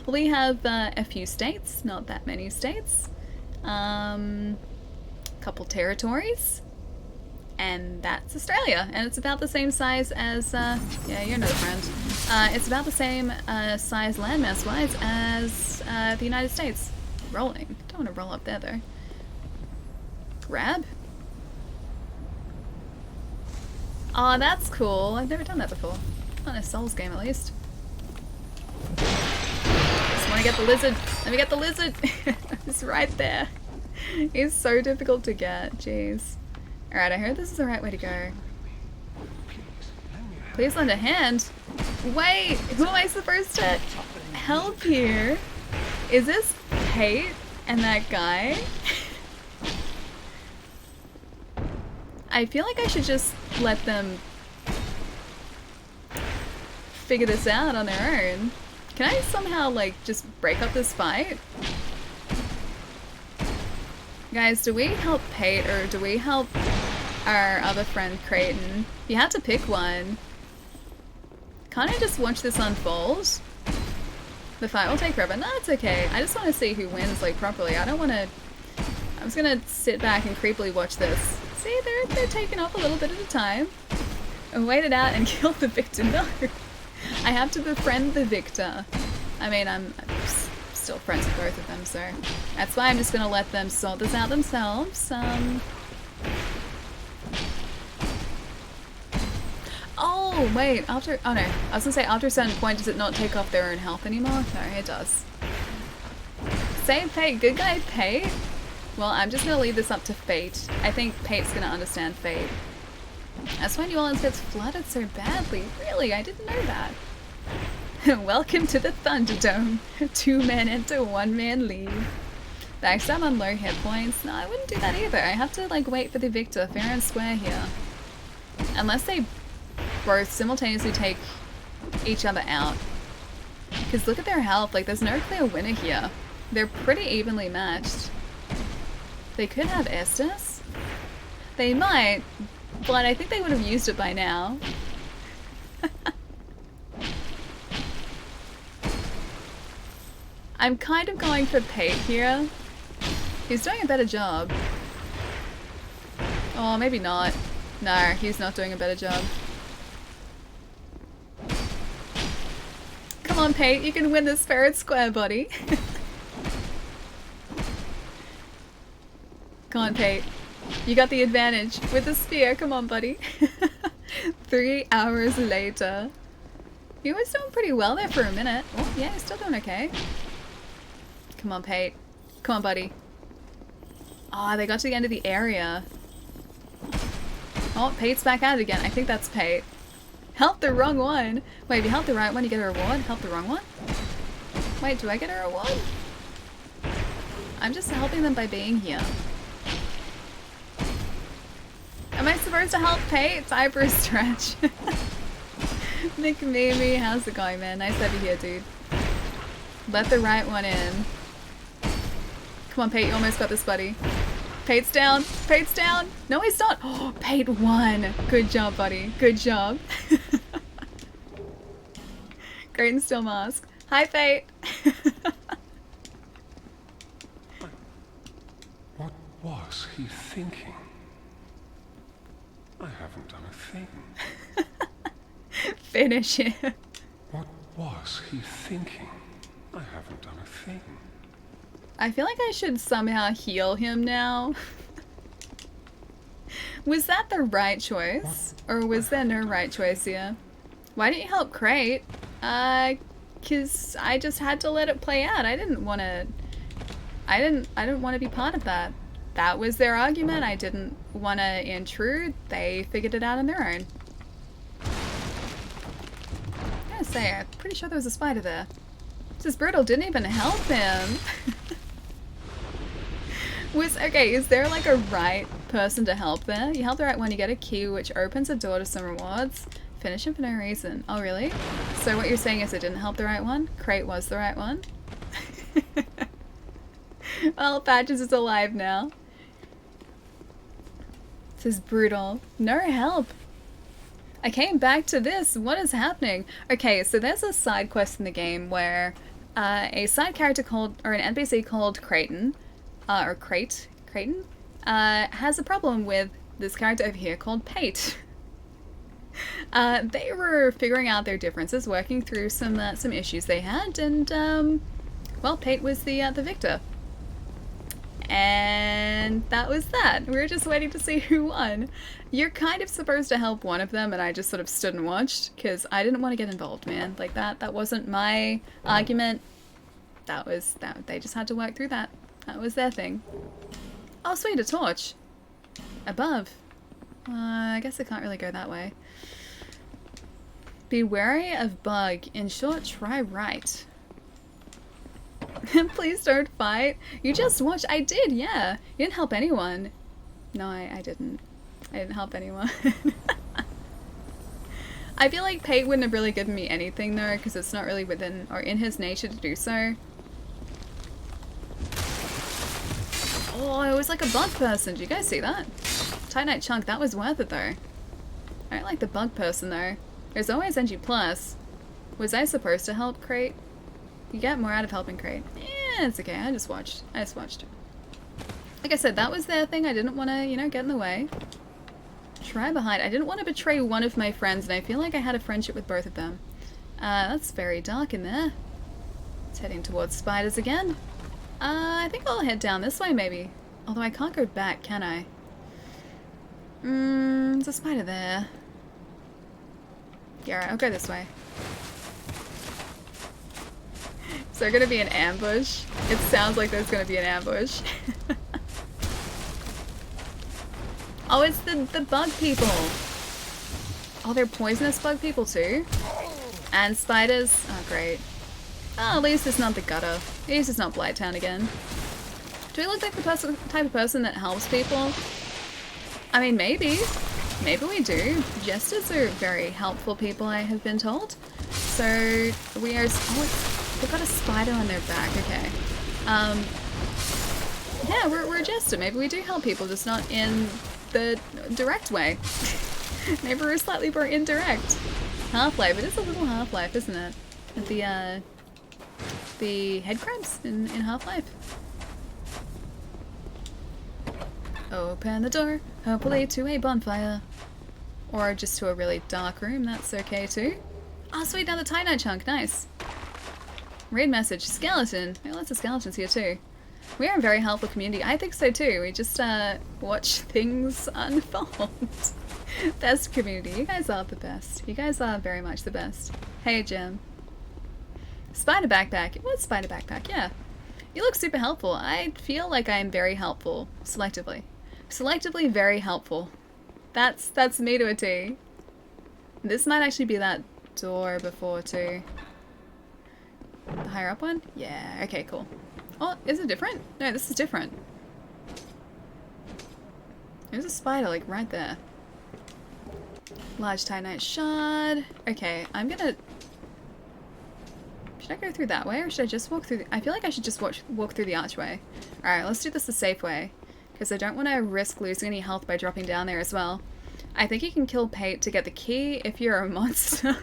We have a few states, not that many states, couple territories, and that's Australia. And it's about the same size as, yeah, you're another friend. It's about the same size landmass-wise as the United States. Rolling. Don't want to roll up there, though. Grab? Oh, that's cool. I've never done that before. Not in a Souls game, at least. Just want to get the lizard. Let me get the lizard. It's right there. He's so difficult to get. Jeez. Alright, I heard this is the right way to go. Please lend a hand. Wait, who am I supposed to help here? Is this Pate and that guy? I feel like I should just let them figure this out on their own. Can I somehow, like, just break up this fight? Guys, do we help Pate or do we help our other friend Creighton? You have to pick one. Can't I just watch this unfold? The fight will take forever. No, it's okay. I just want to see who wins, like, properly. I don't want to... I'm just gonna sit back and creepily watch this. See, they're taking off a little bit at a time. And wait it out and kill the victor. No. I have to befriend the victor. I mean, I'm still friends with both of them, so that's why I'm just gonna let them sort this out themselves. Oh, wait, after... Oh, no. I was gonna say, after a certain point, does it not take off their own health anymore? No, it does. Save Pate. Good guy, Pate. Well, I'm just gonna leave this up to fate. I think Pate's gonna understand fate. That's why New Orleans gets flooded so badly. Really? I didn't know that. Welcome to the Thunderdome. 2 men enter, 1 man leave. Backstab on low hit points? No, I wouldn't do that either. I have to, like, wait for the victor, fair and square here. Unless they both simultaneously take each other out. Because look at their health. Like, there's no clear winner here. They're pretty evenly matched. They could have Estus. They might, but I think they would have used it by now. I'm kind of going for Pate here. He's doing a better job. Oh, maybe not. No, he's not doing a better job. Come on, Pate, you can win this fair and square, buddy. Come on, Pate. You got the advantage with the spear. Come on, buddy. 3 hours later. He was doing pretty well there for a minute. Oh, yeah, he's still doing okay. Come on, Pate. Come on, buddy. Oh, they got to the end of the area. Oh, Pate's back at it again. I think that's Pate. Help the wrong one. Wait, if you help the right one, you get a reward. Help the wrong one? Wait, do I get a reward? I'm just helping them by being here. Am I supposed to help Pate? Time for a stretch. Nick Mimi, how's it going, man? Nice to have you here, dude. Let the right one in. Come on, Pate, you almost got this, buddy. Pate's down. Pate's down. No, he's not. Oh, Pate won. Good job, buddy. Good job. Great and still mask. Hi, Pate.
What was he thinking? I haven't done a thing.
Finish him.
What was he thinking? I haven't done a thing.
I feel like I should somehow heal him now. Was that the right choice? Or was there no right choice here? Why didn't you help Crate? Cause I just had to let it play out. I didn't want to be part of that. That was their argument. I didn't want to intrude. They figured it out on their own. I gotta say, I'm pretty sure there was a spider there. This is brutal. Didn't even help him. Okay, is there like a right person to help there? You help the right one, you get a key which opens a door to some rewards. Finish him for no reason. Oh, really? So what you're saying is it didn't help the right one? Crate was the right one? Well, Patches is alive now. This is brutal. No help. I came back to this. What is happening? Okay, so there's a side quest in the game where a side character called, or an NPC called Creighton, Creighton, has a problem with this character over here called Pate. They were figuring out their differences, working through some issues they had, and well, Pate was the victor. And that was that. We were just waiting to see who won. You're kind of supposed to help one of them, and I just sort of stood and watched because I didn't want to get involved, man. Like that wasn't my argument. That was that. They just had to work through that. That was their thing. Oh, sweet, a torch. Above. I guess I can't really go that way. Be wary of bug. In short, try right. Please don't fight. You just watched. I did, yeah. You didn't help anyone. No, I didn't. I didn't help anyone. I feel like Pate wouldn't have really given me anything though, because it's not really within or in his nature to do so. Oh, it was like a bug person. Did you guys see that? Titanite chunk, that was worth it though. I don't like the bug person though. There's always NG+. Was I supposed to help Crate? You get more out of helping Crate. Yeah, it's okay. I just watched. Like I said, that was their thing. I didn't want to, you know, get in the way. Try behind. I didn't want to betray one of my friends, and I feel like I had a friendship with both of them. That's very dark in there. It's heading towards spiders again. I think I'll head down this way, maybe. Although I can't go back, can I? There's a spider there. Yeah, alright, I'll go this way. Is there gonna be an ambush? It sounds like there's gonna be an ambush. Oh, it's the bug people. Oh, they're poisonous bug people too? And spiders? Oh, great. Oh, at least it's not the gutter. At least it's not Blighttown again. Do we look like the type of person that helps people? I mean, maybe. Maybe we do. Jesters are very helpful people, I have been told. So, we are... Oh, they've got a spider on their back, okay. Yeah, we're a jester. Maybe we do help people, just not in the direct way. Maybe we're slightly more indirect. Half-Life. It is a little Half-Life, isn't it? At the head crabs in Half-Life. Open the door, hopefully to a bonfire. Or just to a really dark room, that's okay too. Oh sweet, another Titanite chunk, nice. Read message, skeleton. Oh, lots of skeletons here too. We are a very helpful community. I think so too. We just watch things unfold. Best community. You guys are the best. You guys are very much the best. Hey Jim. Spider backpack. It was spider backpack, yeah. You look super helpful. I feel like I am very helpful. Selectively. Selectively very helpful. That's me to a T. This might actually be that door before too. The higher up one? Yeah, okay, cool. Oh, is it different? No, this is different. There's a spider, like, right there. Large titanite shard. Okay, I'm gonna... Should I go through that way, or should I just walk through the... I feel like I should just walk through the archway. Alright, let's do this the safe way. Because I don't want to risk losing any health by dropping down there as well. I think you can kill Pate to get the key if you're a monster.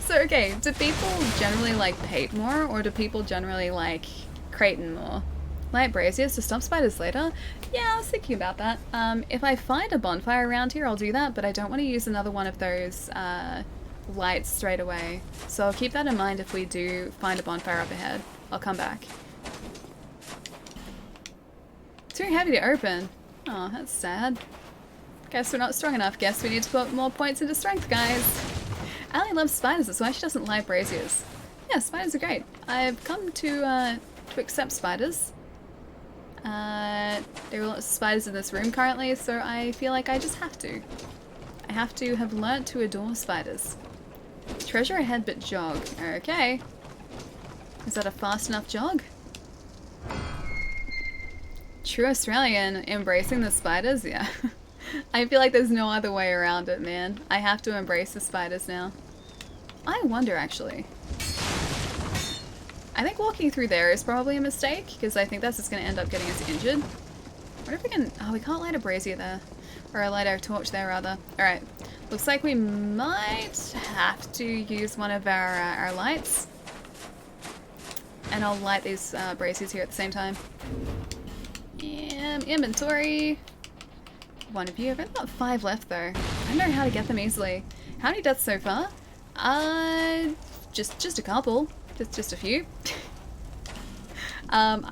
So, okay, do people generally like Pate more, or do people generally like Creighton more? Light braziers to stop spiders later? Yeah, I was thinking about that. If I find a bonfire around here, I'll do that, but I don't want to use another one of those lights straight away. So I'll keep that in mind if we do find a bonfire up ahead. I'll come back. Too heavy to open. Oh, that's sad. Guess we're not strong enough. Guess we need to put more points into strength, guys. Allie loves spiders, that's why she doesn't like braziers. Yeah, spiders are great. I've come to accept spiders. There are lots of spiders in this room currently, so I feel like I just have to. I have to have learnt to adore spiders. Treasure ahead but jog. Okay. Is that a fast enough jog? True Australian, embracing the spiders? Yeah. I feel like there's no other way around it, man. I have to embrace the spiders now. I wonder, actually. I think walking through there is probably a mistake, because I think that's just going to end up getting us injured. What if we can... Oh, we can't light a brazier there. Or light our torch there, rather. Alright. Looks like we might have to use one of our lights. And I'll light these braziers here at the same time. Inventory. One of you. I've only got 5 left, though. I don't know how to get them easily. How many deaths so far? Just a couple. Just a few. I'm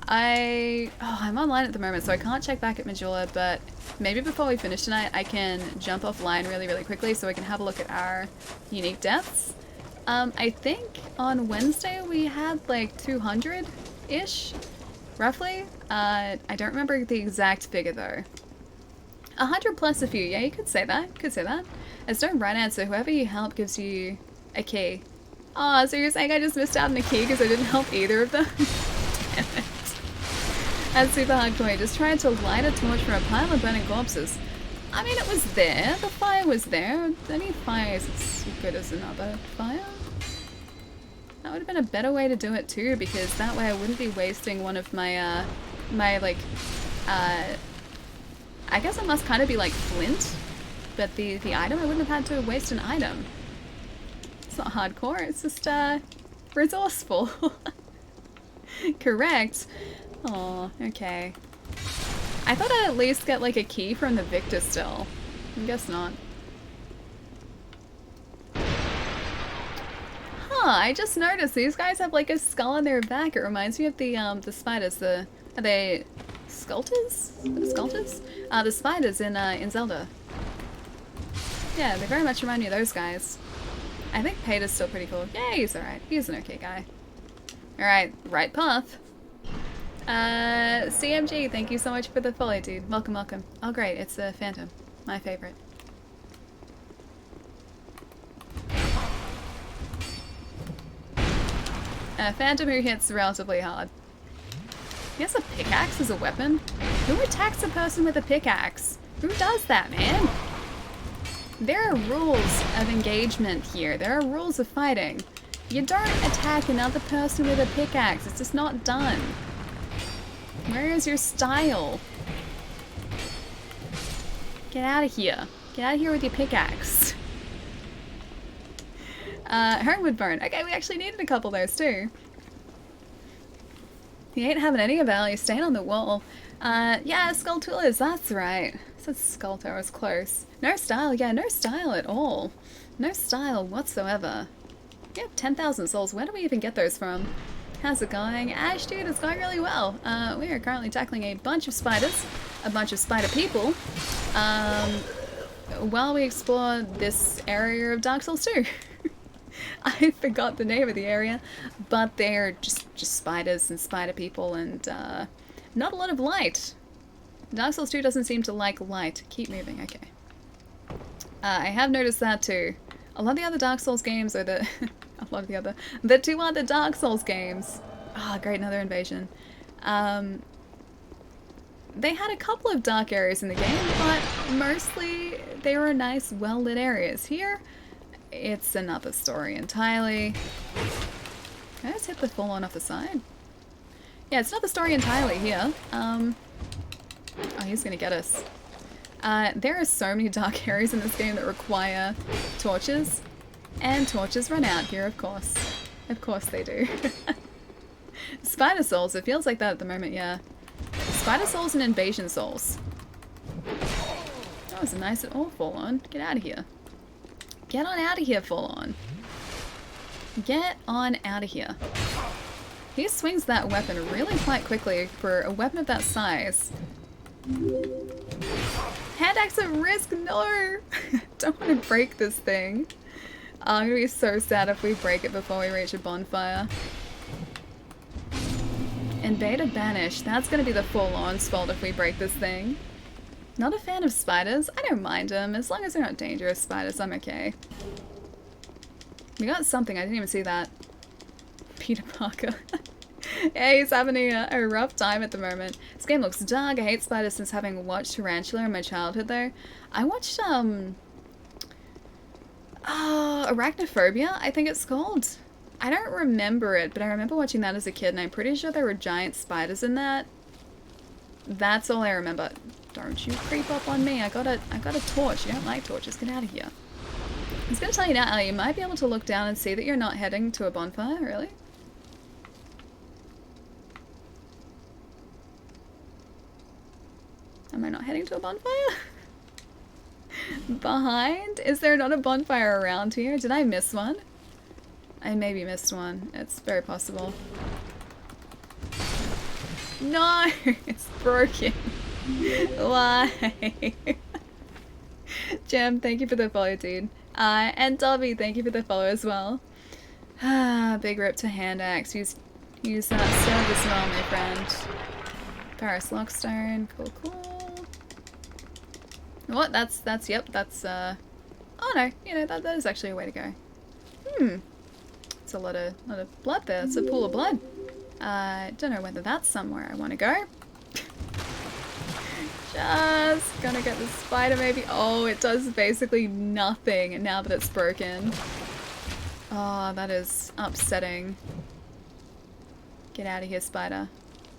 online at the moment, so I can't check back at Majula, but maybe before we finish tonight, I can jump offline really, really quickly so I can have a look at our unique deaths. I think on Wednesday we had like 200-ish, roughly. I don't remember the exact figure though. 100 plus a few, yeah, you could say that. Could say that. As no right answer, whoever you help gives you a key. Oh, so you're saying I just missed out on a key because I didn't help either of them? Damn it. That's super hardcore. I just tried to light a torch for a pile of burning corpses. I mean, it was there. The fire was there. Any fire is as good as another fire. That would have been a better way to do it too, because that way I wouldn't be wasting one of my, I guess it must kind of be like flint, but the item, I wouldn't have had to waste an item. It's not hardcore, it's just, resourceful. Correct. Oh, okay. I thought I'd at least get like a key from the Victor still. I guess not. Huh, I just noticed these guys have like a skull on their back. It reminds me of the spiders. Are they Skulters? Are they Skulters? The spiders in Zelda. Yeah, they very much remind me of those guys. I think Pate is still pretty cool. Yeah, he's alright. He's an okay guy. Alright, right path. CMG, thank you so much for the follow, dude. Welcome, welcome. Oh great, it's a Phantom. My favorite. A Phantom who hits relatively hard. He has a pickaxe as a weapon? Who attacks a person with a pickaxe? Who does that, man? There are rules of engagement here. There are rules of fighting. You don't attack another person with a pickaxe. It's just not done. Where is your style? Get out of here. Get out of here with your pickaxe. Homewood Bone. Okay, we actually needed a couple of those too. You ain't having any of Allie staying on the wall. Yeah, Skulltulas, that's right. I said Skullto, I was close. No style, yeah, no style at all. No style whatsoever. Yep, 10,000 souls. Where do we even get those from? How's it going? Ash, dude, it's going really well. We are currently tackling a bunch of spiders, a bunch of spider people, while we explore this area of Dark Souls 2. I forgot the name of the area, but they're just spiders and spider people and not a lot of light. Dark Souls 2 doesn't seem to like light. Keep moving, okay. I have noticed that too. A lot of the other Dark Souls games are the... the 2 other Dark Souls games Oh, great, another invasion. They had a couple of dark areas in the game, but mostly they were nice, well-lit areas. Here, it's another story entirely. Can I just hit the full-on off the side? Yeah, it's not the story entirely here. Oh, he's gonna get us. There are so many dark areas in this game that require torches. And torches run out here, of course. Of course they do. Spider souls, it feels like that at the moment, yeah. Spider souls and invasion souls. That was a nice all full on. Get out of here. Get on out of here, full on. Get on out of here. He swings that weapon really quite quickly for a weapon of that size. Hand axe at risk, no! Don't want to break this thing. I'm gonna be so sad if we break it before we reach a bonfire. Invader Banish, that's gonna be the full-on spot if we break this thing. Not a fan of spiders. I don't mind them. As long as they're not dangerous spiders, I'm okay. We got something, I didn't even see that. Peter Parker. Yeah, he's having a rough time at the moment. This game looks dark. I hate spiders since having watched Tarantula in my childhood though. I watched, Arachnophobia, I think it's called. I don't remember it, but I remember watching that as a kid and I'm pretty sure there were giant spiders in that. That's all I remember. Don't you creep up on me. I got a torch. You don't like torches. Get out of here. I was going to tell you now, Ellie, you might be able to look down and see that you're not heading to a bonfire, really? Am I not heading to a bonfire? Behind? Is there not a bonfire around here? Did I miss one? I maybe missed one. It's very possible. No! It's broken. Why? Jem, thank you for the follow, dude. And Dobby, thank you for the follow as well. Big rip to hand axe. Use that service well, my friend. Paris Lockstone. Cool, cool. What? That's, oh no, you know, that is actually a way to go. It's a lot of blood there. It's a pool of blood. Don't know whether that's somewhere I want to go. Just gonna get the spider maybe. Oh, it does basically nothing now that it's broken. Oh, that is upsetting. Get out of here, spider.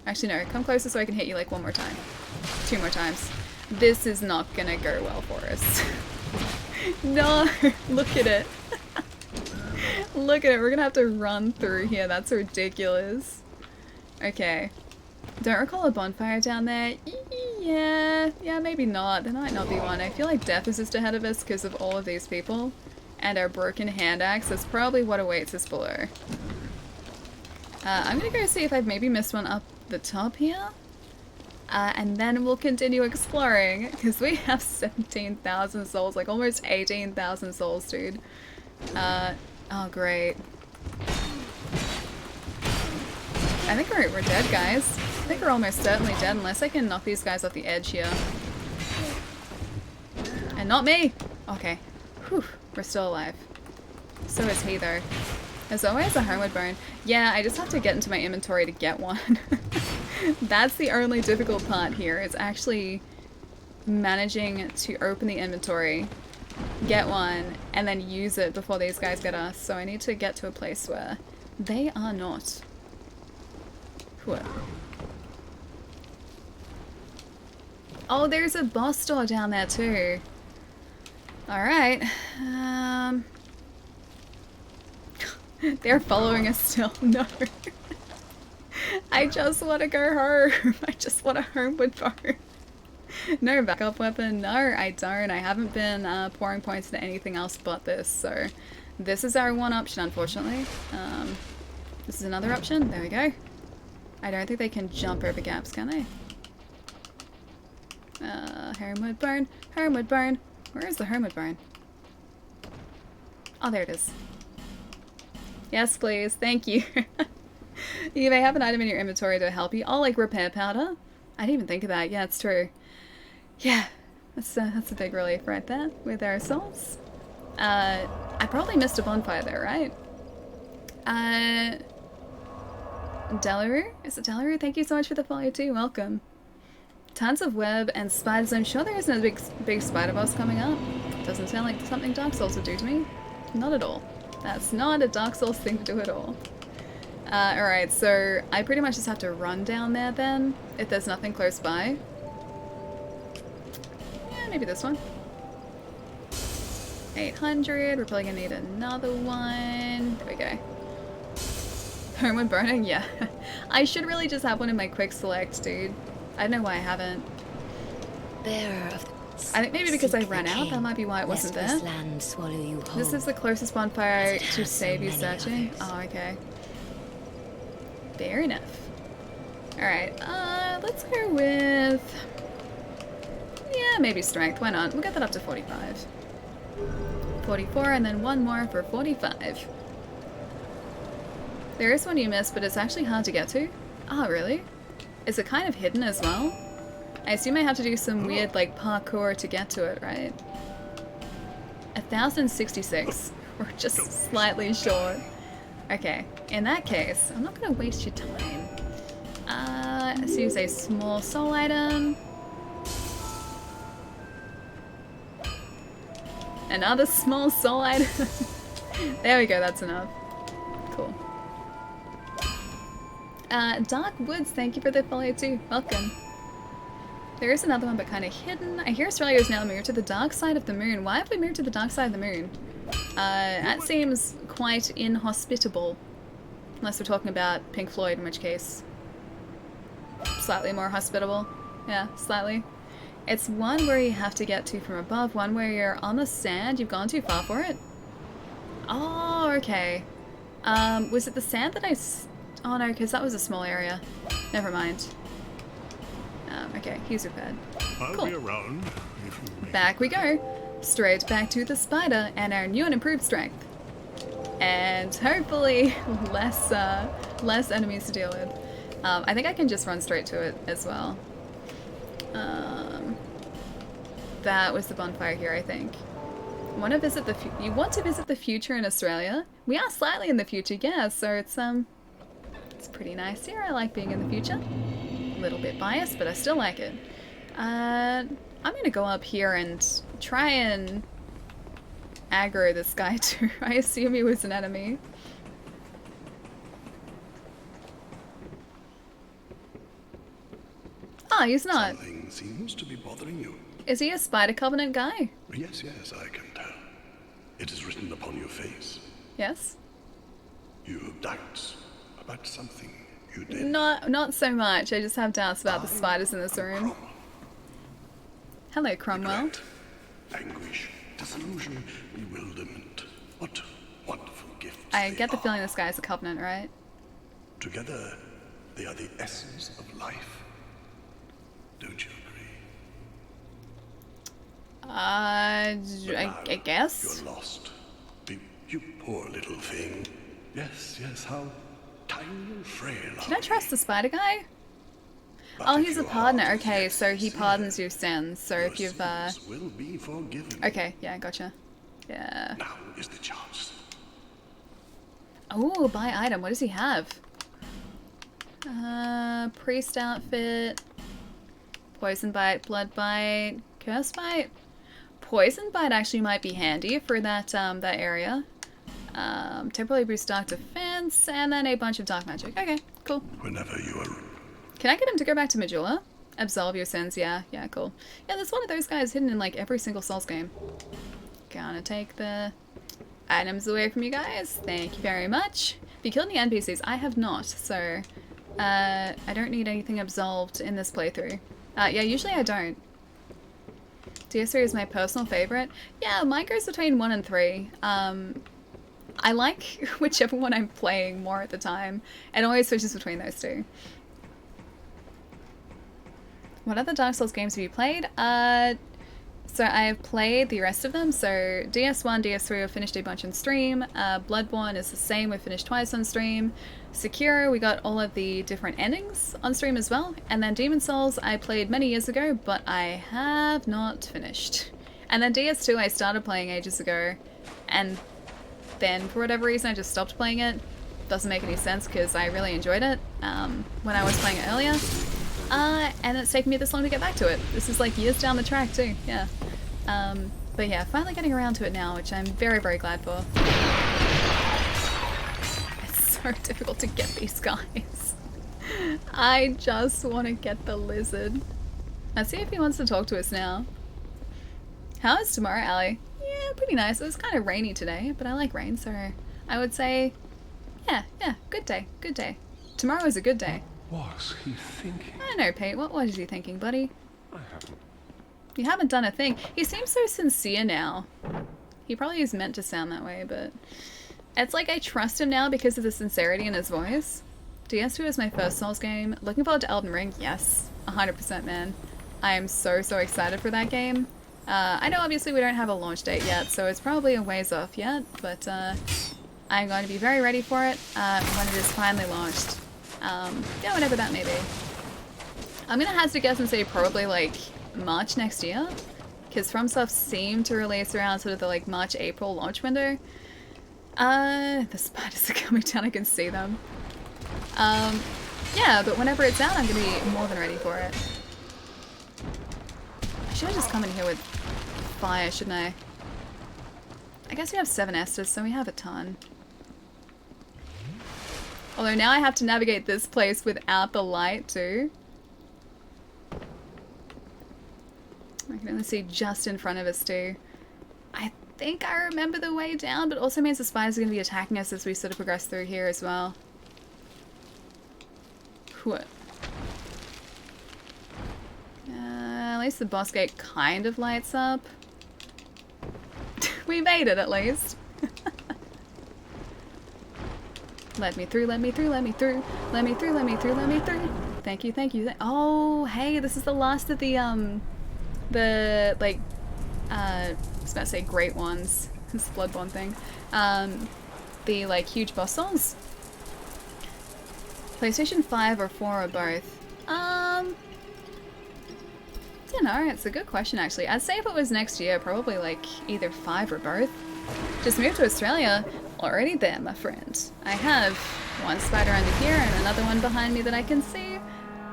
Actually, no, come closer so I can hit you like one more time. 2 more times. This is not gonna go well for us. No, look at it. Look at it, we're gonna have to run through here. That's ridiculous. Okay. Don't recall a bonfire down there. Yeah, maybe not. There might not be one. I feel like death is just ahead of us because of all of these people. And our broken hand axe. That's probably what awaits us below. I'm gonna go see if I've maybe missed one up the top here. And then we'll continue exploring, because we have 17,000 souls, like almost 18,000 souls, dude. Oh great. I think we're dead, guys. I think we're almost certainly dead, unless I can knock these guys off the edge here. And not me! Okay. Whew, we're still alive. So is he, though. There's always a homeward bone. Yeah, I just have to get into my inventory to get one. That's the only difficult part here. It's actually managing to open the inventory, get one, and then use it before these guys get us. So I need to get to a place where they are not. Whoa. Oh, there's a boss door down there too. Alright. They're following us still. No. I just want to go home. I just want a homeward bone. No backup weapon. No, I don't. I haven't been pouring points into anything else but this. So this is our one option, unfortunately. This is another option. There we go. I don't think they can jump over gaps, can they? Homeward bone. Homeward bone. Where is the homeward bone? Oh, there it is. Yes, please. Thank you. You may have an item in your inventory to help you. Oh, like repair powder? I didn't even think of that. Yeah, it's true. Yeah, that's a big relief right there with our souls. I probably missed a bonfire there, right? Delarue? Is it Delarue? Thank you so much for the follow too. Welcome. Tons of web and spiders. I'm sure there isn't a big spider boss coming up. Doesn't sound like something Dark Souls would do to me. Not at all. That's not a Dark Souls thing to do at all. Alright, so I pretty much just have to run down there then, if there's nothing close by. Yeah, maybe this one. 800, we're probably gonna need another one. There we go. Homeward burning? Yeah. I should really just have one in my quick select, dude. I don't know why I haven't.
Bearer of
I think maybe because I ran out, that might be why it wasn't there. This is the closest bonfire to save you searching. Oh, okay. Fair enough. Alright, let's go with... yeah, maybe strength. Why not? We'll get that up to 45. 44, and then one more for 45. There is one you missed, but it's actually hard to get to. Oh, really? Is it kind of hidden as well? I assume I have to do some weird, like, parkour to get to it, right? 1066. We're just slightly short. Okay, in that case, I'm not gonna waste your time. Let's use a small soul item. Another small soul item. There we go, that's enough. Cool. Dark Woods, thank you for the follow too. Welcome. There is another one, but kind of hidden. I hear Australia is now moved to the dark side of the moon. Why have we moved to the dark side of the moon? That seems quite inhospitable. Unless we're talking about Pink Floyd, in which case... slightly more hospitable. Yeah, slightly. It's one where you have to get to from above, one where you're on the sand. You've gone too far for it? Oh, okay. Was it the sand that oh no, because that was a small area. Never mind. Okay, he's repaired. Cool.
I'll be around if you
Back we go. Straight back to the spider and our new and improved strength. And hopefully less enemies to deal with. I think I can just run straight to it as well. That was the bonfire here, I think. You want to visit the future in Australia? We are slightly in the future, yeah, so it's pretty nice here. I like being in the future. A little bit biased, but I still like it. I'm gonna go up here and try and aggro this guy too. I assume he was an enemy. Ah, he's not.
Something seems to be bothering you.
Is he a Spider Covenant guy?
Yes, I can tell. It is written upon your face.
Yes.
You have doubts about something you did.
Not so much. I just have doubts about the spiders in this room. Hello, Cromwell.
Regret, anguish, disillusion, bewilderment. What wonderful gifts.
I get the feeling this guy's a Covenant, right?
Together, they are the essence of life. Don't you agree?
I guess.
You're lost. You poor little thing. Yes, how tiny and frail.
Can I trust the spider guy? Oh, he's a pardoner. Okay, so he pardons your sins. So if you've
will be forgiven.
Okay, yeah, gotcha. Yeah.
Now is the chance.
Oh, buy item. What does he have? Priest outfit. Poison bite, blood bite, curse bite. Poison bite actually might be handy for that that area. Temporarily boost dark defense, and then a bunch of dark magic. Okay, cool.
Whenever you are.
Can I get him to go back to Majula? Absolve your sins. Yeah, cool. Yeah, there's one of those guys hidden in like every single Souls game. Gonna take the items away from you guys. Thank you very much. Have you killed any NPCs? I have not, so I don't need anything absolved in this playthrough. Yeah, usually I don't. DS3 is my personal favorite. Yeah, mine goes between 1 and 3. I like whichever one I'm playing more at the time. It always switches between those two. What other Dark Souls games have you played? So I've played the rest of them. So DS1, DS3 I've finished a bunch on stream. Bloodborne is the same, we've finished twice on stream. Sekiro, we got all of the different endings on stream as well. And then Demon Souls I played many years ago, but I have not finished. And then DS2 I started playing ages ago, and then for whatever reason I just stopped playing it. doesn't make any sense because I really enjoyed it when I was playing it earlier. And it's taken me this long to get back to it. This is like years down the track too, yeah. But yeah, finally getting around to it now, which I'm very, very glad for. It's so difficult to get these guys. I just want to get the lizard. Let's see if he wants to talk to us now. How is tomorrow, Ali? Yeah, pretty nice. It was kind of rainy today, but I like rain, so I would say, yeah, good day, good day. Tomorrow is a good day.
What was he thinking?
I don't know, Pete. What is he thinking, buddy?
I haven't.
You haven't done a thing. He seems so sincere now. He probably is meant to sound that way, but it's like I trust him now because of the sincerity in his voice. DS2 is my first Souls game. Looking forward to Elden Ring. Yes, 100%, man. I am so excited for that game. I know obviously we don't have a launch date yet, so it's probably a ways off yet, but I'm going to be very ready for it when it is finally launched. Yeah, whatever that may be. I'm gonna hazard a guess and say probably like March next year, because FromSoft seem to release around sort of the like March-April launch window. The spiders are coming down, I can see them. Yeah, but whenever it's out, I'm gonna be more than ready for it. I should have just come in here with fire, shouldn't I? I guess we have 7 Estus, so we have a ton. Although now I have to navigate this place without the light too. I can only see just in front of us too. I think I remember the way down, but also means the spiders are going to be attacking us as we sort of progress through here as well. What? At least the boss gate kind of lights up. We made it at least. Let me through, let me through, let me through, let me through, let me through, let me through. Thank you, thank you. Oh, hey, this is the last of the like, I was about to say great ones. This Bloodborne thing. The, like, huge boss souls. PlayStation 5 or 4 or both? You know, it's a good question, actually. I'd say if it was next year, probably, like, either 5 or both. Just moved to Australia. Already there, my friend. I have one spider under here and another one behind me that I can see.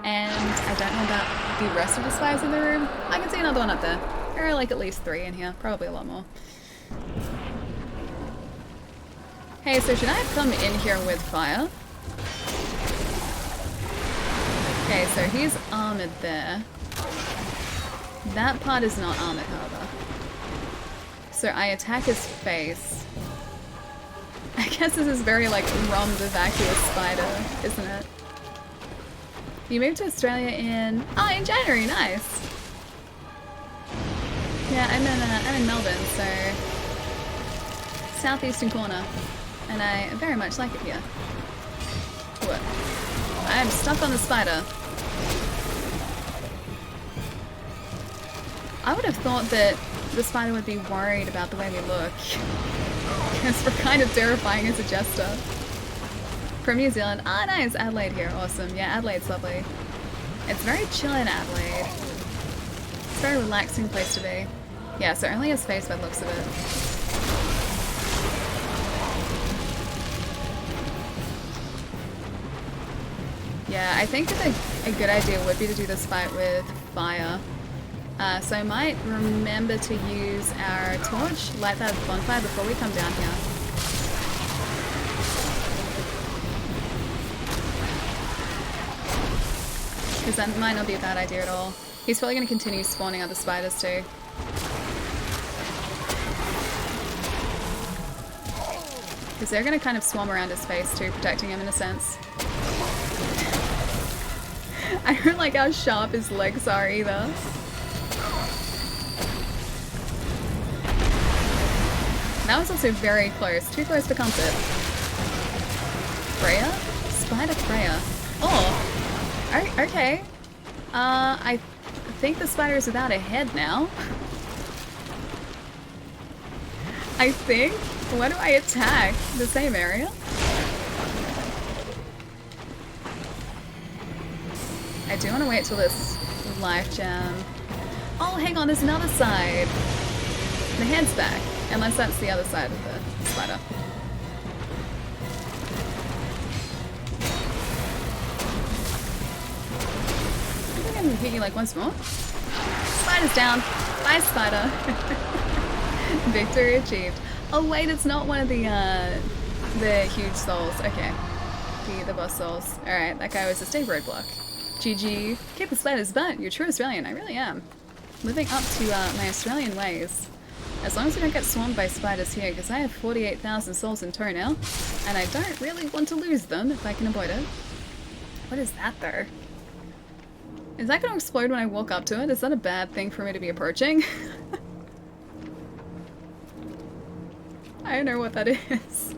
And I don't know about the rest of the spiders in the room. I can see another one up there. There are like at least 3 in here. Probably a lot more. Hey, so should I have come in here with fire? Okay, so he's armored there. That part is not armored, however. So I attack his face. I guess this is very like Rom the Vacuous Spider, isn't it? You moved to Australia in January, nice. Yeah, I'm in Melbourne, so southeastern corner, and I very much like it here. What? I'm stuck on the spider. I would have thought that the spider would be worried about the way we look. Because we're kind of terrifying as a jester. From New Zealand. Ah, nice. Adelaide here. Awesome. Yeah, Adelaide's lovely. It's very chill in Adelaide. It's a very relaxing place to be. Yeah, so only his face by the looks of it. Yeah, I think that a good idea would be to do this fight with fire. So I might remember to use our torch, light that bonfire before we come down here. Because that might not be a bad idea at all. He's probably going to continue spawning other spiders too. Because they're going to kind of swarm around his face too, protecting him in a sense. I don't like how sharp his legs are either. That was also very close. Too close for comfort. Freya? Spider Freya. Oh! Okay. I think the spider is without a head now. I think. What do I attack? The same area? I do want to wait till this life gem. Oh, hang on, there's another side. The head's back. Unless that's the other side of the spider. I'm gonna hit you like once more. Spider's down. Bye, spider. Victory achieved. Oh wait, it's not one of the huge souls. Okay. The boss souls. Alright, that guy was a stay roadblock. GG. Keep the spider's butt. You're a true Australian. I really am. Living up to my Australian ways. As long as we don't get swarmed by spiders here, because I have 48,000 souls in tow now, and I don't really want to lose them if I can avoid it. What is that though? Is that going to explode when I walk up to it? Is that a bad thing for me to be approaching? I don't know what that is.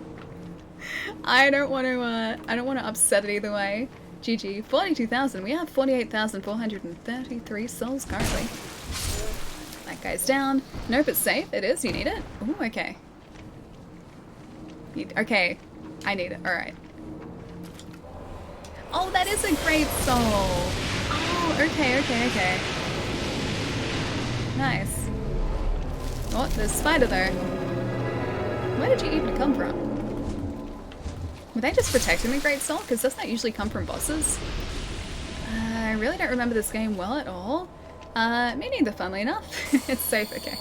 I don't want to upset it either way. GG. 42,000. We have 48,433 souls currently. That guy's down. Nope, it's safe. It is. You need it? Ooh, okay. Okay. I need it. Alright. Oh, that is a great soul. Oh, okay. Nice. Oh, there's a spider there. Where did you even come from? Were they just protecting the great soul? Because doesn't that usually come from bosses? I really don't remember this game well at all. Me neither, funnily enough. It's safe, okay.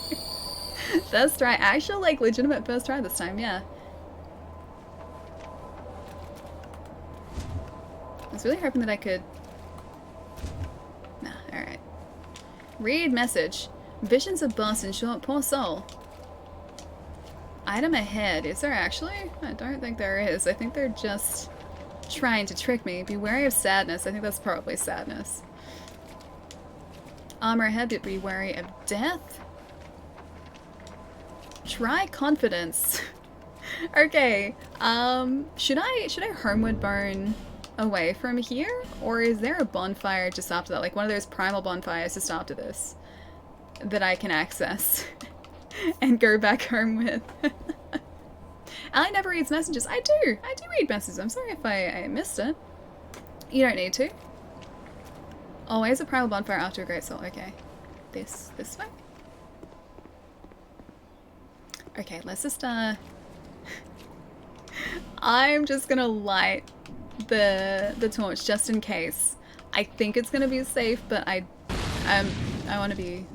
First try. Actual, like, legitimate first try this time, yeah. I was really hoping that I could... Nah, alright. Read message. Visions of boss in short, poor soul. Item ahead. Is there actually? I don't think there is. I think they're just trying to trick me. Be wary of sadness. I think that's probably sadness. Armor ahead, but be wary of death. Try confidence. Okay. Should I homeward burn away from here? Or is there a bonfire just after that? Like one of those primal bonfires just after this that I can access and go back home with. Ali never reads messages. I do read messages. I'm sorry if I missed it. You don't need to. Always a primal bonfire after a great soul. Okay. This way? Okay, let's just I'm just gonna light the torch just in case. I think it's gonna be safe, but I wanna be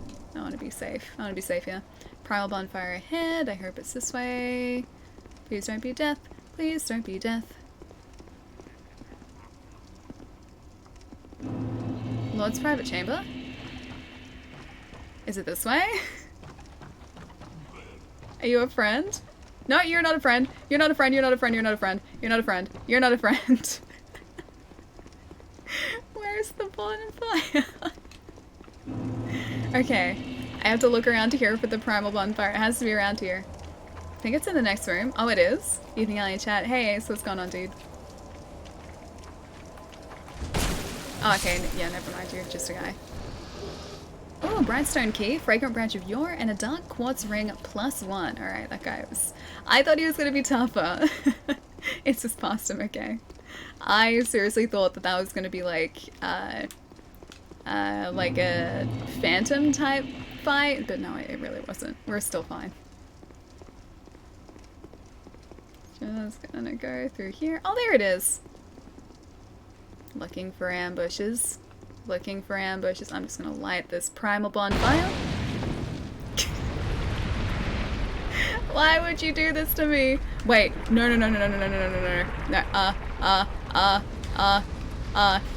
safe. I wanna be safe here. Primal bonfire ahead. I hope it's this way. Please don't be death. Please don't be death. Lord's private chamber? Is it this way? Are you a friend? No, you're not a friend. You're not a friend. You're not a friend. You're not a friend. You're not a friend. You're not a friend. Where's the bonfire? Okay. I have to look around here for the primal bonfire. It has to be around here. I think it's in the next room. Oh, it is? Evening Alien chat. Hey Ace, what's going on, dude? Oh, okay. Yeah, never mind. You're just a guy. Oh, Brightstone key, fragrant branch of yore, and a dark quartz ring +1. Alright, that guy was... I thought he was gonna be tougher. It's just past him, okay. I seriously thought that was gonna be like a phantom type fight, but no, it really wasn't. We're still fine. Just gonna go through here. Oh, there it is! Looking for ambushes. Looking for ambushes. I'm just gonna light this primal bonfire. Why would you do this to me? Wait, no.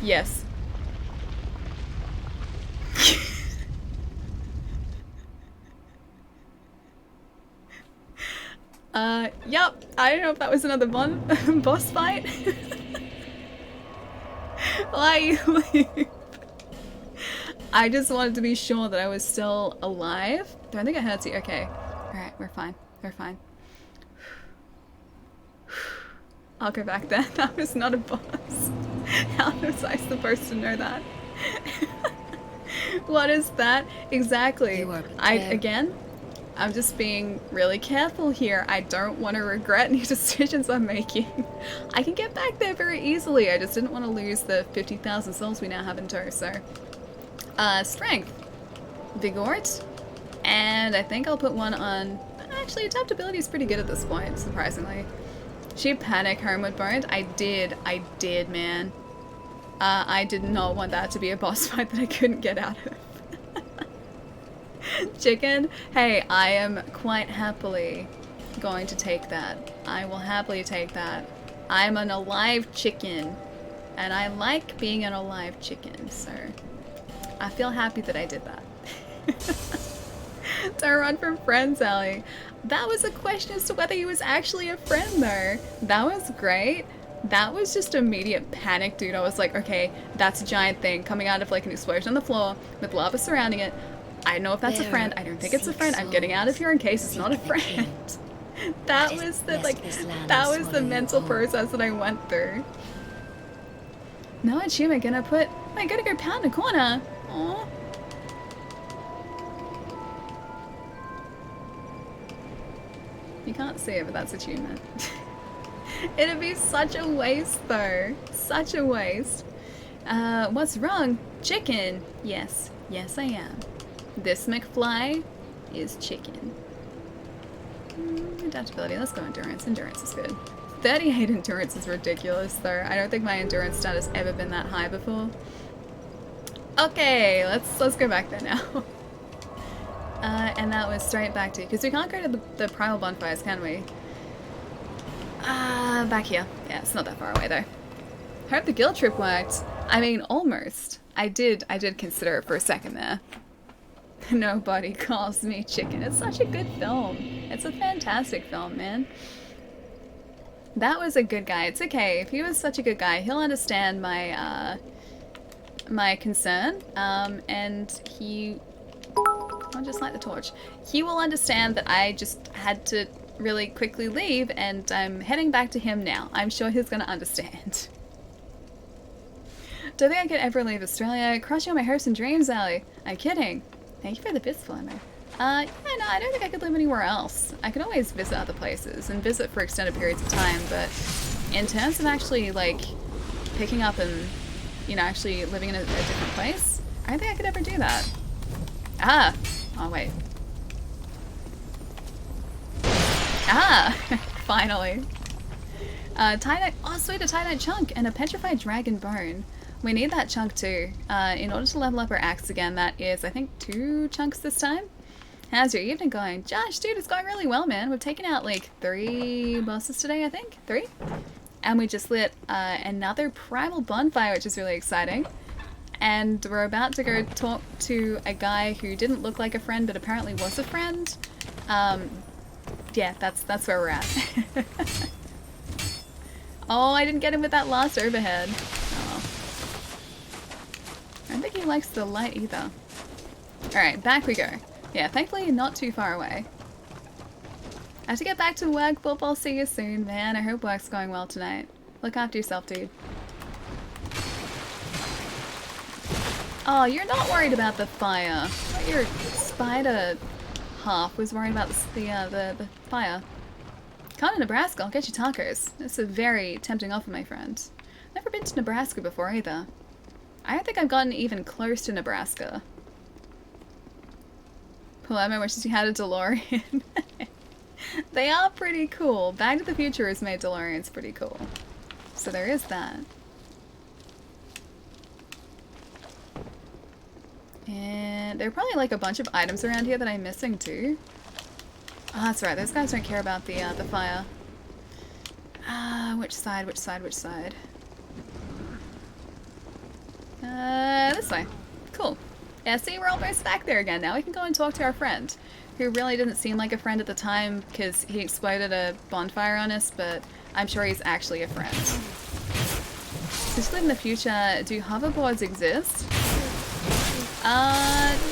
Yes. Yep. I don't know if that was another boss fight. Why you leave? I just wanted to be sure that I was still alive. Don't think it hurts you. Okay. Alright, we're fine. We're fine. I'll go back there. That was not a boss. How was I supposed to know that? What is that? Exactly. I'm just being really careful here. I don't want to regret any decisions I'm making. I can get back there very easily. I just didn't want to lose the 50,000 souls we now have in tow, so... strength. Vigort. And I think I'll put one on... Actually, adaptability is pretty good at this point, surprisingly. She panic homeward boned. I did, man. I did not want that to be a boss fight that I couldn't get out of. Chicken? Hey, I am quite happily going to take that. I will happily take that. I'm an alive chicken, and I like being an alive chicken, so I feel happy that I did that. Don't run from friends, Ellie. That was a question as to whether he was actually a friend, though. That was great. That was just immediate panic, dude. I was like, okay, that's a giant thing coming out of like an explosion on the floor with lava surrounding it. I don't know if that's a friend. I don't think it's a friend. I'm getting out of here in case it's not a friend. That was the mental process that I went through. No achievement gonna put. I gotta go pound a corner. Aww. You can't see it, but that's achievement. It'd be such a waste, though. Such a waste. What's wrong? Chicken. Yes. Yes, I am. This McFly is chicken. Adaptability. Let's go endurance. Endurance is good. 38 endurance is ridiculous, though. I don't think my endurance stat has ever been that high before. Okay, let's go back there now. And that was straight back to, because we can't go to the primal bonfires, can we? Back here. Yeah, it's not that far away though. Hope the guild trip worked. I mean, almost. I did consider it for a second there. Nobody calls me chicken. It's such a good film. It's a fantastic film, man. That was a good guy. It's okay. If he was such a good guy, he'll understand my my concern. And he... I'll just light the torch. He will understand that I just had to really quickly leave, and I'm heading back to him now. I'm sure he's gonna understand. Don't think I could ever leave Australia. Crushing on my hopes and dreams, Allie. I'm kidding. Thank you for the bits, Flammer. Yeah, no, I don't think I could live anywhere else. I could always visit other places and visit for extended periods of time, but in terms of actually, like, picking up and, you know, actually living in a different place, I don't think I could ever do that. Ah! Oh, wait. Ah! Finally. Tie-dye. Oh, sweet, a tie-dye chunk and a petrified dragon bone. We need that chunk too. In order to level up our axe again, that is, I think, 2 chunks this time. How's your evening going? Josh, dude, it's going really well, man. We've taken out, like, 3 bosses today, I think? 3? And we just lit another primal bonfire, which is really exciting. And we're about to go talk to a guy who didn't look like a friend, but apparently was a friend. Yeah, that's where we're at. Oh, I didn't get him with that last overhead. Oh. I don't think he likes the light either. Alright, back we go. Yeah, thankfully not too far away. I have to get back to work, but I'll see you soon, man. I hope work's going well tonight. Look after yourself, dude. Oh, you're not worried about the fire. But your spider half was worried about the fire. Come to Nebraska, I'll get you tacos. That's a very tempting offer, my friend. Never been to Nebraska before either. I don't think I've gotten even close to Nebraska. Palermo wishes you had a DeLorean. They are pretty cool. Back to the Future has made DeLoreans pretty cool. So there is that. And there are probably like a bunch of items around here that I'm missing too. Oh, that's right. Those guys don't care about the fire. Which side? Which side? Which side? This way. Cool. Yeah, see, we're almost back there again. Now we can go and talk to our friend, who really didn't seem like a friend at the time because he exploded a bonfire on us, but I'm sure he's actually a friend. Just live in the future. Do hoverboards exist?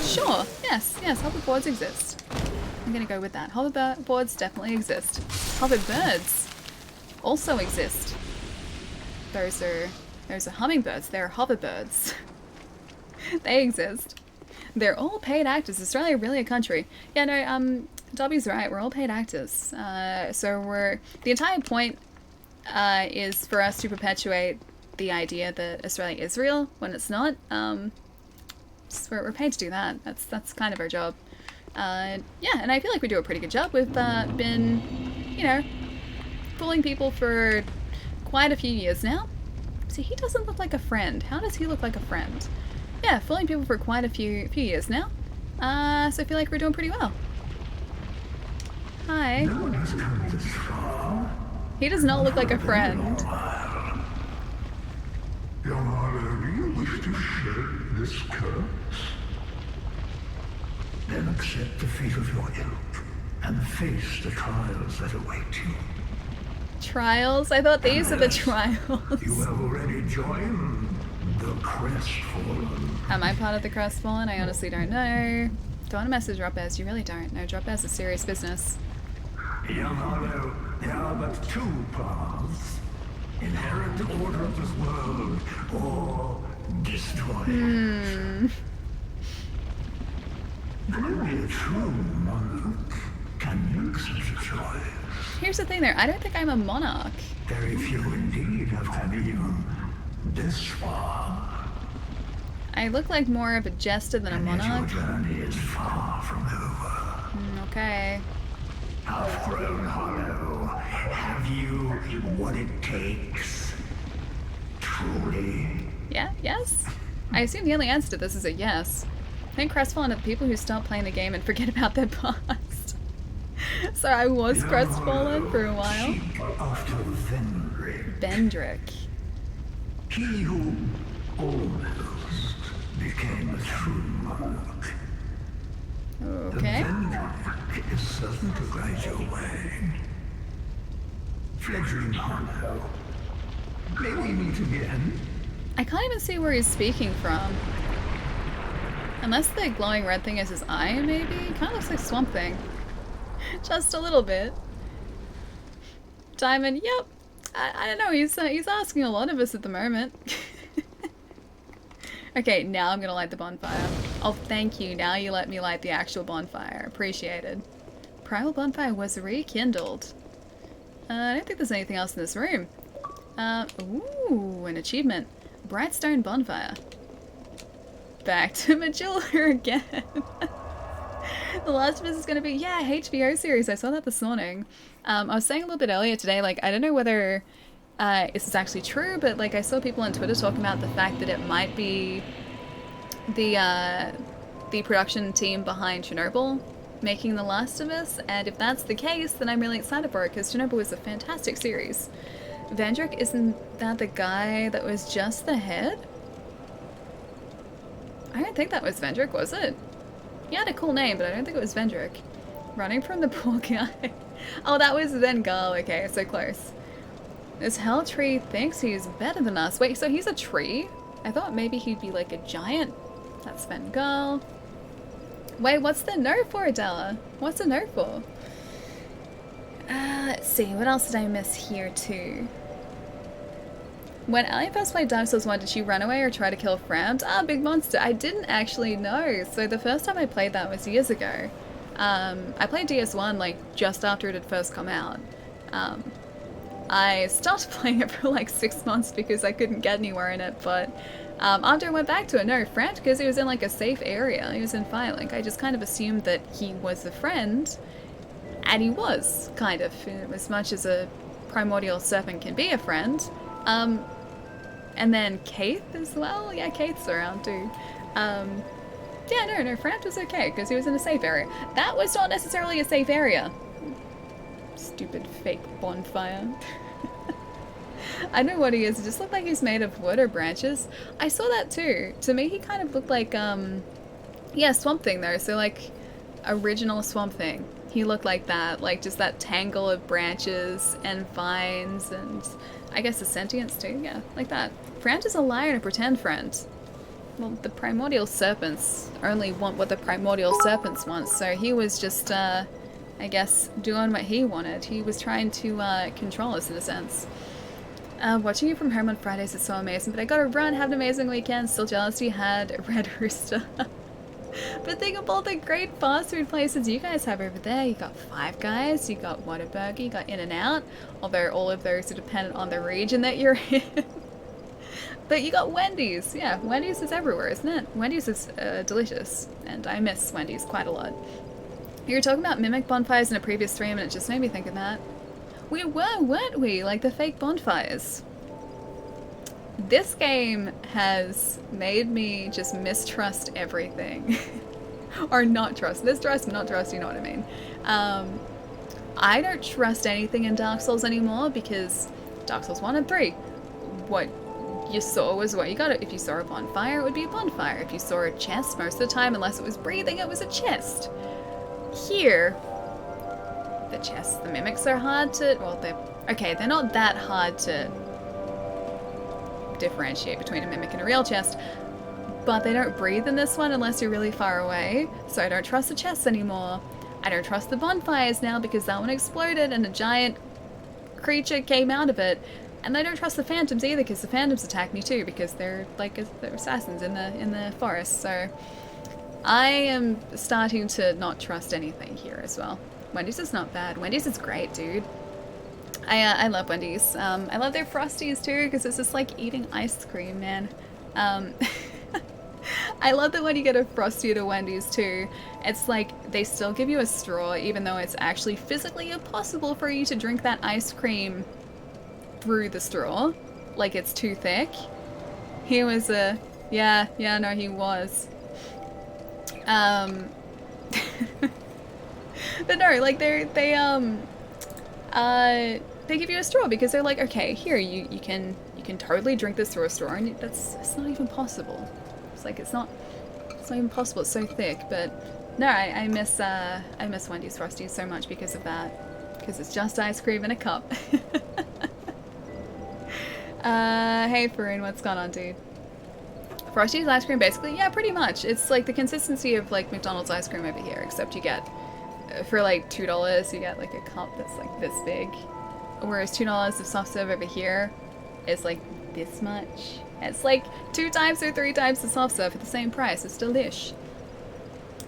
Sure. Yes, hoverboards exist. I'm gonna go with that. Hoverboards definitely exist. Hoverbirds also exist. Those are hummingbirds. They're hoverbirds. They exist. They're all paid actors. Is Australia really a country? Yeah, no, Dobby's right. We're all paid actors. So the entire point is for us to perpetuate the idea that Australia is real when it's not. We're paid to do that. That's kind of our job. Yeah, and I feel like we do a pretty good job. We've been, you know, fooling people for quite a few years now. See, he doesn't look like a friend. How does he look like a friend? Yeah, fooling people for quite a few years now. So I feel like we're doing pretty well. Hi.
No one has come this far.
He does not look like a friend.
Young Harlow, do you wish to shed this curse? Then accept the fate of your ilk and face the trials that await you.
Trials? I thought these are the trials.
You have already joined the Crestfallen.
Am I part of the Crestfallen? I honestly don't know. Don't want to message Dropbears, you really don't. No, Dropbears is serious business.
Young Harlow, there are but two paths. Inherit the order of this world, or destroy it. Only a true monarch can make such a choice.
Here's the thing there, I don't think I'm a monarch.
Very few indeed have come even this far.
I look like more of a jester than a monarch.
Your journey is far from over.
Okay.
Half-grown Hollow, have you what it takes? Truly?
Yeah, yes? I assume the only answer to this is a yes. I think Crestfallen are the people who stop playing the game and forget about their past. So I was Crestfallen for a while.
After Vendrick.
Vendrick.
He who almost became a true monarch.
Okay.
The Vendrick is certain to guide your way. Fledgling Hollow, may we meet again?
I can't even see where he's speaking from. Unless the glowing red thing is his eye, maybe? Kind of looks like Swamp Thing. Just a little bit. Diamond, yep. I don't know, he's asking a lot of us at the moment. Okay, now I'm gonna light the bonfire. Oh, thank you. Now you let me light the actual bonfire. Appreciated. Primal bonfire was rekindled. I don't think there's anything else in this room. Ooh, an achievement. Brightstone bonfire. Back to Majula again. The Last of Us is gonna be, yeah, HBO series. I saw that this morning. I was saying a little bit earlier today, like, I don't know whether this is actually true, but like I saw people on Twitter talking about the fact that it might be the production team behind Chernobyl making The Last of Us, and if that's the case, then I'm really excited for it because Chernobyl was a fantastic series. Vendrick, isn't that the guy that was just the head? I don't think that was Vendrick, was it? He had a cool name, but I don't think it was Vendrick. Running from the poor guy. Oh, that was Vengal. Okay, so close. This hell tree thinks he's better than us. Wait, so he's a tree? I thought maybe he'd be like a giant. That's Vengal. Wait, what's the note for, Adela? What's the note for? Let's see, what else did I miss here too? When Ellie first played Dark Souls 1, did she run away or try to kill Frammed? Ah, Big Monster. I didn't actually know. So the first time I played that was years ago. I played DS1 like just after it had first come out. I stopped playing it for like 6 months because I couldn't get anywhere in it, but after I went back to it, no, Frammed, because he was in like a safe area. He was in Firelink. I just kind of assumed that he was a friend, and he was, kind of, as much as a primordial serpent can be a friend. And then Keith as well. Yeah, Keith's around too. Yeah, no, Frammed was okay because he was in a safe area. That was not necessarily a safe area. Stupid fake bonfire. I know what he is. It just looked like he's made of wood or branches. I saw that too. To me, he kind of looked like, yeah, Swamp Thing though. So like, original Swamp Thing. He looked like that. Like just that tangle of branches and vines and I guess the sentience too. Yeah, like that. Frammed is a liar and a pretend friend. Well, the primordial serpents only want what the primordial serpents want. So he was just, I guess, doing what he wanted. He was trying to control us in a sense. Watching you from home on Fridays is so amazing, but I gotta run, have an amazing weekend. Still jealous you had a Red Rooster. But think of all the great fast food places you guys have over there. You got Five Guys, you got Whataburger, you got In-N-Out, although all of those are dependent on the region that you're in. But you got Wendy's. Yeah, Wendy's is everywhere, isn't it? Wendy's is delicious, and I miss Wendy's quite a lot. You were talking about mimic bonfires in a previous stream, and it just made me think of that. We were, weren't we? Like the fake bonfires. This game has made me just mistrust everything. Or not trust. Mistrust, not trust, you know what I mean. I don't trust anything in Dark Souls anymore because Dark Souls 1 and 3, what you saw was what you got. If you saw a bonfire, it would be a bonfire. If you saw a chest, most of the time, unless it was breathing, it was a chest. Here, the chests, the mimics are hard to, well, they're not that hard to differentiate between a mimic and a real chest, but they don't breathe in this one unless you're really far away, so I don't trust the chests anymore. I don't trust the bonfires now because that one exploded and a giant creature came out of it. And I don't trust the phantoms either because the phantoms attack me too because they're like they're assassins in the forest. So I am starting to not trust anything here as well. Wendy's is not bad. Wendy's is great, dude. I love Wendy's. I love their Frosties too because it's just like eating ice cream, man. I love that when you get a Frosty at a Wendy's too, it's like they still give you a straw even though it's actually physically impossible for you to drink that ice cream through the straw. Like it's too thick. He was a... Yeah, no, he was. But no, like they give you a straw because they're like, okay, here, you can totally drink this through a straw, and it's not even possible. It's like it's not even possible. It's so thick. But no, I miss Wendy's Frosties so much because of that. Because it's just ice cream in a cup. Hey Faroon, what's going on, dude? Frosty's ice cream, basically, yeah, pretty much. It's like the consistency of like McDonald's ice cream over here, except you get, for like $2, you get like a cup that's like this big. Whereas $2 of soft serve over here is like this much. It's like 2 times or 3 times the soft serve for the same price. It's delish.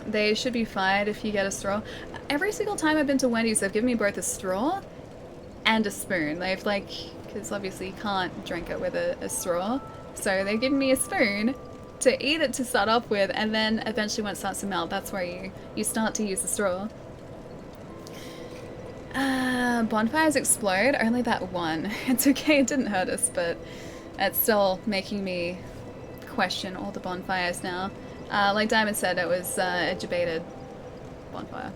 They should be fired if you get a straw. Every single time I've been to Wendy's, they've given me both a straw and a spoon. They've like, because obviously you can't drink it with a straw. So they've given me a spoon to eat it to start off with, and then eventually when it starts to melt, that's where you start to use the straw. Bonfires explode, only that one. It's okay, it didn't hurt us, but it's still making me question all the bonfires now. Like Diamond said, it was a debated bonfire.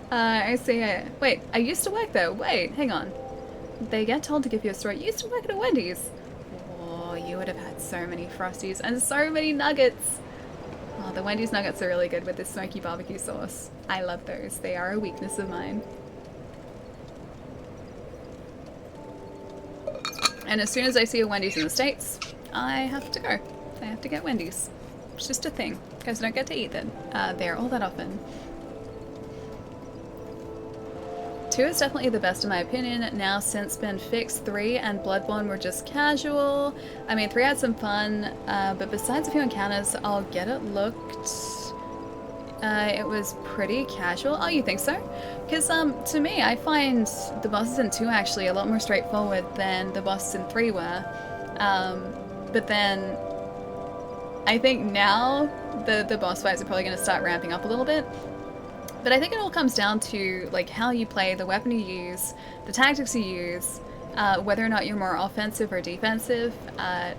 I see. Wait, I used to work there. Wait, hang on. They get told to give you a straw. You used to work at a Wendy's. Oh, you would have had so many Frosties and so many nuggets. Oh, the Wendy's nuggets are really good with this smoky barbecue sauce. I love those. They are a weakness of mine. And as soon as I see a Wendy's in the States, I have to go. I have to get Wendy's. It's just a thing, because I don't get to eat them there all that often. 2 is definitely the best in my opinion, now since been fixed. 3 and Bloodborne were just casual. I mean, 3 had some fun, but besides a few encounters, I'll get it looked. It was pretty casual. Oh, you think so? Because to me, I find the bosses in 2 actually a lot more straightforward than the bosses in 3 were. But then I think now the boss fights are probably going to start ramping up a little bit. But I think it all comes down to like how you play, the weapon you use, the tactics you use, whether or not you're more offensive or defensive.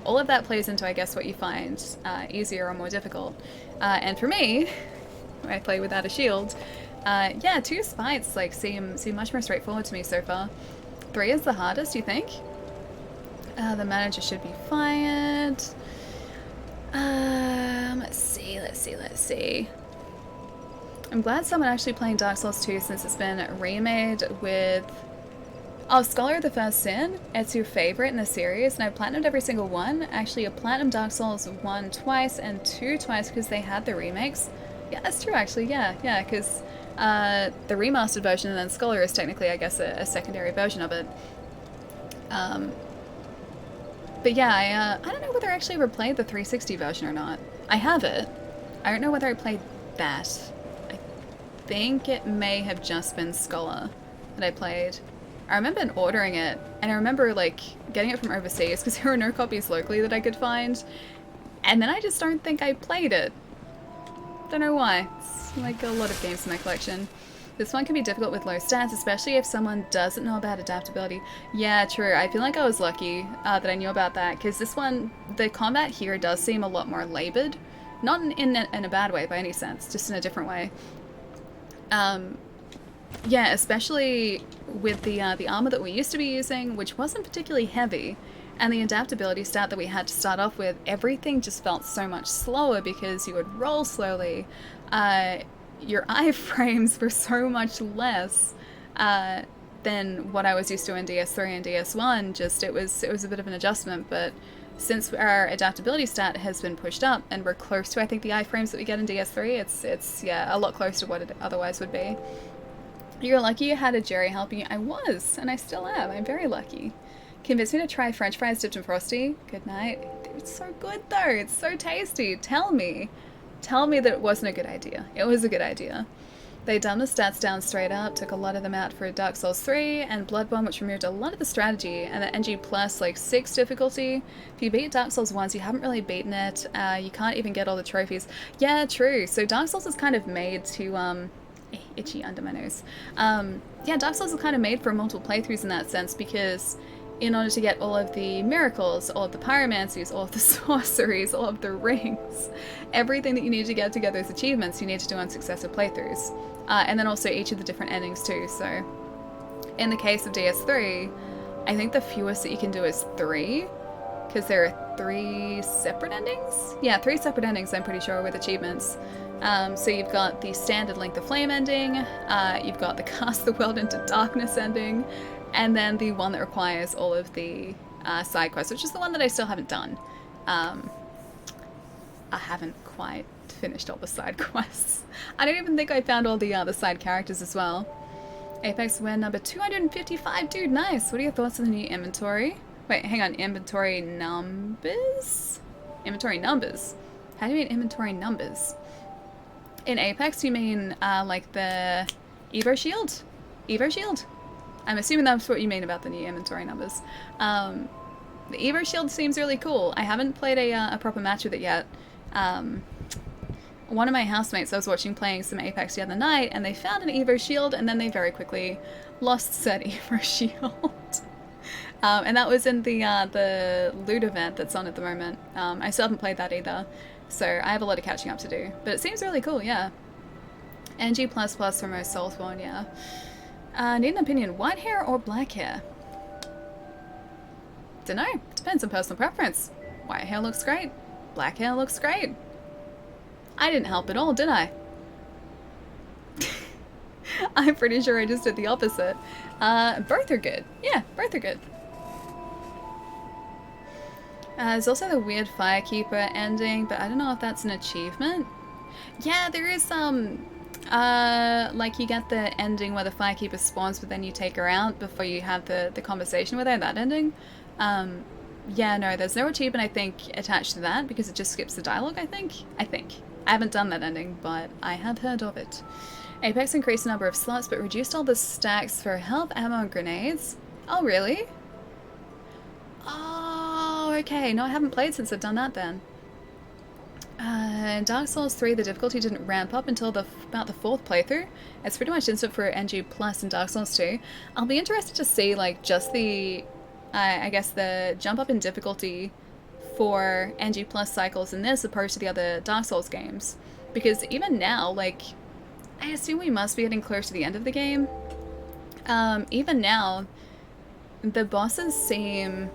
All of that plays into, I guess, what you find easier or more difficult. And for me, I play without a shield. Yeah, 2's fights like seem much more straightforward to me so far. 3 is the hardest, you think? The manager should be fired. Let's see. I'm glad someone actually playing Dark Souls 2 since it's been remade with... Oh, Scholar of the First Sin. It's your favorite in the series, and I've platinumed every single one. Actually, I platinumed Dark Souls 1 twice and 2 twice because they had the remakes. Yeah, that's true actually, yeah, because the remastered version and then Scholar is technically, I guess, a secondary version of it. But yeah, I don't know whether I actually ever played the 360 version or not. I have it. I don't know whether I played that. I think it may have just been Scholar that I played. I remember ordering it, and I remember like getting it from overseas because there were no copies locally that I could find. And then I just don't think I played it. Don't know why. It's like a lot of games in my collection. This one can be difficult with low stats, especially if someone doesn't know about adaptability. Yeah, true. I feel like I was lucky that I knew about that, because this one, the combat here does seem a lot more labored. Not in a bad way by any sense, just in a different way. Yeah, especially with the armor that we used to be using, which wasn't particularly heavy, and the adaptability stat that we had to start off with, everything just felt so much slower because you would roll slowly. Your iframes were so much less than what I was used to in DS3 and DS1. Just it was a bit of an adjustment, but since our adaptability stat has been pushed up and we're close to, I think, the iframes that we get in DS3, it's yeah, a lot closer to what it otherwise would be. You're lucky you had a Jerry helping you. I was, and I still am. I'm very lucky. Convinced me to try French fries dipped in Frosty. Good night. Dude, it's so good though. It's so tasty. Tell me that it wasn't a good idea. It was a good idea. They dumbed the stats down straight up, took a lot of them out for Dark Souls 3 and Bloodborne, which removed a lot of the strategy, and the NG plus like 6 difficulty. If you beat Dark Souls once, you haven't really beaten it. You can't even get all the trophies. Yeah, true. So Dark Souls is kind of made to itchy under my nose. Yeah, Dark Souls is kind of made for multiple playthroughs in that sense, because in order to get all of the miracles, all of the pyromancies, all of the sorceries, all of the rings, everything that you need to get to those achievements, you need to do on successive playthroughs. And then also each of the different endings too. So in the case of DS3, I think the fewest that you can do is 3, because there are 3 separate endings? Yeah, 3 separate endings, I'm pretty sure, with achievements. So you've got the standard Link the Flame ending, you've got the Cast the World into Darkness ending, and then the one that requires all of the side quests, which is the one that I still haven't done. I haven't quite finished all the side quests. I don't even think I found all the side characters as well. Apex win number 255, dude, nice! What are your thoughts on the new inventory? Wait, hang on, inventory numbers? Inventory numbers? How do you mean inventory numbers? In Apex, you mean like the Evo Shield? Evo Shield? I'm assuming that's what you mean about the new inventory numbers. The Evo Shield seems really cool. I haven't played a proper match with it yet. One of my housemates I was watching playing some Apex the other night, and they found an Evo Shield, and then they very quickly lost said Evo Shield. And that was in the loot event that's on at the moment. I still haven't played that either, so I have a lot of catching up to do. But it seems really cool, yeah. NG++ for most Soulsborne, yeah. Need an opinion, white hair or black hair? Dunno, depends on personal preference. White hair looks great, black hair looks great. I didn't help at all, did I? I'm pretty sure I just did the opposite. Both are good. Yeah, both are good. There's also the weird Firekeeper ending, but I don't know if that's an achievement. Yeah, there is like you get the ending where the Firekeeper spawns, but then you take her out before you have the conversation with her, that ending. Yeah, no, there's no achievement, I think, attached to that, because it just skips the dialogue, I think. I haven't done that ending, but I have heard of it. Apex increased the number of slots, but reduced all the stacks for health, ammo, and grenades. Oh, really? Oh, okay. No, I haven't played since I've done that then. In Dark Souls 3, the difficulty didn't ramp up until about the 4th playthrough. It's pretty much instant for NG Plus in Dark Souls 2. I'll be interested to see, like, just the, I guess, the jump up in difficulty for NG Plus cycles in this opposed to the other Dark Souls games. Because even now, like, I assume we must be getting close to the end of the game. Even now, the bosses seem,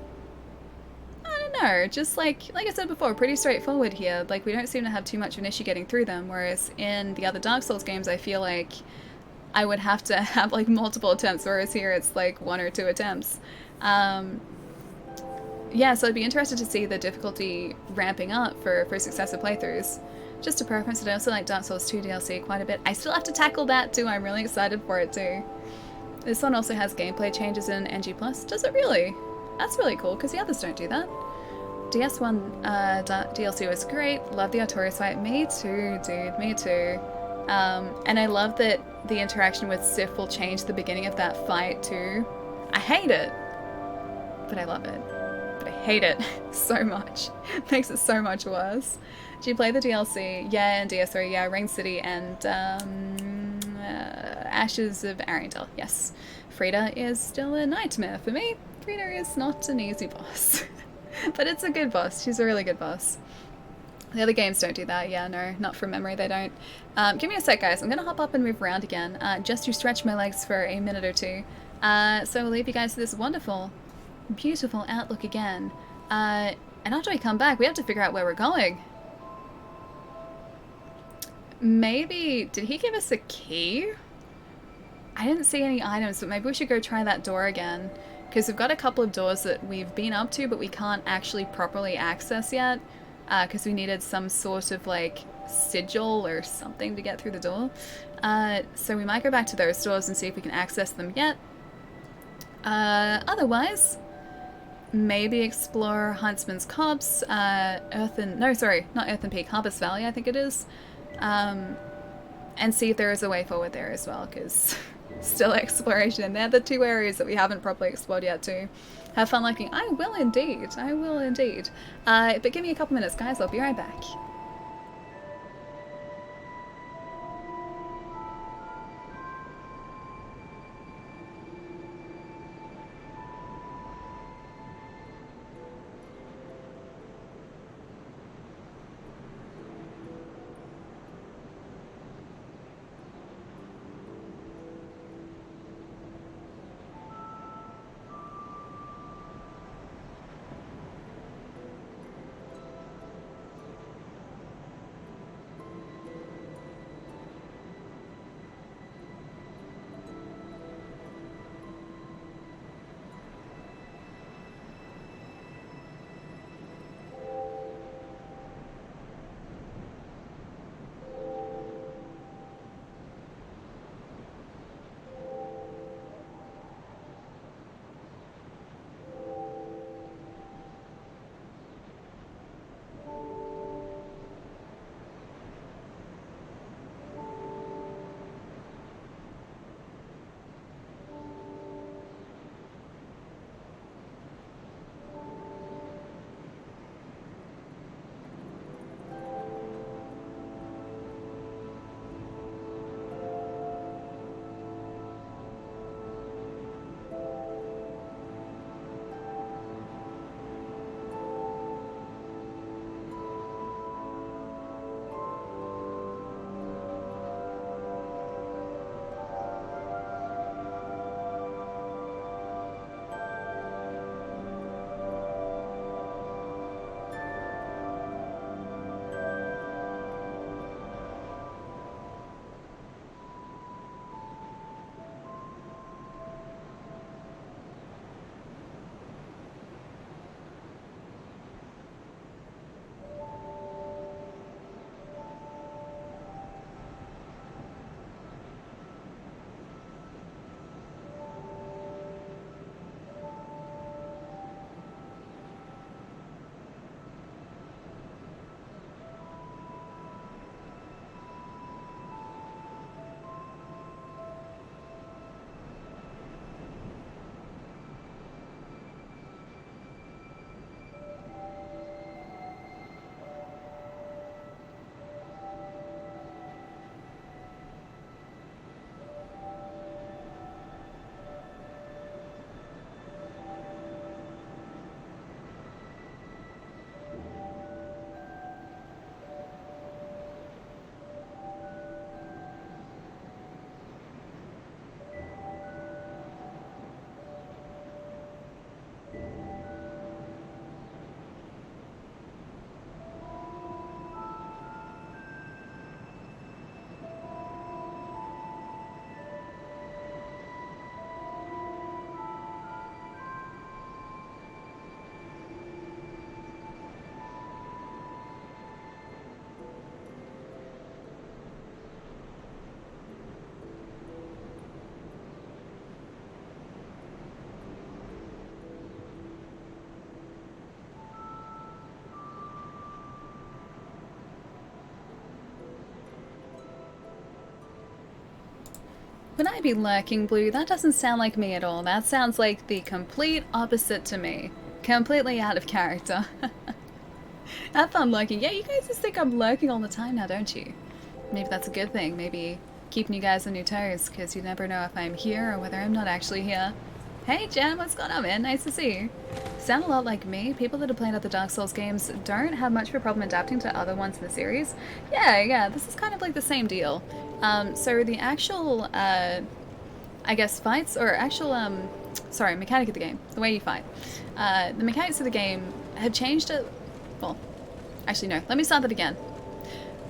I don't know, just like I said before, pretty straightforward here. Like, we don't seem to have too much of an issue getting through them, whereas in the other Dark Souls games, I feel like I would have to have, like, multiple attempts, whereas here it's, like, 1 or 2 attempts. Yeah, so I'd be interested to see the difficulty ramping up for successive playthroughs. Just a preference, but I also like Dark Souls 2 DLC quite a bit. I still have to tackle that too, I'm really excited for it too. This one also has gameplay changes in NG+. Does it really? That's really cool, because the others don't do that. DS1 DLC was great, love the Artorias fight. Me too, dude, me too. And I love that the interaction with Sif will change the beginning of that fight too. I hate it, but I love it. But I hate it so much. It makes it so much worse. Did you play the DLC? Yeah, in DS3, yeah, Ring City and Ashes of Arendelle. Yes. Frida is still a nightmare for me. Frida is not an easy boss. But it's a good boss. She's a really good boss. The other games don't do that. Yeah, no, not from memory, they don't. Give me a sec, guys. I'm going to hop up and move around again, just to stretch my legs for a minute or two. So we'll leave you guys with this wonderful, beautiful outlook again. And after we come back, we have to figure out where we're going. Maybe... Did he give us a key? I didn't see any items, but maybe we should go try that door again. Because we've got a couple of doors that we've been up to, but we can't actually properly access yet. Because we needed some sort of, like, sigil or something to get through the door. So we might go back to those doors and see if we can access them yet. Otherwise, maybe explore Huntsman's Copse, no, sorry, not Earthen Peak, Harvest Valley, I think it is. And see if there is a way forward there as well, because still exploration, and they're the two areas that we haven't properly explored yet too. Have fun liking. I will indeed. I will indeed. But give me a couple minutes, guys. I'll be right back. Would I be lurking, Blue? That doesn't sound like me at all. That sounds like the complete opposite to me. Completely out of character. Have fun lurking. Yeah, you guys just think I'm lurking all the time now, don't you? Maybe that's a good thing. Maybe keeping you guys on your toes, because you never know if I'm here or whether I'm not actually here. Hey Jen, what's going on, man? Nice to see you. Sound a lot like me. People that have played other Dark Souls games don't have much of a problem adapting to other ones in the series. Yeah, this is kind of like the same deal. So the actual, I guess, fights, or actual, sorry, mechanic of the game, the way you fight. The mechanics of the game have changed well, actually no, let me start that again.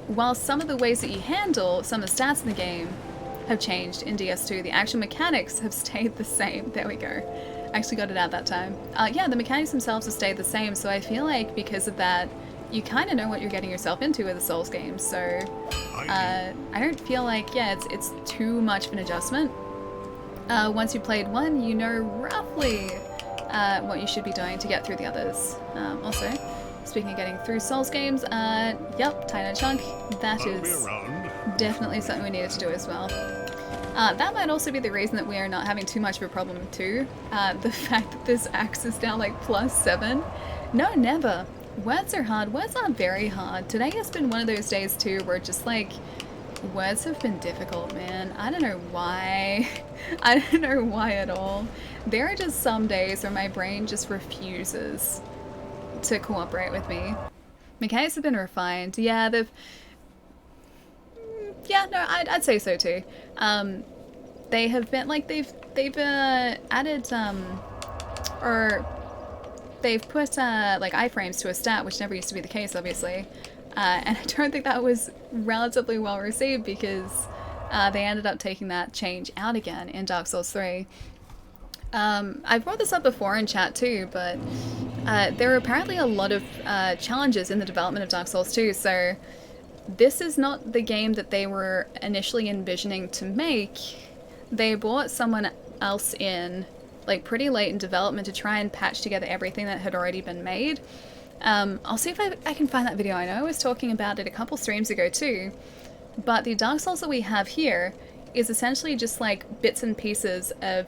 While some of the ways that you handle some of the stats in the game have changed in DS2, the actual mechanics have stayed the same. There we go. I actually got it out that time. Yeah, the mechanics themselves have stayed the same, so I feel like because of that, you kind of know what you're getting yourself into with a Souls game, so I don't feel like, yeah, it's too much of an adjustment. Once you've played one, you know roughly what you should be doing to get through the others. Also, speaking of getting through Souls games, yep, Tiny Chunk, that is definitely something we needed to do as well. That might also be the reason that we are not having too much of a problem too. The fact that this axe is now like +7. No, never. Words are hard. Words are very hard. Today has been one of those days too where just like, words have been difficult, man. I don't know why. I don't know why at all. There are just some days where my brain just refuses to cooperate with me. Mechanics have been refined. Yeah, they've... Yeah, no, I'd say so too. They have been, like, they've added, or they've put, like, iframes to a stat, which never used to be the case, obviously. And I don't think that was relatively well received because they ended up taking that change out again in Dark Souls 3. I've brought this up before in chat too, but there are apparently a lot of challenges in the development of Dark Souls 2, so this is not the game that they were initially envisioning to make. They brought someone else in, like, pretty late in development to try and patch together everything that had already been made. I'll see if I can find that video. I know I was talking about it a couple streams ago too, but the Dark Souls that we have here is essentially just like bits and pieces of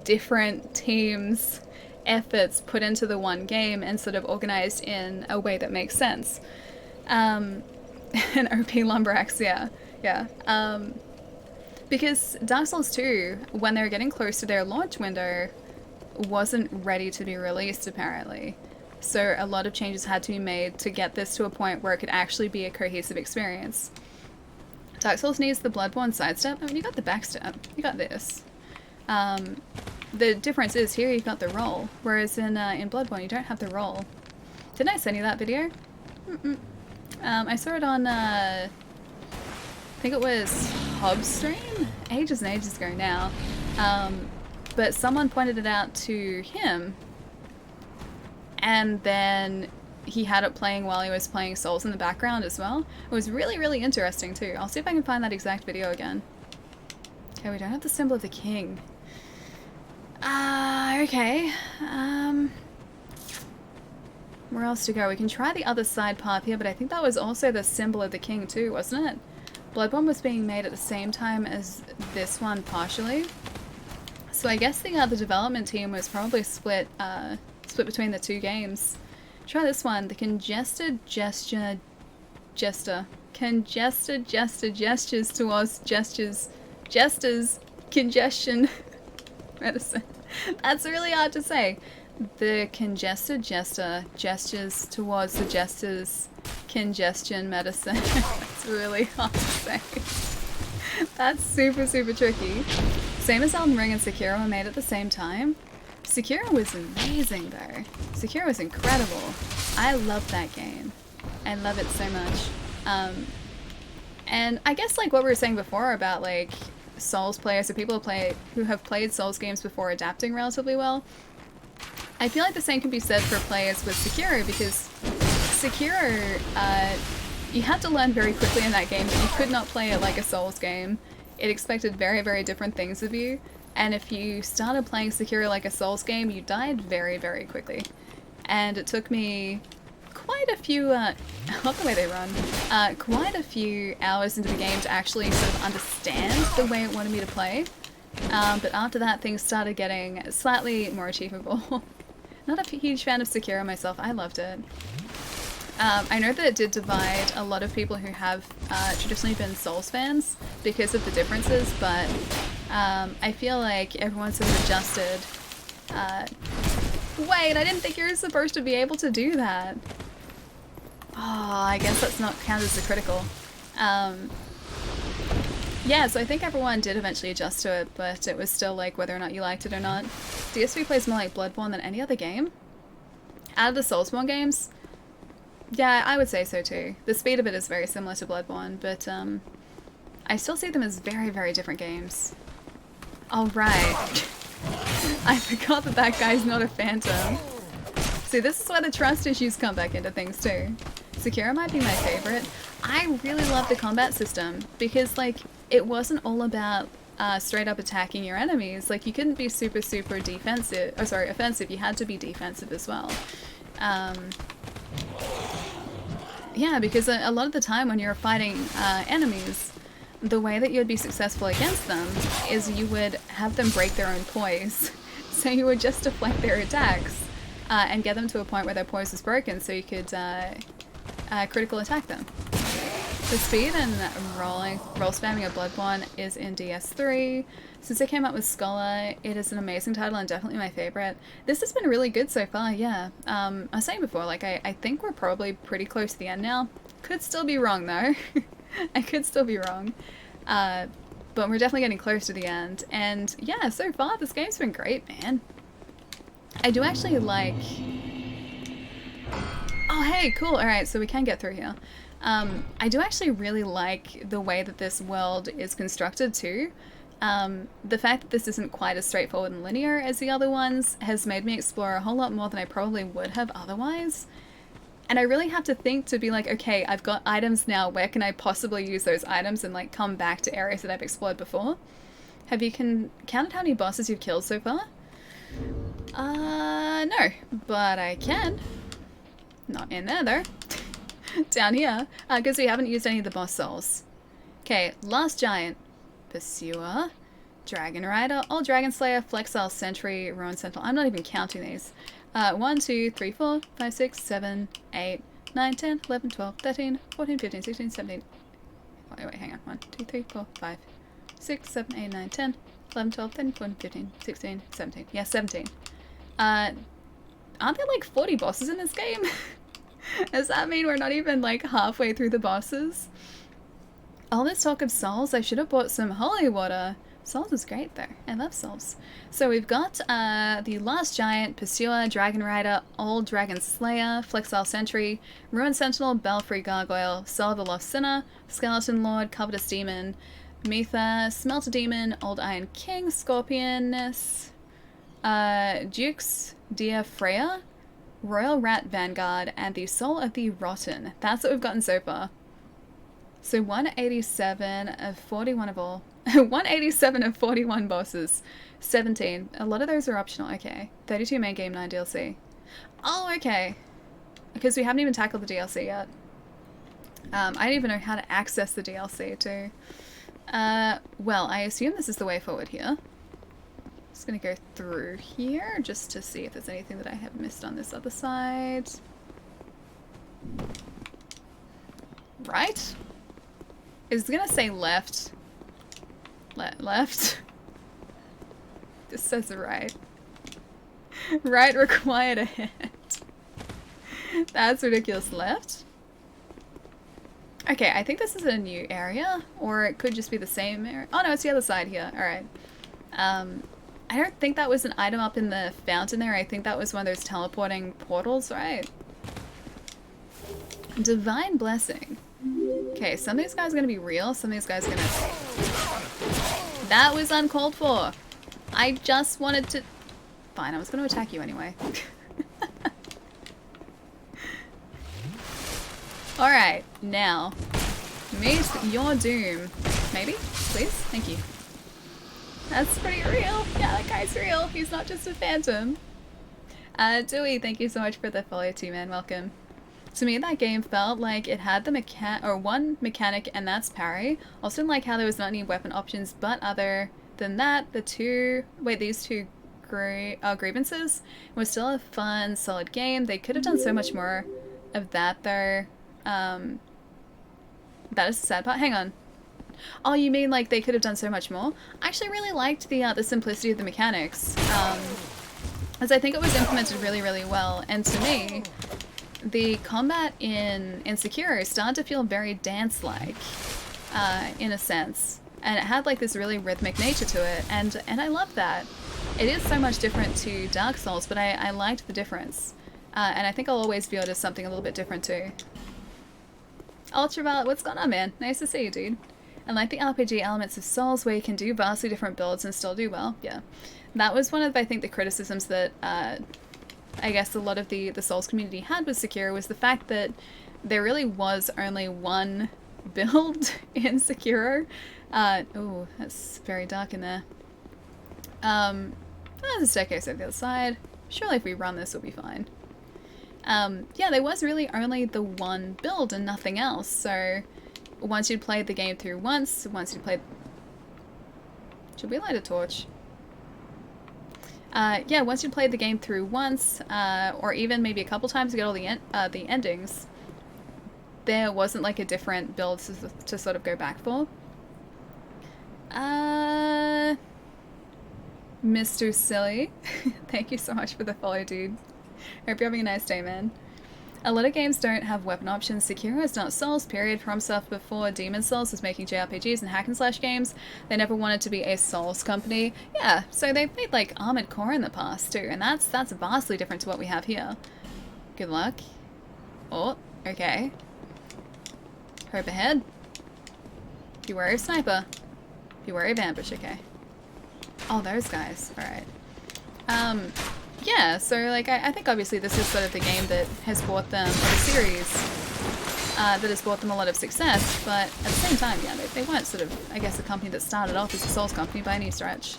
different teams' efforts put into the one game and sort of organized in a way that makes sense. An OP Lumbrax, yeah. Because Dark Souls 2, when they were getting close to their launch window, wasn't ready to be released apparently. So a lot of changes had to be made to get this to a point where it could actually be a cohesive experience. Dark Souls needs the Bloodborne sidestep. I mean, you got the backstep. You got this. The difference is here you've got the roll, whereas in Bloodborne you don't have the roll. Didn't I send you that video? I saw it on, I think it was Hobbs' stream? Ages and ages ago now. But someone pointed it out to him, and then he had it playing while he was playing Souls in the background as well. It was really, really interesting too. I'll see if I can find that exact video again. Okay, we don't have the symbol of the king. Okay. Where else to go? We can try the other side path here, but I think that was also the symbol of the king too, wasn't it? Bloodborne was being made at the same time as this one partially. So I guess the other development team was probably split between the two games. Try this one, the congested gestures towards gestures, congestion medicine. That's really hard to say. The congested gestures towards the gestures, congestion medicine. That's really hard to say. That's super, super tricky. Same as Elden Ring and Sekiro were made at the same time. Sekiro was amazing though. Sekiro was incredible. I love that game. I love it so much. And I guess like what we were saying before about like Souls players or people who have played Souls games before adapting relatively well, I feel like the same can be said for players with Sekiro, because Sekiro, you had to learn very quickly in that game that you could not play it like a Souls game. It expected very, very different things of you, and if you started playing Sekiro like a Souls game, you died very, very quickly. And it took me quite a few, I love the way they run, quite a few hours into the game to actually sort of understand the way it wanted me to play. But after that, things started getting slightly more achievable. Not a huge fan of Sekiro myself. I loved it. I know that it did divide a lot of people who have traditionally been Souls fans because of the differences, but I feel like everyone's sort of adjusted. Wait, I didn't think you were supposed to be able to do that. Oh, I guess that's not counted as a critical. Yeah, so I think everyone did eventually adjust to it, but it was still like whether or not you liked it or not. DSV plays more like Bloodborne than any other game. Out of the Soulsborne games, yeah, I would say so too. The speed of it is very similar to Bloodborne, but I still see them as very, very different games. Oh, right. I forgot that that guy's not a phantom. See, this is where the trust issues come back into things too. Sekiro might be my favorite. I really love the combat system because, like, it wasn't all about straight up attacking your enemies. Like, you couldn't be super, super defensive. Oh, sorry, offensive. You had to be defensive as well. Yeah, because a lot of the time when you're fighting enemies, the way that you'd be successful against them is you would have them break their own poise. So you would just deflect their attacks and get them to a point where their poise is broken so you could critical attack them. The speed and roll spamming of Bloodborne is in DS3. Since it came out with Scholar, it is an amazing title and definitely my favorite. This has been really good so far, yeah. I was saying before, like, I think we're probably pretty close to the end now. Could still be wrong, though. I could still be wrong. But we're definitely getting close to the end. And yeah, so far this game's been great, man. I do actually like... Oh, hey, cool. Alright, so we can get through here. I do actually really like the way that this world is constructed too. The fact that this isn't quite as straightforward and linear as the other ones has made me explore a whole lot more than I probably would have otherwise. And I really have to think to be like, okay, I've got items now, where can I possibly use those items and like come back to areas that I've explored before? Have you counted how many bosses you've killed so far? No, but I can. Not in there though. Down here, because we haven't used any of the boss souls. Okay, last giant. Pursuer, Dragon Rider, Old Dragon Slayer, Flexile Sentry, Ruin Sentinel. I'm not even counting these. 1, 2, 3, 4, 5, 6, 7, 8, 9, 10, 11, 12, 13, 14, 15, 16, 17. Wait, hang on. 1, 2, 3, 4, 5, 6, 7, 8, 9, 10, 11, 12, 13, 14, 15, 16, 17. Yeah, 17. Aren't there like 40 bosses in this game? Does that mean we're not even like halfway through the bosses? All this talk of souls, I should have bought some holy water. Souls is great though. I love souls. So we've got the Last Giant, Pursuer, Dragon Rider, Old Dragon Slayer, Flexile Sentry, Ruin Sentinel, Belfry Gargoyle, Soul of the Lost Sinner, Skeleton Lord, Covetous Demon, Metha, Smelter Demon, Old Iron King, Scorpioness, Dukes, Dear Freya, Royal Rat Vanguard, and the Soul of the Rotten. That's what we've gotten so far. So 187 of 41 of all. 187 of 41 bosses. 17. A lot of those are optional. Okay. 32 main game, 9 DLC. Oh, okay. Because we haven't even tackled the DLC yet. I don't even know how to access the DLC too. Well, I assume this is the way forward here. Just gonna go through here just to see if there's anything that I have missed on this other side. Right? It's gonna say left. Left? This says right. Right required ahead. That's ridiculous. Left? Okay, I think this is a new area, or it could just be the same area. Oh no, it's the other side here. Alright. I don't think that was an item up in the fountain there. I think that was one of those teleporting portals, right? Divine Blessing. Okay, some of these guys are gonna be real, some of these guys are gonna... That was uncalled for! I just wanted to... Fine, I was gonna attack you anyway. Alright, now. Meet your doom. Maybe? Please? Thank you. That's pretty real. Yeah, that guy's real. He's not just a phantom. Dewey, thank you so much for the follow too, man. Welcome. To me, that game felt like it had the one mechanic, and that's parry. Also didn't like how there was not any weapon options, but other than that, these two grievances was still a fun, solid game. They could have done so much more of that, though. That is the sad part. Hang on. Oh, you mean like they could have done so much more? I actually really liked the simplicity of the mechanics, as I think it was implemented really, really well. And to me, the combat in Sekiro started to feel very dance-like, in a sense, and it had like this really rhythmic nature to it, and I love that. It is so much different to Dark Souls, but I liked the difference, and I think I'll always view it as something a little bit different too. Ultraviolet, what's going on, man? Nice to see you, dude. And like the RPG elements of Souls where you can do vastly different builds and still do well. Yeah. That was one of, I think, the criticisms that I guess a lot of the Souls community had with Sekiro, was the fact that there really was only one build in Sekiro. Oh, that's very dark in there. There's a staircase over the other side. Surely if we run this, we'll be fine. Yeah, there was really only the one build and nothing else, so once you'd played the game through once you'd played... Should we light a torch? Yeah, once you'd played the game through once, or even maybe a couple times to get all the endings, there wasn't like a different build to sort of go back for. Mr. Silly, thank you so much for the follow, dude. Hope you're having a nice day, man. A lot of games don't have weapon options. Sekiro is not Souls, period. FromSoft before Demon Souls was making JRPGs and hack and slash games. They never wanted to be a Souls company. Yeah, so they've made like Armored Core in the past too, and that's vastly different to what we have here. Good luck. Oh, okay. Hope ahead. Beware of sniper. Beware of ambush, okay. Oh, those guys. Alright. Yeah, so like I think obviously this is sort of the game that has brought them, or the series that has brought them a lot of success, but at the same time, yeah, they weren't sort of, I guess, a company that started off as a Souls company by any stretch.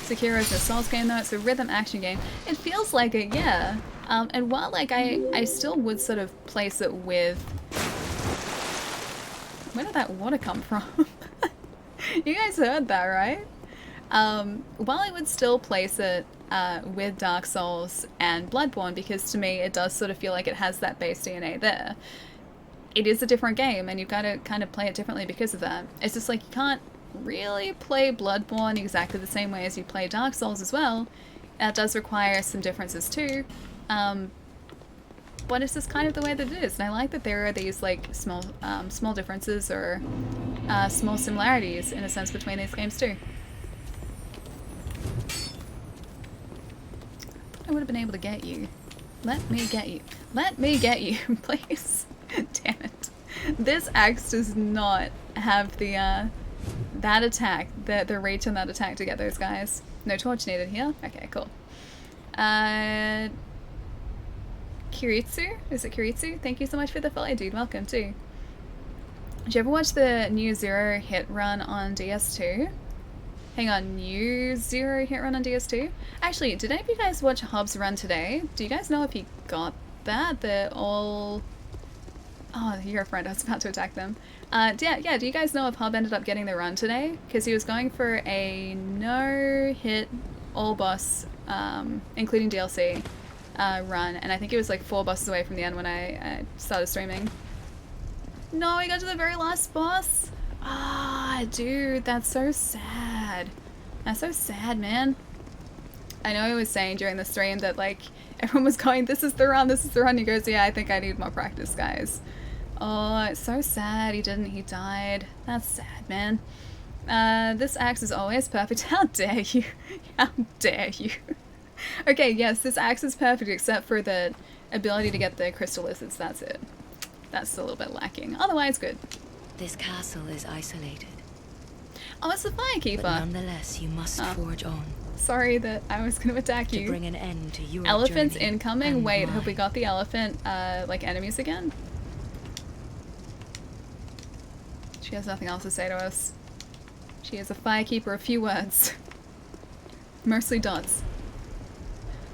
Sekiro is a Souls game though, it's a rhythm action game. It feels like it, yeah. And while like I still would sort of place it with... Where did that water come from? You guys heard that, right? While I would still place it with Dark Souls and Bloodborne, because to me it does sort of feel like it has that base DNA there, it is a different game and you've got to kind of play it differently because of that. It's just like you can't really play Bloodborne exactly the same way as you play Dark Souls as well. That does require some differences too, but it's just kind of the way that it is, and I like that there are these like small differences or small similarities in a sense between these games too. I would have been able to get you. Let me get you. Let me get you, please. Damn it. This axe does not have the that attack, the reach on that attack to get those guys. No torch needed here. Okay, cool. Kiritsu? Is it Kiritsu? Thank you so much for the follow, dude. Welcome too. Did you ever watch the new Zero hit run on DS2? Hang on, new Zero hit run on DS2? Actually, did any of you guys watch Hobbs' run today? Do you guys know if he got that? They're all... Oh, you're a friend. I was about to attack them. Yeah, do you guys know if Hobb ended up getting the run today? Because he was going for a no-hit all-boss, including DLC, run. And I think he was like 4 bosses away from the end when I started streaming. No, he got to the very last boss? Ah, dude, that's so sad. That's so sad, man. I know I was saying during the stream that, like, everyone was going, this is the run, this is the run. He goes, yeah, I think I need more practice, guys. Oh, it's so sad he didn't. He died. That's sad, man. This axe is always perfect. How dare you? How dare you? Okay, yes, this axe is perfect except for the ability to get the crystal lizards. That's it. That's a little bit lacking. Otherwise, good.
This castle is isolated.
Oh, it's the Firekeeper.
But nonetheless, you must forge on.
Sorry that I was going to attack you.
To bring an end to your
Elephants
journey
incoming? Wait,
mine.
have we got the elephant, like, enemies again? She has nothing else to say to us. She is a Firekeeper of few words. Mostly dots.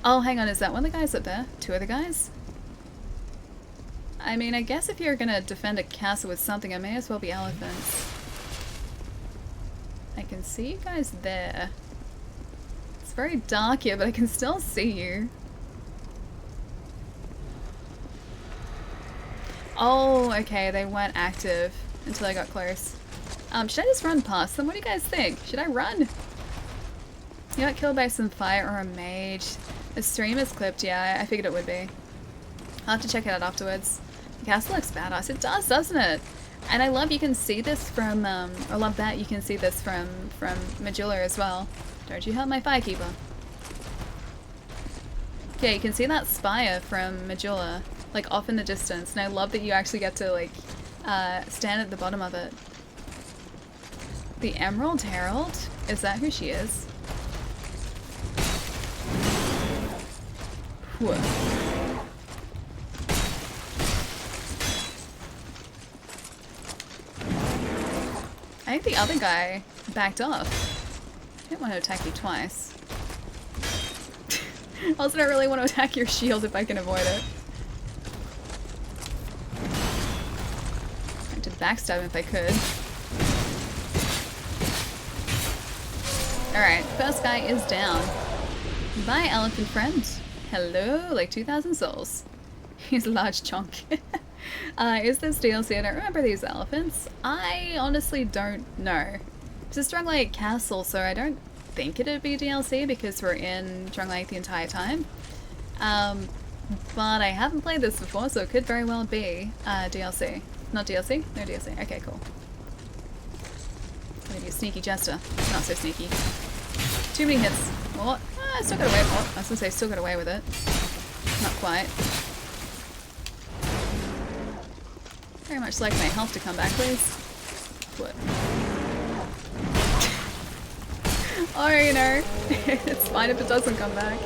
Oh, hang on, is that one of the guys up there? 2 other guys? I mean, I guess if you're gonna defend a castle with something, it may as well be elephants. I can see you guys there. It's very dark here, but I can still see you. Oh, okay, they weren't active until I got close. Should I just run past them? What do you guys think? Should I run? You got killed by some fire or a mage. The stream is clipped, yeah, I figured it would be. I'll have to check it out afterwards. The castle looks badass. It does, doesn't it? And I love you can see this from, I love that you can see this from Majula as well. Don't you hurt my firekeeper. Yeah, you can see that spire from Majula, like off in the distance, and I love that you actually get to like stand at the bottom of it. The Emerald Herald? Is that who she is? Whoa. I think the other guy backed off. I didn't want to attack you twice. Also, don't really want to attack your shield if I can avoid it. I could backstab him if I could. Alright, first guy is down. Bye, elephant friend. Hello, like 2,000 souls. He's a large chunk. Is this DLC? I don't remember these elephants. I honestly don't know. It's a Strong Lake Castle, so I don't think it'd be DLC because we're in Strong Lake the entire time. But I haven't played this before, so it could very well be DLC. Not DLC? No DLC. Okay, cool. Maybe a sneaky jester. Not so sneaky. Too many hits. What? I still got away. Oh, I was gonna say still got away with it. Not quite. Very much like my health to come back, please. What? Oh, you know, it's fine if it doesn't come back.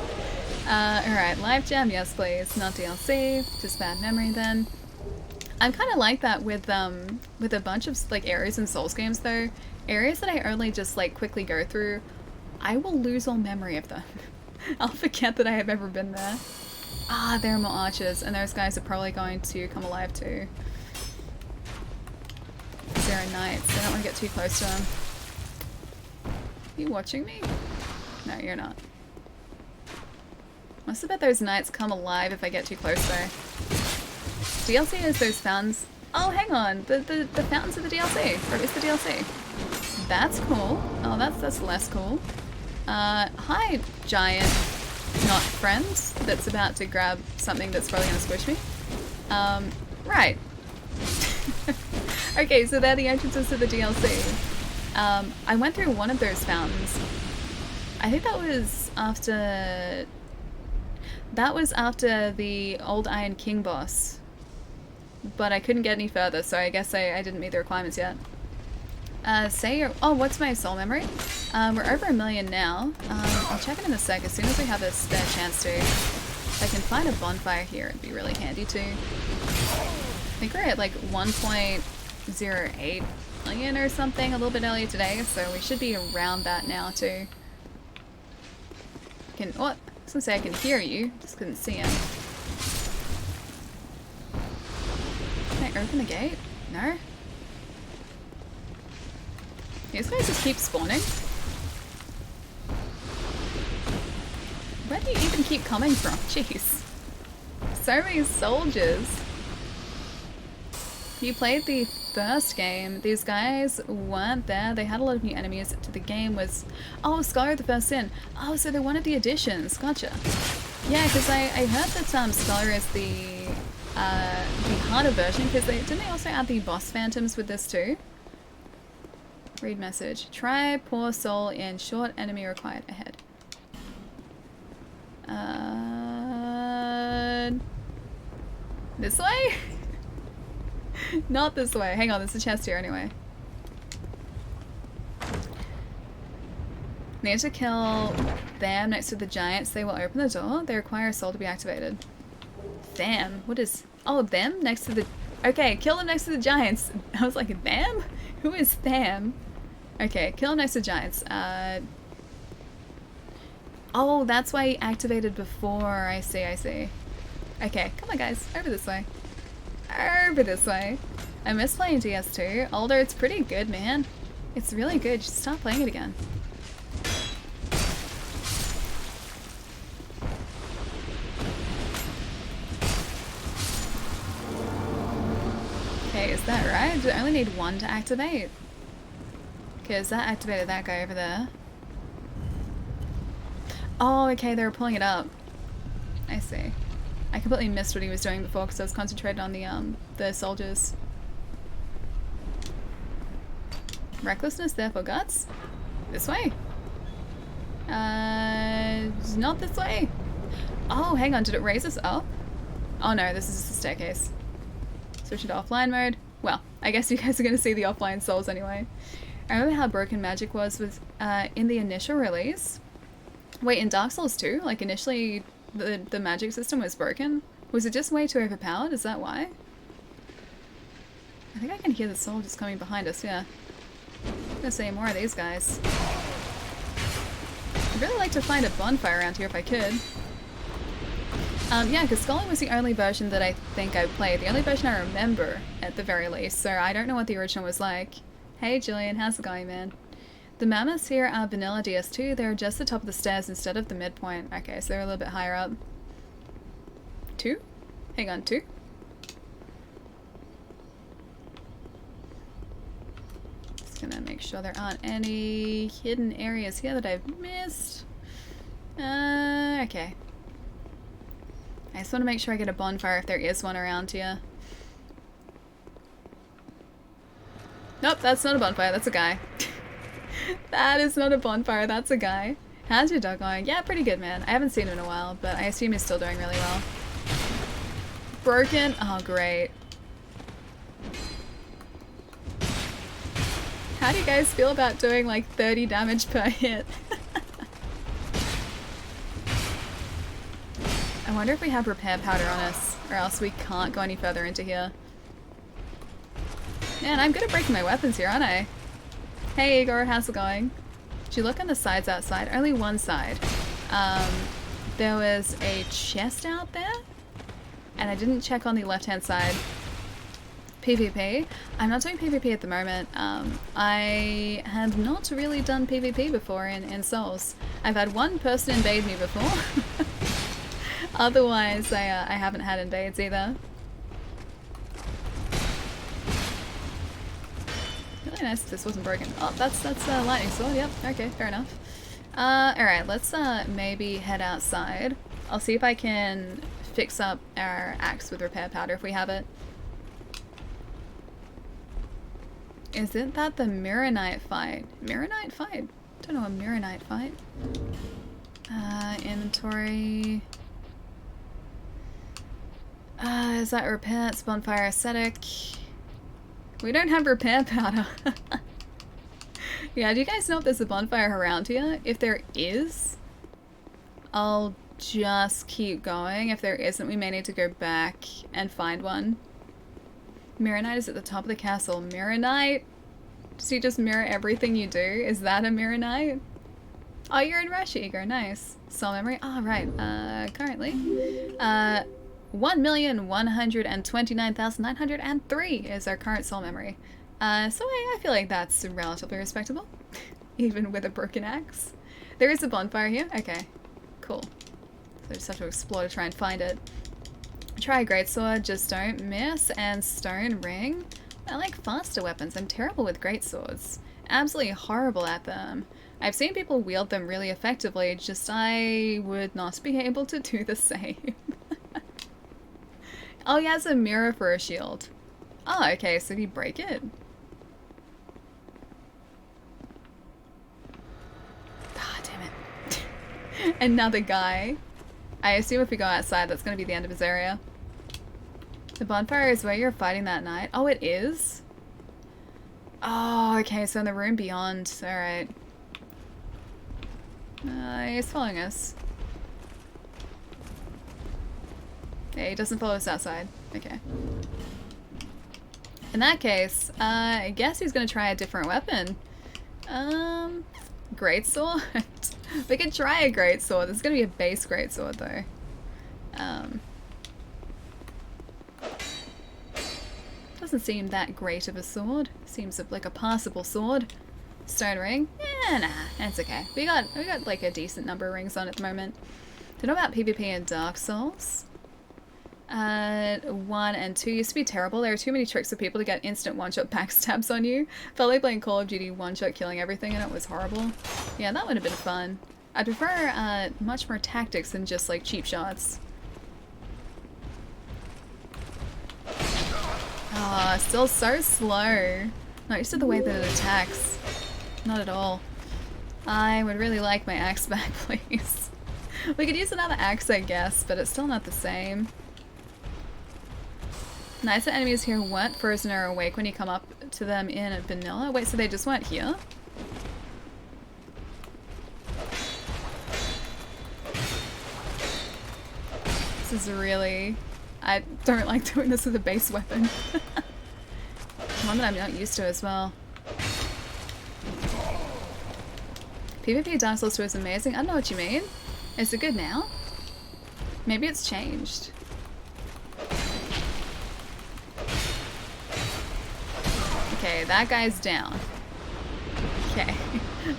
Alright, live gem, yes please. Not DLC, just bad memory then. I'm kind of like that with a bunch of like areas in Souls games though. Areas that I only just like quickly go through, I will lose all memory of them. I'll forget that I have ever been there. Ah, there are more archers, and those guys are probably going to come alive too. There are knights, I don't want to get too close to them. Are you watching me? No, you're not. Must have bet those knights come alive if I get too close though. DLC is those fountains. Oh, hang on. The fountains of the DLC. Or is the DLC? That's cool. Oh, that's less cool. Hi, giant not friends that's about to grab something that's probably gonna squish me. Right. Okay, so they're the entrances to the DLC. I went through one of those fountains. I think that was after the old Iron King boss. But I couldn't get any further, so I guess I didn't meet the requirements yet. Oh, what's my soul memory? We're over 1 million now. I'll check it in a sec as soon as we have a spare chance to. If I can find a bonfire here, it'd be really handy too. I think we're at like 1.08 million or something a little bit earlier today, so we should be around that now too. I was gonna say I can hear you, just couldn't see him. Can I open the gate? No? These guys just keep spawning. Where do you even keep coming from? Jeez. So many soldiers. You played the first game. These guys weren't there. They had a lot of new enemies. The game was... Oh, Scholar of the First Sin. Oh, so they're one of the additions. Gotcha. Yeah, because I heard that Scholar is the harder version, because didn't they also add the boss phantoms with this too? Read message. Try Poor Soul in short enemy required ahead. This way? Not this way. Hang on, there's a chest here anyway. Need to kill them next to the giants. They will open the door. They require a soul to be activated. Them? What is... Oh, them? Next to the... Okay, kill them next to the giants. I was like, them? Who is them? Okay, kill them next to the giants. Oh, that's why he activated before. I see, I see. Okay, come on guys. Over this way. Over this way. I miss playing DS2, although it's pretty good, man. It's really good. Just stop playing it again. Okay, is that right? I only need one to activate. Because that activated that guy over there. Oh, okay, they were pulling it up. I see. I completely missed what he was doing before because I was concentrated on the soldiers. Recklessness, therefore guts. This way. Not this way. Oh, hang on, did it raise us up? Oh no, this is just a staircase. Switch into offline mode. Well, I guess you guys are going to see the offline souls anyway. I remember how broken magic was in the initial release. Wait, in Dark Souls 2? Like initially the magic system was broken? Was it just way too overpowered? Is that why? I think I can hear the soul just coming behind us, yeah. I'm gonna see more of these guys. I'd really like to find a bonfire around here if I could. Yeah, because Scully was the only version that I think I played. The only version I remember, at the very least, so I don't know what the original was like. Hey Julian, how's it going, man? The mammoths here are vanilla DS2. They're just the top of the stairs instead of the midpoint. Okay, so they're a little bit higher up. 2? Hang on, 2? Just gonna make sure there aren't any hidden areas here that I've missed. Okay. I just want to make sure I get a bonfire if there is one around here. Nope, that's not a bonfire, that's a guy. That is not a bonfire, that's a guy. How's your dog going? Yeah, pretty good, man. I haven't seen him in a while, but I assume he's still doing really well. Broken? Oh, great. How do you guys feel about doing like 30 damage per hit? I wonder if we have repair powder on us, or else we can't go any further into here. Man, I'm good at breaking my weapons here, aren't I? Hey Igor, how's it going? Did you look on the sides outside? Only one side. There was a chest out there, and I didn't check on the left-hand side. PvP. I'm not doing PvP at the moment. I have not really done PvP before in Souls. I've had one person invade me before. Otherwise, I haven't had invades either. Really nice if this wasn't broken. Oh, that's a lightning sword. Yep. Okay, fair enough. Alright, let's maybe head outside. I'll see if I can fix up our axe with repair powder if we have it. Isn't that the Mirror Knight fight? Mirror Knight fight? Don't know a Mirror Knight fight. Inventory. Is that repair? It's bonfire aesthetic. We don't have repair powder. Yeah, do you guys know if there's a bonfire around here? If there is, I'll just keep going. If there isn't, we may need to go back and find one. Mirror Knight is at the top of the castle. Mirror Knight? Does he just mirror everything you do? Is that a Mirror Knight? Oh, you're in Rush, Igor. Nice. Soul memory. Oh, right. Currently. 1,129,903 is our current soul memory. So I feel like that's relatively respectable. Even with a broken axe. There is a bonfire here? Okay. Cool. So I just have to explore to try and find it. Try a greatsword, just don't miss, and stone ring. I like faster weapons. I'm terrible with greatswords. Absolutely horrible at them. I've seen people wield them really effectively, just I would not be able to do the same. Oh, he has a mirror for a shield. Oh, okay, so did he break it? Ah, damn it. Another guy. I assume if we go outside, that's going to be the end of his area. The bonfire is where you're fighting that night. Oh, it is? Oh, okay, so in the room beyond. Alright. He's following us. Yeah, he doesn't follow us outside. Okay. In that case, I guess he's gonna try a different weapon. Greatsword? We could try a greatsword. This is gonna be a base greatsword though. Doesn't seem that great of a sword. Seems like a passable sword. Stone ring? Yeah, nah, it's okay. We got like a decent number of rings on at the moment. Don't know about PvP in Dark Souls. 1 and 2 used to be terrible. There are too many tricks for people to get instant one-shot backstabs on you. Felt like playing Call of Duty one-shot killing everything and it was horrible. Yeah, that would have been fun. I prefer much more tactics than just like cheap shots. Ah, still so slow. Not used to the way that it attacks. Not at all. I would really like my axe back, please. We could use another axe, I guess, but it's still not the same. Nice that enemies here weren't frozen or awake when you come up to them in a vanilla. Wait, so they just weren't here? This is really... I don't like doing this with a base weapon. One that I'm not used to as well. PvP Dark Souls 2 is amazing. I don't know what you mean. Is it good now? Maybe it's changed. Okay, that guy's down. Okay.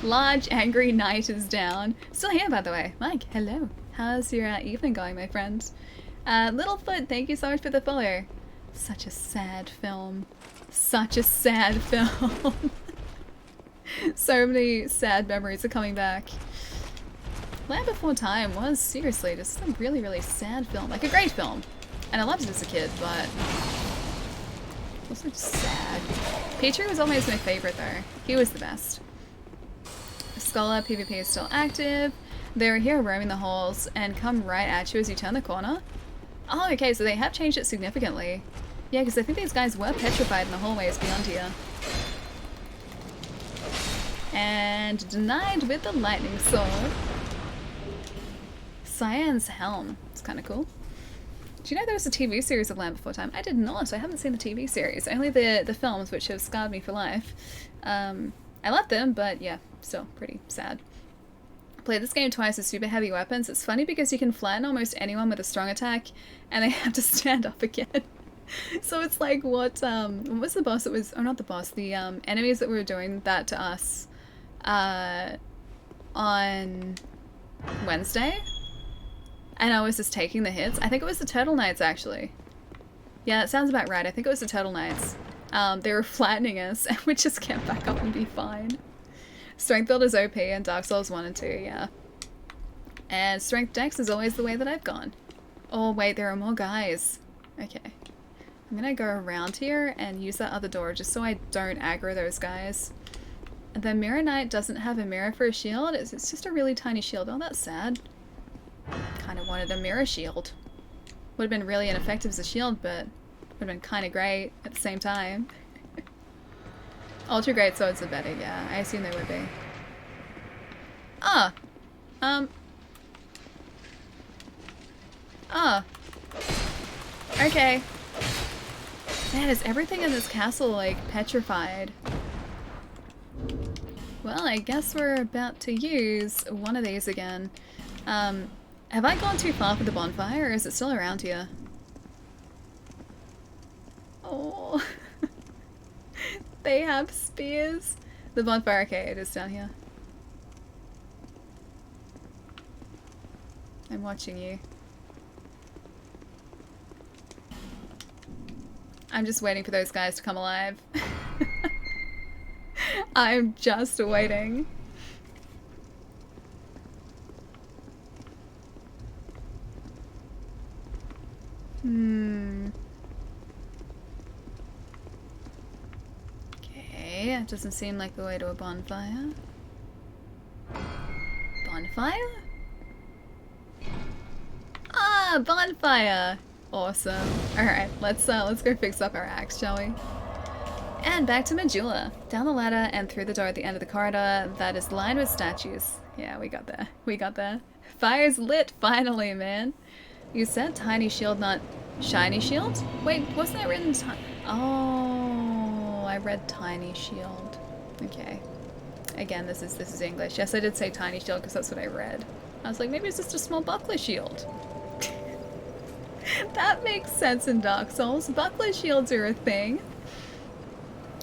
Large angry knight is down. Still here, by the way. Mike, hello. How's your evening going, my friend? Littlefoot, thank you so much for the follow. Such a sad film. Such a sad film. So many sad memories are coming back. Land Before Time was seriously just a really, really sad film. Like a great film. And I loved it as a kid, but also just sad. Petrie was always my favorite though. He was the best. Scholar PvP is still active. They're here roaming the halls and come right at you as you turn the corner. Oh, okay, so they have changed it significantly. Yeah, because I think these guys were petrified in the hallways beyond here. And denied with the lightning sword. Cyan's Helm. It's kind of cool. Do you know there was a TV series of Land Before Time? I did not. I haven't seen the TV series. Only the films, which have scarred me for life. I love them, but yeah, still pretty sad. Played this game twice with super heavy weapons. It's funny because you can flatten almost anyone with a strong attack, and they have to stand up again. So it's like what was the boss that was... Oh, not the boss. The enemies that were doing that to us on Wednesday. And I was just taking the hits. I think it was the Turtle Knights, actually. Yeah, that sounds about right. I think it was the Turtle Knights. They were flattening us, and we just can't back up and be fine. Strength build is OP in Dark Souls 1 and 2, yeah. And Strength Dex is always the way that I've gone. Oh, wait, there are more guys. Okay. I'm gonna go around here and use that other door just so I don't aggro those guys. The Mirror Knight doesn't have a mirror for a shield. It's just a really tiny shield. Oh, that's sad. Kind of wanted a mirror shield. Would have been really ineffective as a shield, but would have been kind of great at the same time. Ultra great swords are better, yeah. I assume they would be. Ah! Ah! Okay. Man, is everything in this castle, like, petrified? Well, I guess we're about to use one of these again. Have I gone too far for the bonfire, or is it still around here? Oh. They have spears. The bonfire, okay, it is down here. I'm watching you. I'm just waiting for those guys to come alive. I'm just waiting. Okay, it doesn't seem like the way to a bonfire. Bonfire? Ah, bonfire! Awesome. Alright, let's go fix up our axe, shall we? And back to Majula. Down the ladder and through the door at the end of the corridor that is lined with statues. Yeah, we got there. We got there. Fire's lit, finally, man. You said tiny shield, not shiny shield? Wait, wasn't that written Oh, I read tiny shield. Okay. Again, this is English. Yes, I did say tiny shield because that's what I read. I was like, maybe it's just a small buckler shield. That makes sense in Dark Souls. Buckler shields are a thing.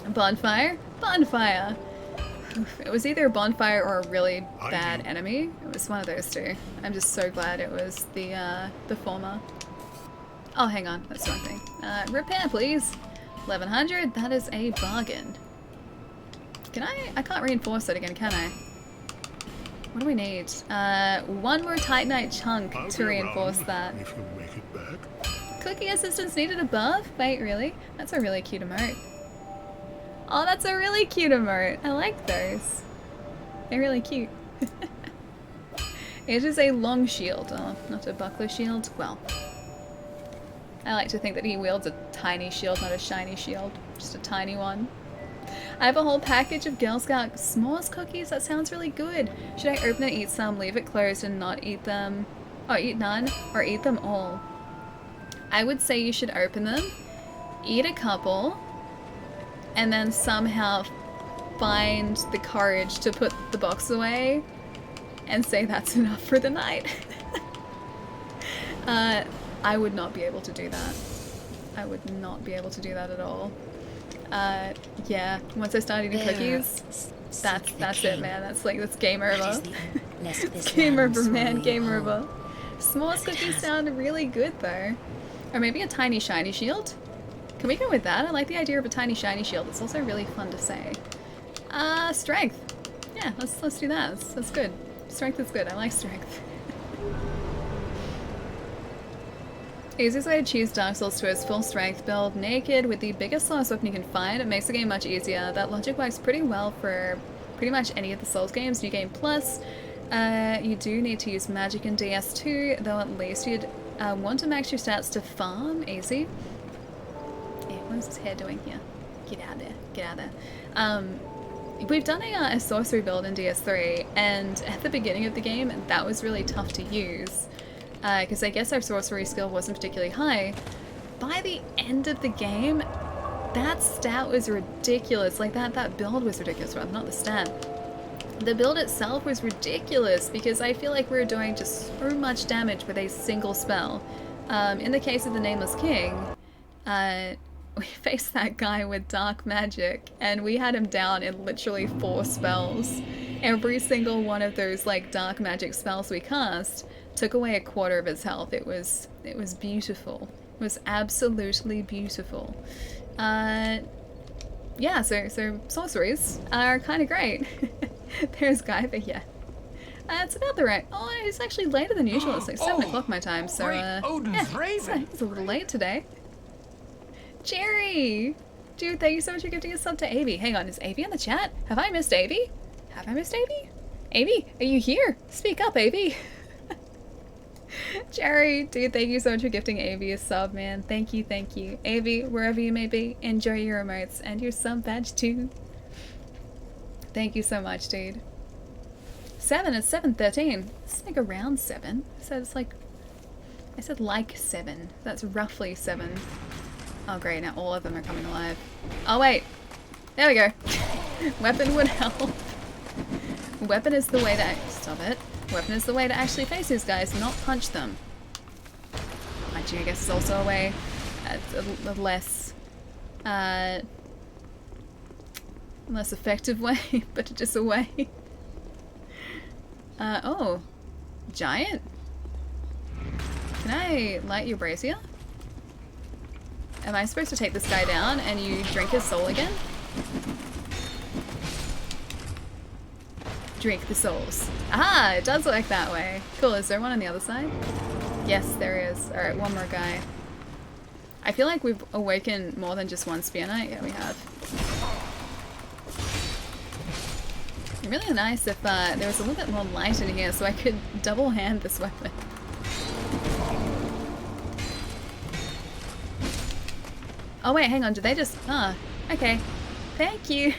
Bonfire? Bonfire! It was either a bonfire or a really bad enemy. It was one of those two. I'm just so glad it was the former. Oh, hang on. That's one thing. Repair, please. 1100. That is a bargain. Can I can't reinforce it again, can I? What do we need? One more Titanite chunk to reinforce that.
If you make it back.
Cooking assistance needed above? Wait, really? That's a really cute emote. Oh, that's a really cute emote. I like those. They're really cute. It is a long shield. Oh, not a buckler shield. Well, I like to think that he wields a tiny shield, not a shiny shield. Just a tiny one. I have a whole package of Girl Scout s'mores cookies. That sounds really good. Should I open it, eat some, leave it closed, and not eat them? Oh, eat none? Or eat them all? I would say you should open them, eat a couple, and then somehow find the courage to put the box away and say that's enough for the night. I would not be able to do that. I would not be able to do that at all. Yeah, once I start eating cookies, that's it, man. That's game over. Game over, man. Game over. S'mores cookies sound really good, though. Or maybe a tiny shiny shield? Can we go with that? I like the idea of a tiny shiny shield. It's also really fun to say. Strength. Yeah, let's do that. That's good. Strength is good. I like strength. Easiest way to choose Dark Souls 2 is full strength build, naked, with the biggest slowest weapon you can find. It makes the game much easier. That logic works pretty well for pretty much any of the Souls games. New Game Plus, you do need to use magic in DS2, though at least you'd want to max your stats to farm. Easy. Yeah, what is his hair doing here? Get out there. Get out there. We've done a sorcery build in DS3, and at the beginning of the game, that was really tough to use. Because I guess our sorcery skill wasn't particularly high. By the end of the game, that stat was ridiculous. Like, that build was ridiculous, rather, not the stat. The build itself was ridiculous because I feel like we were doing just so much damage with a single spell. In the case of the Nameless King, we faced that guy with dark magic, and we had him down in literally 4 spells. Every single one of those, like, dark magic spells we cast took away a quarter of his health. It was beautiful. It was absolutely beautiful. Yeah, so sorceries are kind of great. There's Guy, but yeah. It's about the right. Oh, it's actually later than usual. It's like 7 o'clock my time, so yeah, it's a little late today. Jerry! Dude, thank you so much for gifting a sub to Avi. Hang on, is Avi in the chat? Have I missed Avi? Have I missed Avi? Avi, are you here? Speak up, Avi. Jerry, dude, thank you so much for gifting Avi a sub, man. Thank you, thank you. Avi, wherever you may be, enjoy your emotes and your sub badge too. Thank you so much, dude. 7, it's 7:13. It's like around 7. So it's like, I said like 7. That's roughly 7. Oh great, now all of them are coming alive. Oh wait, there we go. Weapon would help. Weapon is the way to, stop it. Weapon is the way to actually face these guys, not punch them. Punching, I guess, is also a way, a less effective way, but just a way. Oh, giant? Can I light your brazier? Am I supposed to take this guy down and you drink his soul again? Drink the souls. Ah, it does work that way. Cool, is there one on the other side? Yes, there is. Alright, one more guy. I feel like we've awakened more than just one Spear Knight. Yeah, we have. It'd be really nice if there was a little bit more light in here so I could double hand this weapon. Oh wait, hang on, did they just... Ah, okay. Thank you!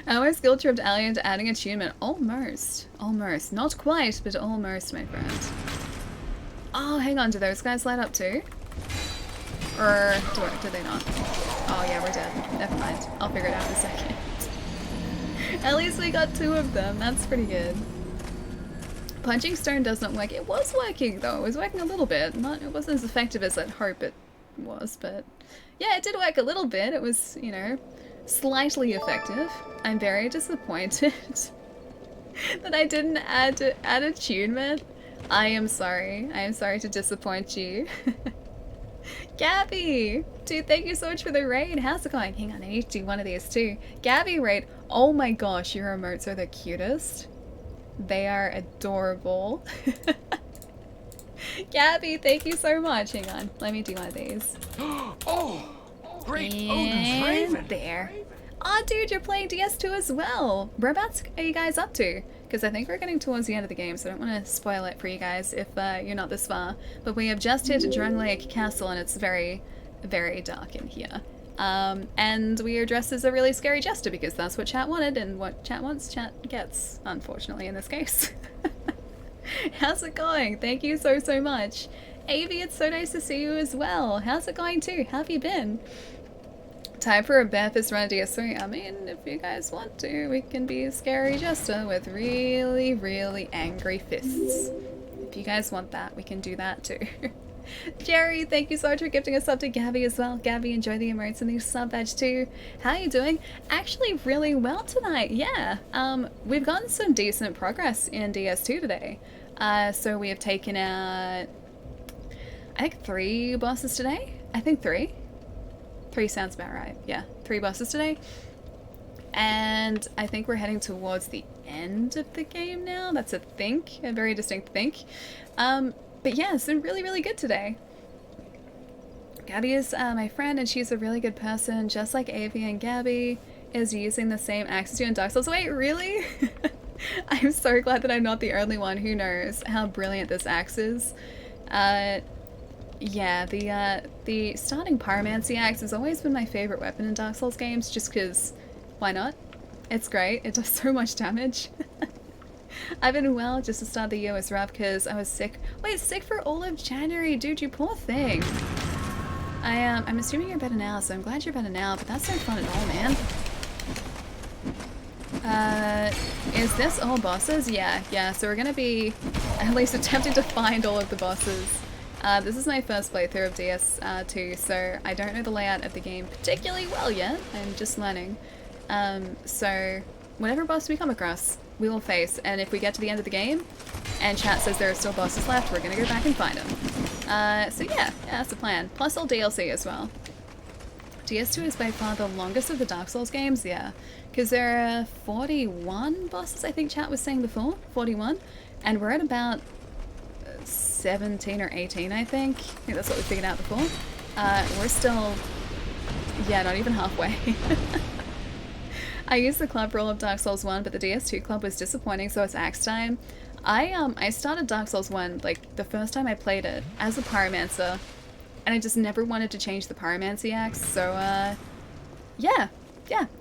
I almost guilt tripped Ali into adding attunement. Almost. Almost. Not quite, but almost, my friend. Oh, hang on, do those guys light up too? Or do they not? Oh yeah, we're dead. Never mind. I'll figure it out in a second. At least we got 2 of them. That's pretty good. Punching stone does not work. It was working though. It was working a little bit. It wasn't as effective as I'd hope it was, but yeah, it did work a little bit. It was, you know, slightly effective. I'm very disappointed that I didn't add attunement. I am sorry. I am sorry to disappoint you. Gabby! Dude, thank you so much for the raid. How's it going? Hang on, I need to do one of these too. Gabby raid. Oh my gosh, your emotes are the cutest. They are adorable. Gabby, thank you so much. Hang on, let me do one of these.
Oh! Great
And
Odin's Raven!
there. Oh, dude, you're playing DS2 as well. Whereabouts are you guys up to? Because I think we're getting towards the end of the game, so I don't want to spoil it for you guys if you're not this far. But we have just hit Drung Lake Castle, and it's very, very dark in here. And we are dressed as a really scary jester because that's what chat wanted, and what chat wants, chat gets, unfortunately, in this case. How's it going? Thank you so, so much. Avi, it's so nice to see you as well. How's it going too? How have you been? Time for a Beth's run DS3. I mean, if you guys want to, we can be a scary jester with really, really angry fists. If you guys want that, we can do that too. Jerry, thank you so much for gifting us up to Gabby as well. Gabby, enjoy the emotes and the sub badge too. How are you doing? Actually, really well tonight. Yeah. We've gotten some decent progress in DS2 today. So we have taken out, I think 3 bosses today. I think 3. 3 sounds about right. Yeah, 3 bosses today. And I think we're heading towards the end of the game now. That's a think, a very distinct think. But yeah, it's been really, really good today. Gabby is my friend, and she's a really good person, just like Avi, and Gabby is using the same axe as you in Dark Souls. Wait, really? I'm so glad that I'm not the only one who knows how brilliant this axe is. Yeah, the starting pyromancy axe has always been my favorite weapon in Dark Souls games, just because, why not? It's great, it does so much damage. I've been well, just to start the year was rough because I was sick. Wait, sick for all of January, dude, you poor thing. I'm assuming you're better now, so I'm glad you're better now, but that's no fun at all, man. Is this all bosses? Yeah, so we're gonna be at least attempting to find all of the bosses. This is my first playthrough of DS2, so I don't know the layout of the game particularly well yet. I'm just learning. So whatever boss we come across, we will face, and if we get to the end of the game and chat says there are still bosses left, we're gonna go back and find them. So yeah, that's the plan. Plus all DLC as well. DS2 is by far the longest of the Dark Souls games, yeah. Because there are 41 bosses, I think chat was saying before. 41. And we're at about 17 or 18, I think. I think that's what we figured out before. We're still, yeah, not even halfway. I used the club for all of Dark Souls 1, but the DS2 club was disappointing, so it's axe time. I started Dark Souls 1, like, the first time I played it, as a pyromancer, and I just never wanted to change the pyromancy axe, so, yeah,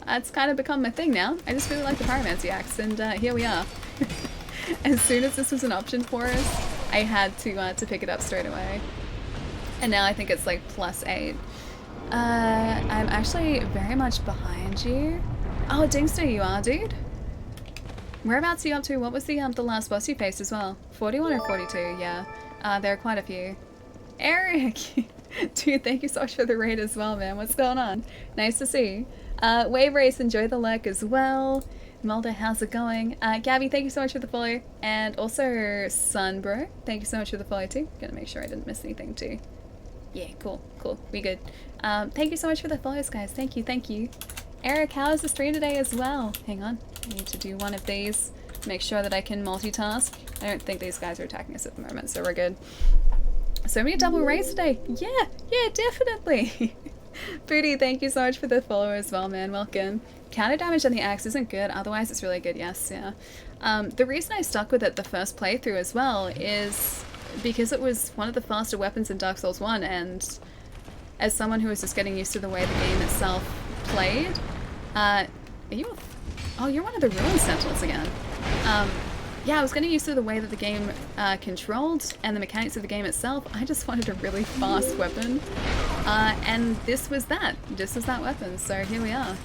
it's kind of become my thing now. I just really like the pyromancy axe, and here we are. As soon as this was an option for us, I had to pick it up straight away. And now I think it's like +8. I'm actually very much behind you. Oh, Dingster, you are, dude? Whereabouts are you up to? What was the last boss you faced as well? 41 or 42? Yeah. There are quite a few. Eric! Dude, thank you so much for the raid as well, man. What's going on? Nice to see. Wave Race, enjoy the lurk as well. Mulder, how's it going? Gabby, thank you so much for the follow. And also, Sunbro, thank you so much for the follow too. Gonna make sure I didn't miss anything too. Yeah, cool. We good. Thank you so much for the follows, guys. Thank you. Eric, how is the stream today as well? Hang on, I need to do one of these. Make sure that I can multitask. I don't think these guys are attacking us at the moment, so we're good. So many double raids today. Yeah, definitely. Booty, thank you so much for the follow as well, man. Welcome. Counter damage on the axe isn't good, otherwise it's really good, yes, yeah. The reason I stuck with it the first playthrough as well is because it was one of the faster weapons in Dark Souls 1, and as someone who was just getting used to the way the game itself played, are you oh, you're one of the Ruin Sentinels again. Yeah, I was getting used to the way that the game controlled and the mechanics of the game itself. I just wanted a really fast weapon, and this was that weapon, so here we are.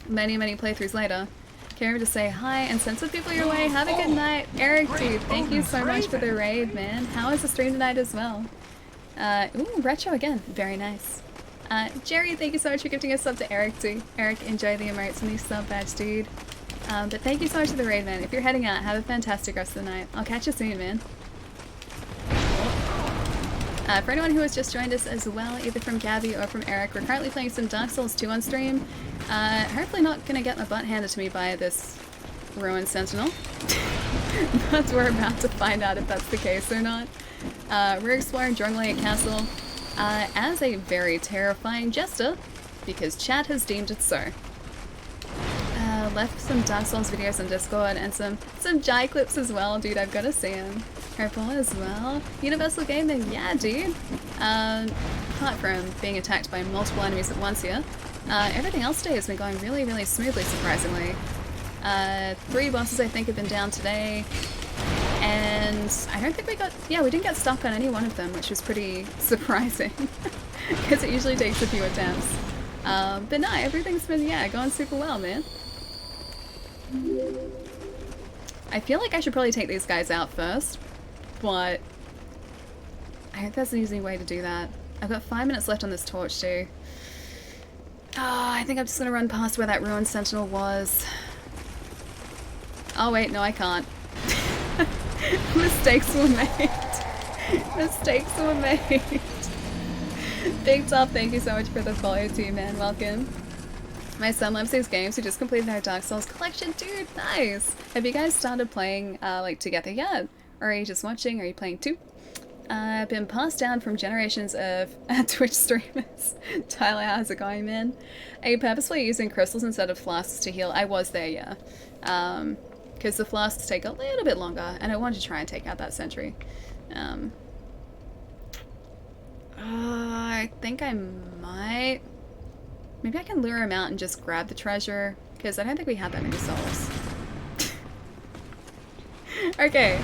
Many playthroughs later. Can't remember to say hi and send some people your way. Have a good night. Eric, dude, thank you so much for the raid, man. How was the stream tonight as well? Ooh, retro again. Very nice. Jerry, thank you so much for gifting us up to Eric too. Eric, enjoy the emotes and the sub badge, dude. But thank you so much for the raid, man. If you're heading out, have a fantastic rest of the night. I'll catch you soon, man. For anyone who has just joined us as well, either from Gabby or from Eric, we're currently playing some Dark Souls 2 on stream. Hopefully not gonna get my butt handed to me by this Ruined Sentinel. But we're about to find out if that's the case or not. We're exploring Drunglake Castle as a very terrifying jester, because chat has deemed it so. Left some Dark Souls videos on Discord and some Jai clips as well, dude. I've got to see them. Purple as well. Universal Gaming, yeah, dude. Apart from being attacked by multiple enemies at once here, everything else today has been going really, really smoothly, surprisingly. 3 bosses I think have been down today, and I don't think we didn't get stuck on any one of them, which was pretty surprising, because it usually takes a few attempts. But no, everything's been, going super well, man. I feel like I should probably take these guys out first, but I think there's an easy way to do that. I've got 5 minutes left on this torch too. I think I'm just gonna run past where that Ruined Sentinel was. Oh wait, no I can't. Mistakes were made. Mistakes were made. Big Top, thank you so much for the follow too, man. Welcome. My son loves these games. He just completed our Dark Souls collection. Dude, nice! Have you guys started playing, like, together yet? Or are you just watching? Are you playing too? Been passed down from generations of Twitch streamers. Tyler, how's it going, man? Are you purposefully using crystals instead of flasks to heal? I was there, yeah. Because the flasks take a little bit longer, and I wanted to try and take out that sentry. I think I might... Maybe I can lure him out and just grab the treasure, because I don't think we have that many souls. Okay.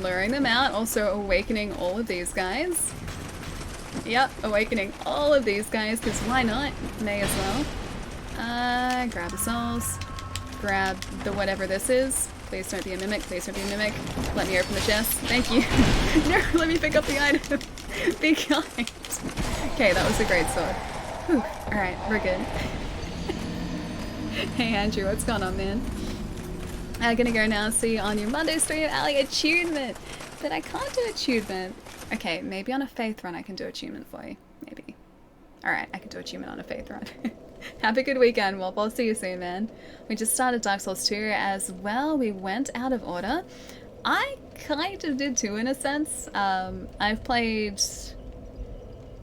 Luring them out, also awakening all of these guys. Yep, awakening all of these guys, because why not? May as well. Grab the souls. Grab the whatever this is. Please don't be a mimic, please don't be a mimic. Let me open the chest. Thank you. No, let me pick up the item. Be kind. Okay, that was a great sword. Whew. Alright, we're good. Hey Andrew, what's going on, man? I'm gonna go now see on your Monday stream, Ali, attunement! But I can't do attunement. Okay, maybe on a faith run I can do attunement for you. Maybe. Alright, I can do attunement on a faith run. Have a good weekend, Wolf. I'll see you soon, man. We just started Dark Souls 2 as well. We went out of order. I kind of did too, in a sense. I've played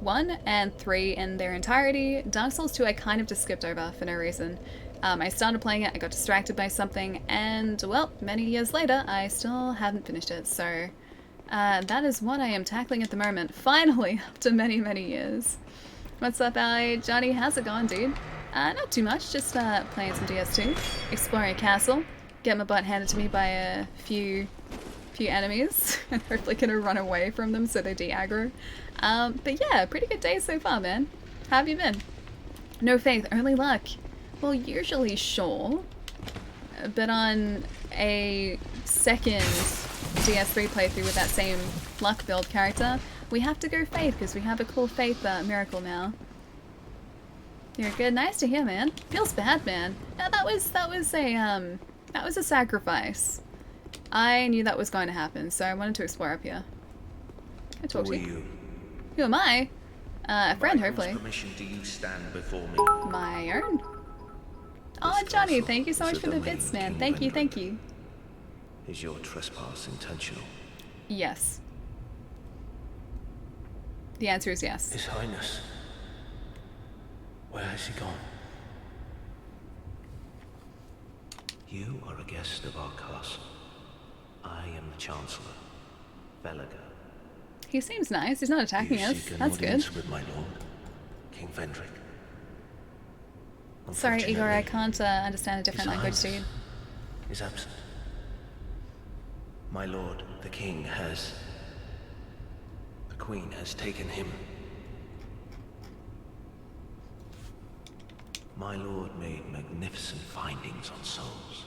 1 and 3 in their entirety. Dark Souls 2 I kind of just skipped over for no reason. I started playing it, I got distracted by something, and, well, many years later, I still haven't finished it, so that is what I am tackling at the moment, finally, after many, many years. What's up, Ali? Johnny, how's it going, dude? Not too much, just playing some DS2, exploring a castle, get my butt handed to me by a few enemies, and hopefully gonna run away from them so they de-aggro. But yeah, pretty good day so far, man. How have you been? No faith, only luck. Well, usually sure, but on a second DS3 playthrough with that same luck build character, we have to go faith because we have a cool faith miracle now. You're good, nice to hear, man. Feels bad, man. Yeah, that was a sacrifice. I knew that was going to happen, so I wanted to explore up here. I talk to you. Who am I? A friend, hopefully.
Permission do you stand before me?
My own. Oh, Johnny, thank you so much for the bits, man. Thank you, thank you.
Is your trespass intentional?
Yes. The answer is yes.
His Highness. Where has he gone? You are a guest of our castle. I am the Chancellor, Velaga.
He seems nice. He's not attacking us. That's good.
With my lord, King Vendrick.
Sorry, Igor, I can't understand a different language, dude.
Is absent. My lord, the king has... The queen has taken him. My lord made magnificent findings on souls.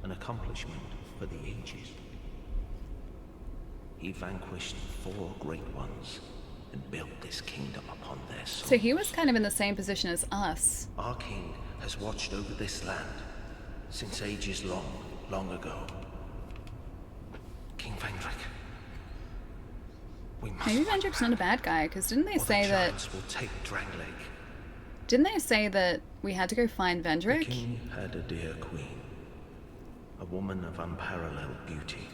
An accomplishment for the ages. He vanquished 4 great ones and built this kingdom upon their souls.
So he was kind of in the same position as us.
Our king has watched over this land since ages long, long ago. King Vendrick,
Maybe Vendrick's not a bad guy, because didn't they say that...
will take Drangleic.
Didn't they say that we had to go find Vendrick?
The king had a dear queen, a woman of unparalleled beauty.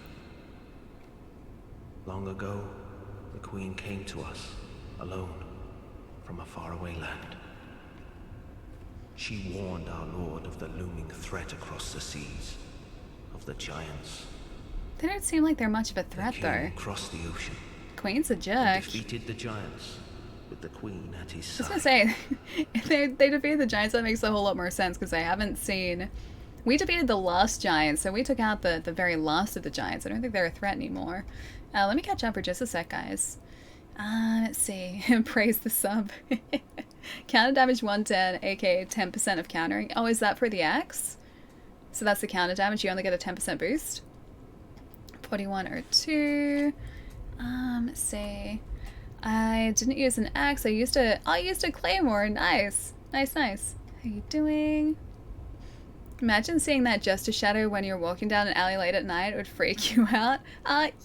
Long ago, the queen came to us, alone, from a faraway land. She warned our lord of the looming threat across the seas, of the giants.
They don't seem like they're much of a threat,
the
though.
king crossed the ocean.
Queen's a
and
jerk.
defeated the giants, with the queen at his
I was
side.
gonna say, if they defeated the giants, that makes a whole lot more sense, because I haven't seen... We defeated the last giant, so we took out the very last of the giants. I don't think they're a threat anymore. Let me catch up for just a sec, guys. Let's see. Praise the sub. Counter damage 110, aka 10% of countering. Oh, is that for the axe? So that's the counter damage, you only get a 10% boost. 4102. Let's see. I didn't use an axe, I used a claymore. Nice. Nice, nice. How you doing? Imagine seeing that Jester shadow when you're walking down an alley late at night. It would freak you out.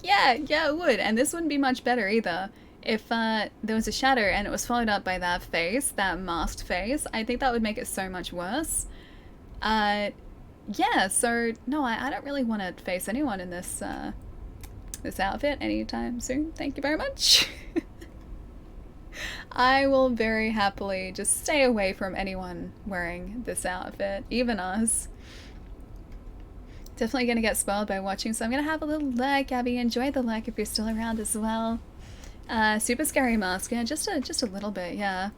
Yeah, it would. And this wouldn't be much better either. If there was a shadow and it was followed up by that face, that masked face, I think that would make it so much worse. Yeah, so no, I don't really want to face anyone in this this outfit anytime soon. Thank you very much. I will very happily just stay away from anyone wearing this outfit, even us. Definitely gonna get spoiled by watching, so I'm gonna have a little look. Abby, enjoy the look if you're still around as well. Super scary mask, yeah, just a little bit, yeah.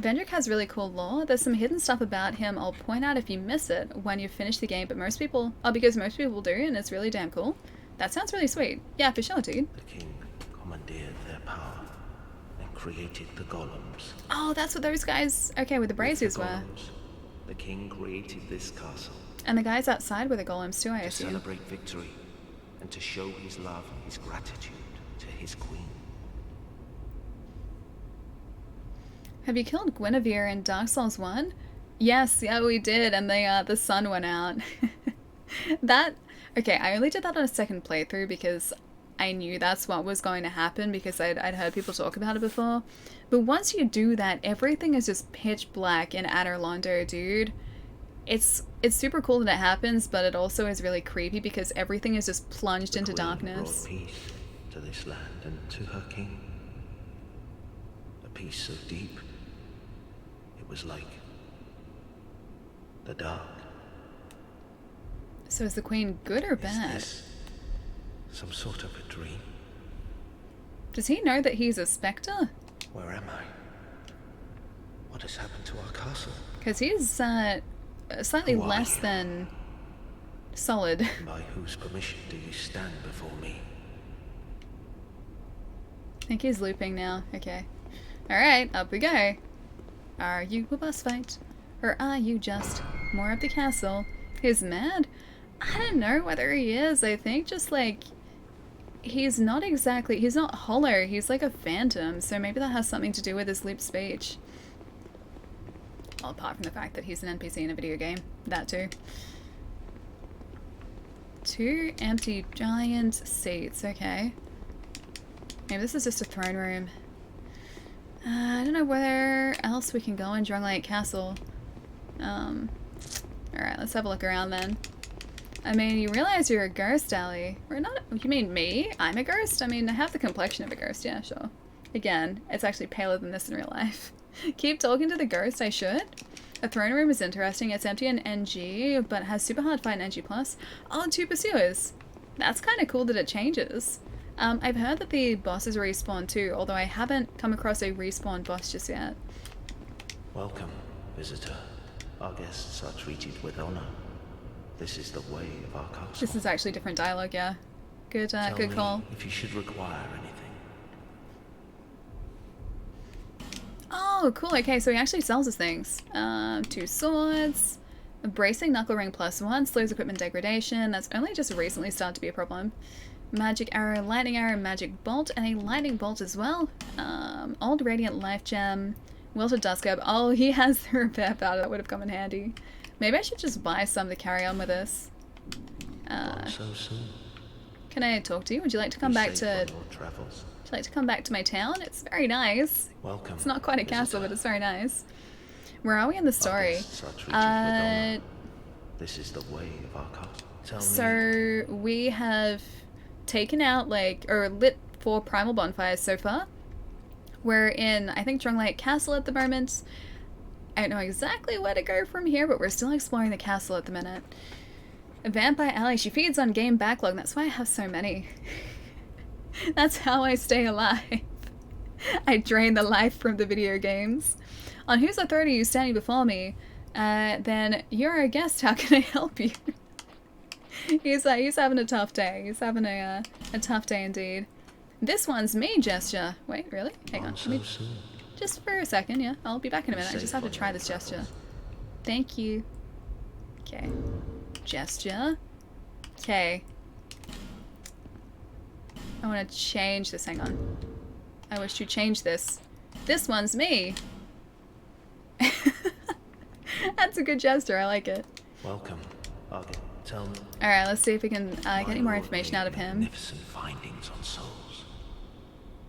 Vendrick has really cool lore. There's some hidden stuff about him I'll point out if you miss it when you finish the game, but most people, because most people do, and it's really damn cool. That sounds really sweet. Yeah, for sure, dude.
The king commandeered their power and created the golems.
Oh, that's what those guys, okay, with the braziers were.
The king created this castle.
And the guys outside were the golems too, I assume.
To celebrate victory and to show his love and his gratitude to his queen.
Have you killed Guinevere in Dark Souls 1? Yes, yeah, we did, and the sun went out. Okay, I only did that on a second playthrough because I knew that's what was going to happen because I'd heard people talk about it before. But once you do that, everything is just pitch black in Anor Londo, dude. It's super cool that it happens, but it also is really creepy because everything is just plunged into darkness.
The queen brought peace to this land and to her king. A peace so deep, it was like the dark.
So is the queen good or bad?
Is this some sort of a dream?
Does he know that he's a spectre?
Where am I? What has happened to our castle?
Because he's slightly less than solid.
By whose permission do you stand before me?
I think he's looping now. Okay. Alright, up we go. Are you a boss fight? Or are you just more of the castle? He's mad? I don't know whether he is. I think just like... He's not hollow. He's like a phantom. So maybe that has something to do with his loop speech. Well, apart from the fact that he's an NPC in a video game. That too. 2 empty giant seats. Okay. Maybe this is just a throne room. I don't know where else we can go in Drangleic Castle. Alright, let's have a look around then. I mean, you realize you're a ghost, Allie. Or not, you mean me? I'm a ghost? I mean, I have the complexion of a ghost, yeah, sure. Again, it's actually paler than this in real life. Keep talking to the ghost, I should. A throne room is interesting. It's empty in NG, but has super hard fight in NG+. Oh, 2 pursuers. That's kind of cool that it changes. I've heard that the bosses respawn too, although I haven't come across a respawn boss just yet.
Welcome, visitor. Our guests are treated with honor. This is the way of our castle.
This is actually different dialogue, yeah. Good,
Tell
good
me
call.
if you should require anything.
Oh, cool. Okay, so he actually sells us things. 2 swords. A bracing knuckle ring +1 slows equipment degradation. That's only just recently started to be a problem. Magic arrow, lightning arrow, magic bolt, and a lightning bolt as well. Old radiant life gem. Wilted dust curb. Oh, he has the repair powder. That would have come in handy. Maybe I should just buy some to carry on with this.
So soon.
Can I talk to you? Would you like to come back to...
Would you
like to come back to my town? It's very nice.
Welcome.
It's not quite a castle, but it's very nice. Where are we in the story?
This is the way of our castle.
So we have taken out or lit 4 primal bonfires so far. We're in, I think, Lake Castle at the moment. I don't know exactly where to go from here, but we're still exploring the castle at the minute. A vampire ally. She feeds on game backlog. That's why I have so many. That's how I stay alive. I drain the life from the video games. On whose authority are you standing before me? Then you're a guest. How can I help you? He's having a tough day. He's having a tough day indeed. This one's me, gesture. Wait, really? Hang on. Just for a second, yeah. I'll be back in a minute. I just have to try this gesture. Thank you. Okay. Gesture. Okay. I want to change this. Hang on. I wish to change this. This one's me. That's a good gesture. I like it.
Welcome. Tell me.
Alright, let's see if we can get any more information out of him.
Magnificent findings on souls.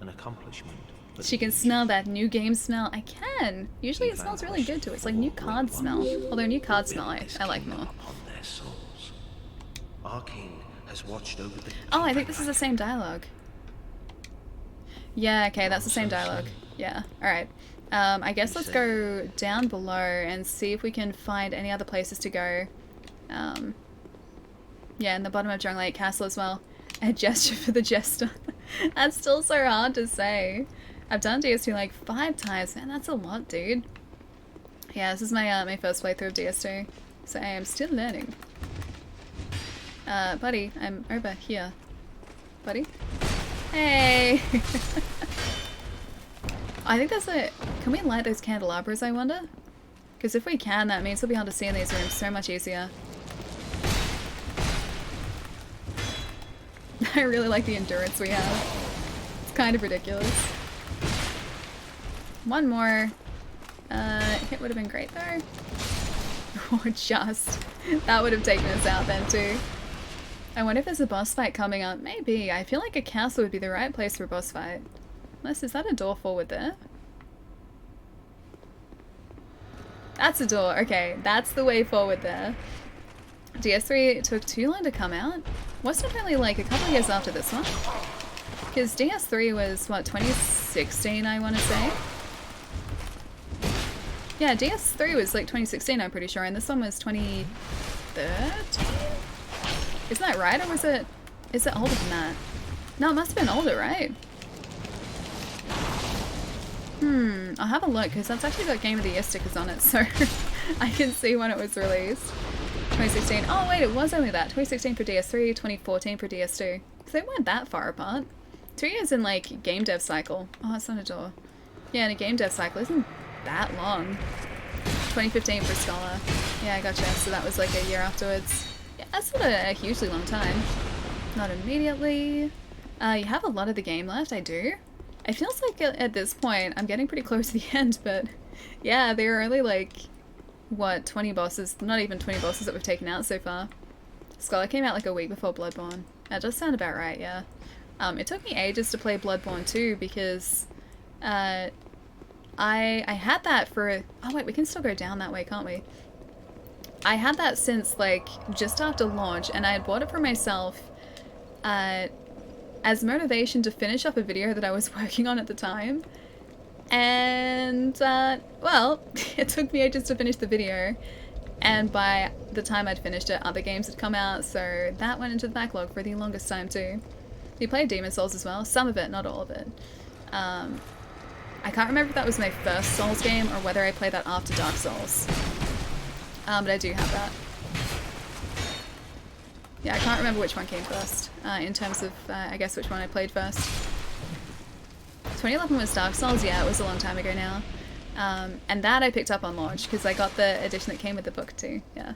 An accomplishment.
She can smell that new game smell. I can. Usually it smells really good too. It's like new card smell. Although new card smell I like more.
Our king has watched over the...
Oh, I think this is the same dialogue. Yeah, okay, that's the same dialogue. Yeah, alright. I guess let's go down below and see if we can find any other places to go. Yeah, in the bottom of Lake Castle as well. A gesture for the jester. That's still so hard to say. I've done DS2 like 5 times. Man, that's a lot, dude. Yeah, this is my my first playthrough of DS2. So I am still learning. Buddy, I'm over here. Buddy? Hey! I think there's a... Can we light those candelabras, I wonder? Because if we can, that means we'll be able to see in these rooms so much easier. I really like the endurance we have. It's kind of ridiculous. One more. Hit would have been great though. Or just. That would have taken us out then too. I wonder if there's a boss fight coming up. Maybe. I feel like a castle would be the right place for a boss fight. Unless, is that a door forward there? That's a door. Okay, that's the way forward there. DS3 took too long to come out. Wasn't really like a couple of years after this one. Because DS3 was, what, 2016 I want to say? Yeah, DS3 was like 2016 I'm pretty sure, and this one was 2013? Isn't that right, or was it... Is it older than that? No, it must have been older, right? I'll have a look, because that's actually got Game of the Year stickers on it, so I can see when it was released. 2016. Oh wait, it was only that. 2016 for DS3, 2014 for DS2. So they weren't that far apart. 2 years in like game dev cycle. Oh, it's not a door. Yeah, in a game dev cycle isn't that long. 2015 for Scholar. Yeah, I gotcha. So that was like a year afterwards. Yeah, that's not a hugely long time. Not immediately. You have a lot of the game left. I do. It feels like at this point I'm getting pretty close to the end, but yeah, there are only like, what, 20 bosses, not even 20 bosses that we've taken out so far. Scholar came out like a week before Bloodborne. That does sound about right, yeah. It took me ages to play Bloodborne too, because I had that for... Oh wait, we can still go down that way, can't we? I had that since like just after launch, and I had bought it for myself as motivation to finish up a video that I was working on at the time. And, well, it took me ages to finish the video, and by the time I'd finished it, other games had come out, so that went into the backlog for the longest time too. You played Demon's Souls as well? Some of it, not all of it. I can't remember if that was my first Souls game, or whether I played that after Dark Souls. But I do have that. Yeah, I can't remember which one came first, in terms of, I guess, which one I played first. 2011 was Dark Souls, yeah, it was a long time ago now. And that I picked up on launch, because I got the edition that came with the book too, yeah.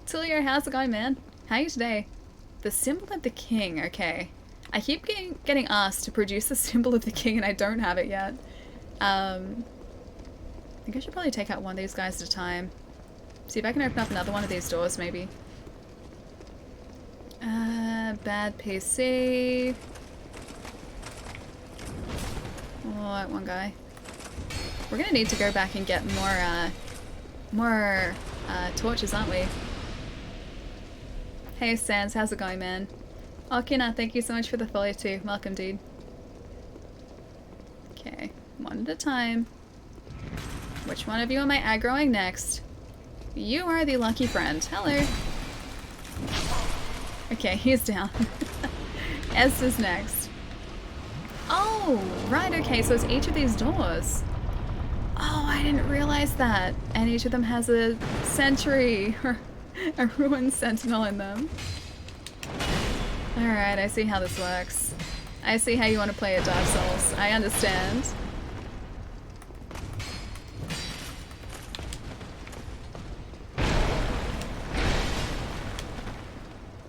Tulio, how's it going, man? How are you today? The symbol of the king, okay. I keep getting asked to produce the symbol of the king, and I don't have it yet. I think I should probably take out one of these guys at a time. See if I can open up another one of these doors, maybe. Bad PC. Oh, one guy. We're gonna need to go back and get more torches, aren't we? Hey Sans, how's it going, man? Okina, thank you so much for the follow too. Welcome, dude. Okay, one at a time. Which one of you am I aggroing next? You are the lucky friend. Hello. Okay, he's down. S is next. Oh, right, okay, so it's each of these doors. Oh, I didn't realize that. And each of them has a sentry, or a ruined sentinel in them. Alright, I see how this works. I see how you want to play at Dark Souls. I understand.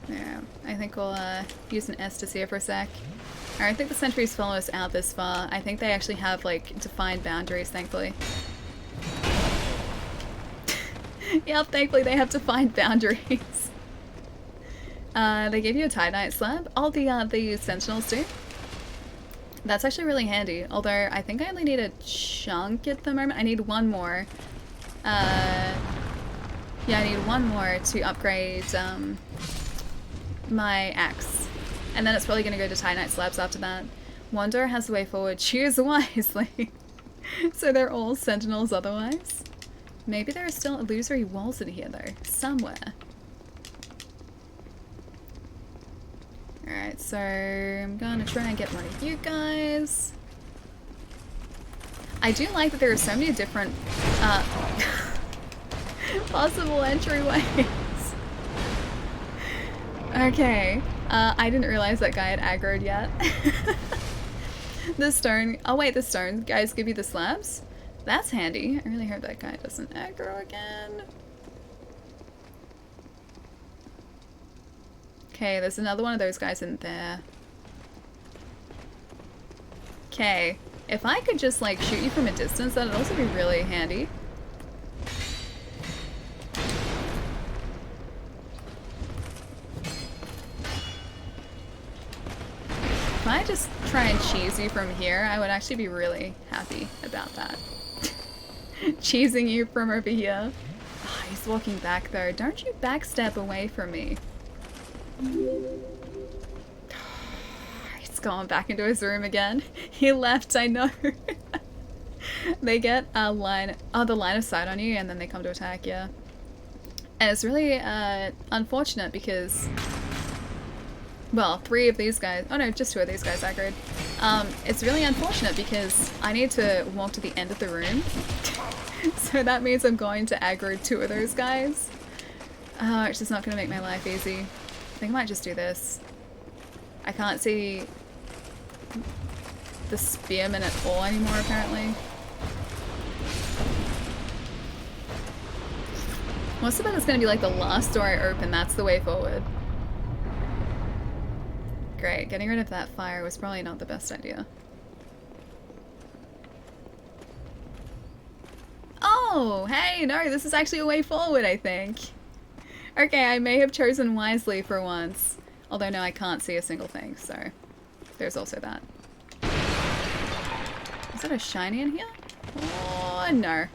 Yeah, I think we'll use an S to see it for a sec. Alright, I think the sentries follow us out this far. I think they actually have, like, defined boundaries, thankfully. Yep, thankfully they have defined boundaries. They gave you a Titanite slab. Oh, the sentinels do. That's actually really handy. Although, I think I only need a chunk at the moment. I need one more. Yeah, I need one more to upgrade, my axe. And then it's probably going to go to Titanite slabs after that. One has the way forward. Choose wisely. So they're all sentinels otherwise. Maybe there are still illusory walls in here though. Somewhere. Alright, so I'm gonna try and get one of you guys. I do like that there are so many different possible entryways. Okay. I didn't realize that guy had aggroed yet. The stone. Oh wait, the stone guys give you the slabs? That's handy. I really hope that guy doesn't aggro again. Okay, there's another one of those guys in there. Okay. If I could just like shoot you from a distance, that'd also be really handy. If I just try and cheese you from here, I would actually be really happy about that. Cheesing you from over here. Oh, he's walking back though. Don't you backstep away from me. He's going back into his room again. He left, I know. They get a line, the line of sight on you and then they come to attack you. And it's really unfortunate because, well, 3 of these guys, oh no, just 2 of these guys aggroed. It's really unfortunate because I need to walk to the end of the room. So that means I'm going to aggro 2 of those guys. It's just not going to make my life easy. I think I might just do this. I can't see the spearmen at all anymore, apparently. Most of it is going to be like the last door I open, that's the way forward. Great, getting rid of that fire was probably not the best idea. Oh, hey, no, this is actually a way forward, I think. Okay, I may have chosen wisely for once. Although, no, I can't see a single thing, so there's also that. Is that a shiny in here? Oh, no.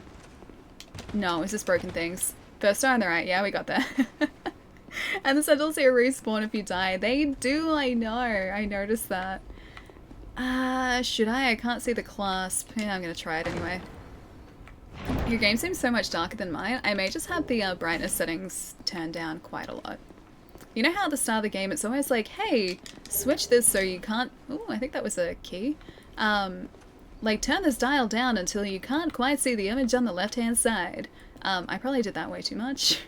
No, it's just broken things. First star on the right, yeah, we got there. And the sentinels here respawn if you die. They do, I know. I noticed that. Should I? I can't see the clasp. Yeah, I'm gonna try it anyway. Your game seems so much darker than mine. I may just have the brightness settings turned down quite a lot. You know how at the start of the game it's always like, hey, switch this so you can't... Ooh, I think that was a key. Like, turn this dial down until you can't quite see the image on the left-hand side. I probably did that way too much.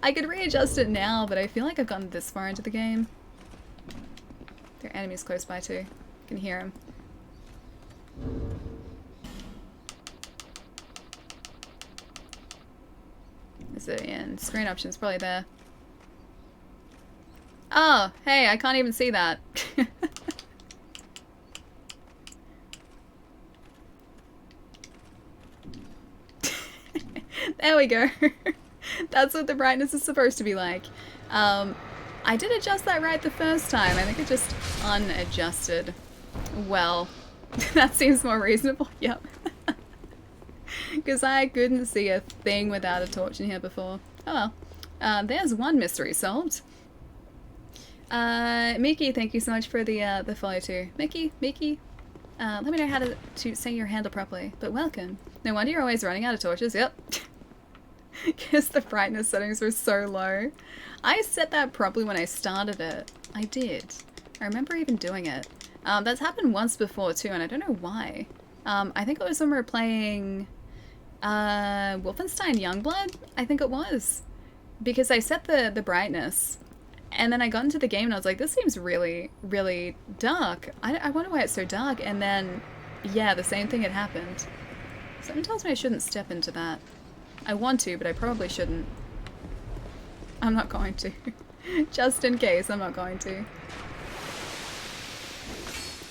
I could readjust it now, but I feel like I've gotten this far into the game. There are enemies close by too. I can hear them. Is it in screen options? Probably there. Oh, hey, I can't even see that. There we go. That's what the brightness is supposed to be like. I did adjust that right the first time. I think it just unadjusted. Well, that seems more reasonable. Yep. Because I couldn't see a thing without a torch in here before. Oh well. There's one mystery solved. Mickey, thank you so much for the follow too. Mickey, let me know how to say your handle properly. But welcome. No wonder you're always running out of torches. Yep. Because the brightness settings were so low. I set that properly when I started it. I did. I remember even doing it. That's happened once before too, and I don't know why. I think it was when we were playing Wolfenstein Youngblood, I think it was. Because I set the brightness, and then I got into the game and I was like, this seems really, really dark. I wonder why it's so dark, and then, yeah, the same thing had happened. Something tells me I shouldn't step into that. I want to, but I probably shouldn't. I'm not going to. Just in case, I'm not going to.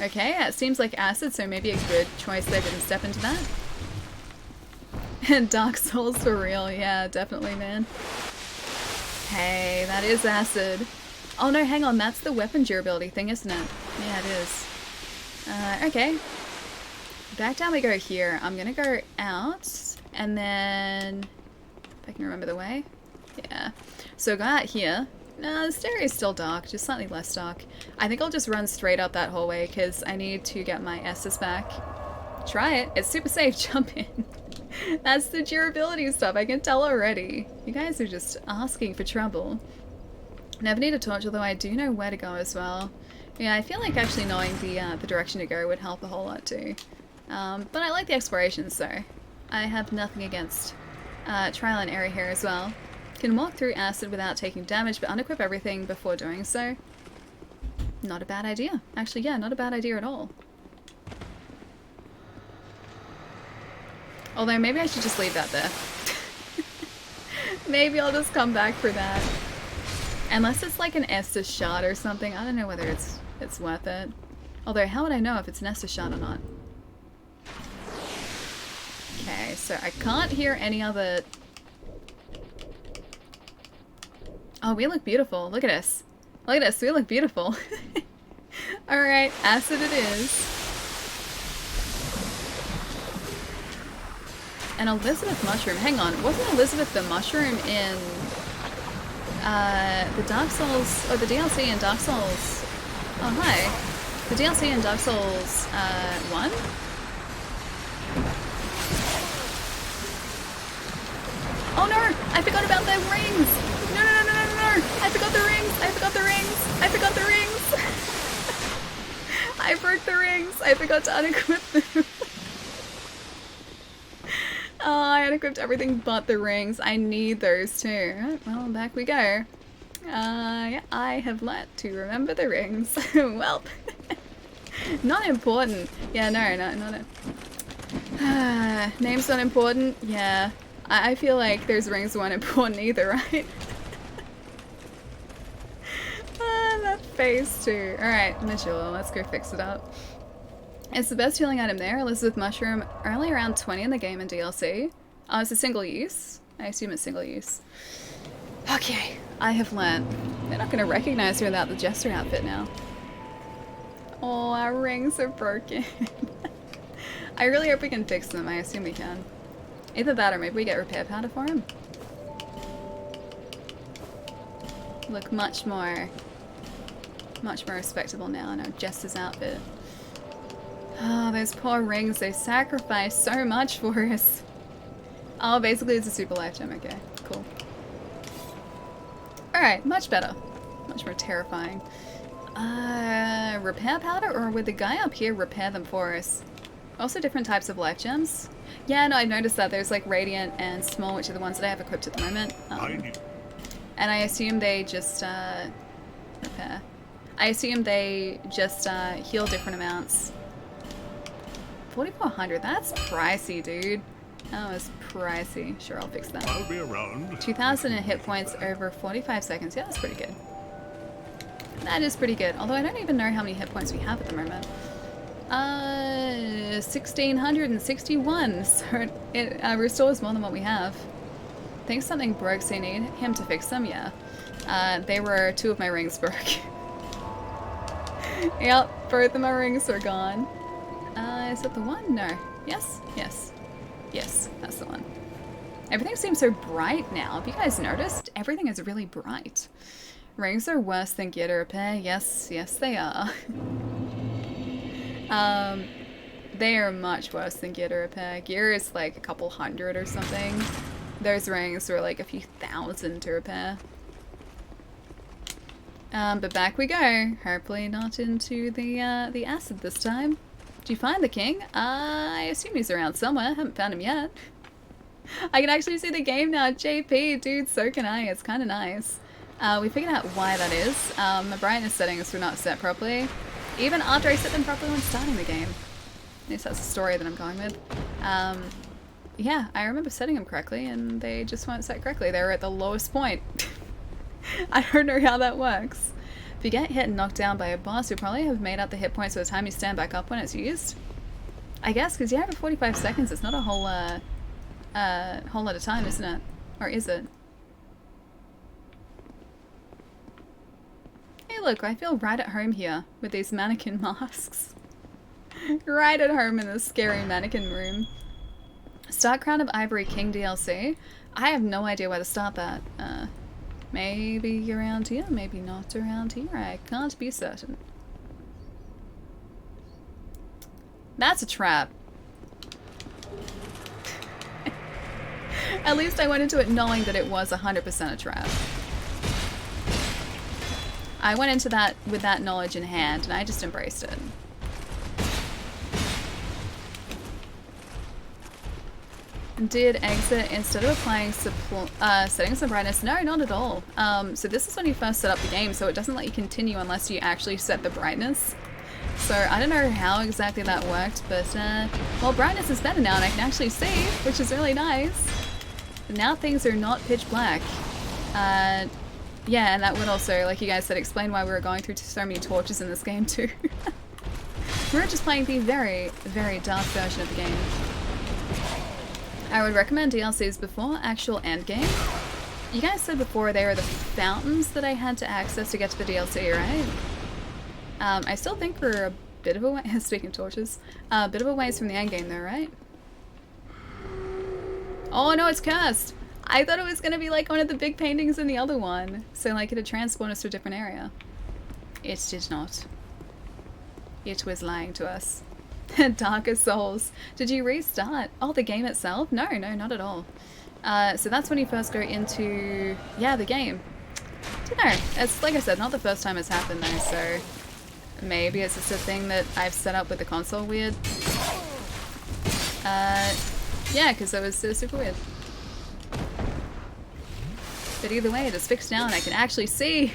Okay, it seems like acid, so maybe a good choice there didn't step into that. And Dark Souls for real, yeah, definitely, man. Hey, that is acid. Oh no, hang on, that's the weapon durability thing, isn't it? Yeah, it is. Okay. Back down we go here. I'm gonna go out, and then... if I can remember the way. Yeah. So go out here. No, the stairway is still dark, just slightly less dark. I think I'll just run straight up that hallway, because I need to get my S's back. Try it. It's super safe. Jump in. That's the durability stuff. I can tell already. You guys are just asking for trouble. Never need a torch, although I do know where to go as well. Yeah, I feel like actually knowing the direction to go would help a whole lot too. But I like the exploration, so I have nothing against trial and error here as well. Can walk through acid without taking damage, but unequip everything before doing so. Not a bad idea. Actually, yeah, not a bad idea at all. Although maybe I should just leave that there. Maybe I'll just come back for that. Unless it's like an Estus shot or something. I don't know whether it's worth it. Although, how would I know if it's an Estus shot or not? Okay, so I can't hear any other... Oh, we look beautiful. Look at us. Look at us. We look beautiful. Alright, acid it is. An Elizabeth mushroom. Hang on, wasn't Elizabeth the mushroom in the Dark Souls, or the DLC in Dark Souls? Oh, hi. The DLC in Dark Souls 1? Oh no! I forgot about the rings! No, no, no, no, no, no! I forgot the rings! I forgot the rings! I forgot the rings! I broke the rings! I forgot to unequip them! Oh, I unequipped everything but the rings. I need those too. Right, well, back we go. Yeah, I have learnt to remember the rings. Well, not important. Yeah, no, not it. Name's not important? Yeah. I feel like those rings weren't important either, right? That face too. Alright, Mitchell, let's go fix it up. It's the best healing item there. Elizabeth Mushroom, only around 20 in the game in DLC. Oh, it's a single use. I assume it's single use. Okay, I have learned. They're not going to recognize her without the Jester outfit now. Oh, our rings are broken. I really hope we can fix them. I assume we can. Either that or maybe we get repair powder for him. Look much more respectable now in our Jester's outfit. Oh, those poor rings, they sacrificed so much for us. Oh, basically it's a super life gem, okay, cool. Alright, much better. Much more terrifying. Repair powder, or would the guy up here repair them for us? Also different types of life gems. Yeah, no, I've noticed that there's like radiant and small, which are the ones that I have equipped at the moment. And I assume they just, repair. I assume they just, heal different amounts. 4,400, that's pricey, dude. That was pricey. Sure, I'll fix that.
I'll be around. 2,000
in hit points over 45 seconds. Yeah, that's pretty good. That is pretty good. Although I don't even know how many hit points we have at the moment. 1,661. So it restores more than what we have. think something broke, so you need him to fix them? Yeah. They were 2 of my rings broke. Yep, both of my rings are gone. Is it the one? No. Yes? Yes. Yes, that's the one. Everything seems so bright now. Have you guys noticed? Everything is really bright. Rings are worse than gear to repair. Yes, yes they are. They are much worse than gear to repair. Gear is like a couple hundred or something. Those rings were like a few thousand to repair. But back we go. Hopefully not into the acid this time. Did you find the king? I assume he's around somewhere. Haven't found him yet. I can actually see the game now. JP, dude, so can I. It's kind of nice. We figured out why that is. My brightness settings were not set properly. Even after I set them properly when starting the game. At least that's the story that I'm going with. Yeah, I remember setting them correctly and they just weren't set correctly. They were at the lowest point. I don't know how that works. If you get hit and knocked down by a boss, you probably have made up the hit points by the time you stand back up when it's used. I guess, because you have 45 seconds. It's not a whole lot of time, isn't it? Or is it? Hey look, I feel right at home here with these mannequin masks. Right at home in this scary mannequin room. Start Crown of Ivory King DLC. I have no idea where to start that. Maybe around here, maybe not around here. I can't be certain. That's a trap. At least I went into it knowing that it was 100% a trap. I went into that with that knowledge in hand and I just embraced it. Did exit instead of applying settings of brightness? No, not at all. So this is when you first set up the game, so it doesn't let you continue unless you actually set the brightness. So I don't know how exactly that worked, but well, brightness is better now and I can actually see, which is really nice. But now things are not pitch black. Yeah, and that would also, like you guys said, explain why we were going through so many torches in this game too. We're just playing the very, very dark version of the game. I would recommend DLCs before actual endgame. You guys said before they were the fountains that I had to access to get to the DLC, right? I still think we're a bit of a way, speaking of torches, a bit of a ways from the endgame though, right? Oh no, it's cursed! I thought it was gonna be like one of the big paintings in the other one. So like it'd transport us to a different area. It did not. It was lying to us. Darker Souls. Did you restart? Oh, the game itself? No, no, not at all. So that's when you first go into, yeah, the game. Don't know. It's, like I said, not the first time it's happened though, so maybe it's just a thing that I've set up with the console weird. Yeah, because it was super weird. But either way, it is fixed now and I can actually see.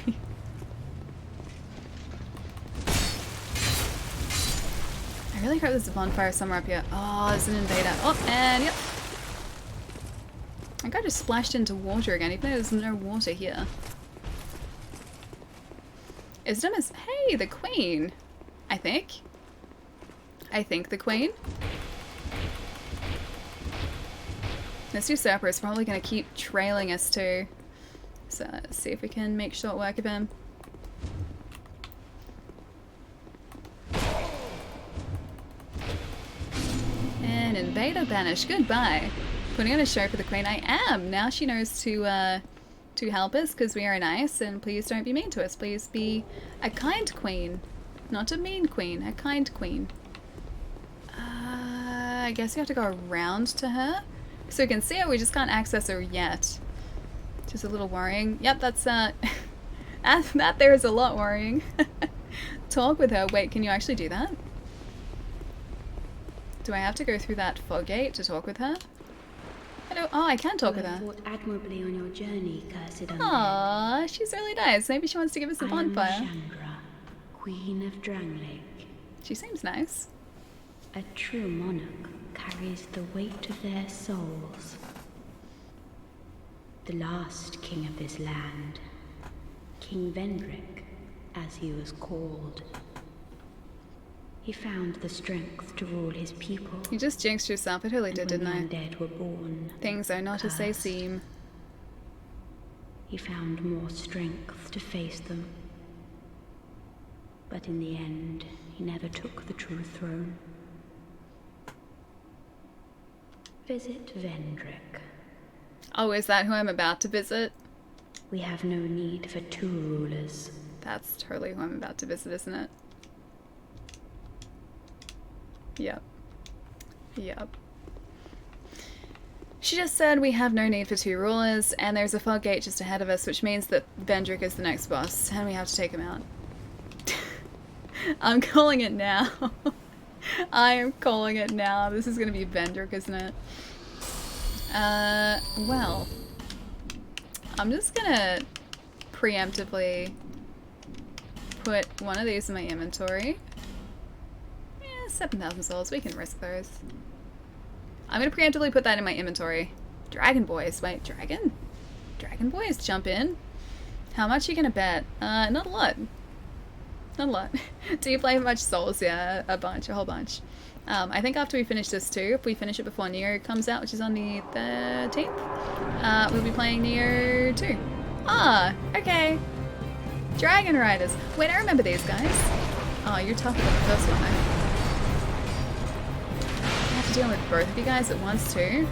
I really hope there's a bonfire somewhere up here. Oh, there's an invader. Oh, and yep. I got just splashed into water again, even though there's no water here. Isdom is... Hey, the queen! I think. I think the queen. This usurper is probably going to keep trailing us too. So let's see if we can make short work of him. And invader banished. Goodbye. Putting on a show for the queen. I am. Now she knows to help us because we are nice, and please don't be mean to us. Please be a kind queen, not a mean queen. A kind queen. I guess we have to go around to her so we can see her. We just can't access her yet. Which is a little worrying. Yep, that's that there is a lot worrying. Talk with her. Wait, can you actually do that? Do I have to go through that fog gate to talk with her? Oh, I can talk with her.
Fought admirably on your journey, cursed undead.
Aww, she's really nice. Maybe she wants to give us a bonfire.
I am Chandra, Queen of Dranglake.
She seems nice.
A true monarch carries the weight of their souls. The last king of this land, King Vendrick, as he was called. He found the strength to rule his people.
You just jinxed yourself. It really did, didn't I?
Undead were born.
Things are not as they seem.
he found more strength to face them. But in the end, he never took the true throne. Visit Vendrick.
Oh, is that who I'm about to visit?
We have no need for two rulers.
That's totally who I'm about to visit, isn't it? Yep. Yep. She just said we have no need for two rulers, and there's a fog gate just ahead of us, which means that Vendrick is the next boss, and we have to take him out. I'm calling it now. I am calling it now. This is gonna be Vendrick, isn't it? Well. I'm just gonna preemptively put one of these in my inventory. Yeah, 7,000 souls. We can risk those. I'm gonna preemptively put that in my inventory. Dragon boys. Wait, dragon? Dragon boys, jump in. How much are you gonna bet? Not a lot. Not a lot. Do you play much Souls? Yeah, a bunch, a whole bunch. I think after we finish this too, if we finish it before Neo comes out, which is on the 13th, we'll be playing Neo 2. Ah, okay. Dragon Riders. Wait, I remember these guys. Oh, you're tougher than the first one though. I have to deal with both of you guys at once too.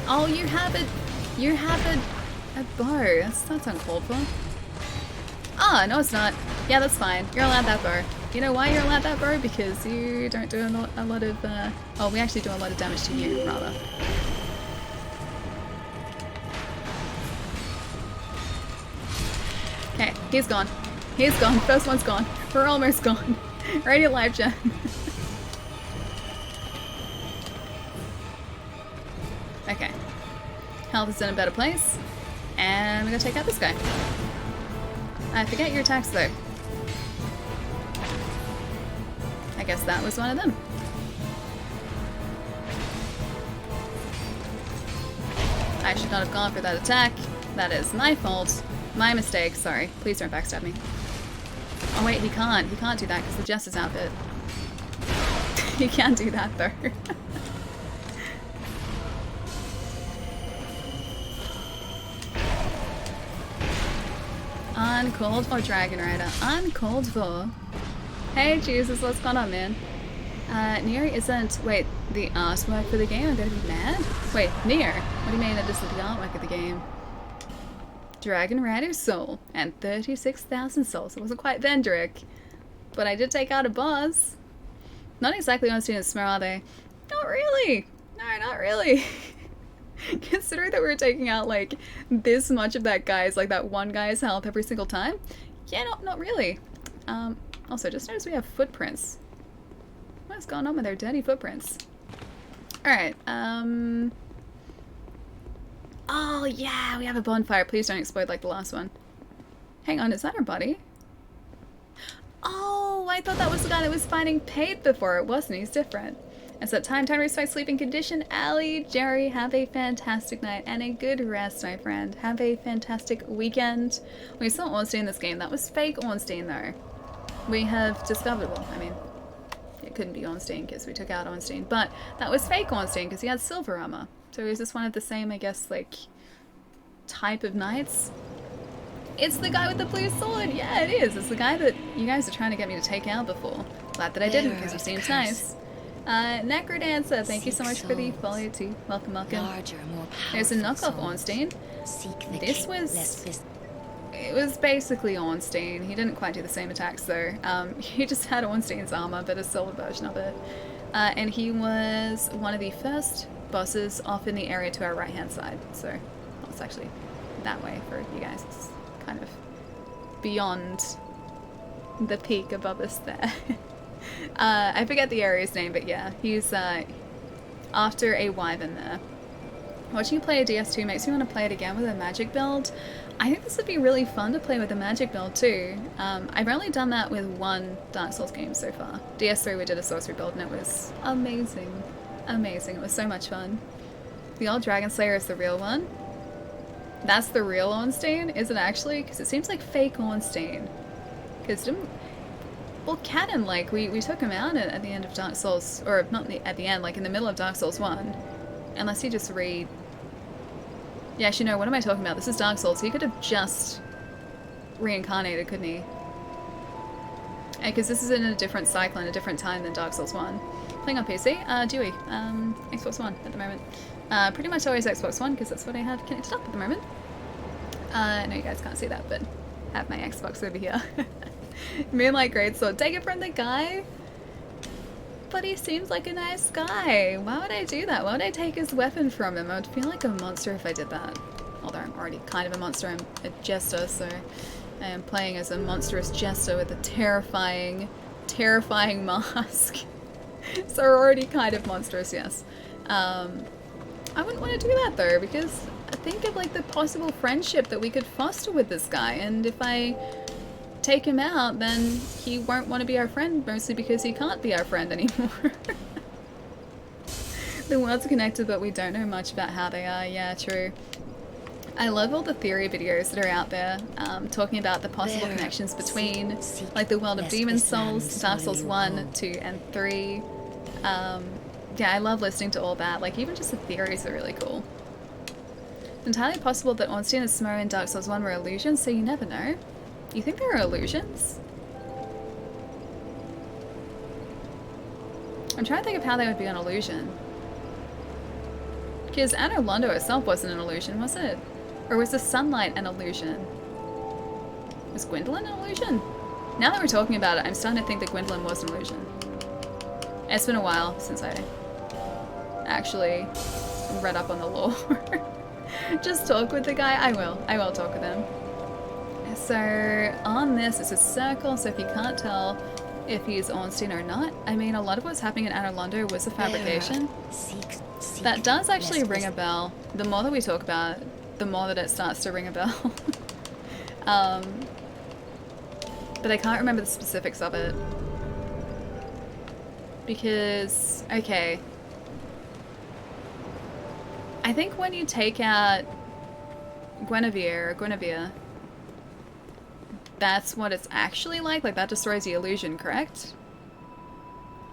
Oh, you have a bow. That's uncalled for. Ah, no it's not. Yeah, that's fine. You're allowed that bow. You know why you're allowed that bow? Because you don't do a lot of, oh, we actually do a lot of damage to you, rather. Okay, he's gone. He's gone. First one's gone. We're almost gone. Radiant life gen. Okay. Health is in a better place. And we're gonna take out this guy. I forget your attacks though. I guess that was one of them. I should not have gone for that attack. That is my fault. My mistake. Sorry. Please don't backstab me. Oh wait, he can't. He can't do that because the Jester's outfit. He can't do that though. Uncalled for, Dragon Rider. Uncalled for. Hey Jesus, what's going on, man? Nier isn't, wait, the artwork for the game? I'm gonna be mad? Wait, Nier? What do you mean that isn't the artwork of the game? Dragon Rider's soul, and 36,000 souls. It wasn't quite Vendrick, but I did take out a boss. Not exactly on students smell, are they? Not really! No, not really. Considering that we're taking out, like, this much of that guy's, like, that one guy's health every single time? Yeah, not really. Also, just notice we have footprints. What's going on with our dirty footprints? Alright, oh, yeah, we have a bonfire. Please don't explode like the last one. Hang on, is that our buddy? Oh, I thought that was the guy that was fighting Pate before. It wasn't. He's different. It's that time to respect sleeping condition. Allie, Jerry, have a fantastic night and a good rest, my friend. Have a fantastic weekend. We saw Ornstein in this game. That was fake Ornstein, though. We have discovered, well, I mean, it couldn't be Ornstein because we took out Ornstein, but that was fake Ornstein because he had silver armor. So is this one of the same, I guess, like, type of knights? It's the guy with the blue sword! Yeah, it is! It's the guy that you guys are trying to get me to take out before. Glad that I didn't because he seems nice. Necrodancer, thank you so much for the follow too. Welcome, welcome. There's a knockoff Ornstein. This was... It was basically Ornstein. He didn't quite do the same attacks though. He just had Ornstein's armor, but a silver version of it. And he was one of the first bosses off in the area to our right hand side. So, well, it's actually that way for you guys. It's kind of beyond the peak above us there. I forget the area's name, but yeah, he's after a wyvern there. Watching you play a DS2 makes me want to play it again with a magic build. I think this would be really fun to play with a magic build too. I've only done that with one Dark Souls game so far. DS3 we did a sorcery build and it was amazing. Amazing. It was so much fun. The old Dragon Slayer is the real one. That's the real Ornstein, is it actually? Because it seems like fake Ornstein. Because didn't... Well, canon, like, we took him out at the end of Dark Souls, or not at the end, like in the middle of Dark Souls 1. Unless you just read Yeah, actually, no, what am I talking about? This is Dark Souls. He could have just reincarnated, couldn't he? Because this is in a different cycle, in a different time than Dark Souls 1. Playing on PC, Dewey, Xbox One at the moment. Pretty much always Xbox One, because that's what I have connected up at the moment. I know you guys can't see that, but I have my Xbox over here. Moonlight Greatsword. Take it from the guy? But he seems like a nice guy. Why would I do that? Why would I take his weapon from him? I would feel like a monster if I did that. Although I'm already kind of a monster. I'm a jester, so I am playing as a monstrous jester with a terrifying, terrifying mask. So we're already kind of monstrous, yes. I wouldn't want to do that though, because I think of like the possible friendship that we could foster with this guy, and if I take him out, then he won't want to be our friend, mostly because he can't be our friend anymore. The worlds are connected, but we don't know much about how they are. Yeah, true. I love all the theory videos that are out there, talking about the possible connections between, like, the world of Demon Souls, Dark Souls 1, 2, and 3. Yeah, I love listening to all that. Like, even just the theories are really cool. It's entirely possible that Ornstein and Smough in Dark Souls 1 were illusions, so you never know. You think there are illusions? I'm trying to think of how they would be an illusion. Because Anor Londo itself wasn't an illusion, was it? Or was the sunlight an illusion? Was Gwendolyn an illusion? Now that we're talking about it, I'm starting to think that Gwendolyn was an illusion. It's been a while since I actually read up on the lore. Just talk with the guy? I will talk with him. So on this, it's a circle, so if you can't tell if he's Ornstein or not, I mean, a lot of what's happening in Anor Londo was a fabrication. That does actually ring a bell. The more that we talk about it, the more that it starts to ring a bell. But I can't remember the specifics of it. Because, okay. I think when you take out Guinevere, that's what it's actually like that destroys the illusion, correct?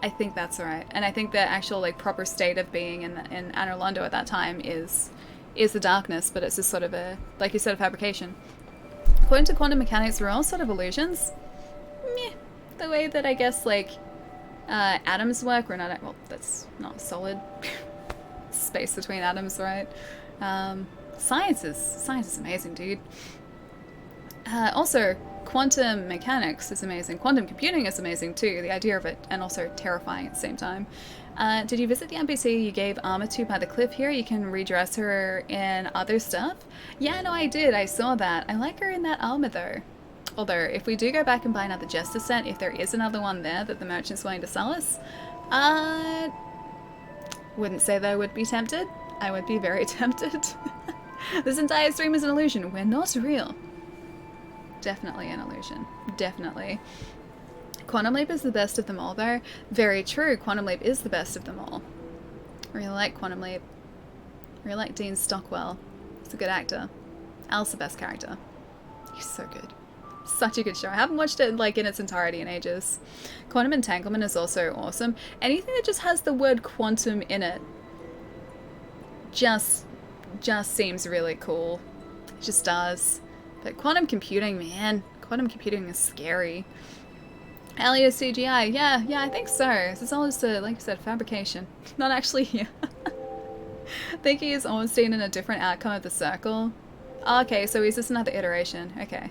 I think that's right. And I think the actual, like, proper state of being in Anor Londo at that time is the darkness, but it's just sort of a, like you said, a fabrication. According to quantum mechanics, we're all sort of illusions. Meh. The way that I guess, like, atoms work, we're not, well, that's not solid. Space between atoms, right? Science is amazing, dude. Also, quantum mechanics is amazing. Quantum computing is amazing too, the idea of it, and also terrifying at the same time. Did you visit the NPC you gave armor to by the cliff here? You can redress her in other stuff? Yeah, no, I did. I saw that. I like her in that armor though. Although, if we do go back and buy another Jester set, if there is another one there that the merchant's willing to sell us, wouldn't say that I would be tempted. I would be very tempted. This entire stream is an illusion. We're not real. Definitely an illusion. Definitely. Quantum Leap is the best of them all, though. Very true. Quantum Leap is the best of them all. I really like Quantum Leap. I really like Dean Stockwell. He's a good actor. Al's the best character. He's so good. Such a good show. I haven't watched it like in its entirety in ages. Quantum Entanglement is also awesome. Anything that just has the word quantum in it just seems really cool. It just does. But quantum computing, man. Quantum computing is scary. Alias CGI, yeah, I think so. This is all just a, like I said, fabrication. Not actually here. I think he is Ornstein in a different outcome of the circle. Oh, okay, so is this another iteration? Okay.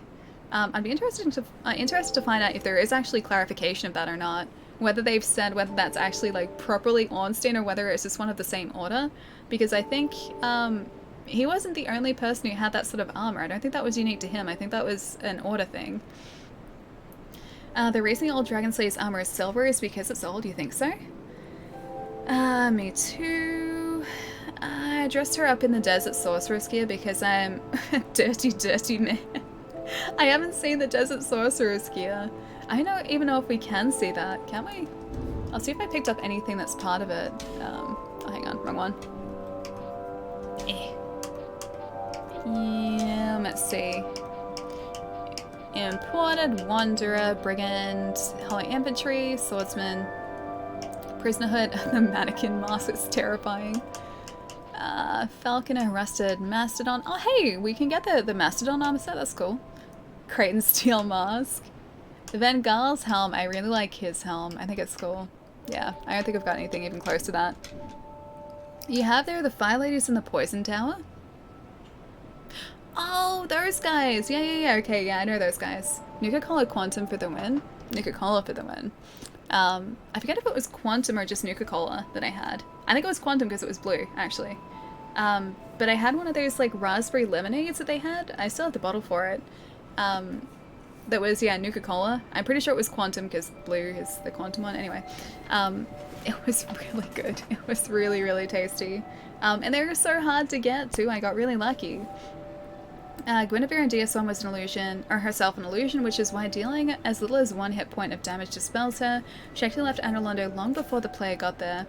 I'd be interested to find out if there is actually clarification of that or not. Whether they've said whether that's actually like properly Ornstein or whether it's just one of the same order. Because I think he wasn't the only person who had that sort of armor. I don't think that was unique to him. I think that was an order thing. The reason old Dragon Slayer's armor is silver is because it's old, you think so? Me too. I dressed her up in the desert sorcerer's gear because I'm a dirty man. I haven't seen the desert sorcerer's gear. I don't even know if we can see that. Can we? I'll see if I picked up anything that's part of it. Oh, hang on. Wrong one. Yeah, let's see. Imported, Wanderer, Brigand, Holy Infantry, Swordsman, Prisonerhood, the mannequin mask is terrifying. Falcon and Rusted Mastodon. Oh, hey, we can get the Mastodon armor set. That's cool. Kraton Steel Mask. Van Gaal's helm. I really like his helm. I think it's cool. Yeah, I don't think I've got anything even close to that. You have there the Fire Ladies in the Poison Tower? Oh, those guys! Yeah, okay, yeah, I know those guys. Nuka-Cola Quantum for the win. Nuka-Cola for the win. I forget if it was Quantum or just Nuka-Cola that I had. I think it was Quantum because it was blue, actually. But I had one of those, like, raspberry lemonades that they had. I still have the bottle for it. That was, yeah, Nuka-Cola. I'm pretty sure it was Quantum because blue is the Quantum one. Anyway, it was really good. It was really, really tasty. And they were so hard to get, too. I got really lucky. Guinevere in DS1 was an illusion, or herself an illusion, which is why dealing as little as 1 hit point of damage dispels her. She actually left Anor Londo long before the player got there.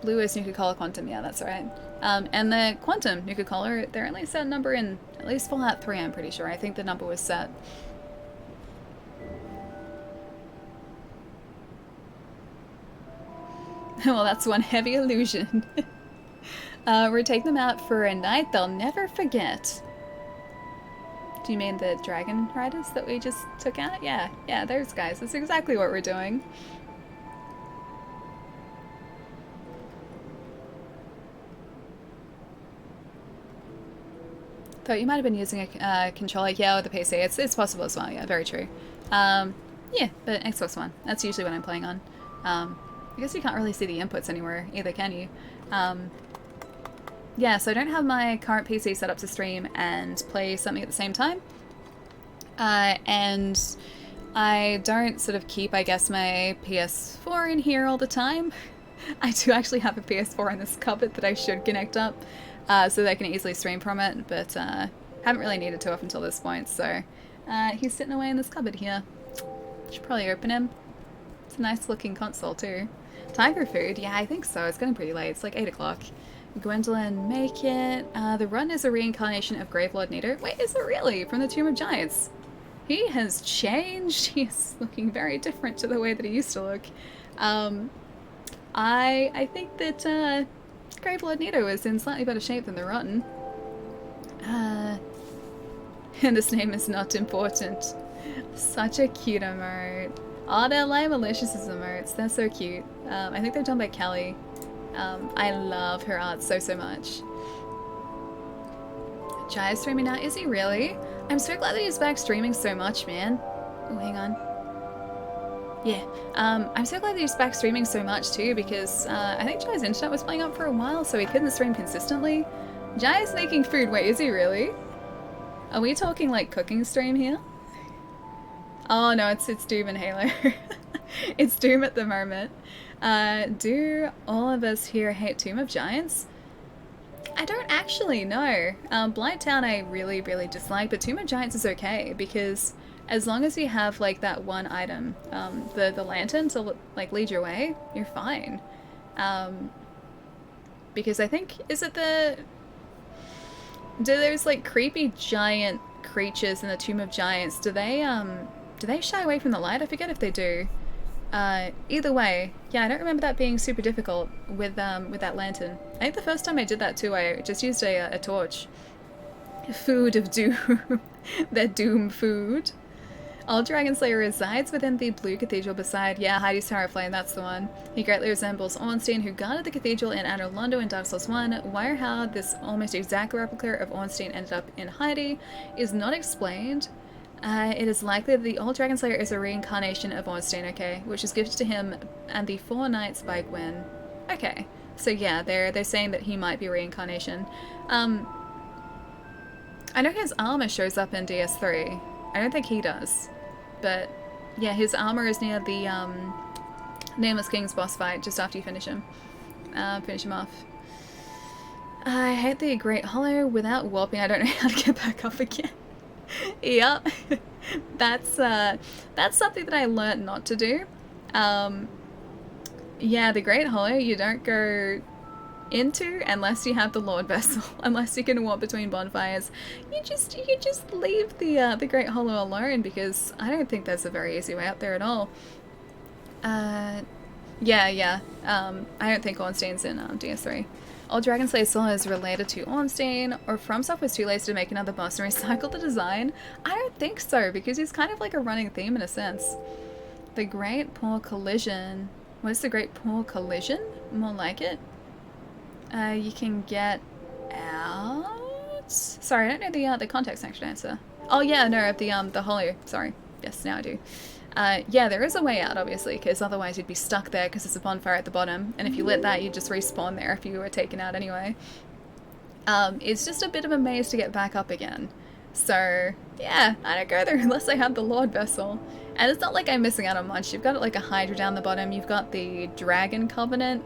Blue is Nuka-Cola Quantum, yeah, that's right. And the Quantum Nuka-Cola, they're only set number in at least Fallout 3, I'm pretty sure. I think the number was set. Well, that's one heavy illusion. We're taking them out for a night they'll never forget. Do you mean the dragon riders that we just took out? Yeah, those guys. That's exactly what we're doing. Thought you might have been using a controller. Yeah, with the PC. It's possible as well. Yeah, very true. Yeah, but Xbox One. That's usually what I'm playing on. I guess you can't really see the inputs anywhere either, can you? Yeah, so I don't have my current PC set up to stream and play something at the same time. And I don't sort of keep, I guess, my PS4 in here all the time. I do actually have a PS4 in this cupboard that I should connect up so that I can easily stream from it, but haven't really needed to up until this point, so he's sitting away in this cupboard here. Should probably open him. It's a nice looking console too. Time for food? Yeah, I think so. It's getting pretty late. It's like 8 o'clock. Gwendolyn, make it. The run is a reincarnation of Gravelord Nito. Wait, is it really? From the Tomb of Giants? He has changed. He's looking very different to the way that he used to look. I think that Gravelord Nito is in slightly better shape than the Rotten. And his name is not important. Such a cute emote. Oh, they're like malicious as emotes. They're so cute. I think they're done by Kelly. I love her art so much. Jai's streaming now. Is he really? I'm so glad that he's back streaming so much, man. Oh, hang on. Yeah. I'm so glad that he's back streaming so much too, because I think Jai's internet was playing up for a while, so he couldn't stream consistently. Jai's making food. Wait, is he really? Are we talking like cooking stream here? Oh no, it's Doom and Halo. It's Doom at the moment. Do all of us here hate Tomb of Giants? I don't actually know. Blighttown I really dislike, but Tomb of Giants is okay because as long as you have like that one item, the lantern to like lead your way, you're fine. Because I think, is it do those like creepy giant creatures in the Tomb of Giants, do they shy away from the light? I forget if they do. Either way, yeah, I don't remember that being super difficult with that lantern. I think the first time I did that too, I just used a torch. Food of doom. Their doom food. Old Dragon Slayer resides within the Blue Cathedral beside, yeah, Heidi's Tower of Flame, that's the one. He greatly resembles Ornstein, who guarded the cathedral in Anor Londo in Dark Souls 1. Why or how this almost exact replica of Ornstein ended up in Heidi is not explained. It is likely that the Old Dragon Slayer is a reincarnation of Ornstein, okay, which is gifted to him and the Four Knights by Gwen. Okay, so yeah, they're saying that he might be a reincarnation. I know his armor shows up in DS3. I don't think he does. But yeah, his armor is near the Nameless King's boss fight, just after you finish him. Finish him off. I hate the Great Hollow. Without warping, I don't know how to get back up again. Yep. That's something that I learnt not to do. Yeah, the Great Hollow you don't go into unless you have the Lord Vessel. Unless you can walk between bonfires. You just leave the Great Hollow alone, because I don't think there's a very easy way out there at all. Yeah. I don't think Ornstein's in DS3. Old Dragon Slayer Soul is related to Ornstein, or FromSoft was too lazy to make another boss and recycle the design? I don't think so, because he's kind of like a running theme in a sense. The Great Poor Collision. What is the Great Poor Collision? More like it. You can get out. Sorry, I don't know the context section answer. Oh yeah, no, of the hollow. Sorry. Yes, now I do. Yeah, there is a way out, obviously, because otherwise you'd be stuck there because there's a bonfire at the bottom, and if you lit that, you'd just respawn there if you were taken out anyway. It's just a bit of a maze to get back up again. So, yeah, I don't go there unless I have the Lord Vessel. And it's not like I'm missing out on much. You've got like a Hydra down the bottom, you've got the Dragon Covenant.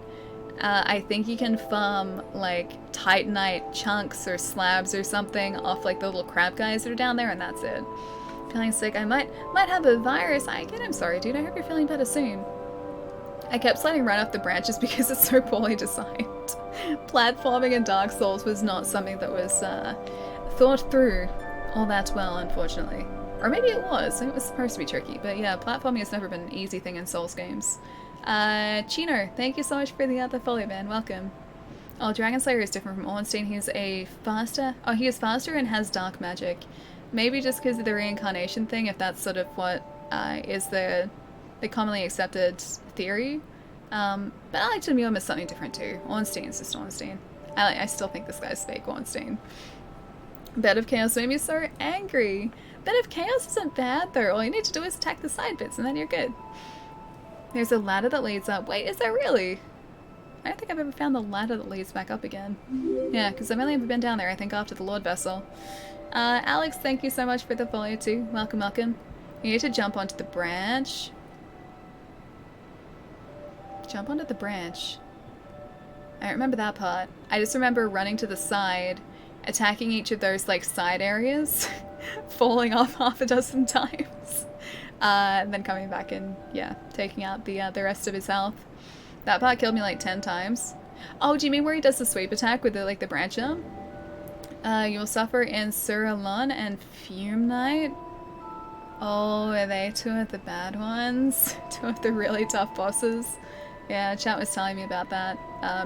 I think you can farm like Titanite chunks or slabs or something off like the little crab guys that are down there, and that's it. Feeling sick, I might have a virus. I'm sorry, dude. I hope you're feeling better soon. I kept sliding right off the branches because it's so poorly designed. Platforming in Dark Souls was not something that was thought through all that well, unfortunately. Or maybe it was. It was supposed to be tricky. But yeah, platforming has never been an easy thing in Souls games. Chino, thank you so much for the follow, man. Welcome. Oh, Dragon Slayer is different from Ornstein. He is faster and has dark magic. Maybe just because of the reincarnation thing, if that's sort of what is the commonly accepted theory. But I like to view him as something different too. Ornstein is just Ornstein. I still think this guy's fake Ornstein. Bed of Chaos made me so angry. Bed of Chaos isn't bad though. All you need to do is attack the side bits and then you're good. There's a ladder that leads up. Wait, is there really? I don't think I've ever found the ladder that leads back up again. Yeah, because I've only ever been down there, I think, after the Lord Vessel. Alex, thank you so much for the follow too. Welcome, welcome. You need to jump onto the branch. Jump onto the branch. I don't remember that part. I just remember running to the side, attacking each of those like side areas, falling off half a dozen times, and then coming back and yeah, taking out the rest of his health. That part killed me like 10 times. Oh, do you mean where he does the sweep attack with the branch arm? You'll suffer in Suralon and Fume Knight. Oh, are they two of the bad ones? Two of the really tough bosses? Yeah, chat was telling me about that.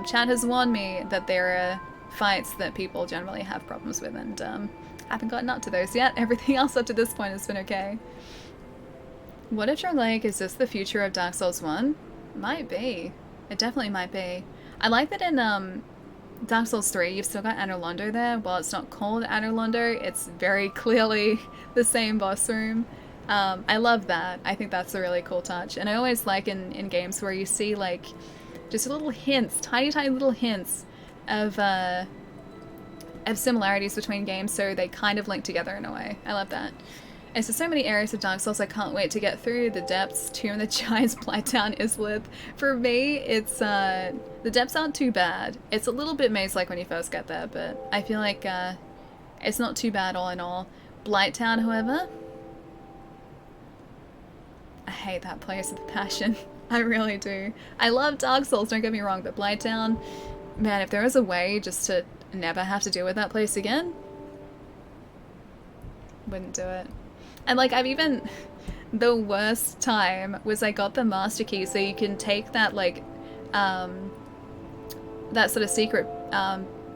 Chat has warned me that there are fights that people generally have problems with, and haven't gotten up to those yet. Everything else up to this point has been okay. What if Drag is just the future of Dark Souls 1? Might be. It definitely might be. I like that in Dark Souls 3 you've still got Anor Londo there. While it's not called Anor Londo, it's very clearly the same boss room. I love that. I think that's a really cool touch. And I always like in games where you see like just little hints, tiny little hints of similarities between games, so they kind of link together in a way. I love that. And so many areas of Dark Souls I can't wait to get through. The Depths, Tomb of the Giants, Blighttown, Islith. For me, it's the Depths aren't too bad. It's a little bit maze-like when you first get there, but I feel like it's not too bad all in all. Blighttown, however, I hate that place with passion. I really do. I love Dark Souls, don't get me wrong, but Blighttown, man, if there was a way just to never have to deal with that place again, wouldn't do it. And like the worst time was I got the master key, so you can take that like that sort of secret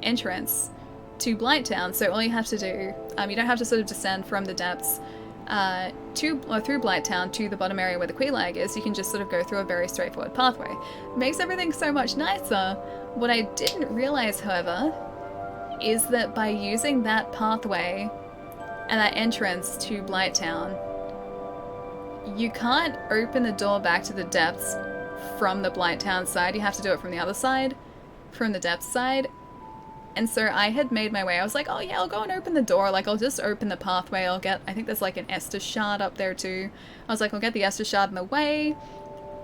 entrance to Blighttown. So all you have to do, you don't have to sort of descend from the depths through Blighttown to the bottom area where the Quelaag is. You can just sort of go through a very straightforward pathway. It makes everything so much nicer. What I didn't realize, however, is that by using that pathway and that entrance to Blighttown, you can't open the door back to the depths from the Blighttown side. You have to do it from the other side, from the depths side. And so I had made my way. I was like, oh yeah, I'll go and open the door. Like, I'll just open the pathway. I'll get, I think there's like an Estus shard up there too. I was like, I'll get the Estus shard in the way,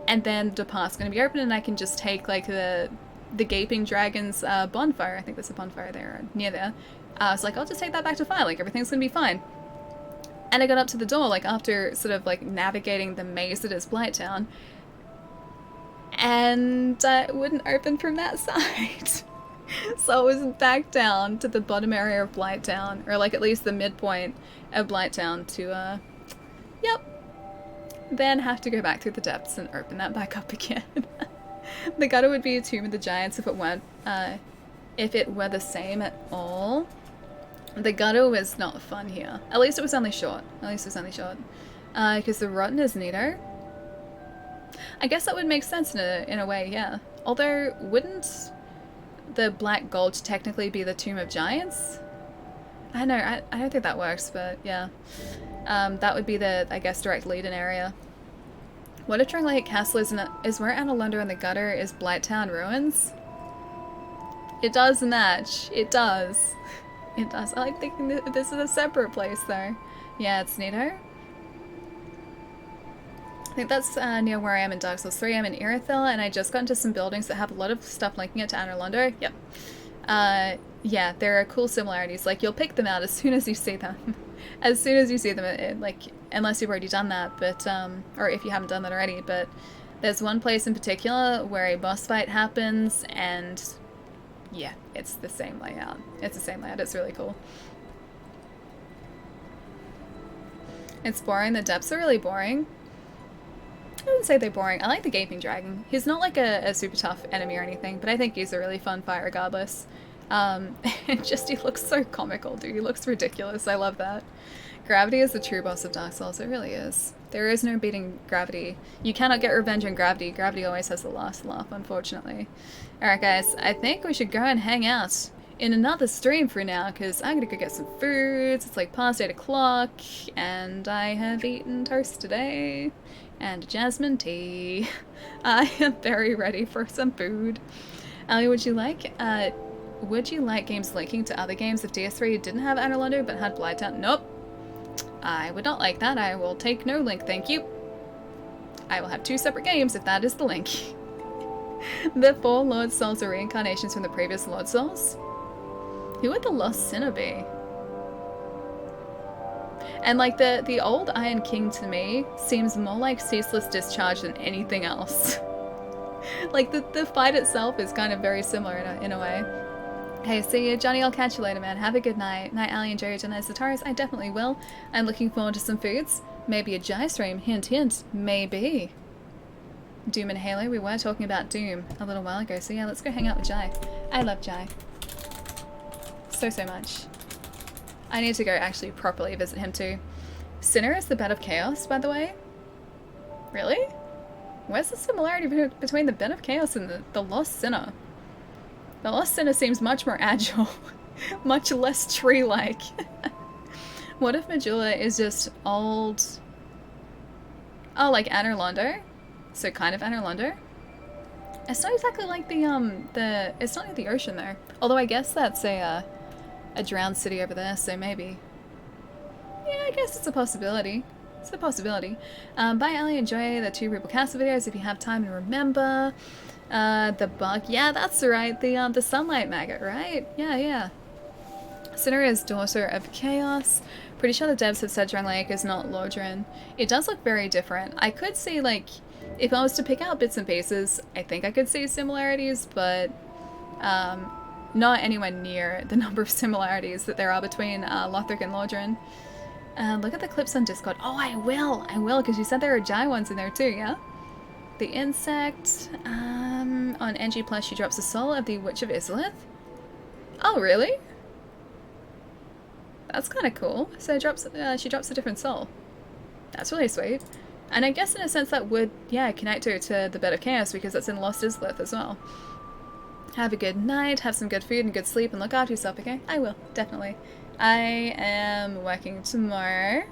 and then the path's going to be open, and I can just take like the Gaping Dragon's bonfire. I think there's a bonfire there, near there. I was like, I'll just take that back to fire, like everything's gonna be fine. And I got up to the door, like after sort of like navigating the maze that is Blighttown, and it wouldn't open from that side. So I was back down to the bottom area of Blighttown, or like at least the midpoint of Blighttown to, then have to go back through the depths and open that back up again. The gutter would be a Tomb of the Giants if it weren't if it were the same at all. The gutter was not fun here. At least it was only short. Because the rotten is neater. I guess that would make sense in a way, yeah. Although, wouldn't the Black Gulch technically be the Tomb of Giants? I don't know, I don't think that works, but yeah. That would be the, I guess, direct lead-in area. What if Drangleic Castle is where Anna Lunder and the gutter is Blighttown ruins? It does match. It does. It does. I like thinking that this is a separate place, though. Yeah, it's neato. I think that's near where I am in Dark Souls 3. I'm in Irithyll, and I just got into some buildings that have a lot of stuff linking it to Anna Lunder. Yep. Yeah, there are cool similarities. Like, you'll pick them out as soon as you see them. As soon as you see them, like, unless you've already done that, but, or if you haven't done that already, but there's one place in particular where a boss fight happens, and yeah, it's the same layout. It's the same layout. It's really cool. It's boring. The depths are really boring. I wouldn't say they're boring. I like the Gaping Dragon. He's not like a super tough enemy or anything, but I think he's a really fun fight regardless. And just, he looks so comical, dude. He looks ridiculous. I love that. Gravity is the true boss of Dark Souls. It really is. There is no beating Gravity. You cannot get revenge on Gravity. Gravity always has the last laugh, unfortunately. Alright guys, I think we should go and hang out in another stream for now, because I'm gonna go get some foods. It's like past 8 o'clock, and I have eaten toast today, and jasmine tea. I am very ready for some food. Ali, would you like games linking to other games if DS3 didn't have Anna Lunder but had Blighttown? Nope. I would not like that. I will take no link, thank you. I will have 2 separate games if that is the link. The 4 Lord Souls are reincarnations from the previous Lord Souls? Who would the Lost Sinner be? And like the old Iron King to me seems more like Ceaseless Discharge than anything else. Like the fight itself is kind of very similar in a way. Hey, see you, Johnny. I'll catch you later, man. Have a good night. Night, Ali and Jerry, tonight, Zataris. I definitely will. I'm looking forward to some foods. Maybe a Jai stream. Hint, hint. Maybe. Doom and Halo. We were talking about Doom a little while ago, so yeah, let's go hang out with Jai. I love Jai. So much. I need to go actually properly visit him too. Sinner is the Bed of Chaos, by the way. Really? Where's the similarity between the Bed of Chaos and the Lost Sinner? The Lost Sinner seems much more agile. Much less tree-like. What if Majula is just old... Oh, like Anna Lunder? So kind of Anna Lunder? It's not exactly like it's not near the ocean though. Although I guess that's a drowned city over there, so maybe. Yeah, I guess it's a possibility. It's a possibility. Bye, Ali. Enjoy the 2 Rebel Castle videos if you have time to remember. The bug. Yeah, that's right. The sunlight maggot, right? Yeah. Sinner is daughter of chaos. Pretty sure the devs have said Drangleic is not Lordran. It does look very different. I could see, like, if I was to pick out bits and pieces, I think I could see similarities, but not anywhere near the number of similarities that there are between Lothric and Lordran. Look at the clips on Discord. Oh, I will, because you said there are Jai ones in there too, yeah? The insect, on NG Plus she drops the soul of the Witch of Islith. Oh, really? That's kind of cool. So she drops a different soul. That's really sweet. And I guess in a sense that would, yeah, connect her to the Bed of Chaos because it's in Lost Islith as well. Have a good night, have some good food and good sleep, and look after yourself, okay? I will, definitely. I am working tomorrow.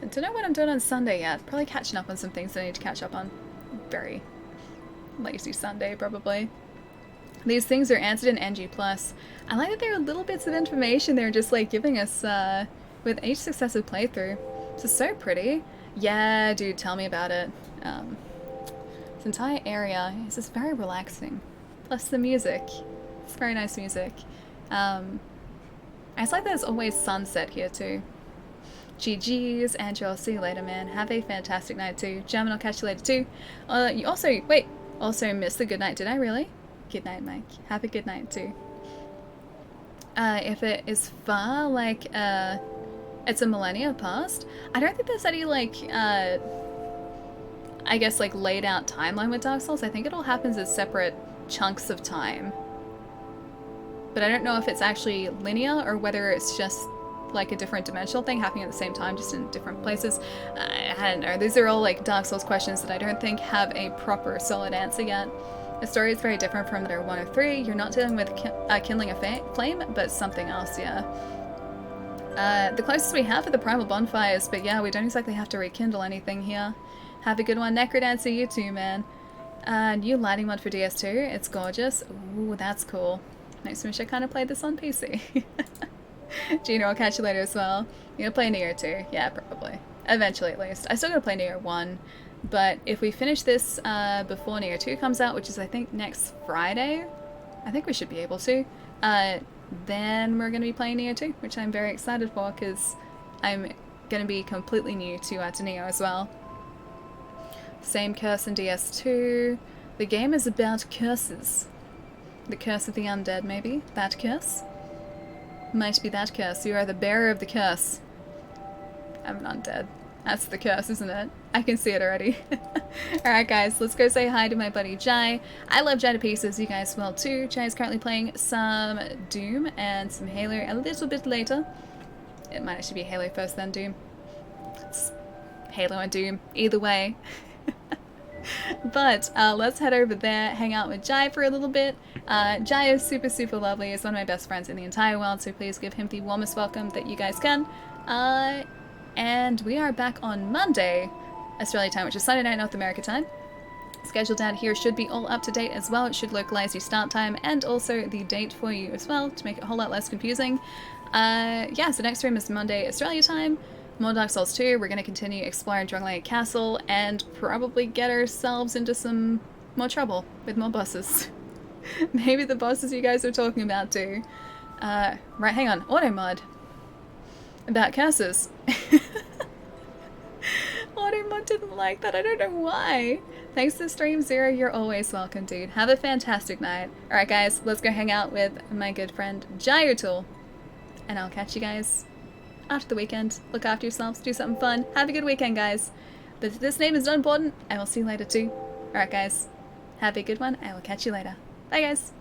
I don't know what I'm doing on Sunday yet. Probably catching up on some things that I need to catch up on. Very lazy Sunday, probably. These things are answered in NG+. I like that there are little bits of information they're just like giving us with each successive playthrough. This is so pretty. Yeah, dude, tell me about it. This entire area is just very relaxing. Plus the music. It's very nice music. I just like there's always sunset here too. GG's, Andrew, I'll see you later, man. Have a fantastic night too. German, I'll catch you later too. You also missed the good night, did I really? Good night, Mike. Have a good night too. If it is far, like, it's a millennia past, I don't think there's any, like, I guess, like, laid out timeline with Dark Souls. I think it all happens as separate chunks of time. but I don't know if it's actually linear or whether it's just like a different dimensional thing happening at the same time, just in different places. I don't know. These are all like Dark Souls questions that I don't think have a proper solid answer yet. The story is very different from their 1 or 3. You're not dealing with kindling a flame, but something else, yeah. The closest we have are the primal bonfires, but yeah, we don't exactly have to rekindle anything here. Have a good one, Necrodancer, you too, man. New lighting mod for DS2, it's gorgeous. Ooh, that's cool. Nice, wish I kind of played this on PC. Gino, I'll catch you later as well. You gonna play Nier 2? Yeah, probably. Eventually, at least. I still gotta play Nier 1, but if we finish this before Nier 2 comes out, which is I think next Friday, I think we should be able to, then we're gonna be playing Nier 2, which I'm very excited for, because I'm gonna be completely new to Neo as well. Same curse in DS2. The game is about curses. The curse of the undead, maybe? That curse? Might be that curse. You are the bearer of the curse. I'm not dead. That's the curse, isn't it? I can see it already. Alright guys, let's go say hi to my buddy Jai. I love Jai to pieces, you guys will too. Jai is currently playing some Doom and some Halo a little bit later. It might actually be Halo first, then Doom. It's Halo and Doom, either way. But let's head over there, hang out with Jai for a little bit. Jai is super, super lovely. He's one of my best friends in the entire world, so please give him the warmest welcome that you guys can. And we are back on Monday, Australia time, which is Sunday night North America time. Schedule down here should be all up to date as well. It should localize your start time and also the date for you as well to make it a whole lot less confusing. Yeah, so next stream is Monday, Australia time. More Dark Souls 2, we're going to continue exploring Drunglane Castle and probably get ourselves into some more trouble with more bosses. Maybe the bosses you guys are talking about too. Right, hang on, auto mod. About curses. Auto mod didn't like that, I don't know why. Thanks to Stream Zero, you're always welcome, dude. Have a fantastic night. Alright guys, let's go hang out with my good friend Jai, and I'll catch you guys after the weekend. Look after yourselves, do something fun, have a good weekend guys. But this name is not important, I will see you later too. Alright guys, have a good one, I will catch you later. Bye guys.